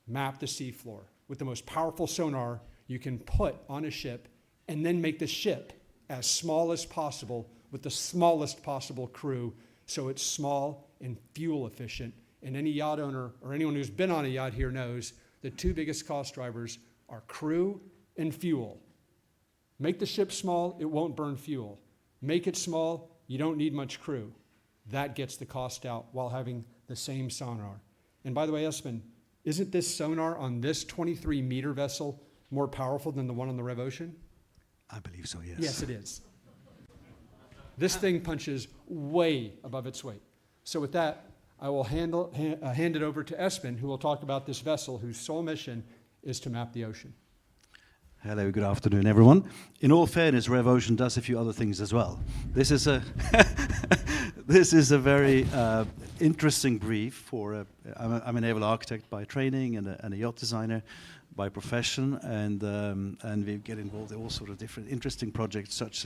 Speaker 21: map the seafloor with the most powerful sonar you can put on a ship, and then make the ship as small as possible with the smallest possible crew so it's small and fuel efficient. And any yacht owner or anyone who's been on a yacht here knows the 2 biggest cost drivers are crew and fuel. Make the ship small, it won't burn fuel. Make it small, you don't need much crew. That gets the cost out while having the same sonar. And by the way, Espen, isn't this sonar on this 23-meter vessel more powerful than the one on the Rev Ocean?
Speaker 3: I believe so, yes.
Speaker 21: Yes, it is. This thing punches way above its weight. So with that, I will hand it over to Espen, who will talk about this vessel whose sole mission is to map the ocean.
Speaker 3: Hello, good afternoon, everyone. In all fairness, Rev Ocean does a few other things as well. This is a this is a very interesting brief for. I'm a naval architect by training and a yacht designer by profession, and we get involved in all sorts of different interesting projects, such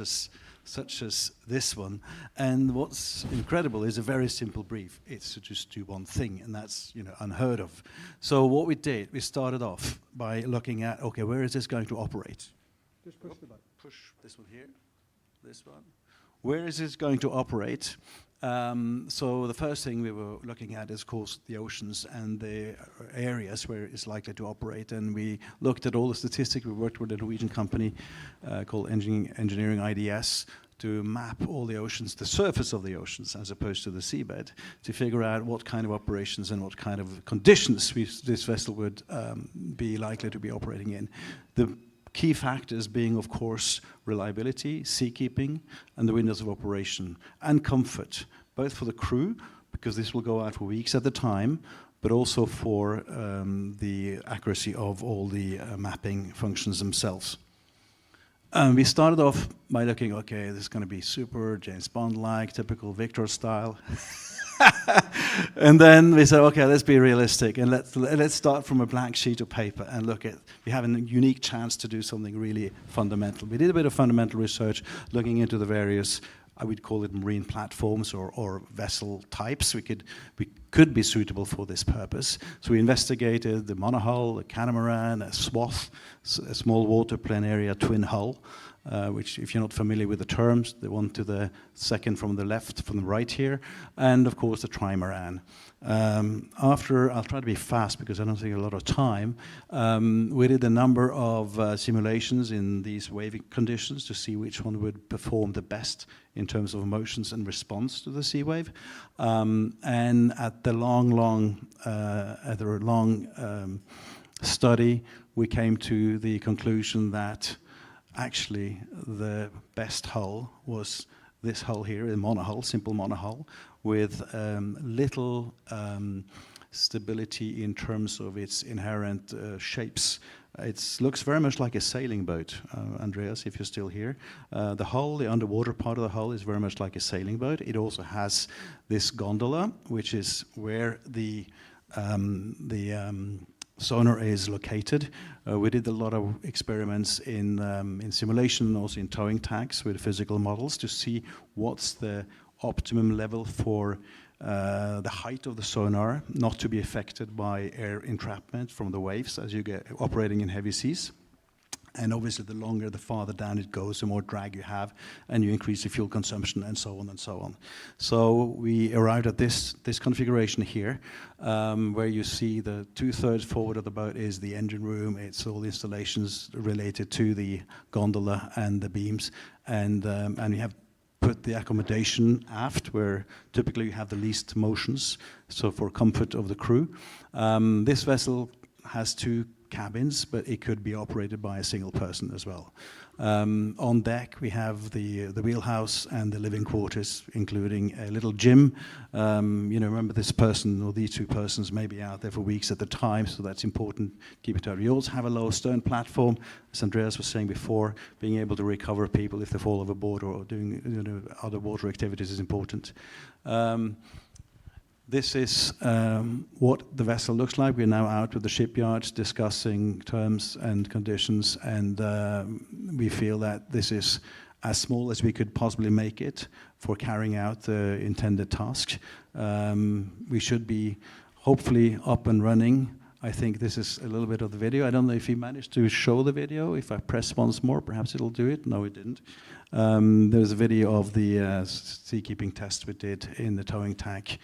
Speaker 3: as this one. And what's incredible is a very simple brief. It's to just do one thing, and that's unheard of. So what we did, we started off by looking at, okay, where is this going to operate?
Speaker 21: Just push the button.
Speaker 3: Push this one here, this one. Where is this going to operate? So the first thing we were looking at is, of course, the oceans and the areas where it's likely to operate. And we looked at all the statistics. We worked with a Norwegian company called Engineering IDS to map all the oceans, the surface of the oceans, as opposed to the seabed, to figure out what kind of operations and what kind of conditions this vessel would be likely to be operating in. The key factors being, of course, reliability, seakeeping, and the windows of operation, and comfort, both for the crew, because this will go out for weeks at a time, but also for the accuracy of all the mapping functions themselves. We started off by looking, okay, this is going to be super James Bond-like, typical Victor style. And then we said, okay, let's be realistic and let's start from a blank sheet of paper and look at, we have a unique chance to do something really fundamental. We did a bit of fundamental research looking into the various, I would call it marine platforms or vessel types we could be suitable for this purpose. So we investigated the monohull, the catamaran, a swath, a small water plane area twin hull, which, if you're not familiar with the terms, the one to the second from the left, from the right here, and of course the trimaran. I'll try to be fast because I don't think a lot of time. We did a number of simulations in these waving conditions to see which one would perform the best in terms of motions and response to the sea wave. And at the long study, we came to the conclusion that actually the best hull was this hull here, a monohull, simple monohull, with little stability in terms of its inherent shapes. It looks very much like a sailing boat, Andreas, if you're still here. The hull, the underwater part of the hull, is very much like a sailing boat. It also has this gondola, which is where the sonar is located. We did a lot of experiments in simulation and also in towing tags with physical models to see what's the optimum level for the height of the sonar not to be affected by air entrapment from the waves as you get operating in heavy seas. And obviously the longer, the farther down it goes, the more drag you have, and you increase the fuel consumption, and so on and so on. So we arrived at this configuration here, where you see the 2/3 forward of the boat is the engine room. It's all the installations related to the gondola and the beams, and we have put the accommodation aft, where typically you have the least motions, so for comfort of the crew. This vessel has 2 cabins, but it could be operated by a single person as well. On deck, we have the wheelhouse and the living quarters, including a little gym. Remember, this person or these 2 persons may be out there for weeks at a time, so that's important. Keep it out. We also have a low stern platform, as Andreas was saying before. Being able to recover people if they fall overboard or doing other water activities is important. This is what the vessel looks like. We're now out with the shipyards discussing terms and conditions, and we feel that this is as small as we could possibly make it for carrying out the intended task. We should be hopefully up and running. I think this is a little bit of the video. I don't know if he managed to show the video. If I press once more, perhaps it'll do it. No, it didn't. There's a video of the seakeeping test we did in the towing tank.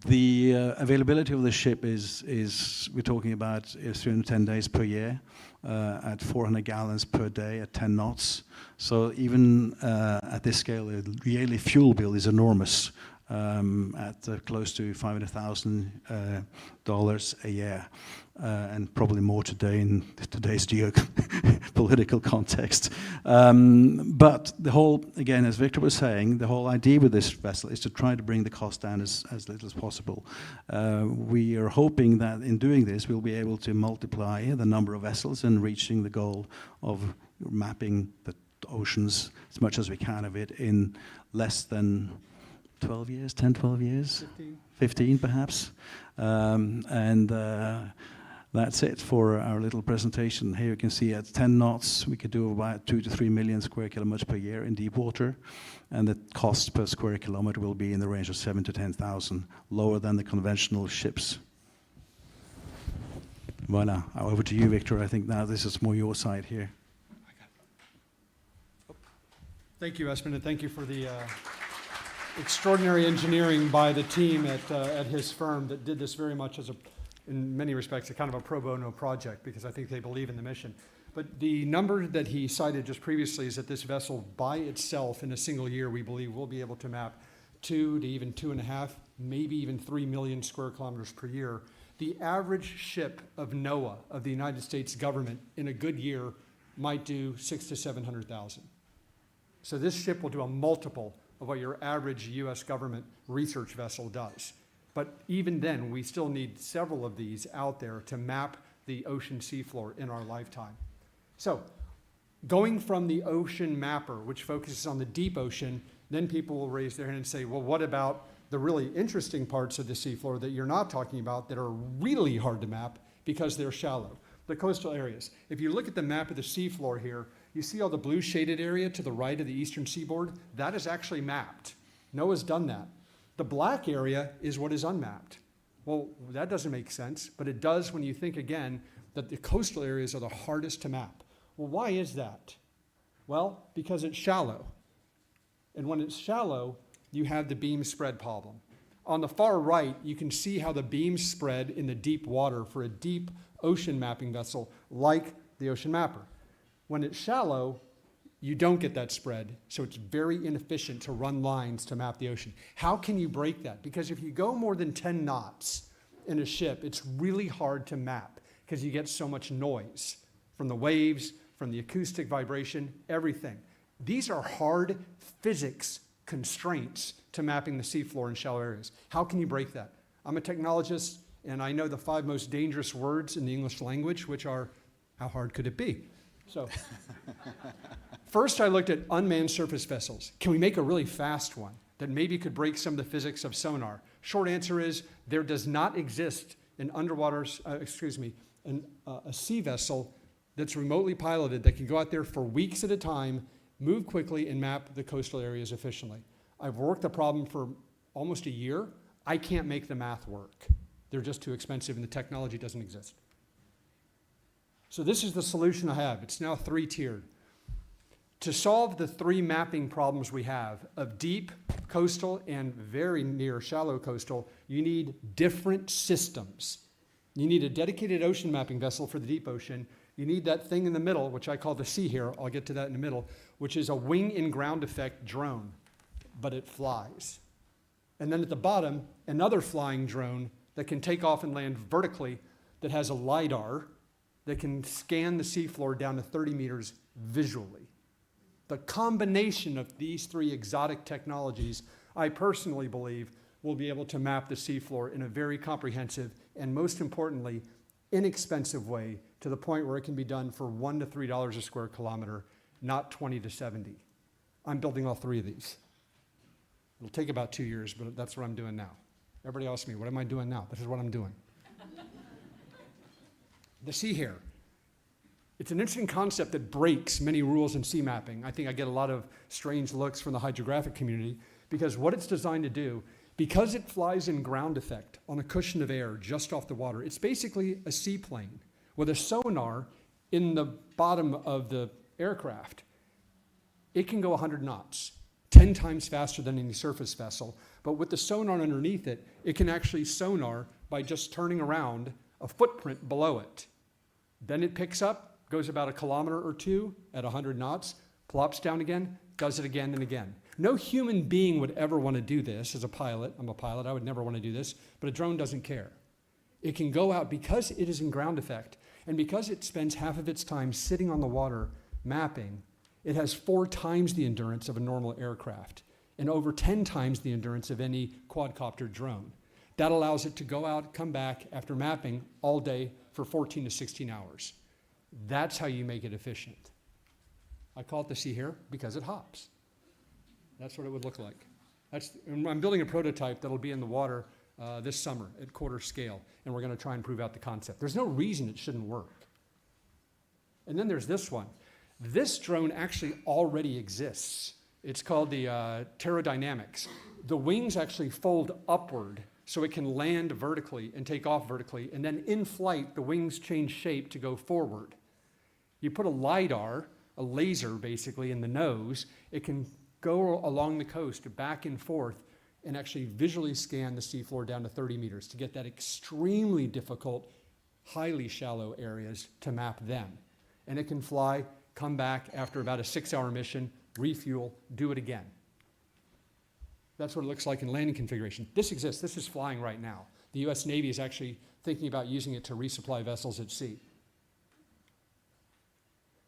Speaker 3: The availability of the ship is we're talking about 310 days per year. at 400 gallons per day at 10 knots. So even at this scale, the yearly fuel bill is enormous, at close to $500,000 a year, and probably more today in today's geopolitical context. But the whole, again, as Victor was saying, the whole idea with this vessel is to try to bring the cost down as little as possible. We are hoping that in doing this, we'll be able to multiply the number of vessels and reaching the goal of mapping the oceans as much as we can of it in less than 12 years, 10, 12 years? 15 perhaps. That's it for our little presentation. Here you can see at 10 knots, we could do about 2 to 3 million square kilometers per year in deep water. And the cost per square kilometer will be in the range of 7,000 to 10,000, lower than the conventional ships. Voila, over to you, Victor. I think now this is more your side here.
Speaker 21: Thank you, Espen, and thank you for the extraordinary engineering by the team at his firm that did this very much as in many respects, a kind of a pro bono project, because I think they believe in the mission. But the number that he cited just previously is that this vessel by itself in a single year, we believe will be able to map 2 to even 2.5, maybe even 3 million square kilometers per year. The average ship of NOAA, of the United States government, in a good year might do 600,000 to 700,000. So this ship will do a multiple of what your average US government research vessel does. But even then, we still need several of these out there to map the ocean seafloor in our lifetime. So going from the ocean mapper, which focuses on the deep ocean, then people will raise their hand and say, well, what about the really interesting parts of the seafloor that you're not talking about that are really hard to map because they're shallow? The coastal areas. If you look at the map of the seafloor here, you see all the blue shaded area to the right of the eastern seaboard? That is actually mapped. NOAA's done that. The black area is what is unmapped. Well, that doesn't make sense, but it does when you think again that the coastal areas are the hardest to map. Well, why is that? Well, because it's shallow. And when it's shallow, you have the beam spread problem. On the far right, you can see how the beams spread in the deep water for a deep ocean mapping vessel like the ocean mapper. When it's shallow, you don't get that spread, so it's very inefficient to run lines to map the ocean. How can you break that? Because if you go more than 10 knots in a ship, it's really hard to map because you get so much noise from the waves, from the acoustic vibration, everything. These are hard physics constraints to mapping the seafloor in shallow areas. How can you break that? I'm a technologist, and I know the 5 most dangerous words in the English language, which are, how hard could it be? So, first I looked at unmanned surface vessels. Can we make a really fast one that maybe could break some of the physics of sonar? Short answer is there does not exist an a sea vessel that's remotely piloted that can go out there for weeks at a time, move quickly, and map the coastal areas efficiently. I've worked the problem for almost a year. I can't make the math work. They're just too expensive and the technology doesn't exist. So this is the solution I have. It's now 3-tiered. To solve the 3 mapping problems we have of deep, coastal, and very near shallow coastal, you need different systems. You need a dedicated ocean mapping vessel for the deep ocean. You need that thing in the middle, which I call the sea hare, I'll get to that in the middle, which is a wing and ground effect drone, but it flies. And then at the bottom, another flying drone that can take off and land vertically that has a LiDAR that can scan the seafloor down to 30 meters visually. The combination of these 3 exotic technologies, I personally believe, will be able to map the seafloor in a very comprehensive and, most importantly, inexpensive way to the point where it can be done for $1 to $3 a square kilometer, not 20 to 70. I'm building all 3 of these. It'll take about 2 years, but that's what I'm doing now. Everybody asks me, what am I doing now? This is what I'm doing. The sea hare. It's an interesting concept that breaks many rules in sea mapping. I think I get a lot of strange looks from the hydrographic community because what it's designed to do, because it flies in ground effect on a cushion of air just off the water, it's basically a seaplane with a sonar in the bottom of the aircraft. It can go 100 knots, 10 times faster than any surface vessel, but with the sonar underneath it, it can actually sonar by just turning around a footprint below it. Then it picks up, goes about 1 kilometer or 2 at 100 knots, plops down again, does it again and again. No human being would ever want to do this as a pilot. I'm a pilot, I would never want to do this, but a drone doesn't care. It can go out because it is in ground effect, and because it spends half of its time sitting on the water mapping, it has 4 times the endurance of a normal aircraft and over 10 times the endurance of any quadcopter drone. That allows it to go out, come back after mapping all day for 14 to 16 hours. That's how you make it efficient. I call it the Sea Hare because it hops. That's what it would look like. I'm building a prototype that'll be in the water this summer at quarter scale, and we're going to try and prove out the concept. There's no reason it shouldn't work. And then there's this one. This drone actually already exists. It's called the pterodynamics. The wings actually fold upward so it can land vertically and take off vertically, and then in flight, the wings change shape to go forward. You put a LiDAR, a laser basically, in the nose, it can go along the coast back and forth and actually visually scan the seafloor down to 30 meters to get that extremely difficult, highly shallow areas to map them. And it can fly, come back after about a 6-hour mission, refuel, do it again. That's what it looks like in landing configuration. This exists, this is flying right now. The US Navy is actually thinking about using it to resupply vessels at sea.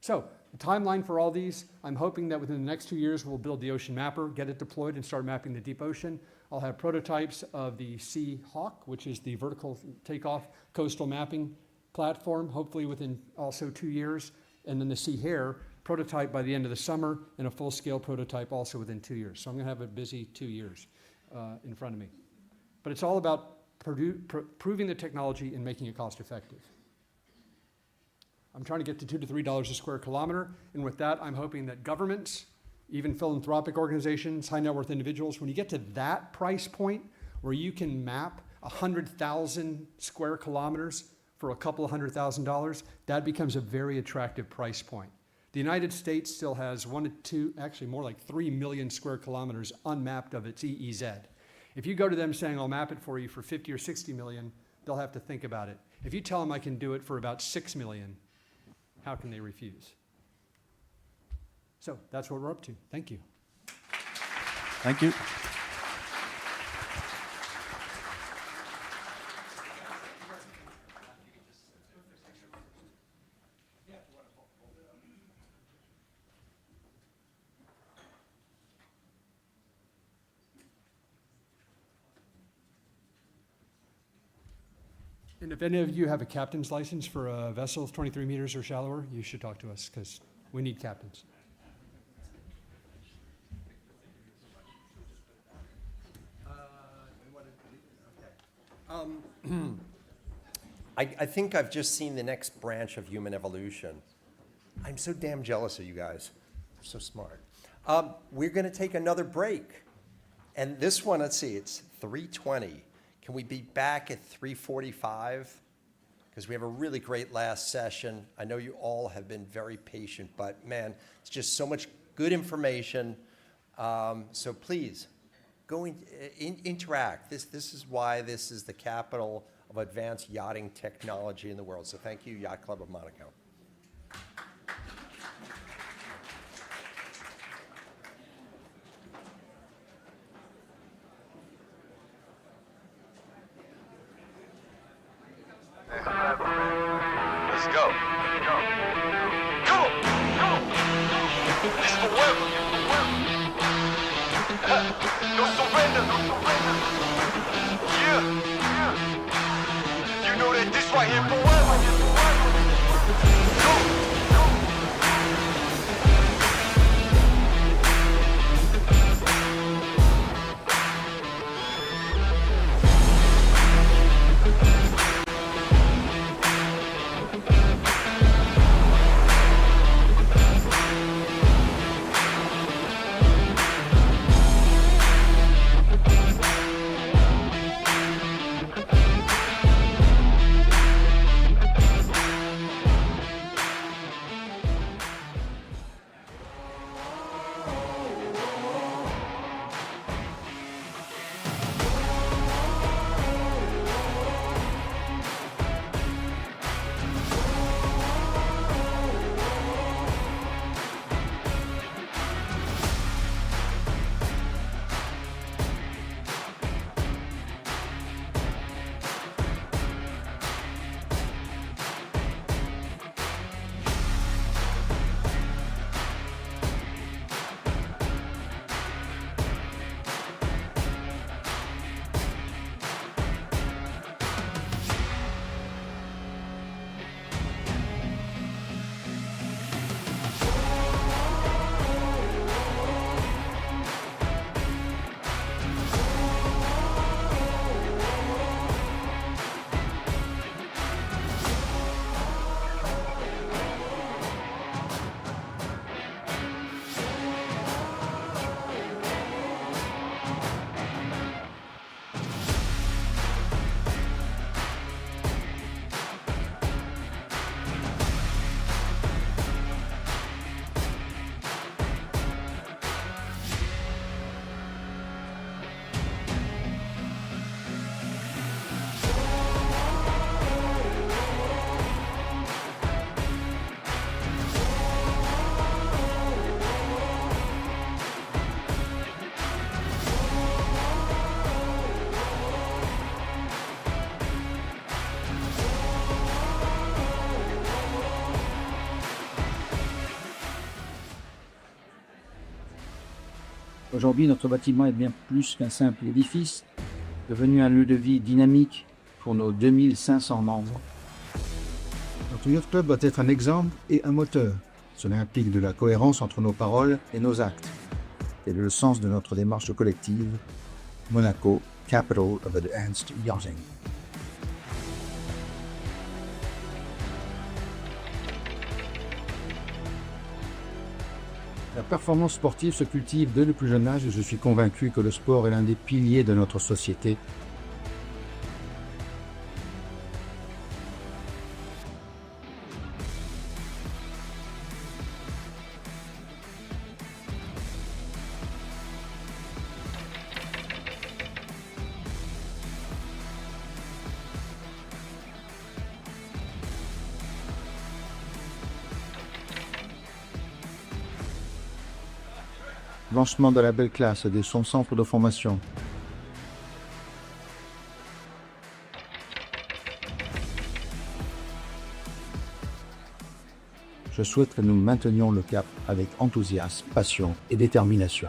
Speaker 21: So, the timeline for all these, I'm hoping that within the next 2 years we'll build the ocean mapper, get it deployed and start mapping the deep ocean. I'll have prototypes of the Sea Hawk, which is the vertical takeoff coastal mapping platform, hopefully within also 2 years. And then the Sea Hare prototype by the end of the summer, and a full-scale prototype also within 2 years. So I'm going to have a busy 2 years in front of me. But it's all about proving the technology and making it cost-effective. I'm trying to get to $2 to $3 a square kilometer, and with that, I'm hoping that governments, even philanthropic organizations, high net worth individuals, when you get to that price point where you can map 100,000 square kilometers for a couple of $100,000, that becomes a very attractive price point. The United States still has 1 to 2, actually more like 3 million square kilometers unmapped of its EEZ. If you go to them saying, I'll map it for you for 50 or 60 million, they'll have to think about it. If you tell them I can do it for about 6 million, how can they refuse? So that's what we're up to. Thank you.
Speaker 3: Thank you.
Speaker 21: And if any of you have a captain's license for a vessel 23 meters or shallower, you should talk to us because we need captains.
Speaker 1: I think I've just seen the next branch of human evolution. I'm so damn jealous of you guys. You're so smart. We're going to take another break. And this one, let's see, it's 3:20. Can we be back at 3:45? Because we have a really great last session. I know you all have been very patient, but man, it's just so much good information. So please, go interact. This is why this is the capital of advanced yachting technology in the world. So thank you, Yacht Club of Monaco.
Speaker 9: Let's go. Come on. It's forever. No surrender. Yeah. You know that this right here forever. Go.
Speaker 7: Aujourd'hui, notre bâtiment est bien plus qu'un simple édifice, devenu un lieu de vie dynamique pour nos 2500 membres. Notre Yacht Club doit être un exemple et un moteur. Cela implique de la cohérence entre nos paroles et nos actes. Tel est le sens de notre démarche collective. Monaco, capital of advanced yachting. La performance sportive se cultive dès le plus jeune âge et je suis convaincu que le sport est l'un des piliers de notre société. Lancement de la belle classe de son centre de formation. Je souhaite que nous maintenions le cap avec enthousiasme, passion et détermination.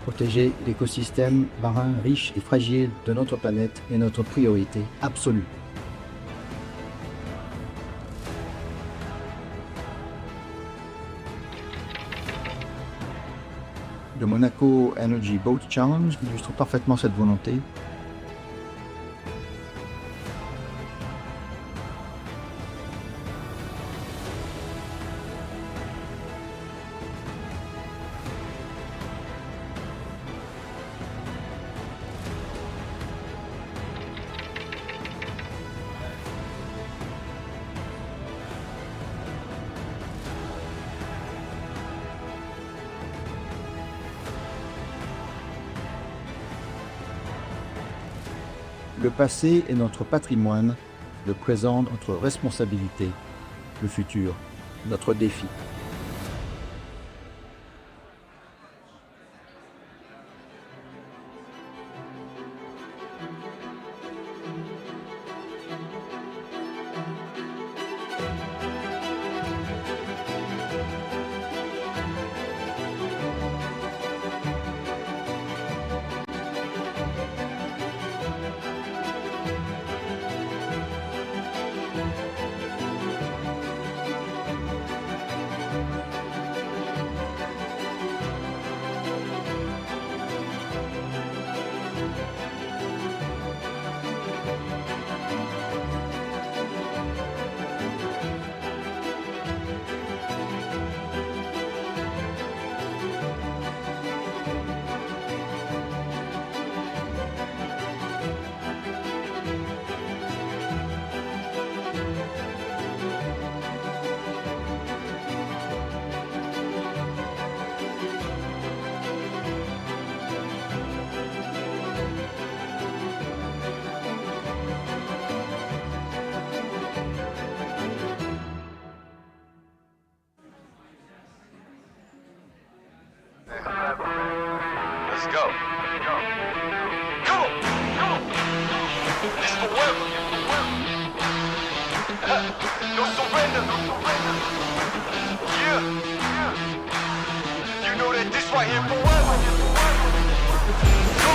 Speaker 7: Protéger l'écosystème marin riche et fragile de notre planète est notre priorité absolue. Le Monaco Energy Boat Challenge illustre parfaitement cette volonté. Le passé est notre patrimoine, le présent notre responsabilité, le futur notre défi.
Speaker 9: Let's go. Come on. This forever. No surrender. Yeah. You know that this right here forever. Go.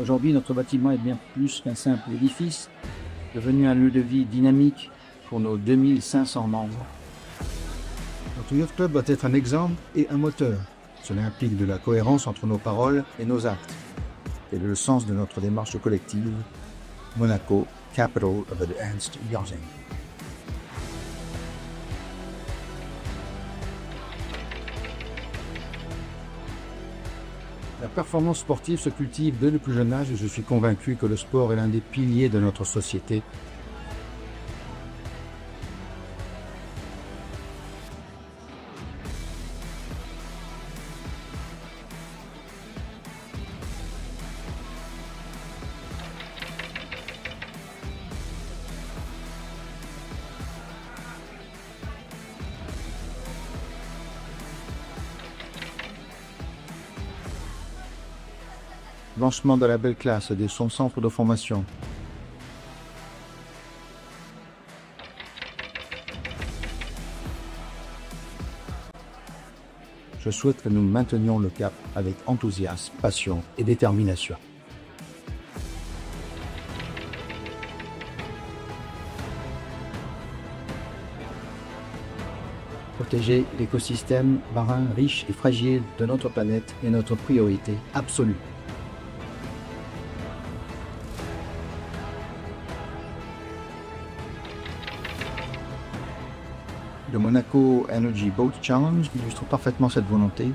Speaker 7: Aujourd'hui, notre bâtiment est bien plus qu'un simple édifice, devenu un lieu de vie dynamique pour nos 2500 membres. Notre yacht club doit être un exemple et un moteur. Cela implique de la cohérence entre nos paroles et nos actes. Tel est le sens de notre démarche collective. Monaco, capital of advanced yachting. La performance sportive se cultive dès le plus jeune âge et je suis convaincu que le sport est l'un des piliers de notre société. Lancement de la belle classe de son centre de formation. Je souhaite que nous maintenions le cap avec enthousiasme, passion et détermination. Protéger l'écosystème marin riche et fragile de notre planète est notre priorité absolue. Le Monaco Energy Boat Challenge illustre parfaitement cette volonté.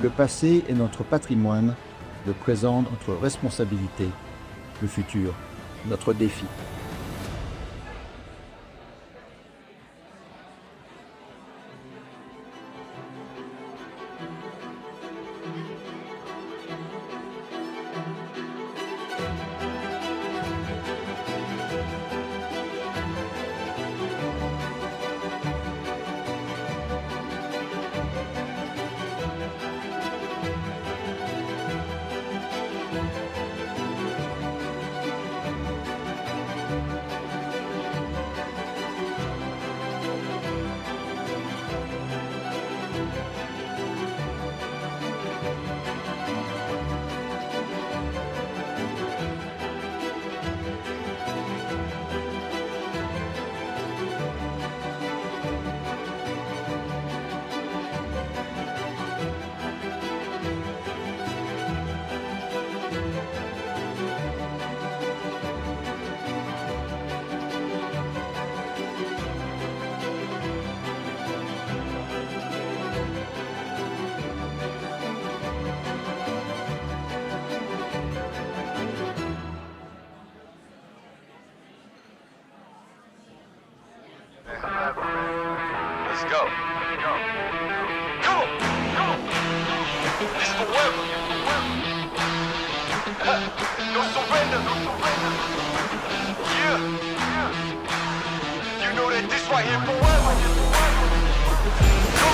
Speaker 7: Le passé est notre patrimoine, le présent notre responsabilité, le futur notre défi.
Speaker 9: Let's go. Come on. Come on. This forever. No surrender. Yeah. You know that this right here forever. Go.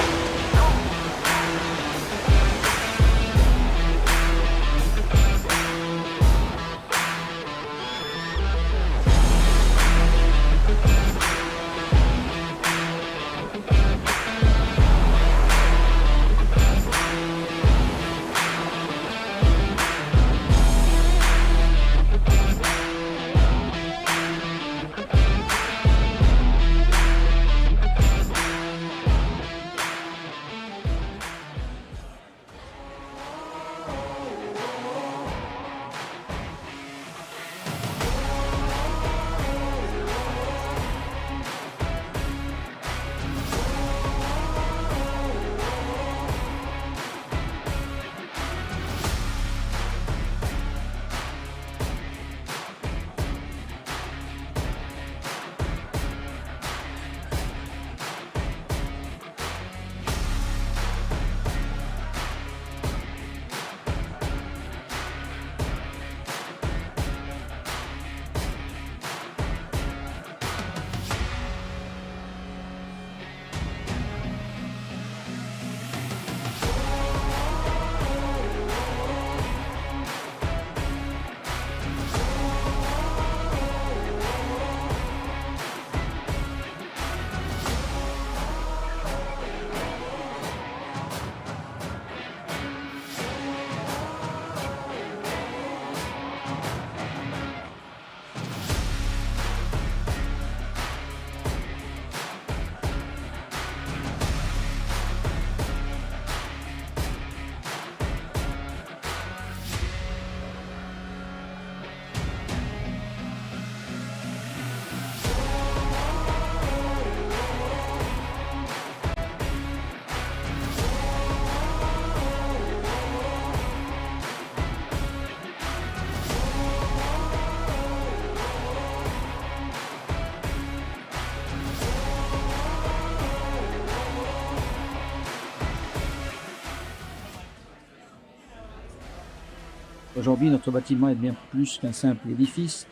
Speaker 7: Aujourd'hui, notre bâtiment est bien plus qu'un simple édifice,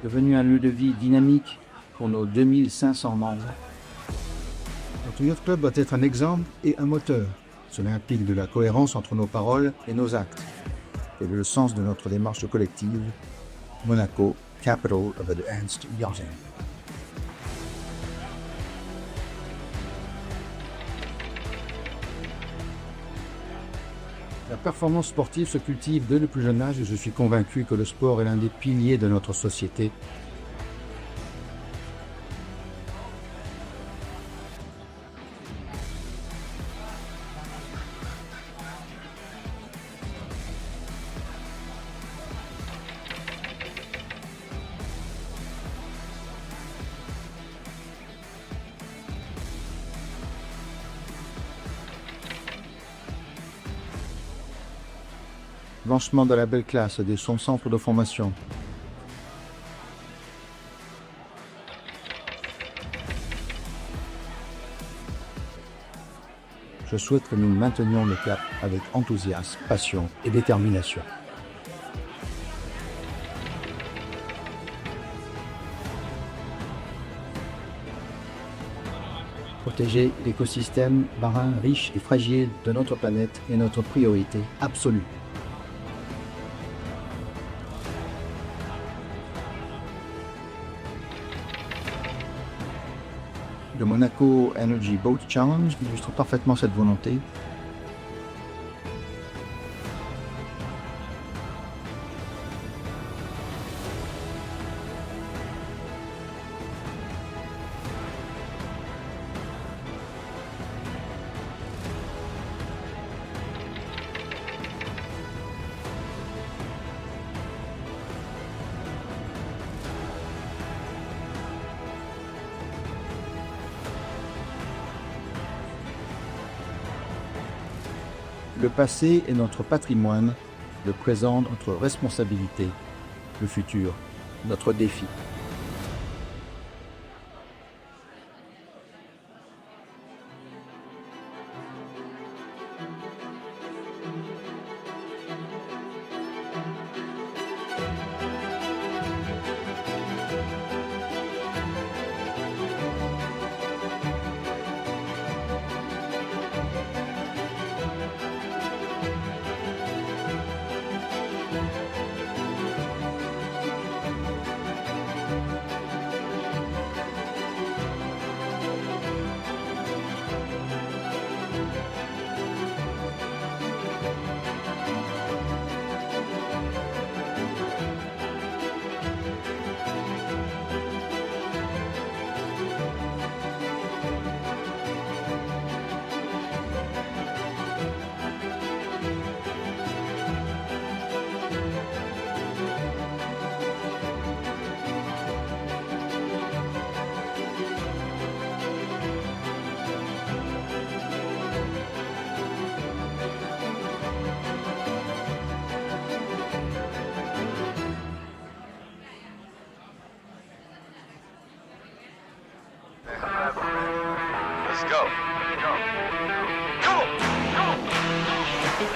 Speaker 7: devenu un lieu de vie dynamique pour nos 2500 membres. Notre Yacht Club doit être un exemple et un moteur. Cela implique de la cohérence entre nos paroles et nos actes. C'est le sens de notre démarche collective. Monaco, capital of advanced yachting. La performance sportive se cultive dès le plus jeune âge et je suis convaincu que le sport est l'un des piliers de notre société. Lancement de la belle classe de son centre de formation. Je souhaite que nous maintenions le cap avec enthousiasme, passion et détermination. Protéger l'écosystème marin riche et fragile de notre planète est notre priorité absolue. Le Monaco Energy Boat Challenge illustre parfaitement cette volonté. Le passé est notre patrimoine, le présent notre responsabilité, le futur notre défi.
Speaker 9: Let's go. Come on. Come on.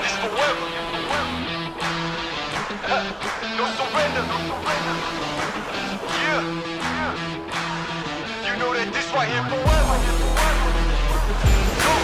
Speaker 9: It's forever. No surrender. No surrender. Yeah. You know that this right here forever. Go.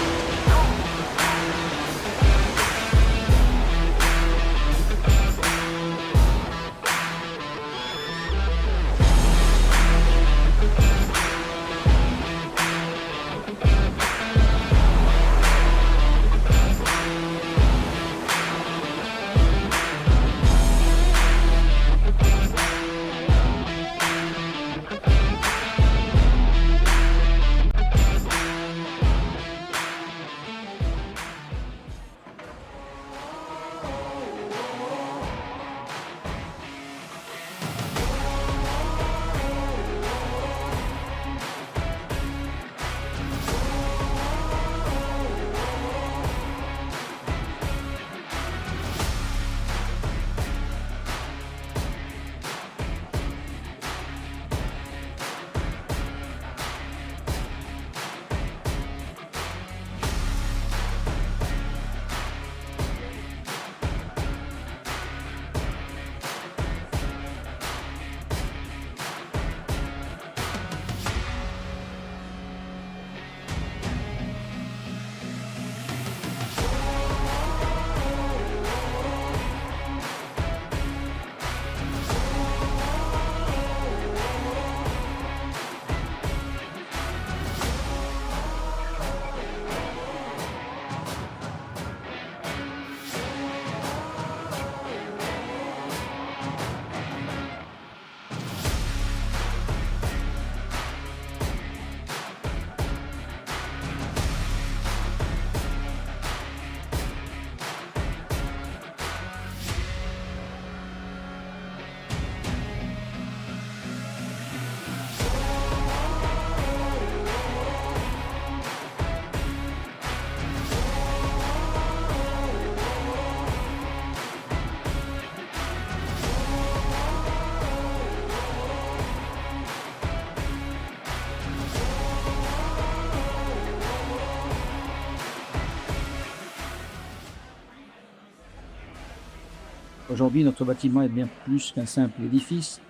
Speaker 7: Aujourd'hui, notre bâtiment est bien plus qu'un simple édifice,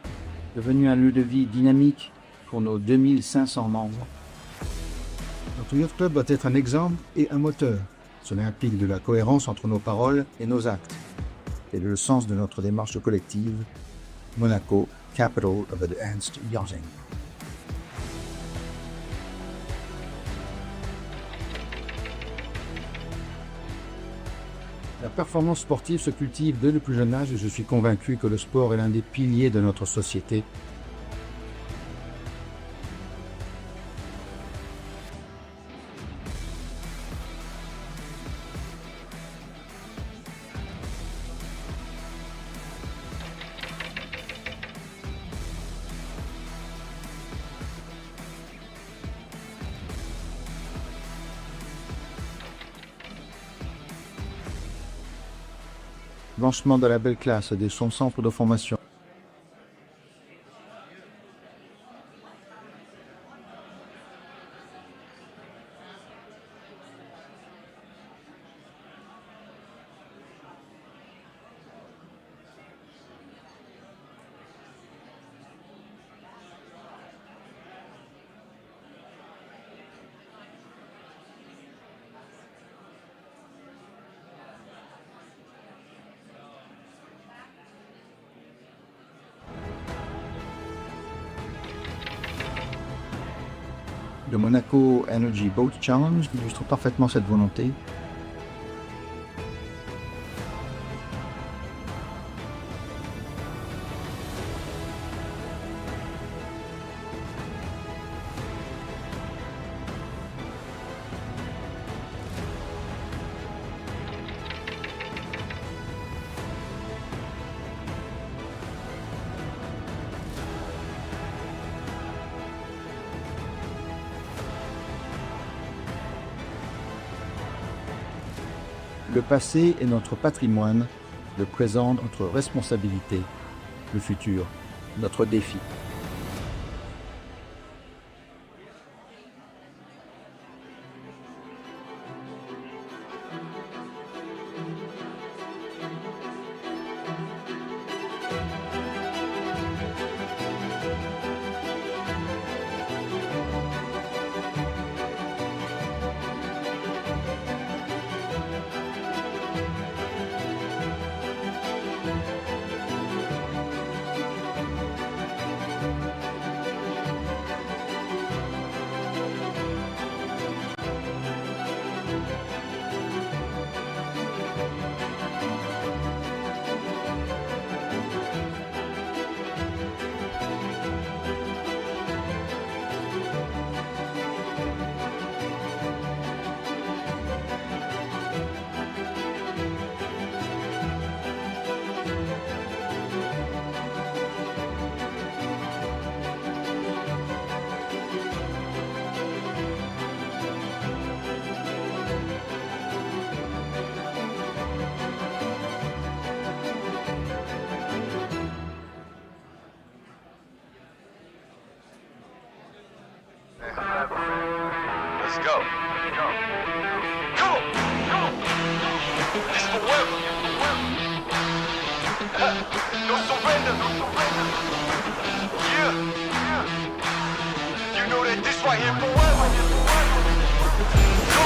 Speaker 7: devenu un lieu de vie dynamique pour nos 2500 membres. Notre yacht club doit être un exemple et un moteur. Cela implique de la cohérence entre nos paroles et nos actes. C'est le sens de notre démarche collective. Monaco, capital of advanced yachting. La performance sportive se cultive dès le plus jeune âge et je suis convaincu que le sport est l'un des piliers de notre société. Lancement de la belle classe de son centre de formation. Le Monaco Energy Boat Challenge illustre parfaitement cette volonté. Le passé est notre patrimoine, le présent notre responsabilité, le futur notre défi.
Speaker 9: Let's go. Come on. This forever. No surrender. Yeah. You know that this right here forever. Go.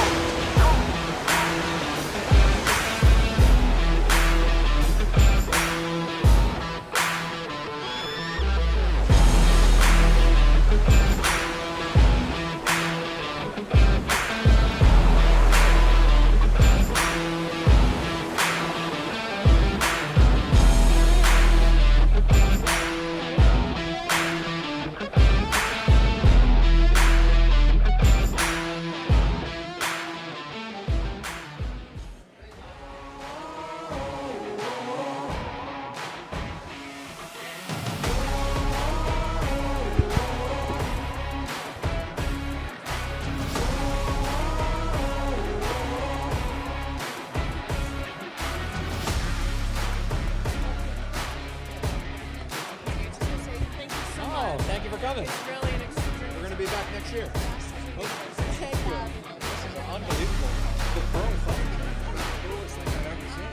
Speaker 2: Thank you for coming. It's really an experience. We're going to be back next year. Thank you. This is unbelievable. The pearl function. The coolest thing I've ever seen.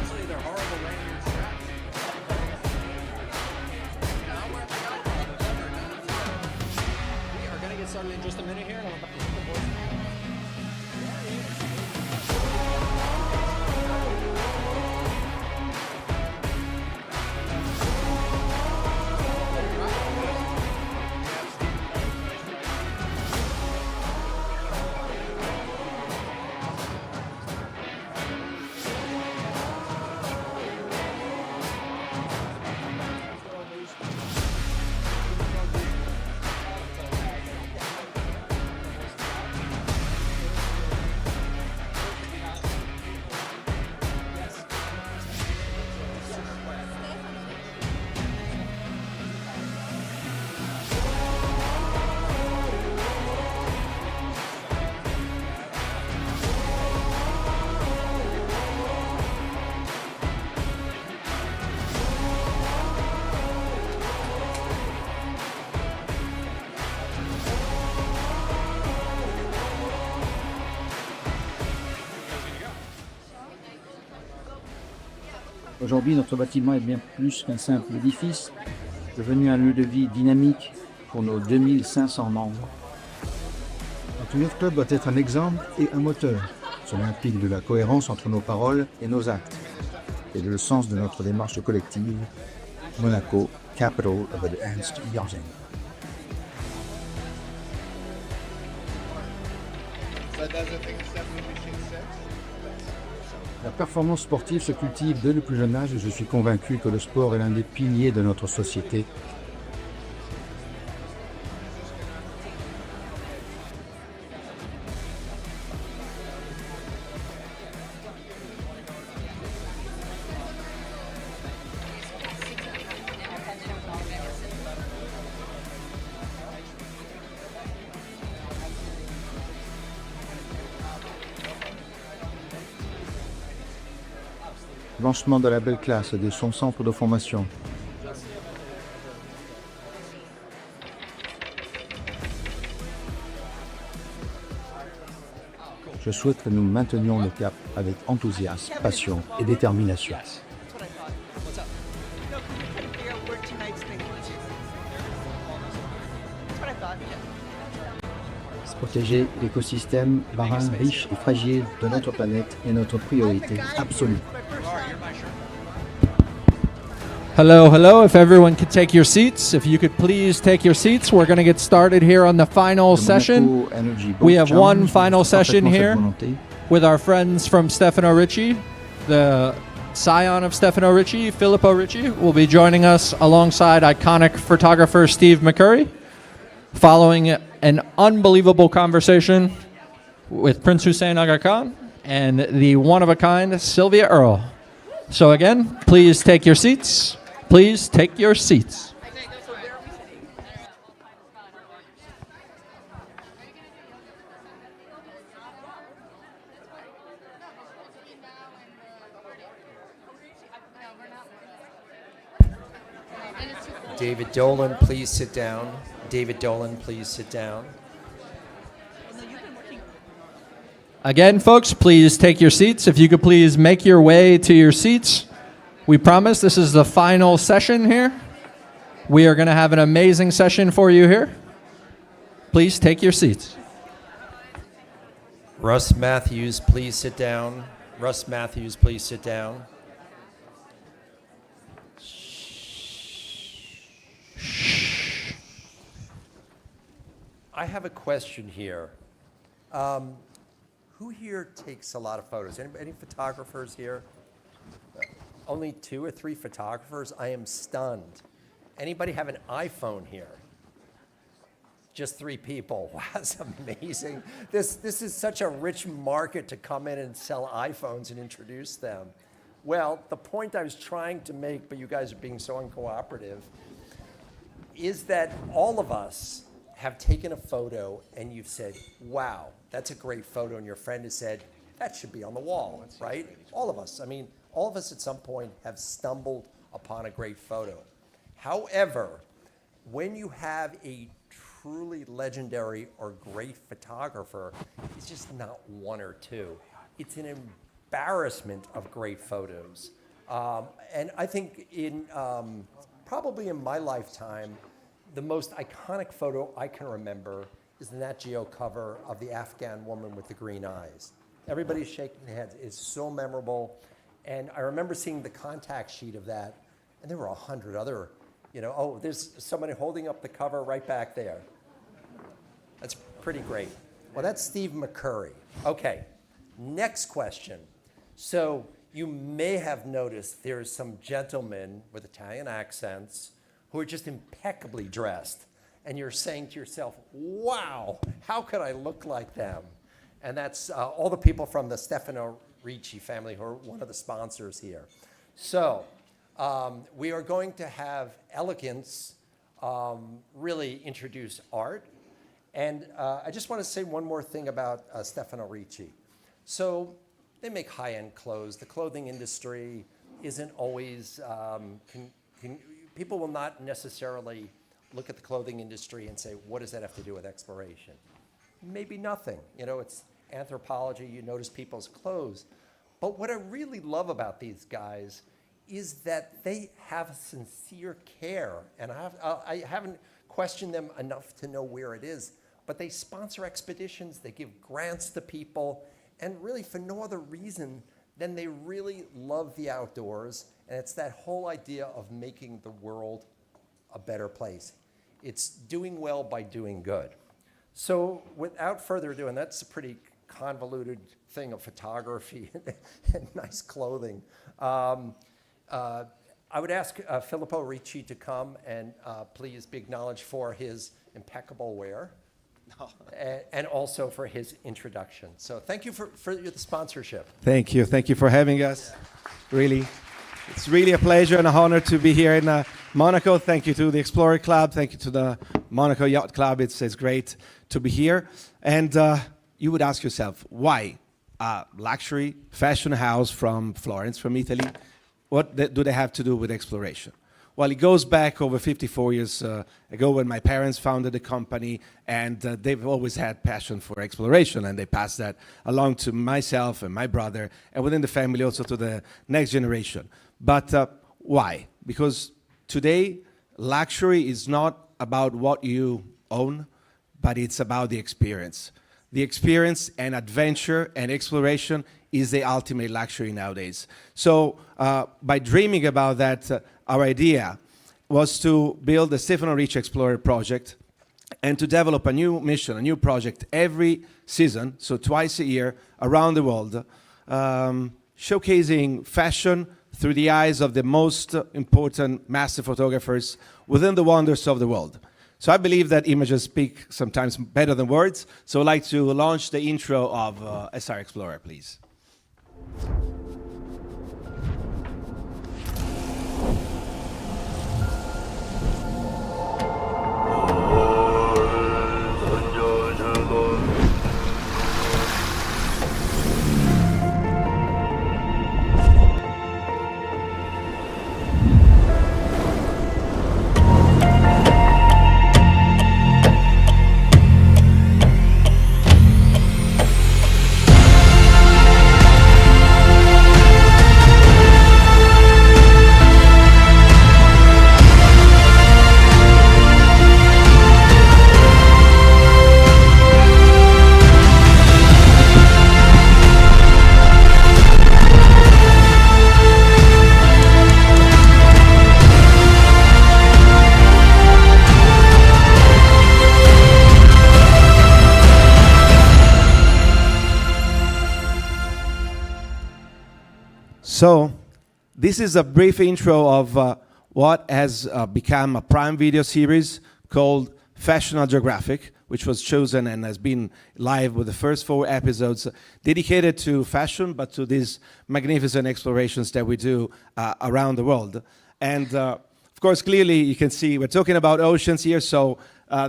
Speaker 2: Usually they're horrible reindeers. started in just a minute here.
Speaker 7: Aujourd'hui, notre bâtiment est bien plus qu'un simple édifice, devenu un lieu de vie dynamique pour nos 2500 membres. Notre club doit être un exemple et un moteur. Cela implique de la cohérence entre nos paroles et nos actes. C'est le sens de notre démarche collective. Monaco, capital of advanced yachting. La performance sportive se cultive dès le plus jeune âge et je suis convaincu que le sport est l'un des piliers de notre société. Lancement de la belle classe de son centre de formation. Je souhaite que nous maintenions le cap avec enthousiasme, passion et détermination. Protéger l'écosystème marin riche et fragile de notre planète est notre priorité absolue.
Speaker 10: Hello, hello. If everyone could take your seats, if you could please take your seats, we're going to get started here on the final session. We have one final session here with our friends from Stefano Ricci. The scion of Stefano Ricci, Filippo Ricci, will be joining us alongside iconic photographer Steve McCurry, following an unbelievable conversation with Prince Hussein Aga Khan and the one-of-a-kind Sylvia Earle. So again, please take your seats. Please take your seats.
Speaker 1: David Dolan, please sit down. David Dolan, please sit down.
Speaker 10: Again, folks, please take your seats. If you could please make your way to your seats. We promise this is the final session here. We are going to have an amazing session for you here. Please take your seats.
Speaker 1: Russ Matthews, please sit down. Russ Matthews, please sit down. I have a question here. Who here takes a lot of photos? Any photographers here? Only 2 or 3 photographers? I am stunned. Anybody have an iPhone here? Just 3 people. Wow, that's amazing. This is such a rich market to come in and sell iPhones and introduce them. Well, the point I was trying to make, but you guys are being so uncooperative, is that all of us have taken a photo and you've said, wow, that's a great photo, and your friend has said, that should be on the wall, right? All of us. I mean, all of us at some point have stumbled upon a great photo. However, when you have a truly legendary or great photographer, it's just not 1 or 2. It's an embarrassment of great photos. And I think probably in my lifetime, the most iconic photo I can remember is the Nat Geo cover of the Afghan woman with the green eyes. Everybody's shaking their heads. It's so memorable. And I remember seeing the contact sheet of that, and there were 100 other, oh, there's somebody holding up the cover right back there. That's pretty great. Well, that's Steve McCurry. Okay, next question. So you may have noticed there's some gentlemen with Italian accents who are just impeccably dressed. And you're saying to yourself, wow, how could I look like them? And that's all the people from the Stefano Ricci family who are one of the sponsors here. So we are going to have Elegance really introduce art. And I just want to say one more thing about Stefano Ricci. So they make high-end clothes. The clothing industry isn't always, people will not necessarily look at the clothing industry and say, what does that have to do with exploration? Maybe nothing. It's anthropology, you notice people's clothes. But what I really love about these guys is that they have sincere care. And I haven't questioned them enough to know where it is, but they sponsor expeditions, they give grants to people, and really for no other reason than they really love the outdoors. And it's that whole idea of making the world a better place. It's doing well by doing good. So without further ado, and that's a pretty convoluted thing of photography and nice clothing, I would ask Filippo Ricci to come and please be acknowledged for his impeccable wear and also for his introduction. So thank you for the sponsorship.
Speaker 4: Thank you. Thank you for having us. Really. It's really a pleasure and an honor to be here in Monaco. Thank you to the Explorer Club. Thank you to the Monaco Yacht Club. It's great to be here. And you would ask yourself, why a luxury fashion house from Florence, from Italy? What do they have to do with exploration? Well, it goes back over 54 years ago when my parents founded the company, and they've always had passion for exploration, and they passed that along to myself and my brother, and within the family also to the next generation. But why? Because today, luxury is not about what you own, but it's about the experience. The experience and adventure and exploration is the ultimate luxury nowadays. So by dreaming about that, our idea was to build the Stefano Ricci Explorer project and to develop a new mission, a new project every season, so twice a year around the world, showcasing fashion through the eyes of the most important master photographers within the wonders of the world. So I believe that images speak sometimes better than words. So I'd like to launch the intro of SR Explorer, please. So this is a brief intro of what has become a Prime Video series called National Geographic, which was chosen and has been live with the first 4 episodes dedicated to fashion, but to these magnificent explorations that we do around the world. And of course, clearly you can see we're talking about oceans here, so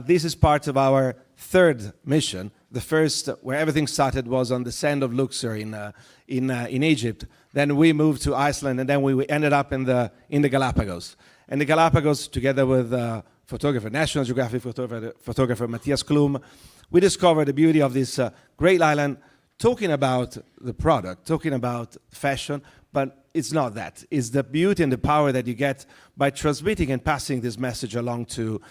Speaker 4: this is part of our 3rd mission. The first, where everything started, was on the sand of Luxor in Egypt. Then we moved to Iceland, and then we ended up in the Galapagos. And the Galapagos, together with photographer, National Geographic photographer Matthias Klum, we discovered the beauty of this great island, talking about the product, talking about fashion, but it's not that. It's the beauty and the power that you get by transmitting and passing this message along to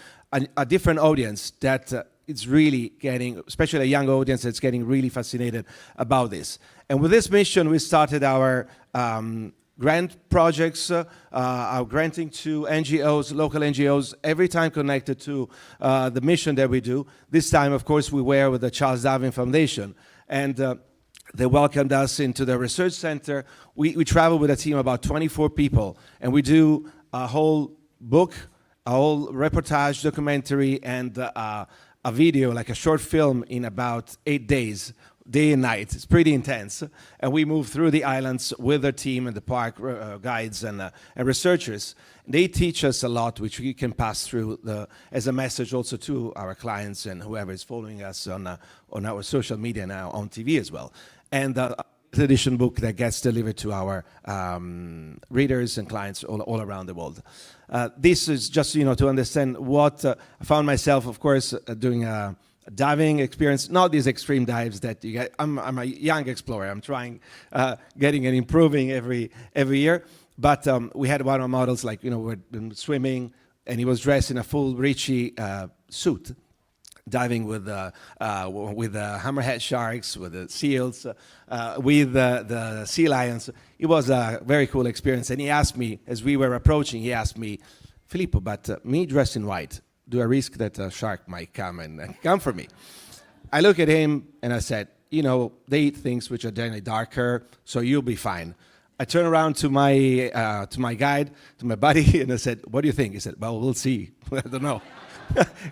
Speaker 4: a different audience that it's really getting, especially a young audience, that's getting really fascinated about this. And with this mission, we started our grant projects, our granting to NGOs, local NGOs, every time connected to the mission that we do. This time, of course, we were with the Charles Darwin Foundation. And they welcomed us into the research center. We travel with a team of about 24 people, and we do a whole book, a whole reportage, documentary, and a video, like a short film, in about 8 days, day and night. It's pretty intense. And we move through the islands with the team and the park guides and researchers. They teach us a lot, which we can pass through as a message also to our clients and whoever is following us on our social media now, on TV as well. And edition book that gets delivered to our readers and clients all around the world. This is just, to understand what I found myself, of course, doing a diving experience, not these extreme dives that you get. I'm a young explorer. I'm trying, getting and improving every year. But we had one of our models, like, we're swimming, and he was dressed in a full Ricci suit, diving with hammerhead sharks, with the seals, with the sea lions. It was a very cool experience. And he asked me, as we were approaching, Filippo, but me dressed in white, do I risk that a shark might come and come for me? I look at him and I said, they eat things which are generally darker, so you'll be fine. I turned around to my guide, to my buddy, and I said, what do you think? He said, well, we'll see. I don't know.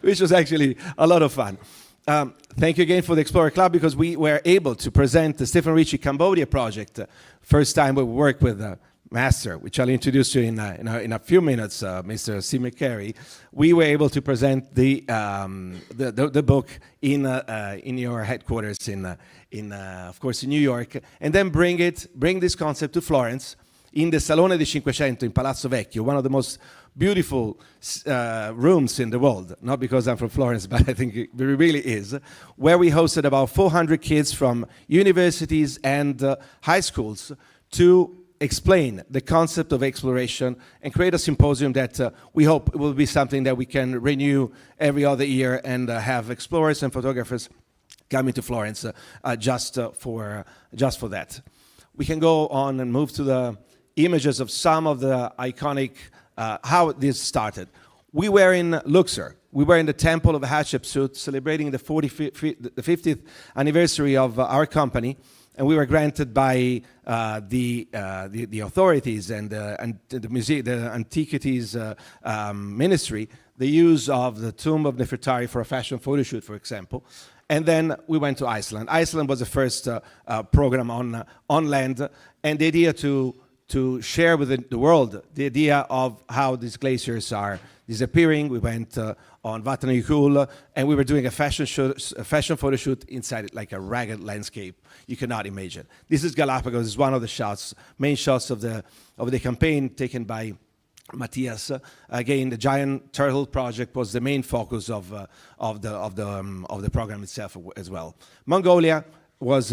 Speaker 4: Which was actually a lot of fun. Thank you again for the Explorer Club, because we were able to present the Stephen Ricci Cambodia project. First time we worked with Master, which I'll introduce you in a few minutes, Mr. C. McCary. We were able to present the book in your headquarters of course, in New York, and then bring this concept to Florence in the Salone di Cinquecento in Palazzo Vecchio, one of the most beautiful rooms in the world, not because I'm from Florence, but I think it really is, where we hosted about 400 kids from universities and high schools to explain the concept of exploration and create a symposium that we hope will be something that we can renew every other year and have explorers and photographers coming to Florence just for that. We can go on and move to the images of some of the iconic, how this started. We were in Luxor. We were in the Temple of Hatshepsut, celebrating the 50th anniversary of our company. And we were granted by the authorities and the museum, the antiquities ministry, the use of the tomb of Nefertari for a fashion photo shoot, for example. And then we went to Iceland. Iceland was the first program on land, and the idea to share with the world the idea of how these glaciers are disappearing. We went on Vatnajökull, and we were doing a fashion photo shoot inside it, like a ragged landscape you cannot imagine. This is Galapagos. It's one of the shots, main shots of the campaign, taken by Matthias. Again, the giant turtle project was the main focus of the program itself as well. Mongolia was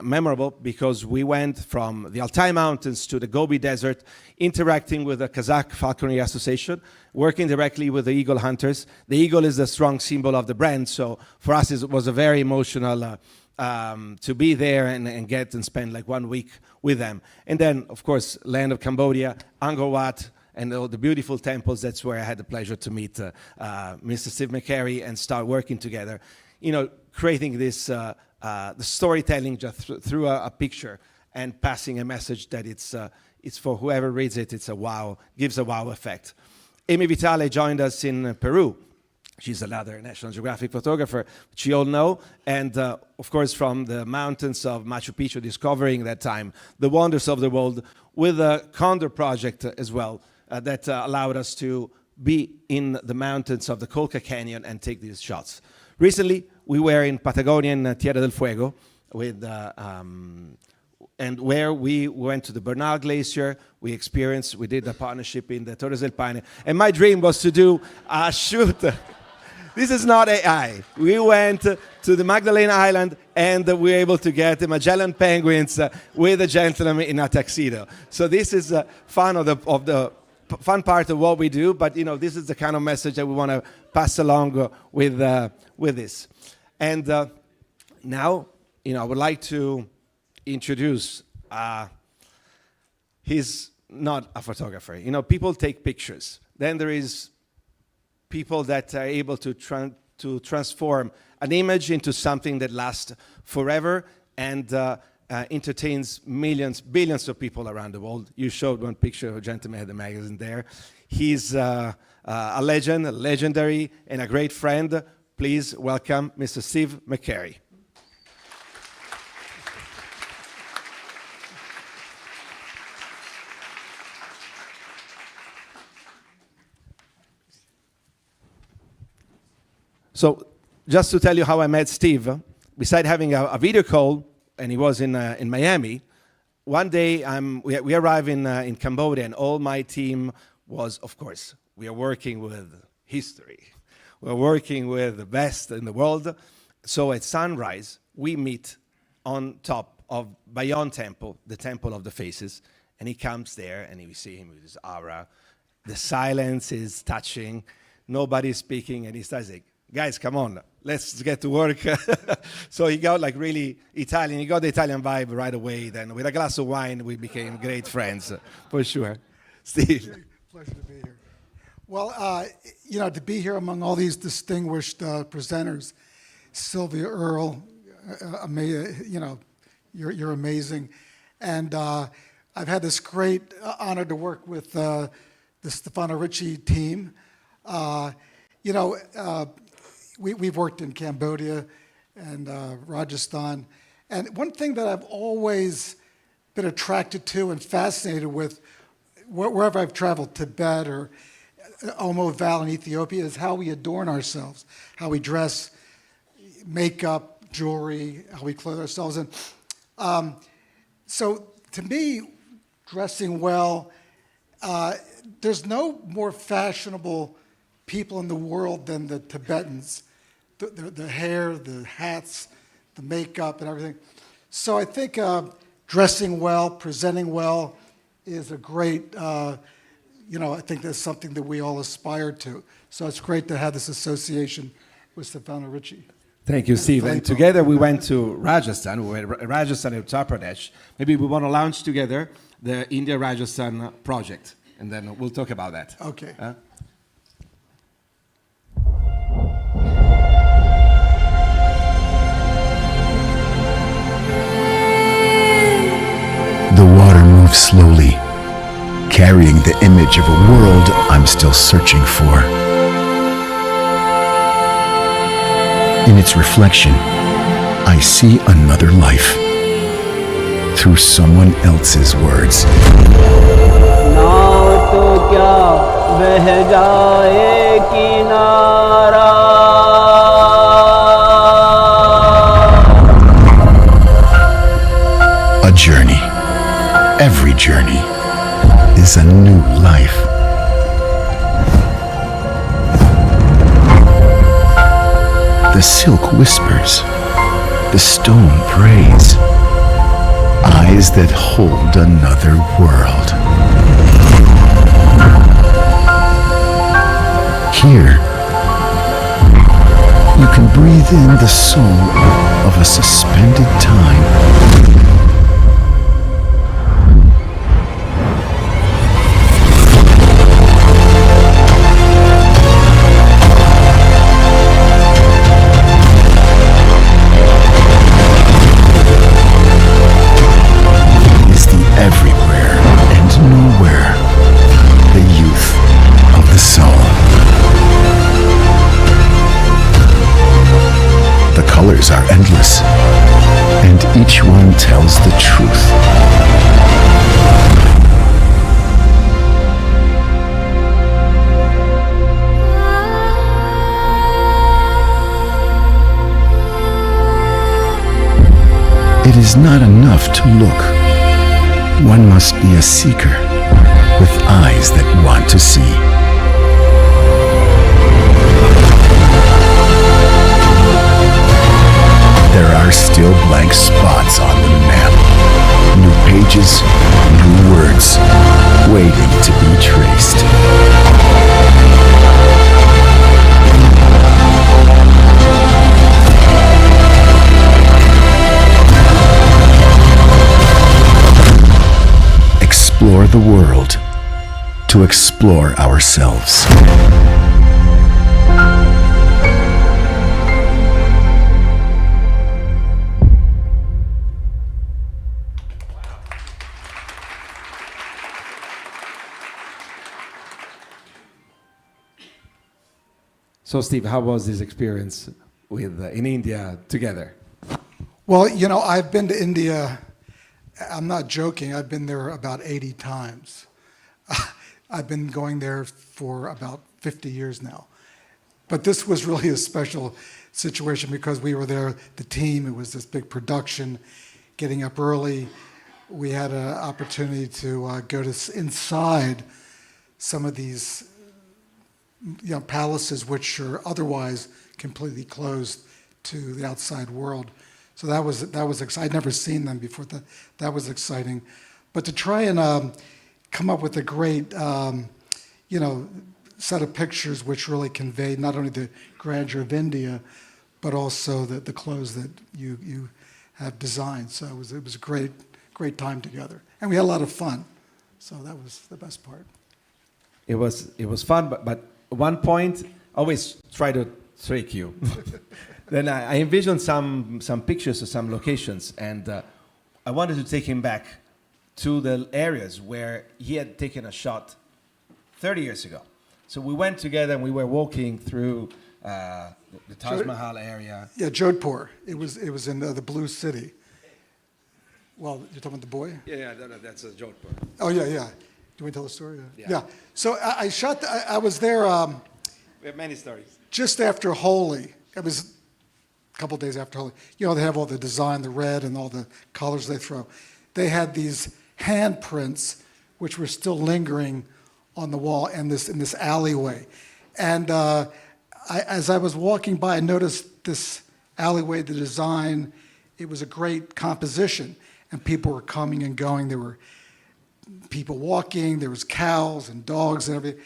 Speaker 4: memorable because we went from the Altai Mountains to the Gobi Desert, interacting with the Kazakh Falconry Association, working directly with the eagle hunters. The eagle is the strong symbol of the brand, so for us it was a very emotional to be there and get and spend like 1 week with them. And then, of course, land of Cambodia, Angkor Wat, and all the beautiful temples. That's where I had the pleasure to meet Mr. Steve McCary and start working together, creating this the storytelling just through a picture and passing a message that it's for whoever reads it, it's a wow, gives a wow effect. Amy Vitale joined us in Peru. She's another National Geographic photographer, which you all know, and of course from the mountains of Machu Picchu, discovering that time the wonders of the world, with a Condor project as well, that allowed us to be in the mountains of the Colca Canyon and take these shots. Recently, we were in Patagonia, in Tierra del Fuego, and where we went to the Bernal Glacier. We did a partnership in the Torres del Paine, and my dream was to do a shoot. This is not AI. We went to the Magdalena Island, and we were able to get the Magellan penguins with a gentleman in a tuxedo. So this is fun of the fun part of what we do, but this is the kind of message that we want to pass along with this. And now, I would like to introduce. He's not a photographer. People take pictures. Then there is people that are able to transform an image into something that lasts forever and entertains millions, billions of people around the world. You showed one picture of a gentleman at the magazine there. He's a legend, a legendary, and a great friend. Please welcome Mr. Steve McCary. So just to tell you how I met Steve, besides having a video call, and he was in Miami, one day we arrived in Cambodia, and all my team was, of course, we are working with history. We're working with the best in the world. So at sunrise, we meet on top of Bayon Temple, the Temple of the Faces, and he comes there, and we see him with his aura. The silence is touching. Nobody's speaking, and he starts like, guys, come on, let's get to work. So he got like really Italian. He got the Italian vibe right away. Then with a glass of wine, we became great friends, for sure. Steve.
Speaker 6: Pleasure to be here. Well, to be here among all these distinguished presenters, Sylvia Earle, you're amazing. And I've had this great honor to work with the Stefano Ricci team. We've worked in Cambodia and Rajasthan. And one thing that I've always been attracted to and fascinated with, wherever I've traveled, Tibet or Omo Valley in Ethiopia, is how we adorn ourselves, how we dress, makeup, jewelry, how we clothe ourselves. And so to me, dressing well, there's no more fashionable people in the world than the Tibetans. The hair, the hats, the makeup, and everything. So I think dressing well, presenting well is a great, I think that's something that we all aspire to. So it's great to have this association with Stefano Ricci.
Speaker 4: Thank you, Steve. And together we went to Rajasthan. We were in Rajasthan and Uttar Pradesh. Maybe we want to launch together the India-Rajasthan project, and then we'll talk about that.
Speaker 6: Okay.
Speaker 8: The water moves slowly, carrying the image of a world I'm still searching for. In its reflection, I see another life through someone else's words. A journey. Every journey is a new life. The silk whispers, the stone prays, eyes that hold another world. Here, you can breathe in the soul of a suspended time. Colors are endless, and each one tells the truth. It is not enough to look. One must be a seeker with eyes that want to see. There are still blank spots on the map. New pages, new words, waiting to be traced. Explore the world to explore ourselves.
Speaker 4: So, Steve, how was this experience with in India together?
Speaker 6: Well, you know, I've been to India, I'm not joking, I've been there about 80 times. I've been going there for about 50 years now. But this was really a special situation because we were there, the team, it was this big production, getting up early. We had an opportunity to go to inside some of these palaces which are otherwise completely closed to the outside world. So that was exciting. I'd never seen them before. That was exciting. But to try and come up with a great, set of pictures which really conveyed not only the grandeur of India, but also the clothes that you have designed. So it was a great time together, and we had a lot of fun. So that was the best part.
Speaker 4: It was fun, but at one point, I always try to trick you. Then I envisioned some pictures of some locations, and I wanted to take him back to the areas where he had taken a shot 30 years ago. So we went together and we were walking through the Taj Mahal area.
Speaker 6: Yeah, Jodhpur. It was in the Blue City. Well, you're talking about the boy?
Speaker 4: Yeah, that's a Jodhpur.
Speaker 6: Oh, yeah. Do we tell the story?
Speaker 4: Yeah.
Speaker 6: So I shot. I was there.
Speaker 4: We have many stories.
Speaker 6: Just after Holi. It was a couple days after Holi. You know, they have all the design, the red, and all the colors they throw. They had these handprints, which were still lingering on the wall in this alleyway. And as I was walking by, I noticed this alleyway, the design. It was a great composition, and people were coming and going. There were people walking, there was cows and dogs and everything.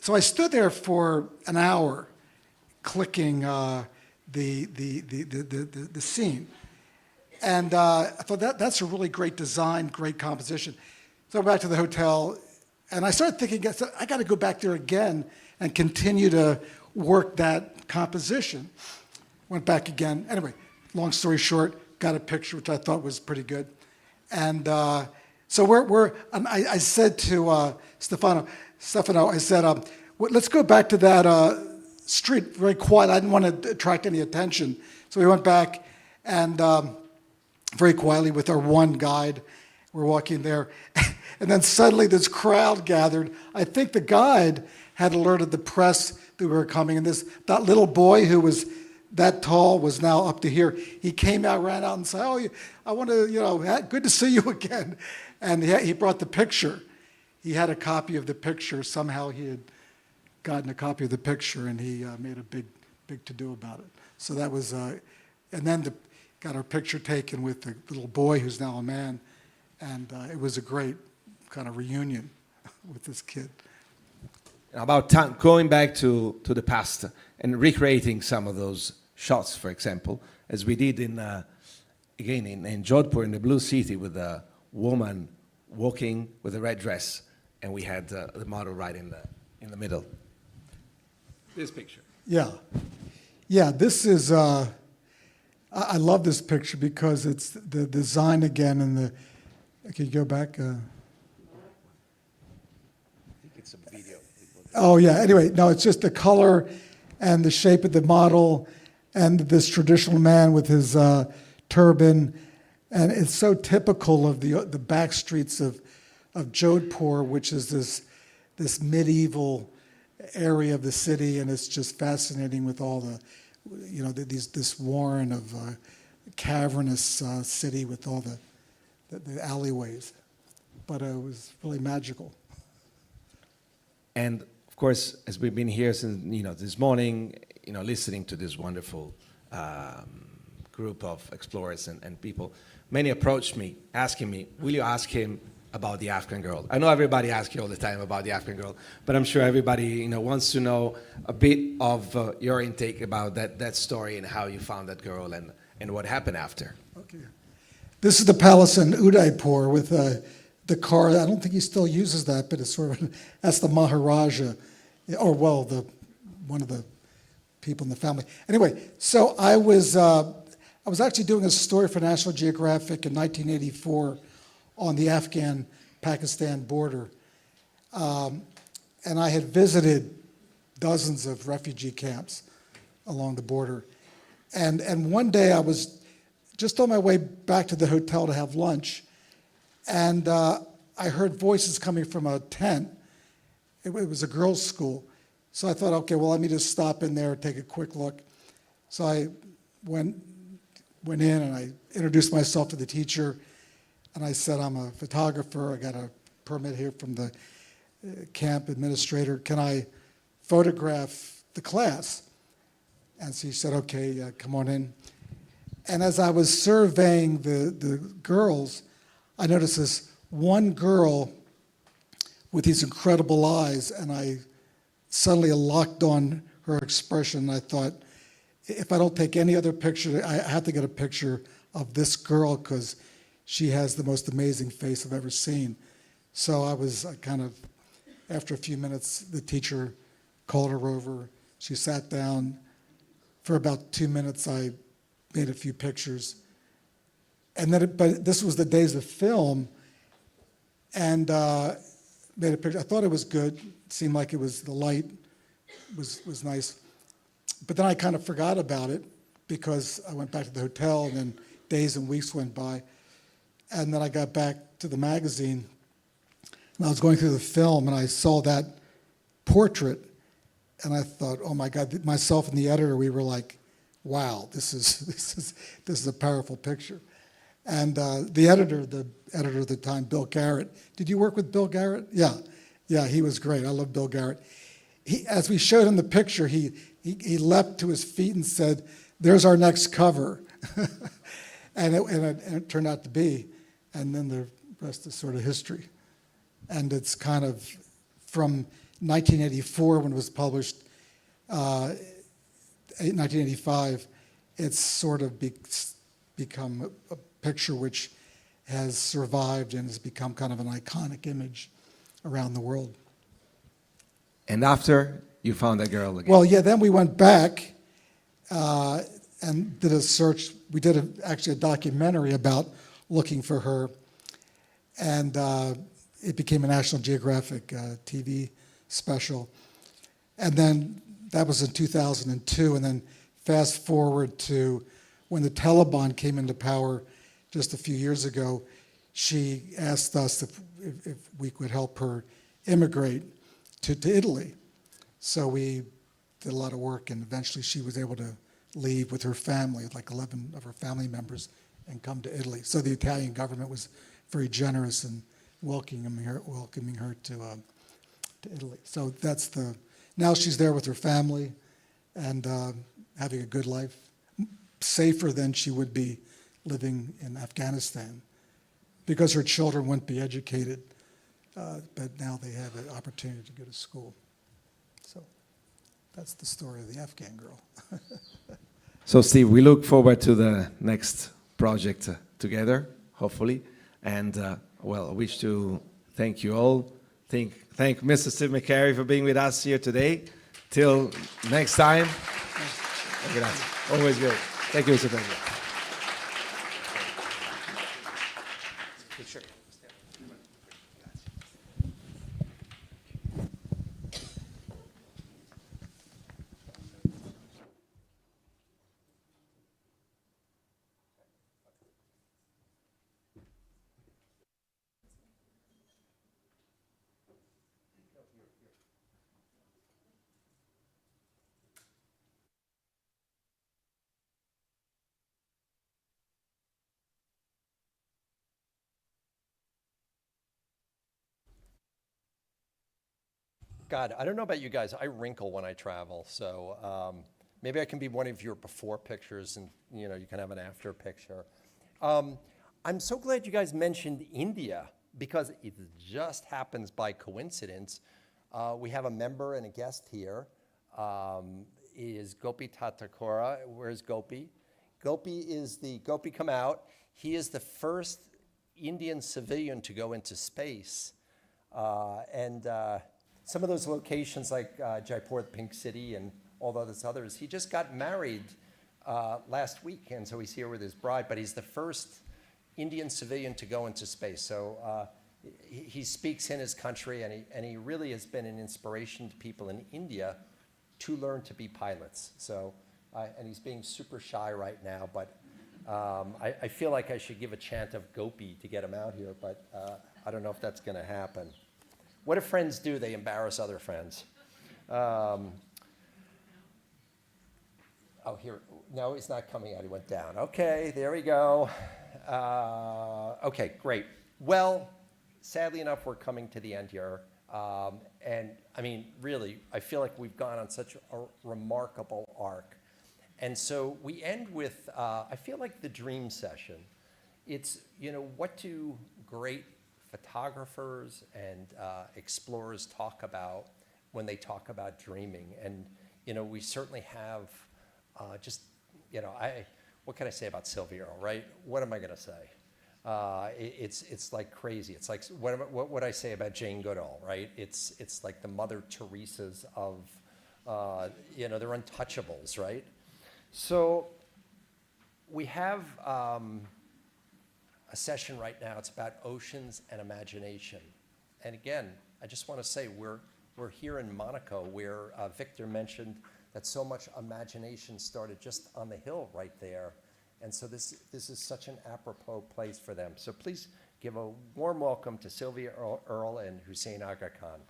Speaker 6: So I stood there for an hour clicking the scene. And I thought that's a really great design, great composition. So I went back to the hotel, and I started thinking, I got to go back there again and continue to work that composition. Went back again. Anyway, long story short, got a picture, which I thought was pretty good. And so I said to Stefano, I said, let's go back to that street, very quiet. I didn't want to attract any attention. So we went back and very quietly with our one guide, we're walking there. And then suddenly this crowd gathered. I think the guide had alerted the press that we were coming. And that little boy who was that tall was now up to here. He came out, ran out and said, I want to, good to see you again. And he brought the picture. He had a copy of the picture. Somehow he had gotten a copy of the picture, and he made a big to-do about it. So that was, and then got our picture taken with the little boy who's now a man, and it was a great kind of reunion with this kid.
Speaker 4: About going back to the past and recreating some of those shots, for example, as we did in Jodhpur, in the Blue City, with a woman walking with a red dress, and we had the model right in the middle. This picture.
Speaker 6: Yeah. This is. I love this picture because it's the design again and the. Can you go back? I
Speaker 4: think it's a video.
Speaker 6: Oh yeah. Anyway, no, it's just the color and the shape of the model, and this traditional man with his turban. And it's so typical of the back streets of Jodhpur, which is this medieval area of the city, and it's just fascinating with all the, this warren of cavernous city with all the alleyways. But it was really magical.
Speaker 4: And of course, as we've been here since this morning, listening to this wonderful group of explorers and people. Many approached me, asking me, will you ask him about the Afghan Girl? I know everybody asks you all the time about the Afghan Girl, but I'm sure everybody wants to know a bit of your intake about that story and how you found that girl and what happened after.
Speaker 6: Okay. This is the palace in Udaipur with the car. I don't think he still uses that, but it's sort of, that's the Maharaja, or well, one of the people in the family. Anyway, so I was actually doing a story for National Geographic in 1984 on the Afghan-Pakistan border. And I had visited dozens of refugee camps along the border. And one day I was just on my way back to the hotel to have lunch, and I heard voices coming from a tent. It was a girls' school. So I thought, okay, well, let me just stop in there and take a quick look. So I went in and I introduced myself to the teacher, and I said, I'm a photographer. I got a permit here from the camp administrator. Can I photograph the class? And she said, okay, come on in. And as I was surveying the girls, I noticed this one girl with these incredible eyes, and I suddenly locked on her expression. I thought, if I don't take any other picture, I have to get a picture of this girl because she has the most amazing face I've ever seen. So I was kind of, after a few minutes, the teacher called her over. She sat down. For about 2 minutes, I made a few pictures. And then, but this was the days of film, and made a picture. I thought it was good. It seemed like it was, the light was nice. But then I kind of forgot about it because I went back to the hotel, and then days and weeks went by. And then I got back to the magazine, and I was going through the film, and I saw that portrait, and I thought, oh my God, myself and the editor, we were like, wow, this is a powerful picture. And the editor at the time, Bill Garrett, did you work with Bill Garrett? Yeah, he was great. I love Bill Garrett. As we showed him the picture, he leapt to his feet and said, there's our next cover. and it turned out to be. And then the rest is sort of history. And it's kind of from 1984 when it was published, 1985, it's sort of become a picture which has survived and has become kind of an iconic image around the world.
Speaker 4: And after you found that girl again?
Speaker 6: Well, yeah, then we went back and did a search. We did actually a documentary about looking for her, and it became a National Geographic TV special. And then that was in 2002, and then fast forward to when the Taliban came into power just a few years ago, she asked us if we could help her immigrate to Italy. So we did a lot of work, and eventually she was able to leave with her family, like 11 of her family members, and come to Italy. So the Italian government was very generous in welcoming her to Italy. So that's now she's there with her family and having a good life, safer than she would be living in Afghanistan, because her children wouldn't be educated, but now they have an opportunity to go to school. So that's the story of the Afghan Girl.
Speaker 4: So Steve, we look forward to the next project together, hopefully. And well, I wish to thank you all. Thank Mr. Steve McCary for being with us here today. Till next time. Always good. Thank you, Mr. President.
Speaker 1: God, I don't know about you guys. I wrinkle when I travel, so maybe I can be one of your before pictures, and you can have an after picture. I'm so glad you guys mentioned India, because it just happens by coincidence, we have a member and a guest here. Is Gopi Tatakora. Where's Gopi? Gopi, come out. He is the first Indian civilian to go into space. Some of those locations like Jaipur, the Pink City, and all those others, he just got married last week, and so he's here with his bride, but he's the first Indian civilian to go into space. So he speaks in his country, and he really has been an inspiration to people in India to learn to be pilots. So, and he's being super shy right now, but I feel like I should give a chant of Gopi to get him out here, but I don't know if that's going to happen. What do friends do? They embarrass other friends. Oh, here. No, he's not coming out. He went down. Okay, there we go. Okay, great. Well, sadly enough, we're coming to the end here. And I mean, really, I feel like we've gone on such a remarkable arc. And so we end with, I feel like the dream session. It's, what do great photographers and explorers talk about when they talk about dreaming? And, we certainly have what can I say about Sylvia Earle, right? What am I going to say? It's like crazy. It's like, what would I say about Jane Goodall, right? It's like the Mother Teresas of, they're untouchables, right? So we have a session right now. It's about oceans and imagination. And again, I just want to say we're here in Monaco, where Victor mentioned that so much imagination started just on the hill right there. And so this is such an apropos place for them. So please give a warm welcome to Sylvia Earle and Hussein Aga Khan.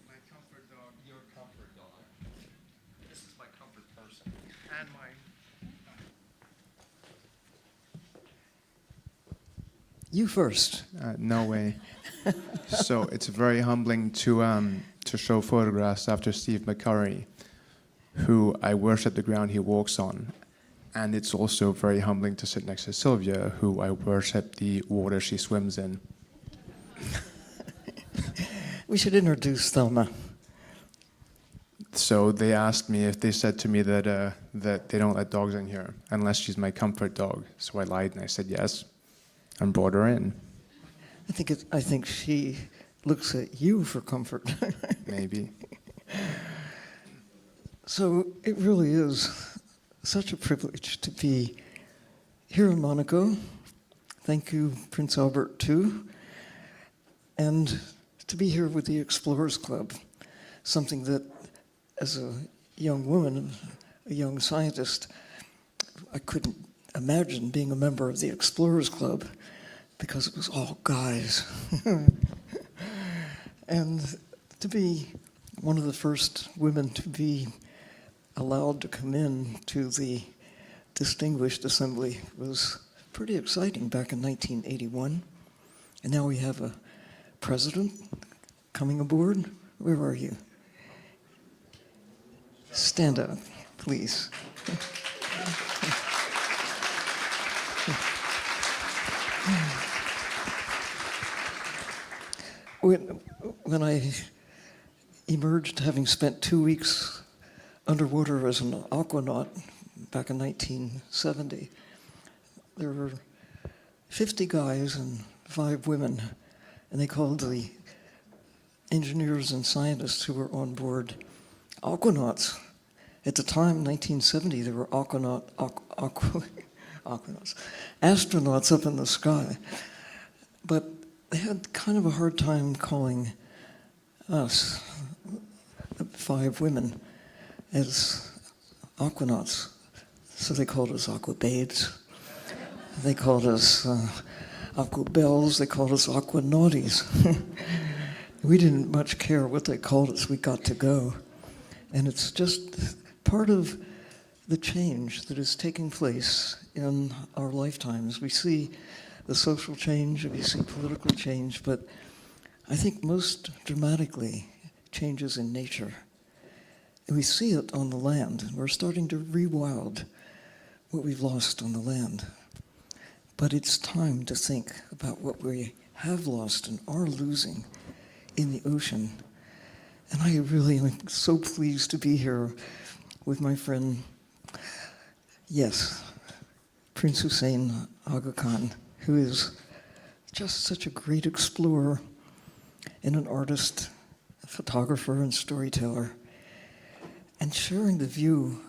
Speaker 5: My comfort dog. Your comfort dog. This is my comfort person. And mine.
Speaker 22: You first. No way. So it's very humbling to show photographs after Steve McCurry, who I worship the ground he walks on. And it's also very humbling to sit next to Sylvia, who I worship the water she swims in.
Speaker 14: We should introduce Thelma.
Speaker 22: So they asked me if they said to me that they don't let dogs in here unless she's my comfort dog. So I lied and I said yes and brought her in.
Speaker 14: I think she looks at you for comfort.
Speaker 22: Maybe.
Speaker 14: So it really is such a privilege to be here in Monaco. Thank you, Prince Albert, too. And to be here with the Explorers Club, something that, as a young woman, a young scientist, I couldn't imagine being a member of the Explorers Club because it was all guys. And to be one of the first women to be allowed to come in to the Distinguished Assembly was pretty exciting back in 1981. And now we have a president coming aboard. Where are you? Stand up, please. When I emerged, having spent 2 weeks underwater as an aquanaut back in 1970, there were 50 guys and 5 women, and they called the engineers and scientists who were on board aquanauts. At the time, 1970, there were astronauts up in the sky. But they had kind of a hard time calling us, the 5 women, as aquanauts. So they called us aquababes. They called us aquabelles. They called us aquanauties. We didn't much care what they called us. We got to go. And it's just part of the change that is taking place in our lifetimes. We see the social change, we see political change, but I think most dramatically, changes in nature. And we see it on the land. We're starting to rewild what we've lost on the land. But it's time to think about what we have lost and are losing in the ocean. And I really am so pleased to be here with my friend, yes, Prince Hussein Aga Khan, who is just such a great explorer and an artist, a photographer and storyteller, and sharing the view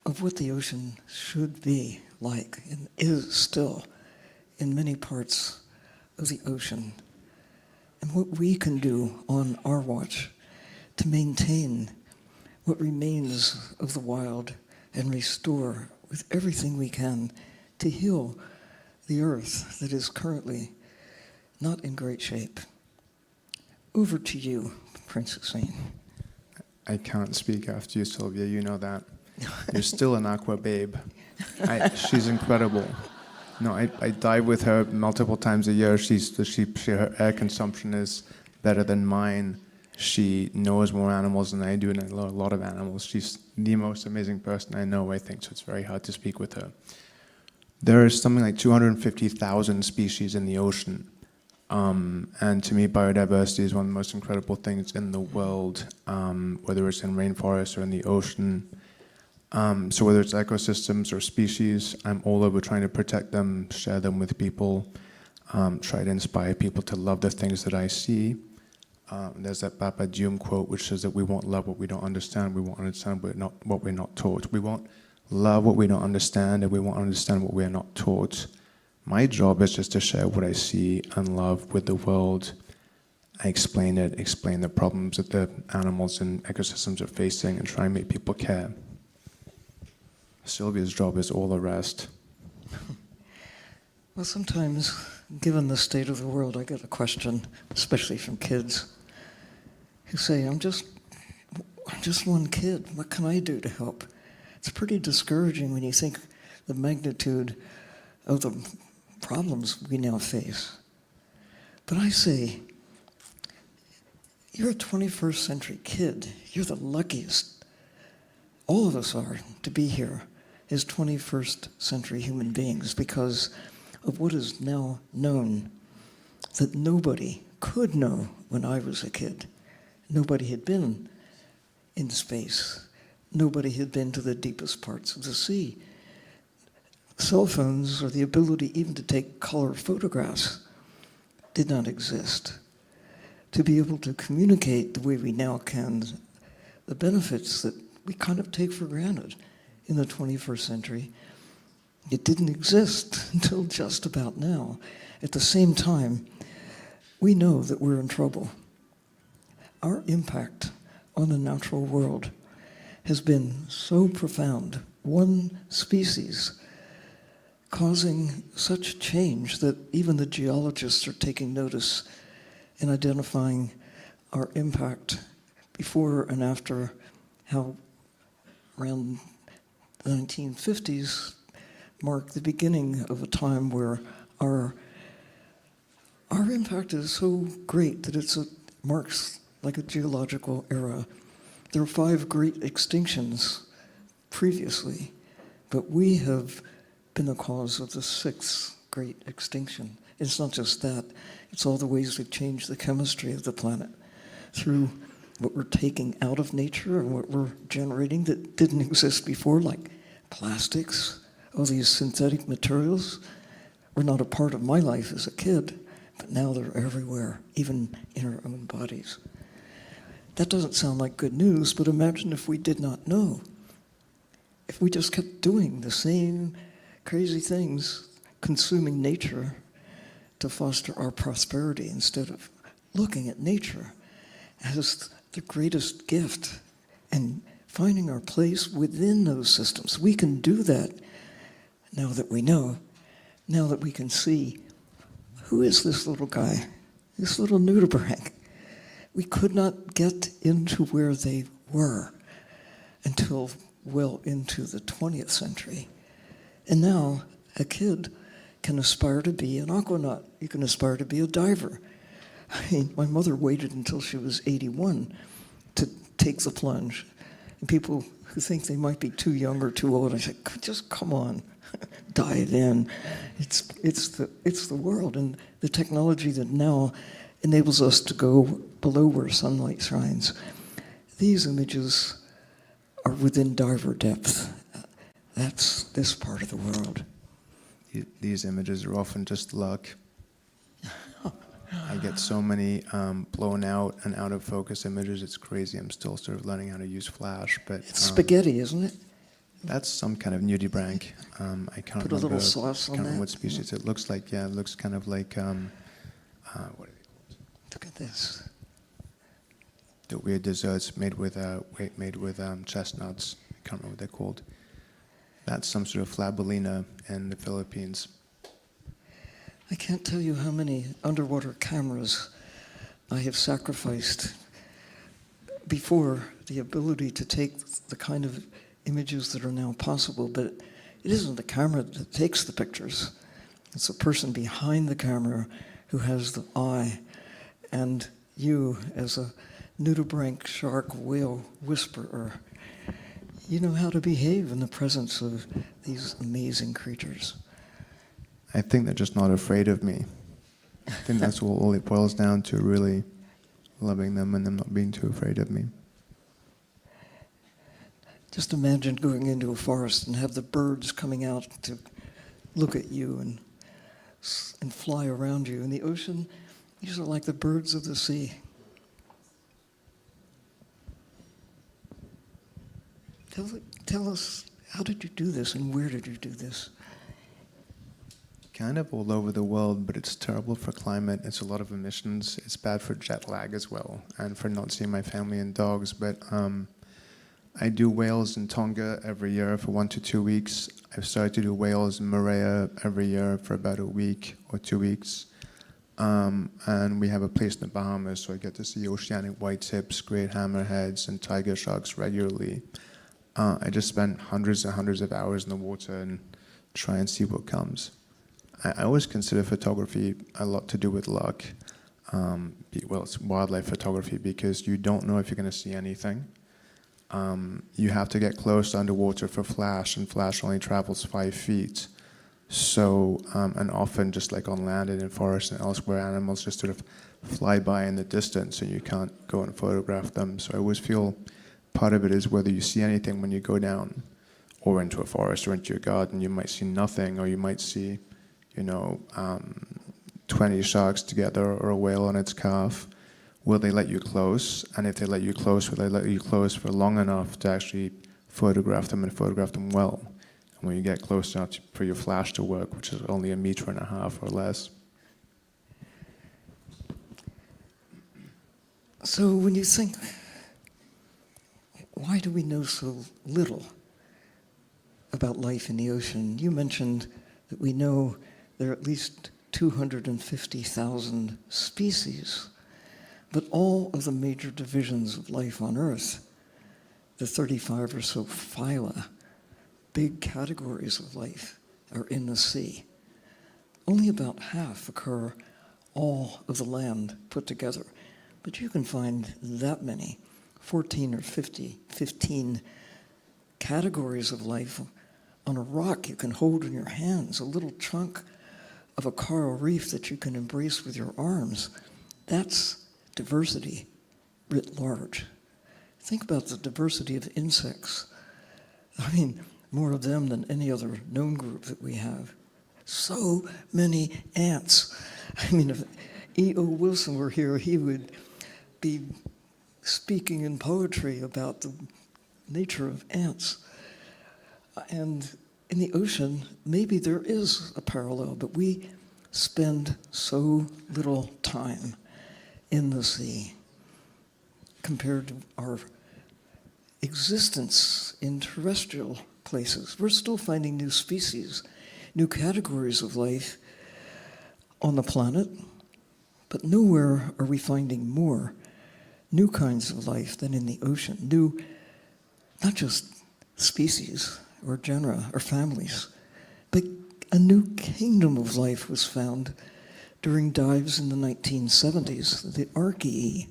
Speaker 14: of what the ocean should be like and is still in many parts of the ocean, and what we can do on our watch to maintain what remains of the wild and restore with everything we can to heal the earth that is currently not in great shape. Over to you, Prince Hussein.
Speaker 22: I can't speak after you, Sylvia. You know that. You're still an aqua babe. She's incredible. No, I dive with her multiple times a year. Her air consumption is better than mine. She knows more animals than I do, and I know a lot of animals. She's the most amazing person I know, I think, so it's very hard to speak with her. There is something like 250,000 species in the ocean. And to me, biodiversity is one of the most incredible things in the world, whether it's in rainforests or in the ocean. So whether it's ecosystems or species, I'm all over trying to protect them, share them with people, try to inspire people to love the things that I see. There's that Papa Dioum quote which says that we won't love what we don't understand, we won't understand what we're not taught. We won't love what we don't understand, and we won't understand what we're not taught. My job is just to share what I see and love with the world. I explain it, explain the problems that the animals and ecosystems are facing, and try and make people care. Sylvia's job is all the rest.
Speaker 14: Well, sometimes, given the state of the world, I get a question, especially from kids, who say, I'm just one kid. What can I do to help? It's pretty discouraging when you think the magnitude of the problems we now face. But I say, you're a 21st century kid. You're the luckiest. All of us are to be here as 21st century human beings because of what is now known that nobody could know when I was a kid. Nobody had been in space. Nobody had been to the deepest parts of the sea. Cell phones, or the ability even to take color photographs, did not exist. To be able to communicate the way we now can, the benefits that we kind of take for granted in the 21st century, it didn't exist until just about now. At the same time, we know that we're in trouble. Our impact on the natural world has been so profound, one species causing such change that even the geologists are taking notice and identifying our impact before and after, how around the 1950s marked the beginning of a time where our impact is so great that it marks like a geological era. There are 5 great extinctions previously, but we have been the cause of the 6th great extinction. It's not just that, it's all the ways we've changed the chemistry of the planet through what we're taking out of nature and what we're generating that didn't exist before, like plastics, all these synthetic materials were not a part of my life as a kid, but now they're everywhere, even in our own bodies. That doesn't sound like good news, but imagine if we did not know. If we just kept doing the same crazy things, consuming nature to foster our prosperity instead of looking at nature as the greatest gift and finding our place within those systems. We can do that now that we know, now that we can see, who is this little guy, this little nudibranch? We could not get into where they were until well into the 20th century. And now a kid can aspire to be an aquanaut. You can aspire to be a diver. I mean, my mother waited until she was 81 to take the plunge. And people who think they might be too young or too old, I say, just come on, dive in. It's the world, and the technology that now enables us to go below where sunlight shines. These images are within diver depth. That's this part of the world.
Speaker 22: These images are often just luck. I get so many blown out and out of focus images. It's crazy. I'm still sort of learning how to use flash, but
Speaker 14: It's spaghetti, isn't it?
Speaker 22: That's some kind of nudibranch. I can't
Speaker 14: Put a
Speaker 22: remember.
Speaker 14: little sauce on
Speaker 22: can't remember
Speaker 14: that.
Speaker 22: what species it looks like. Yeah, it looks kind of like what are they called?
Speaker 14: Look at this.
Speaker 22: The weird desserts made with chestnuts. I can't remember what they're called. That's some sort of flabolina in the Philippines.
Speaker 14: I can't tell you how many underwater cameras I have sacrificed before the ability to take the kind of images that are now possible, but it isn't the camera that takes the pictures. It's the person behind the camera who has the eye, and you as a nudibranch shark whale whisperer, you know how to behave in the presence of these amazing creatures.
Speaker 22: I think they're just not afraid of me. I think that's all it boils down to, really loving them and them not being too afraid of me.
Speaker 14: Just imagine going into a forest and have the birds coming out to look at you and fly around you. In the ocean, these are like the birds of the sea. Tell us, how did you do this and where did you do this?
Speaker 22: Kind of all over the world, but it's terrible for climate. It's a lot of emissions. It's bad for jet lag as well, and for not seeing my family and dogs. But I do whales in Tonga every year for 1 to 2 weeks. I've started to do whales in Moorea every year for about a week or 2 weeks. And we have a place in the Bahamas, so I get to see oceanic white tips, great hammerheads, and tiger sharks regularly. I just spend hundreds and hundreds of hours in the water and try and see what comes. I always consider photography a lot to do with luck. Well, it's wildlife photography because you don't know if you're going to see anything. You have to get close underwater for flash, and flash only travels 5 feet. So, and often just like on land and in forests and elsewhere, animals just sort of fly by in the distance and you can't go and photograph them. So I always feel part of it is whether you see anything when you go down or into a forest or into your garden. You might see nothing, or you might see 20 sharks together or a whale on its calf. Will they let you close? And if they let you close, will they let you close for long enough to actually photograph them and photograph them well? And when you get close enough for your flash to work, which is only 1.5 meters or less.
Speaker 14: So when you think, why do we know so little about life in the ocean? You mentioned that we know there are at least 250,000 species, but all of the major divisions of life on Earth, the 35 or so phyla, big categories of life, are in the sea. Only about half occur all of the land put together, but you can find that many, 14 or 15 categories of life on a rock you can hold in your hands, a little chunk of a coral reef that you can embrace with your arms. That's diversity writ large. Think about the diversity of insects. I mean, more of them than any other known group that we have. So many ants. I mean, if E.O. Wilson were here, he would be speaking in poetry about the nature of ants. And in the ocean, maybe there is a parallel, but we spend so little time in the sea compared to our existence in terrestrial places. We're still finding new species, new categories of life on the planet, but nowhere are we finding more new kinds of life than in the ocean. New, not just species or genera or families, but a new kingdom of life was found during dives in the 1970s. The archaea,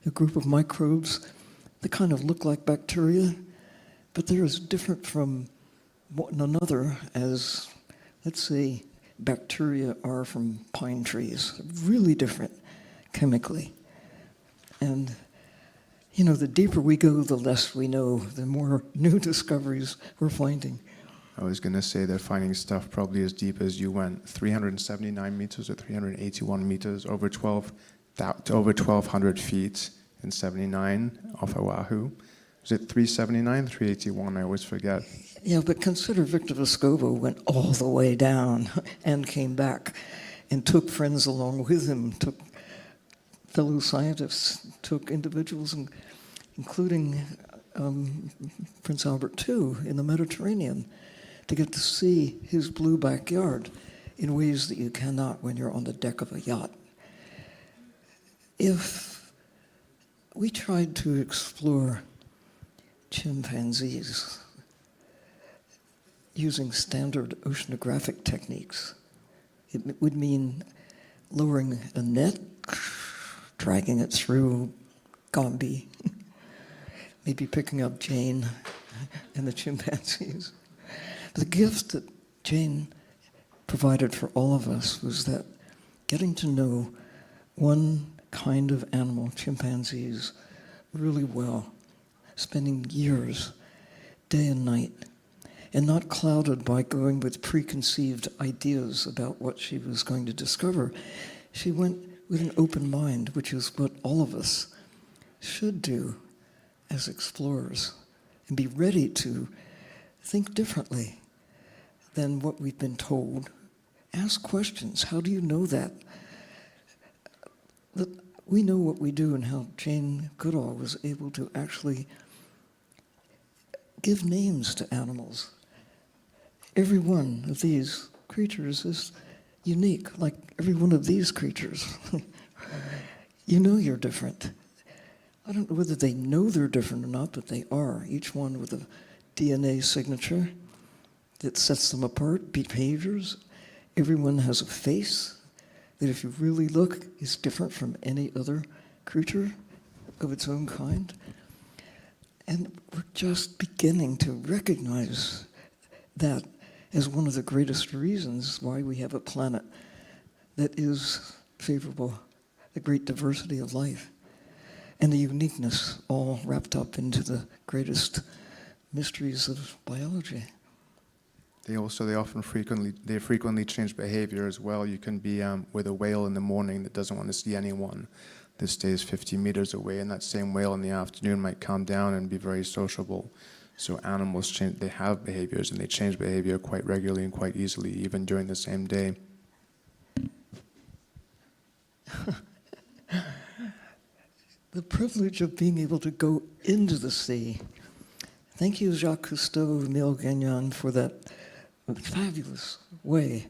Speaker 14: a group of microbes that kind of look like bacteria, but they're as different from one another as, let's say, bacteria are from pine trees. Really different chemically. And, you know, the deeper we go, the less we know, the more new discoveries we're finding.
Speaker 22: I was going to say they're finding stuff probably as deep as you went, 379 meters or 381 meters, over 1,200 feet in 79 off Oahu. Is it 379, 381? I always forget.
Speaker 14: Yeah, but consider Victor Vescovo went all the way down and came back and took friends along with him, took fellow scientists, took individuals, including Prince Albert II in the Mediterranean, to get to see his blue backyard in ways that you cannot when you're on the deck of a yacht. If we tried to explore chimpanzees using standard oceanographic techniques, it would mean lowering a net, dragging it through Gombe, maybe picking up Jane and the chimpanzees. The gift that Jane provided for all of us was that getting to know one kind of animal, chimpanzees, really well, spending years, day and night, and not clouded by going with preconceived ideas about what she was going to discover. She went with an open mind, which is what all of us should do as explorers, and be ready to think differently than what we've been told. Ask questions. How do you know that? That we know what we do, and how Jane Goodall was able to actually give names to animals. Every one of these creatures is unique, like every one of these creatures. You know you're different. I don't know whether they know they're different or not, but they are, each one with a DNA signature that sets them apart, behaviors. Everyone has a face that, if you really look, is different from any other creature of its own kind. And we're just beginning to recognize that as one of the greatest reasons why we have a planet that is favorable, the great diversity of life, and the uniqueness all wrapped up into the greatest mysteries of biology.
Speaker 22: They often frequently change behavior as well. You can be with a whale in the morning that doesn't want to see anyone, that stays 50 meters away, and that same whale in the afternoon might calm down and be very sociable. So animals change, they have behaviors, and they change behavior quite regularly and quite easily, even during the same day.
Speaker 14: The privilege of being able to go into the sea. Thank you, Jacques Cousteau, Emile Gagnon, for that fabulous way,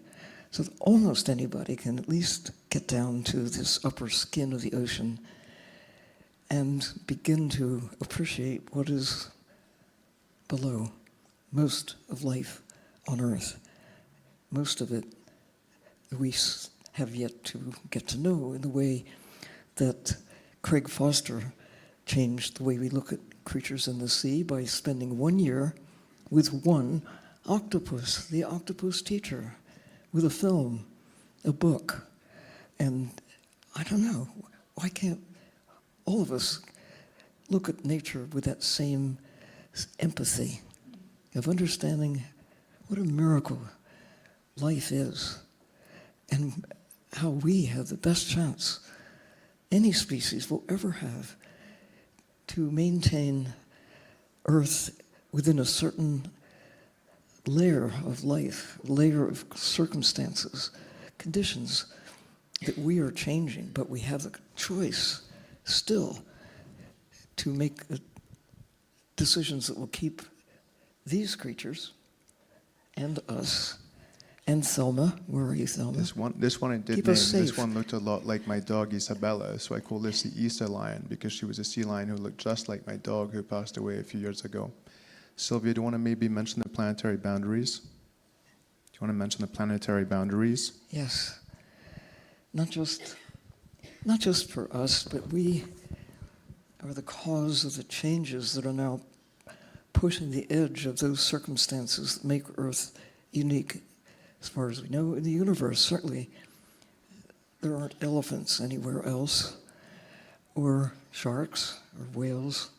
Speaker 14: so that almost anybody can at least get down to this upper skin of the ocean and begin to appreciate what is below. Most of life on Earth, most of it we have yet to get to know in the way that Craig Foster changed the way we look at creatures in the sea by spending 1 year with one octopus, the octopus teacher, with a film, a book. And I don't know, why can't all of us look at nature with that same empathy of understanding what a miracle life is, and how we have the best chance any species will ever have to maintain Earth within a certain layer of life, layer of circumstances, conditions that we are changing, but we have the choice still to make decisions that will keep these creatures and us and Thelma. Where are you, Thelma?
Speaker 22: This one I did
Speaker 14: Keep
Speaker 22: name.
Speaker 14: us safe.
Speaker 22: This one looked a lot like my dog Isabella, so I call this the Easter lion because she was a sea lion who looked just like my dog who passed away a few years ago. Sylvia, do you want to maybe mention the planetary boundaries? Do you want to mention the planetary boundaries?
Speaker 14: Yes. not just for us, but we are the cause of the changes that are now pushing the edge of those circumstances that make Earth unique. As far as we know, in the universe, certainly there aren't elephants anywhere else, or sharks, or whales.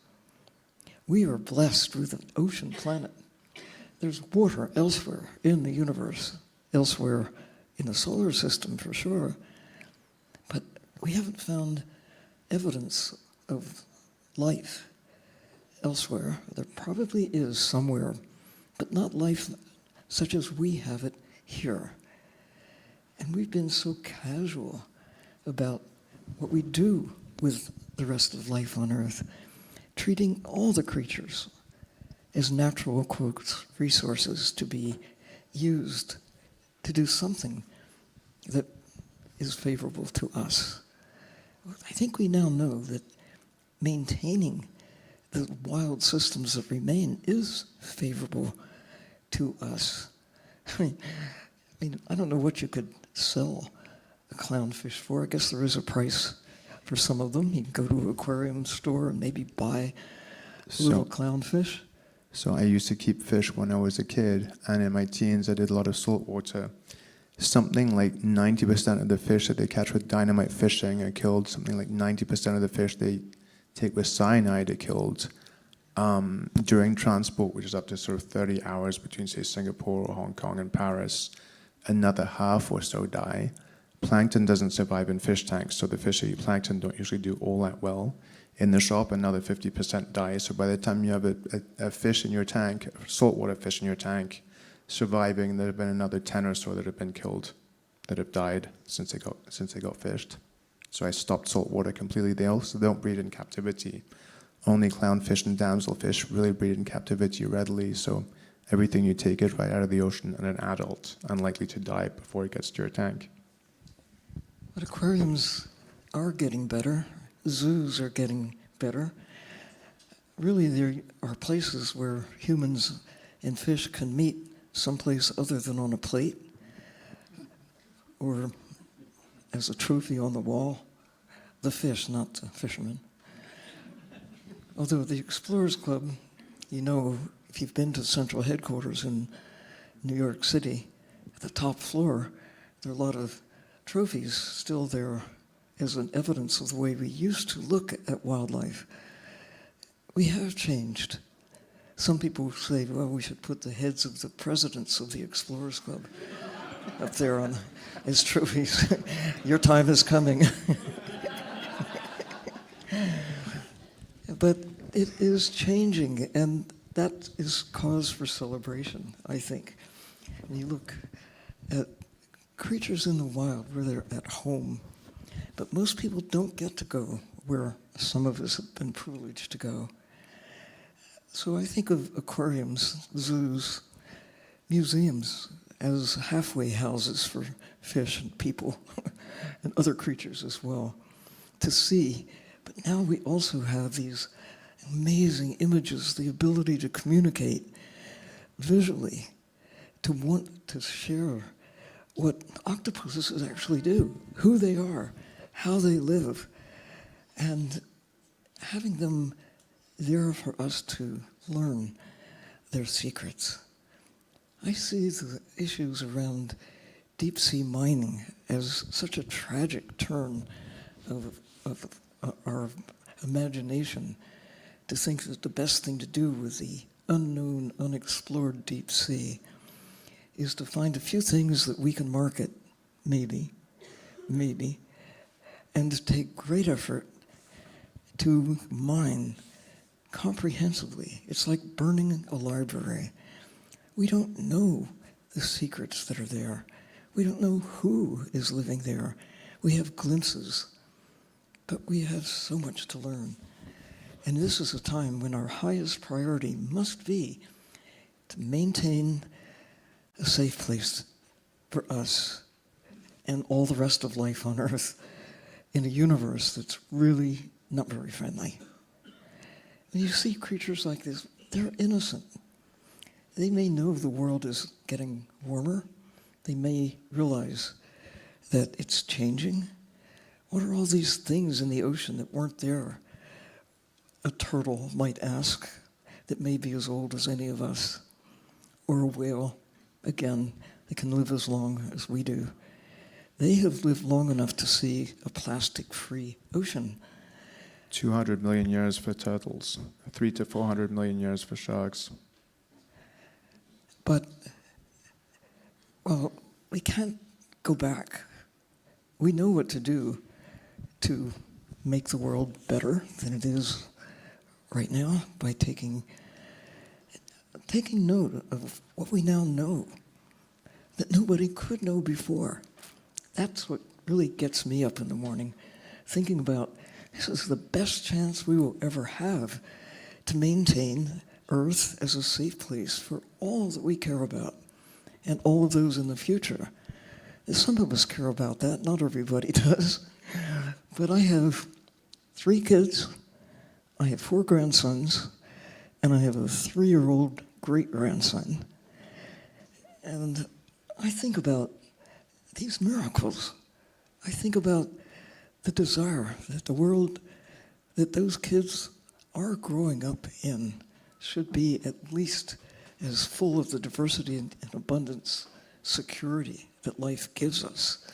Speaker 14: We are blessed with an ocean planet. There's water elsewhere in the universe, elsewhere in the solar system for sure, but we haven't found evidence of life elsewhere. There probably is somewhere, but not life such as we have it here. And we've been so casual about what we do with the rest of life on Earth, treating all the creatures as natural, quote, resources to be used to do something that is favorable to us. I think we now know that maintaining the wild systems that remain is favorable to us. I mean, I don't know what you could sell a clownfish for. I guess there is a price for some of them. You can go to an aquarium store and maybe buy a little clownfish.
Speaker 22: So I used to keep fish when I was a kid, and in my teens I did a lot of saltwater. Something like 90% of the fish that they catch with dynamite fishing are killed. Something like 90% of the fish they take with cyanide are killed. During transport, which is up to sort of 30 hours between, say, Singapore or Hong Kong and Paris, another half or so die. Plankton doesn't survive in fish tanks, so the fish that eat plankton don't usually do all that well. In the shop, another 50% die. So by the time you have a fish in your tank, a saltwater fish in your tank, surviving, there have been another 10 or so that have been killed, that have died since they got fished. So I stopped saltwater completely. They also don't breed in captivity. Only clownfish and damselfish really breed in captivity readily. So everything you take it right out of the ocean, and an adult, unlikely to die before it gets to your tank.
Speaker 14: But aquariums are getting better. Zoos are getting better. Really, there are places where humans and fish can meet someplace other than on a plate or as a trophy on the wall. The fish, not the fisherman. Although the Explorers Club, you know, if you've been to central headquarters in New York City, at the top floor, there are a lot of trophies still there as an evidence of the way we used to look at wildlife. We have changed. Some people say, well, we should put the heads of the presidents of the Explorers Club up there as trophies. Your time is coming. But it is changing, and that is cause for celebration, I think. When you look at creatures in the wild where they're at home, but most people don't get to go where some of us have been privileged to go. So I think of aquariums, zoos, museums as halfway houses for fish and people and other creatures as well to see. But now we also have these amazing images, the ability to communicate visually, to want to share what octopuses actually do, who they are, how they live, and having them there for us to learn their secrets. I see the issues around deep sea mining as such a tragic turn of our imagination, to think that the best thing to do with the unknown, unexplored deep sea is to find a few things that we can market, maybe, and to take great effort to mine comprehensively. It's like burning a library. We don't know the secrets that are there. We don't know who is living there. We have glimpses, but we have so much to learn. And this is a time when our highest priority must be to maintain a safe place for us and all the rest of life on Earth in a universe that's really not very friendly. When you see creatures like this, they're innocent. They may know the world is getting warmer. They may realize that it's changing? What are all these things in the ocean that weren't there? A turtle might ask, that may be as old as any of us, or a whale, again, that can live as long as we do. They have lived long enough to see a plastic-free ocean.
Speaker 22: 200 million years for turtles, 300 to 400 million years for sharks.
Speaker 14: But, well, we can't go back. We know what to do to make the world better than it is right now by taking note of what we now know that nobody could know before. That's what really gets me up in the morning, thinking about this is the best chance we will ever have to maintain Earth as a safe place for all that we care about and all of those in the future. Some of us care about that, not everybody does. But I have 3 kids, I have 4 grandsons, and I have a 3-year-old great-grandson. And I think about these miracles. I think about the desire that the world that those kids are growing up in should be at least as full of the diversity and abundance, security that life gives us.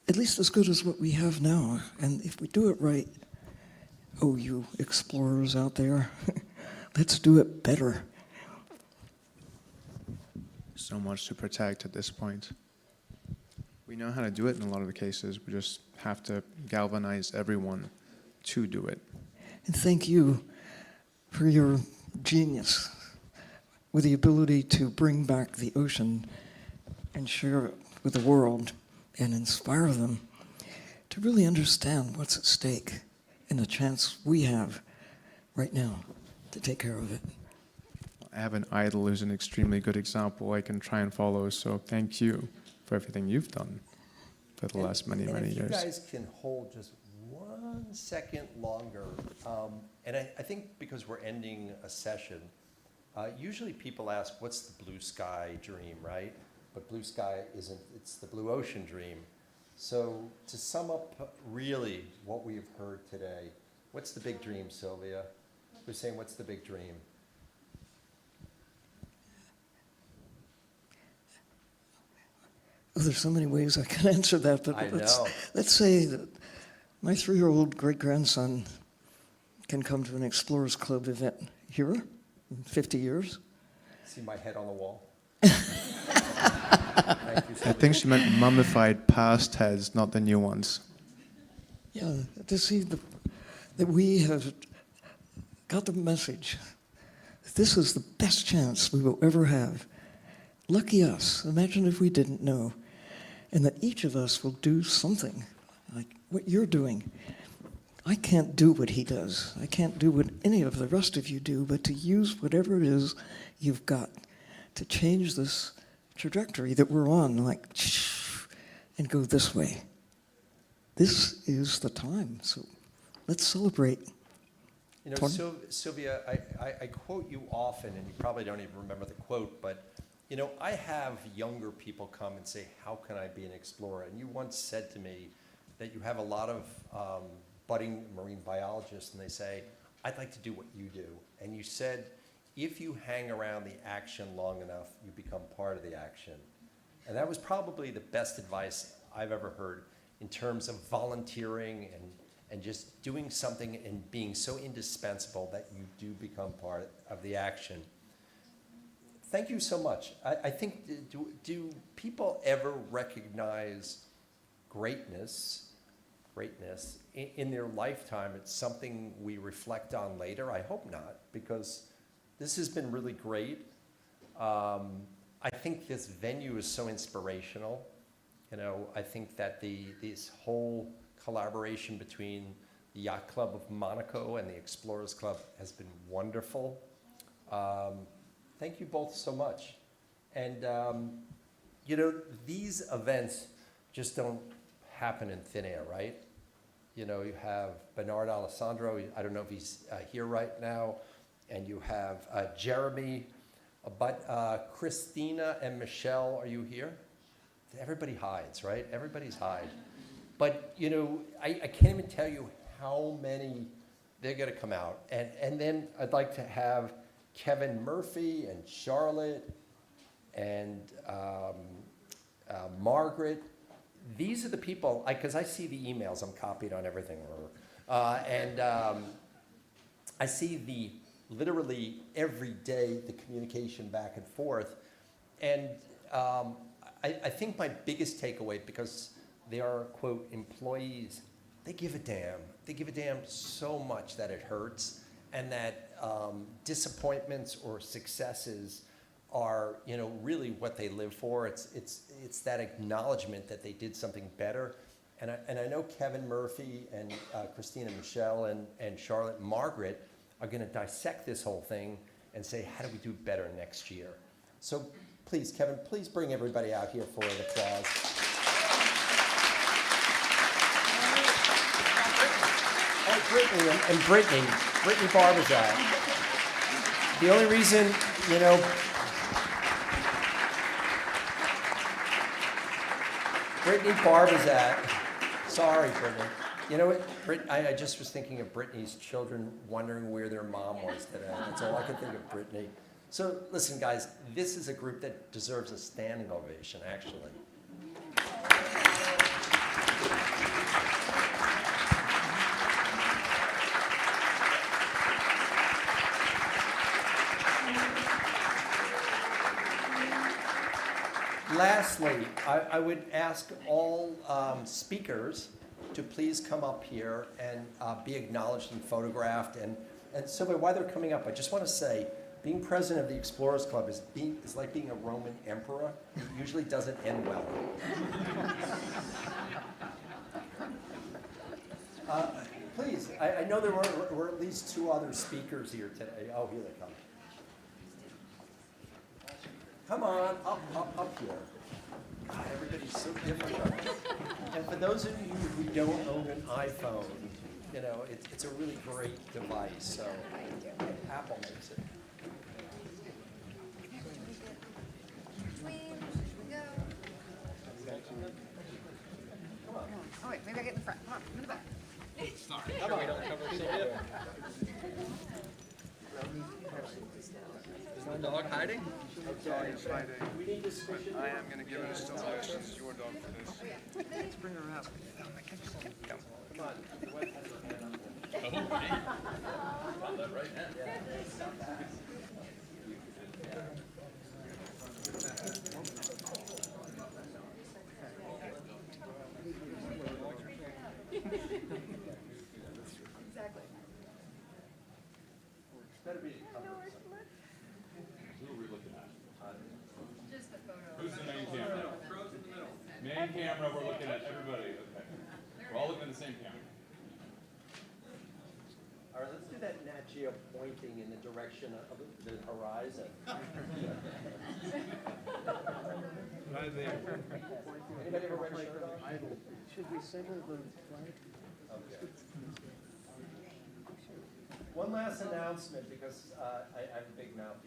Speaker 14: At least as good as what we have now. And if we do it right, oh, you explorers out there, let's do it better.
Speaker 22: So much to protect at this point. We know how to do it in a lot of the cases. We just have to galvanize everyone to do it.
Speaker 14: And thank you for your genius with the ability to bring back the ocean and share it with the world and inspire them to really understand what's at stake and the chance we have right now to take care of it.
Speaker 22: I have an idol who's an extremely good example I can try and follow, so thank you for everything you've done for the last many years.
Speaker 1: If you guys can hold just 1 second longer, and I think because we're ending a session, usually people ask, what's the blue sky dream, right? But blue sky isn't, it's the blue ocean dream. So to sum up really what we've heard today, what's the big dream, Sylvia? We're saying, what's the big dream?
Speaker 14: Oh, there's so many ways I can answer that, but let's say that my 3-year-old great-grandson can come to an Explorers Club event here in 50 years.
Speaker 1: See my head on the wall?
Speaker 22: I think she meant mummified past heads, not the new ones.
Speaker 14: Yeah, to see that we have got the message. This is the best chance we will ever have. Lucky us. Imagine if we didn't know. And that each of us will do something like what you're doing. I can't do what he does. I can't do what any of the rest of you do, but to use whatever it is you've got to change this trajectory that we're on, like, and go this way. This is the time, so let's celebrate.
Speaker 1: You know, Sylvia, I quote you often, and you probably don't even remember the quote, but you know, I have younger people come and say, how can I be an explorer? And you once said to me that you have a lot of budding marine biologists, and they say, I'd like to do what you do. And you said, if you hang around the action long enough, you become part of the action. And that was probably the best advice I've ever heard in terms of volunteering and just doing something and being so indispensable that you do become part of the action. Thank you so much. I think, do people ever recognize greatness in their lifetime? It's something we reflect on later. I hope not, because this has been really great. I think this venue is so inspirational. You know, I think that this whole collaboration between the Yacht Club of Monaco and the Explorers Club has been wonderful. Thank you both so much. And, you know, these events just don't happen in thin air, right? You know, you have Bernard Alessandro, I don't know if he's here right now, and you have Jeremy, but Christina and Michelle, are you here? everybody hides, right? Everybody's hide. But, you know, I can't even tell you how many they're going to come out. And then I'd like to have Kevin Murphy and Charlotte and Margaret. These are the people, because I see the emails, I'm copied on everything. I see literally every day the communication back and forth. And I think my biggest takeaway, because they are, quote, employees, they give a damn. They give a damn so much that it hurts, and that disappointments or successes are, you know, really what they live for. It's that acknowledgement that they did something better. And I know Kevin Murphy and Christina Michelle and Charlotte and Margaret are going to dissect this whole thing and say, how do we do better next year? So please, Kevin, please bring everybody out here for an applause. Oh, Brittany and Brittany Barbazat. The only reason, you know, Brittany Barbazat, sorry, Brittany. You know what, I just was thinking of Brittany's children wondering where their mom was today. That's all I could think of, Brittany. So listen, guys, this is a group that deserves a standing ovation, actually. Lastly, I would ask all speakers to please come up here and be acknowledged and photographed. And Sylvia, while they're coming up, I just want to say, being president of the Explorers Club is like being a Roman emperor. It usually doesn't end well. Please, I know there were at least 2 other speakers here today. Oh, here they come. Come on, up here. God, everybody's so different. And for those of you who don't own an iPhone, you know, it's a really great device. So Apple makes it.
Speaker 19: Come on. Oh wait, maybe I get in the front. Come on, I'm in the back.
Speaker 2: Sorry. Sure we don't cover Sylvia. Is my dog hiding?
Speaker 5: Okay, it's hiding. I am going to give it a still question. It's your dog for this.
Speaker 2: Let's bring her up.
Speaker 1: Come on.
Speaker 18: Oh, me? Got that right now.
Speaker 19: Exactly.
Speaker 1: Better be
Speaker 18: Who are we looking at?
Speaker 19: Just the photo.
Speaker 18: Who's the main camera? Main camera, we're looking at everybody. Okay. We're all looking at the same camera.
Speaker 1: All right, let's do that Nat Geo pointing in the direction of the horizon.
Speaker 5: Right there.
Speaker 1: Anybody have a red shirt on?
Speaker 7: Should we center the flag?
Speaker 1: Okay. One last announcement, because I have a big mouth.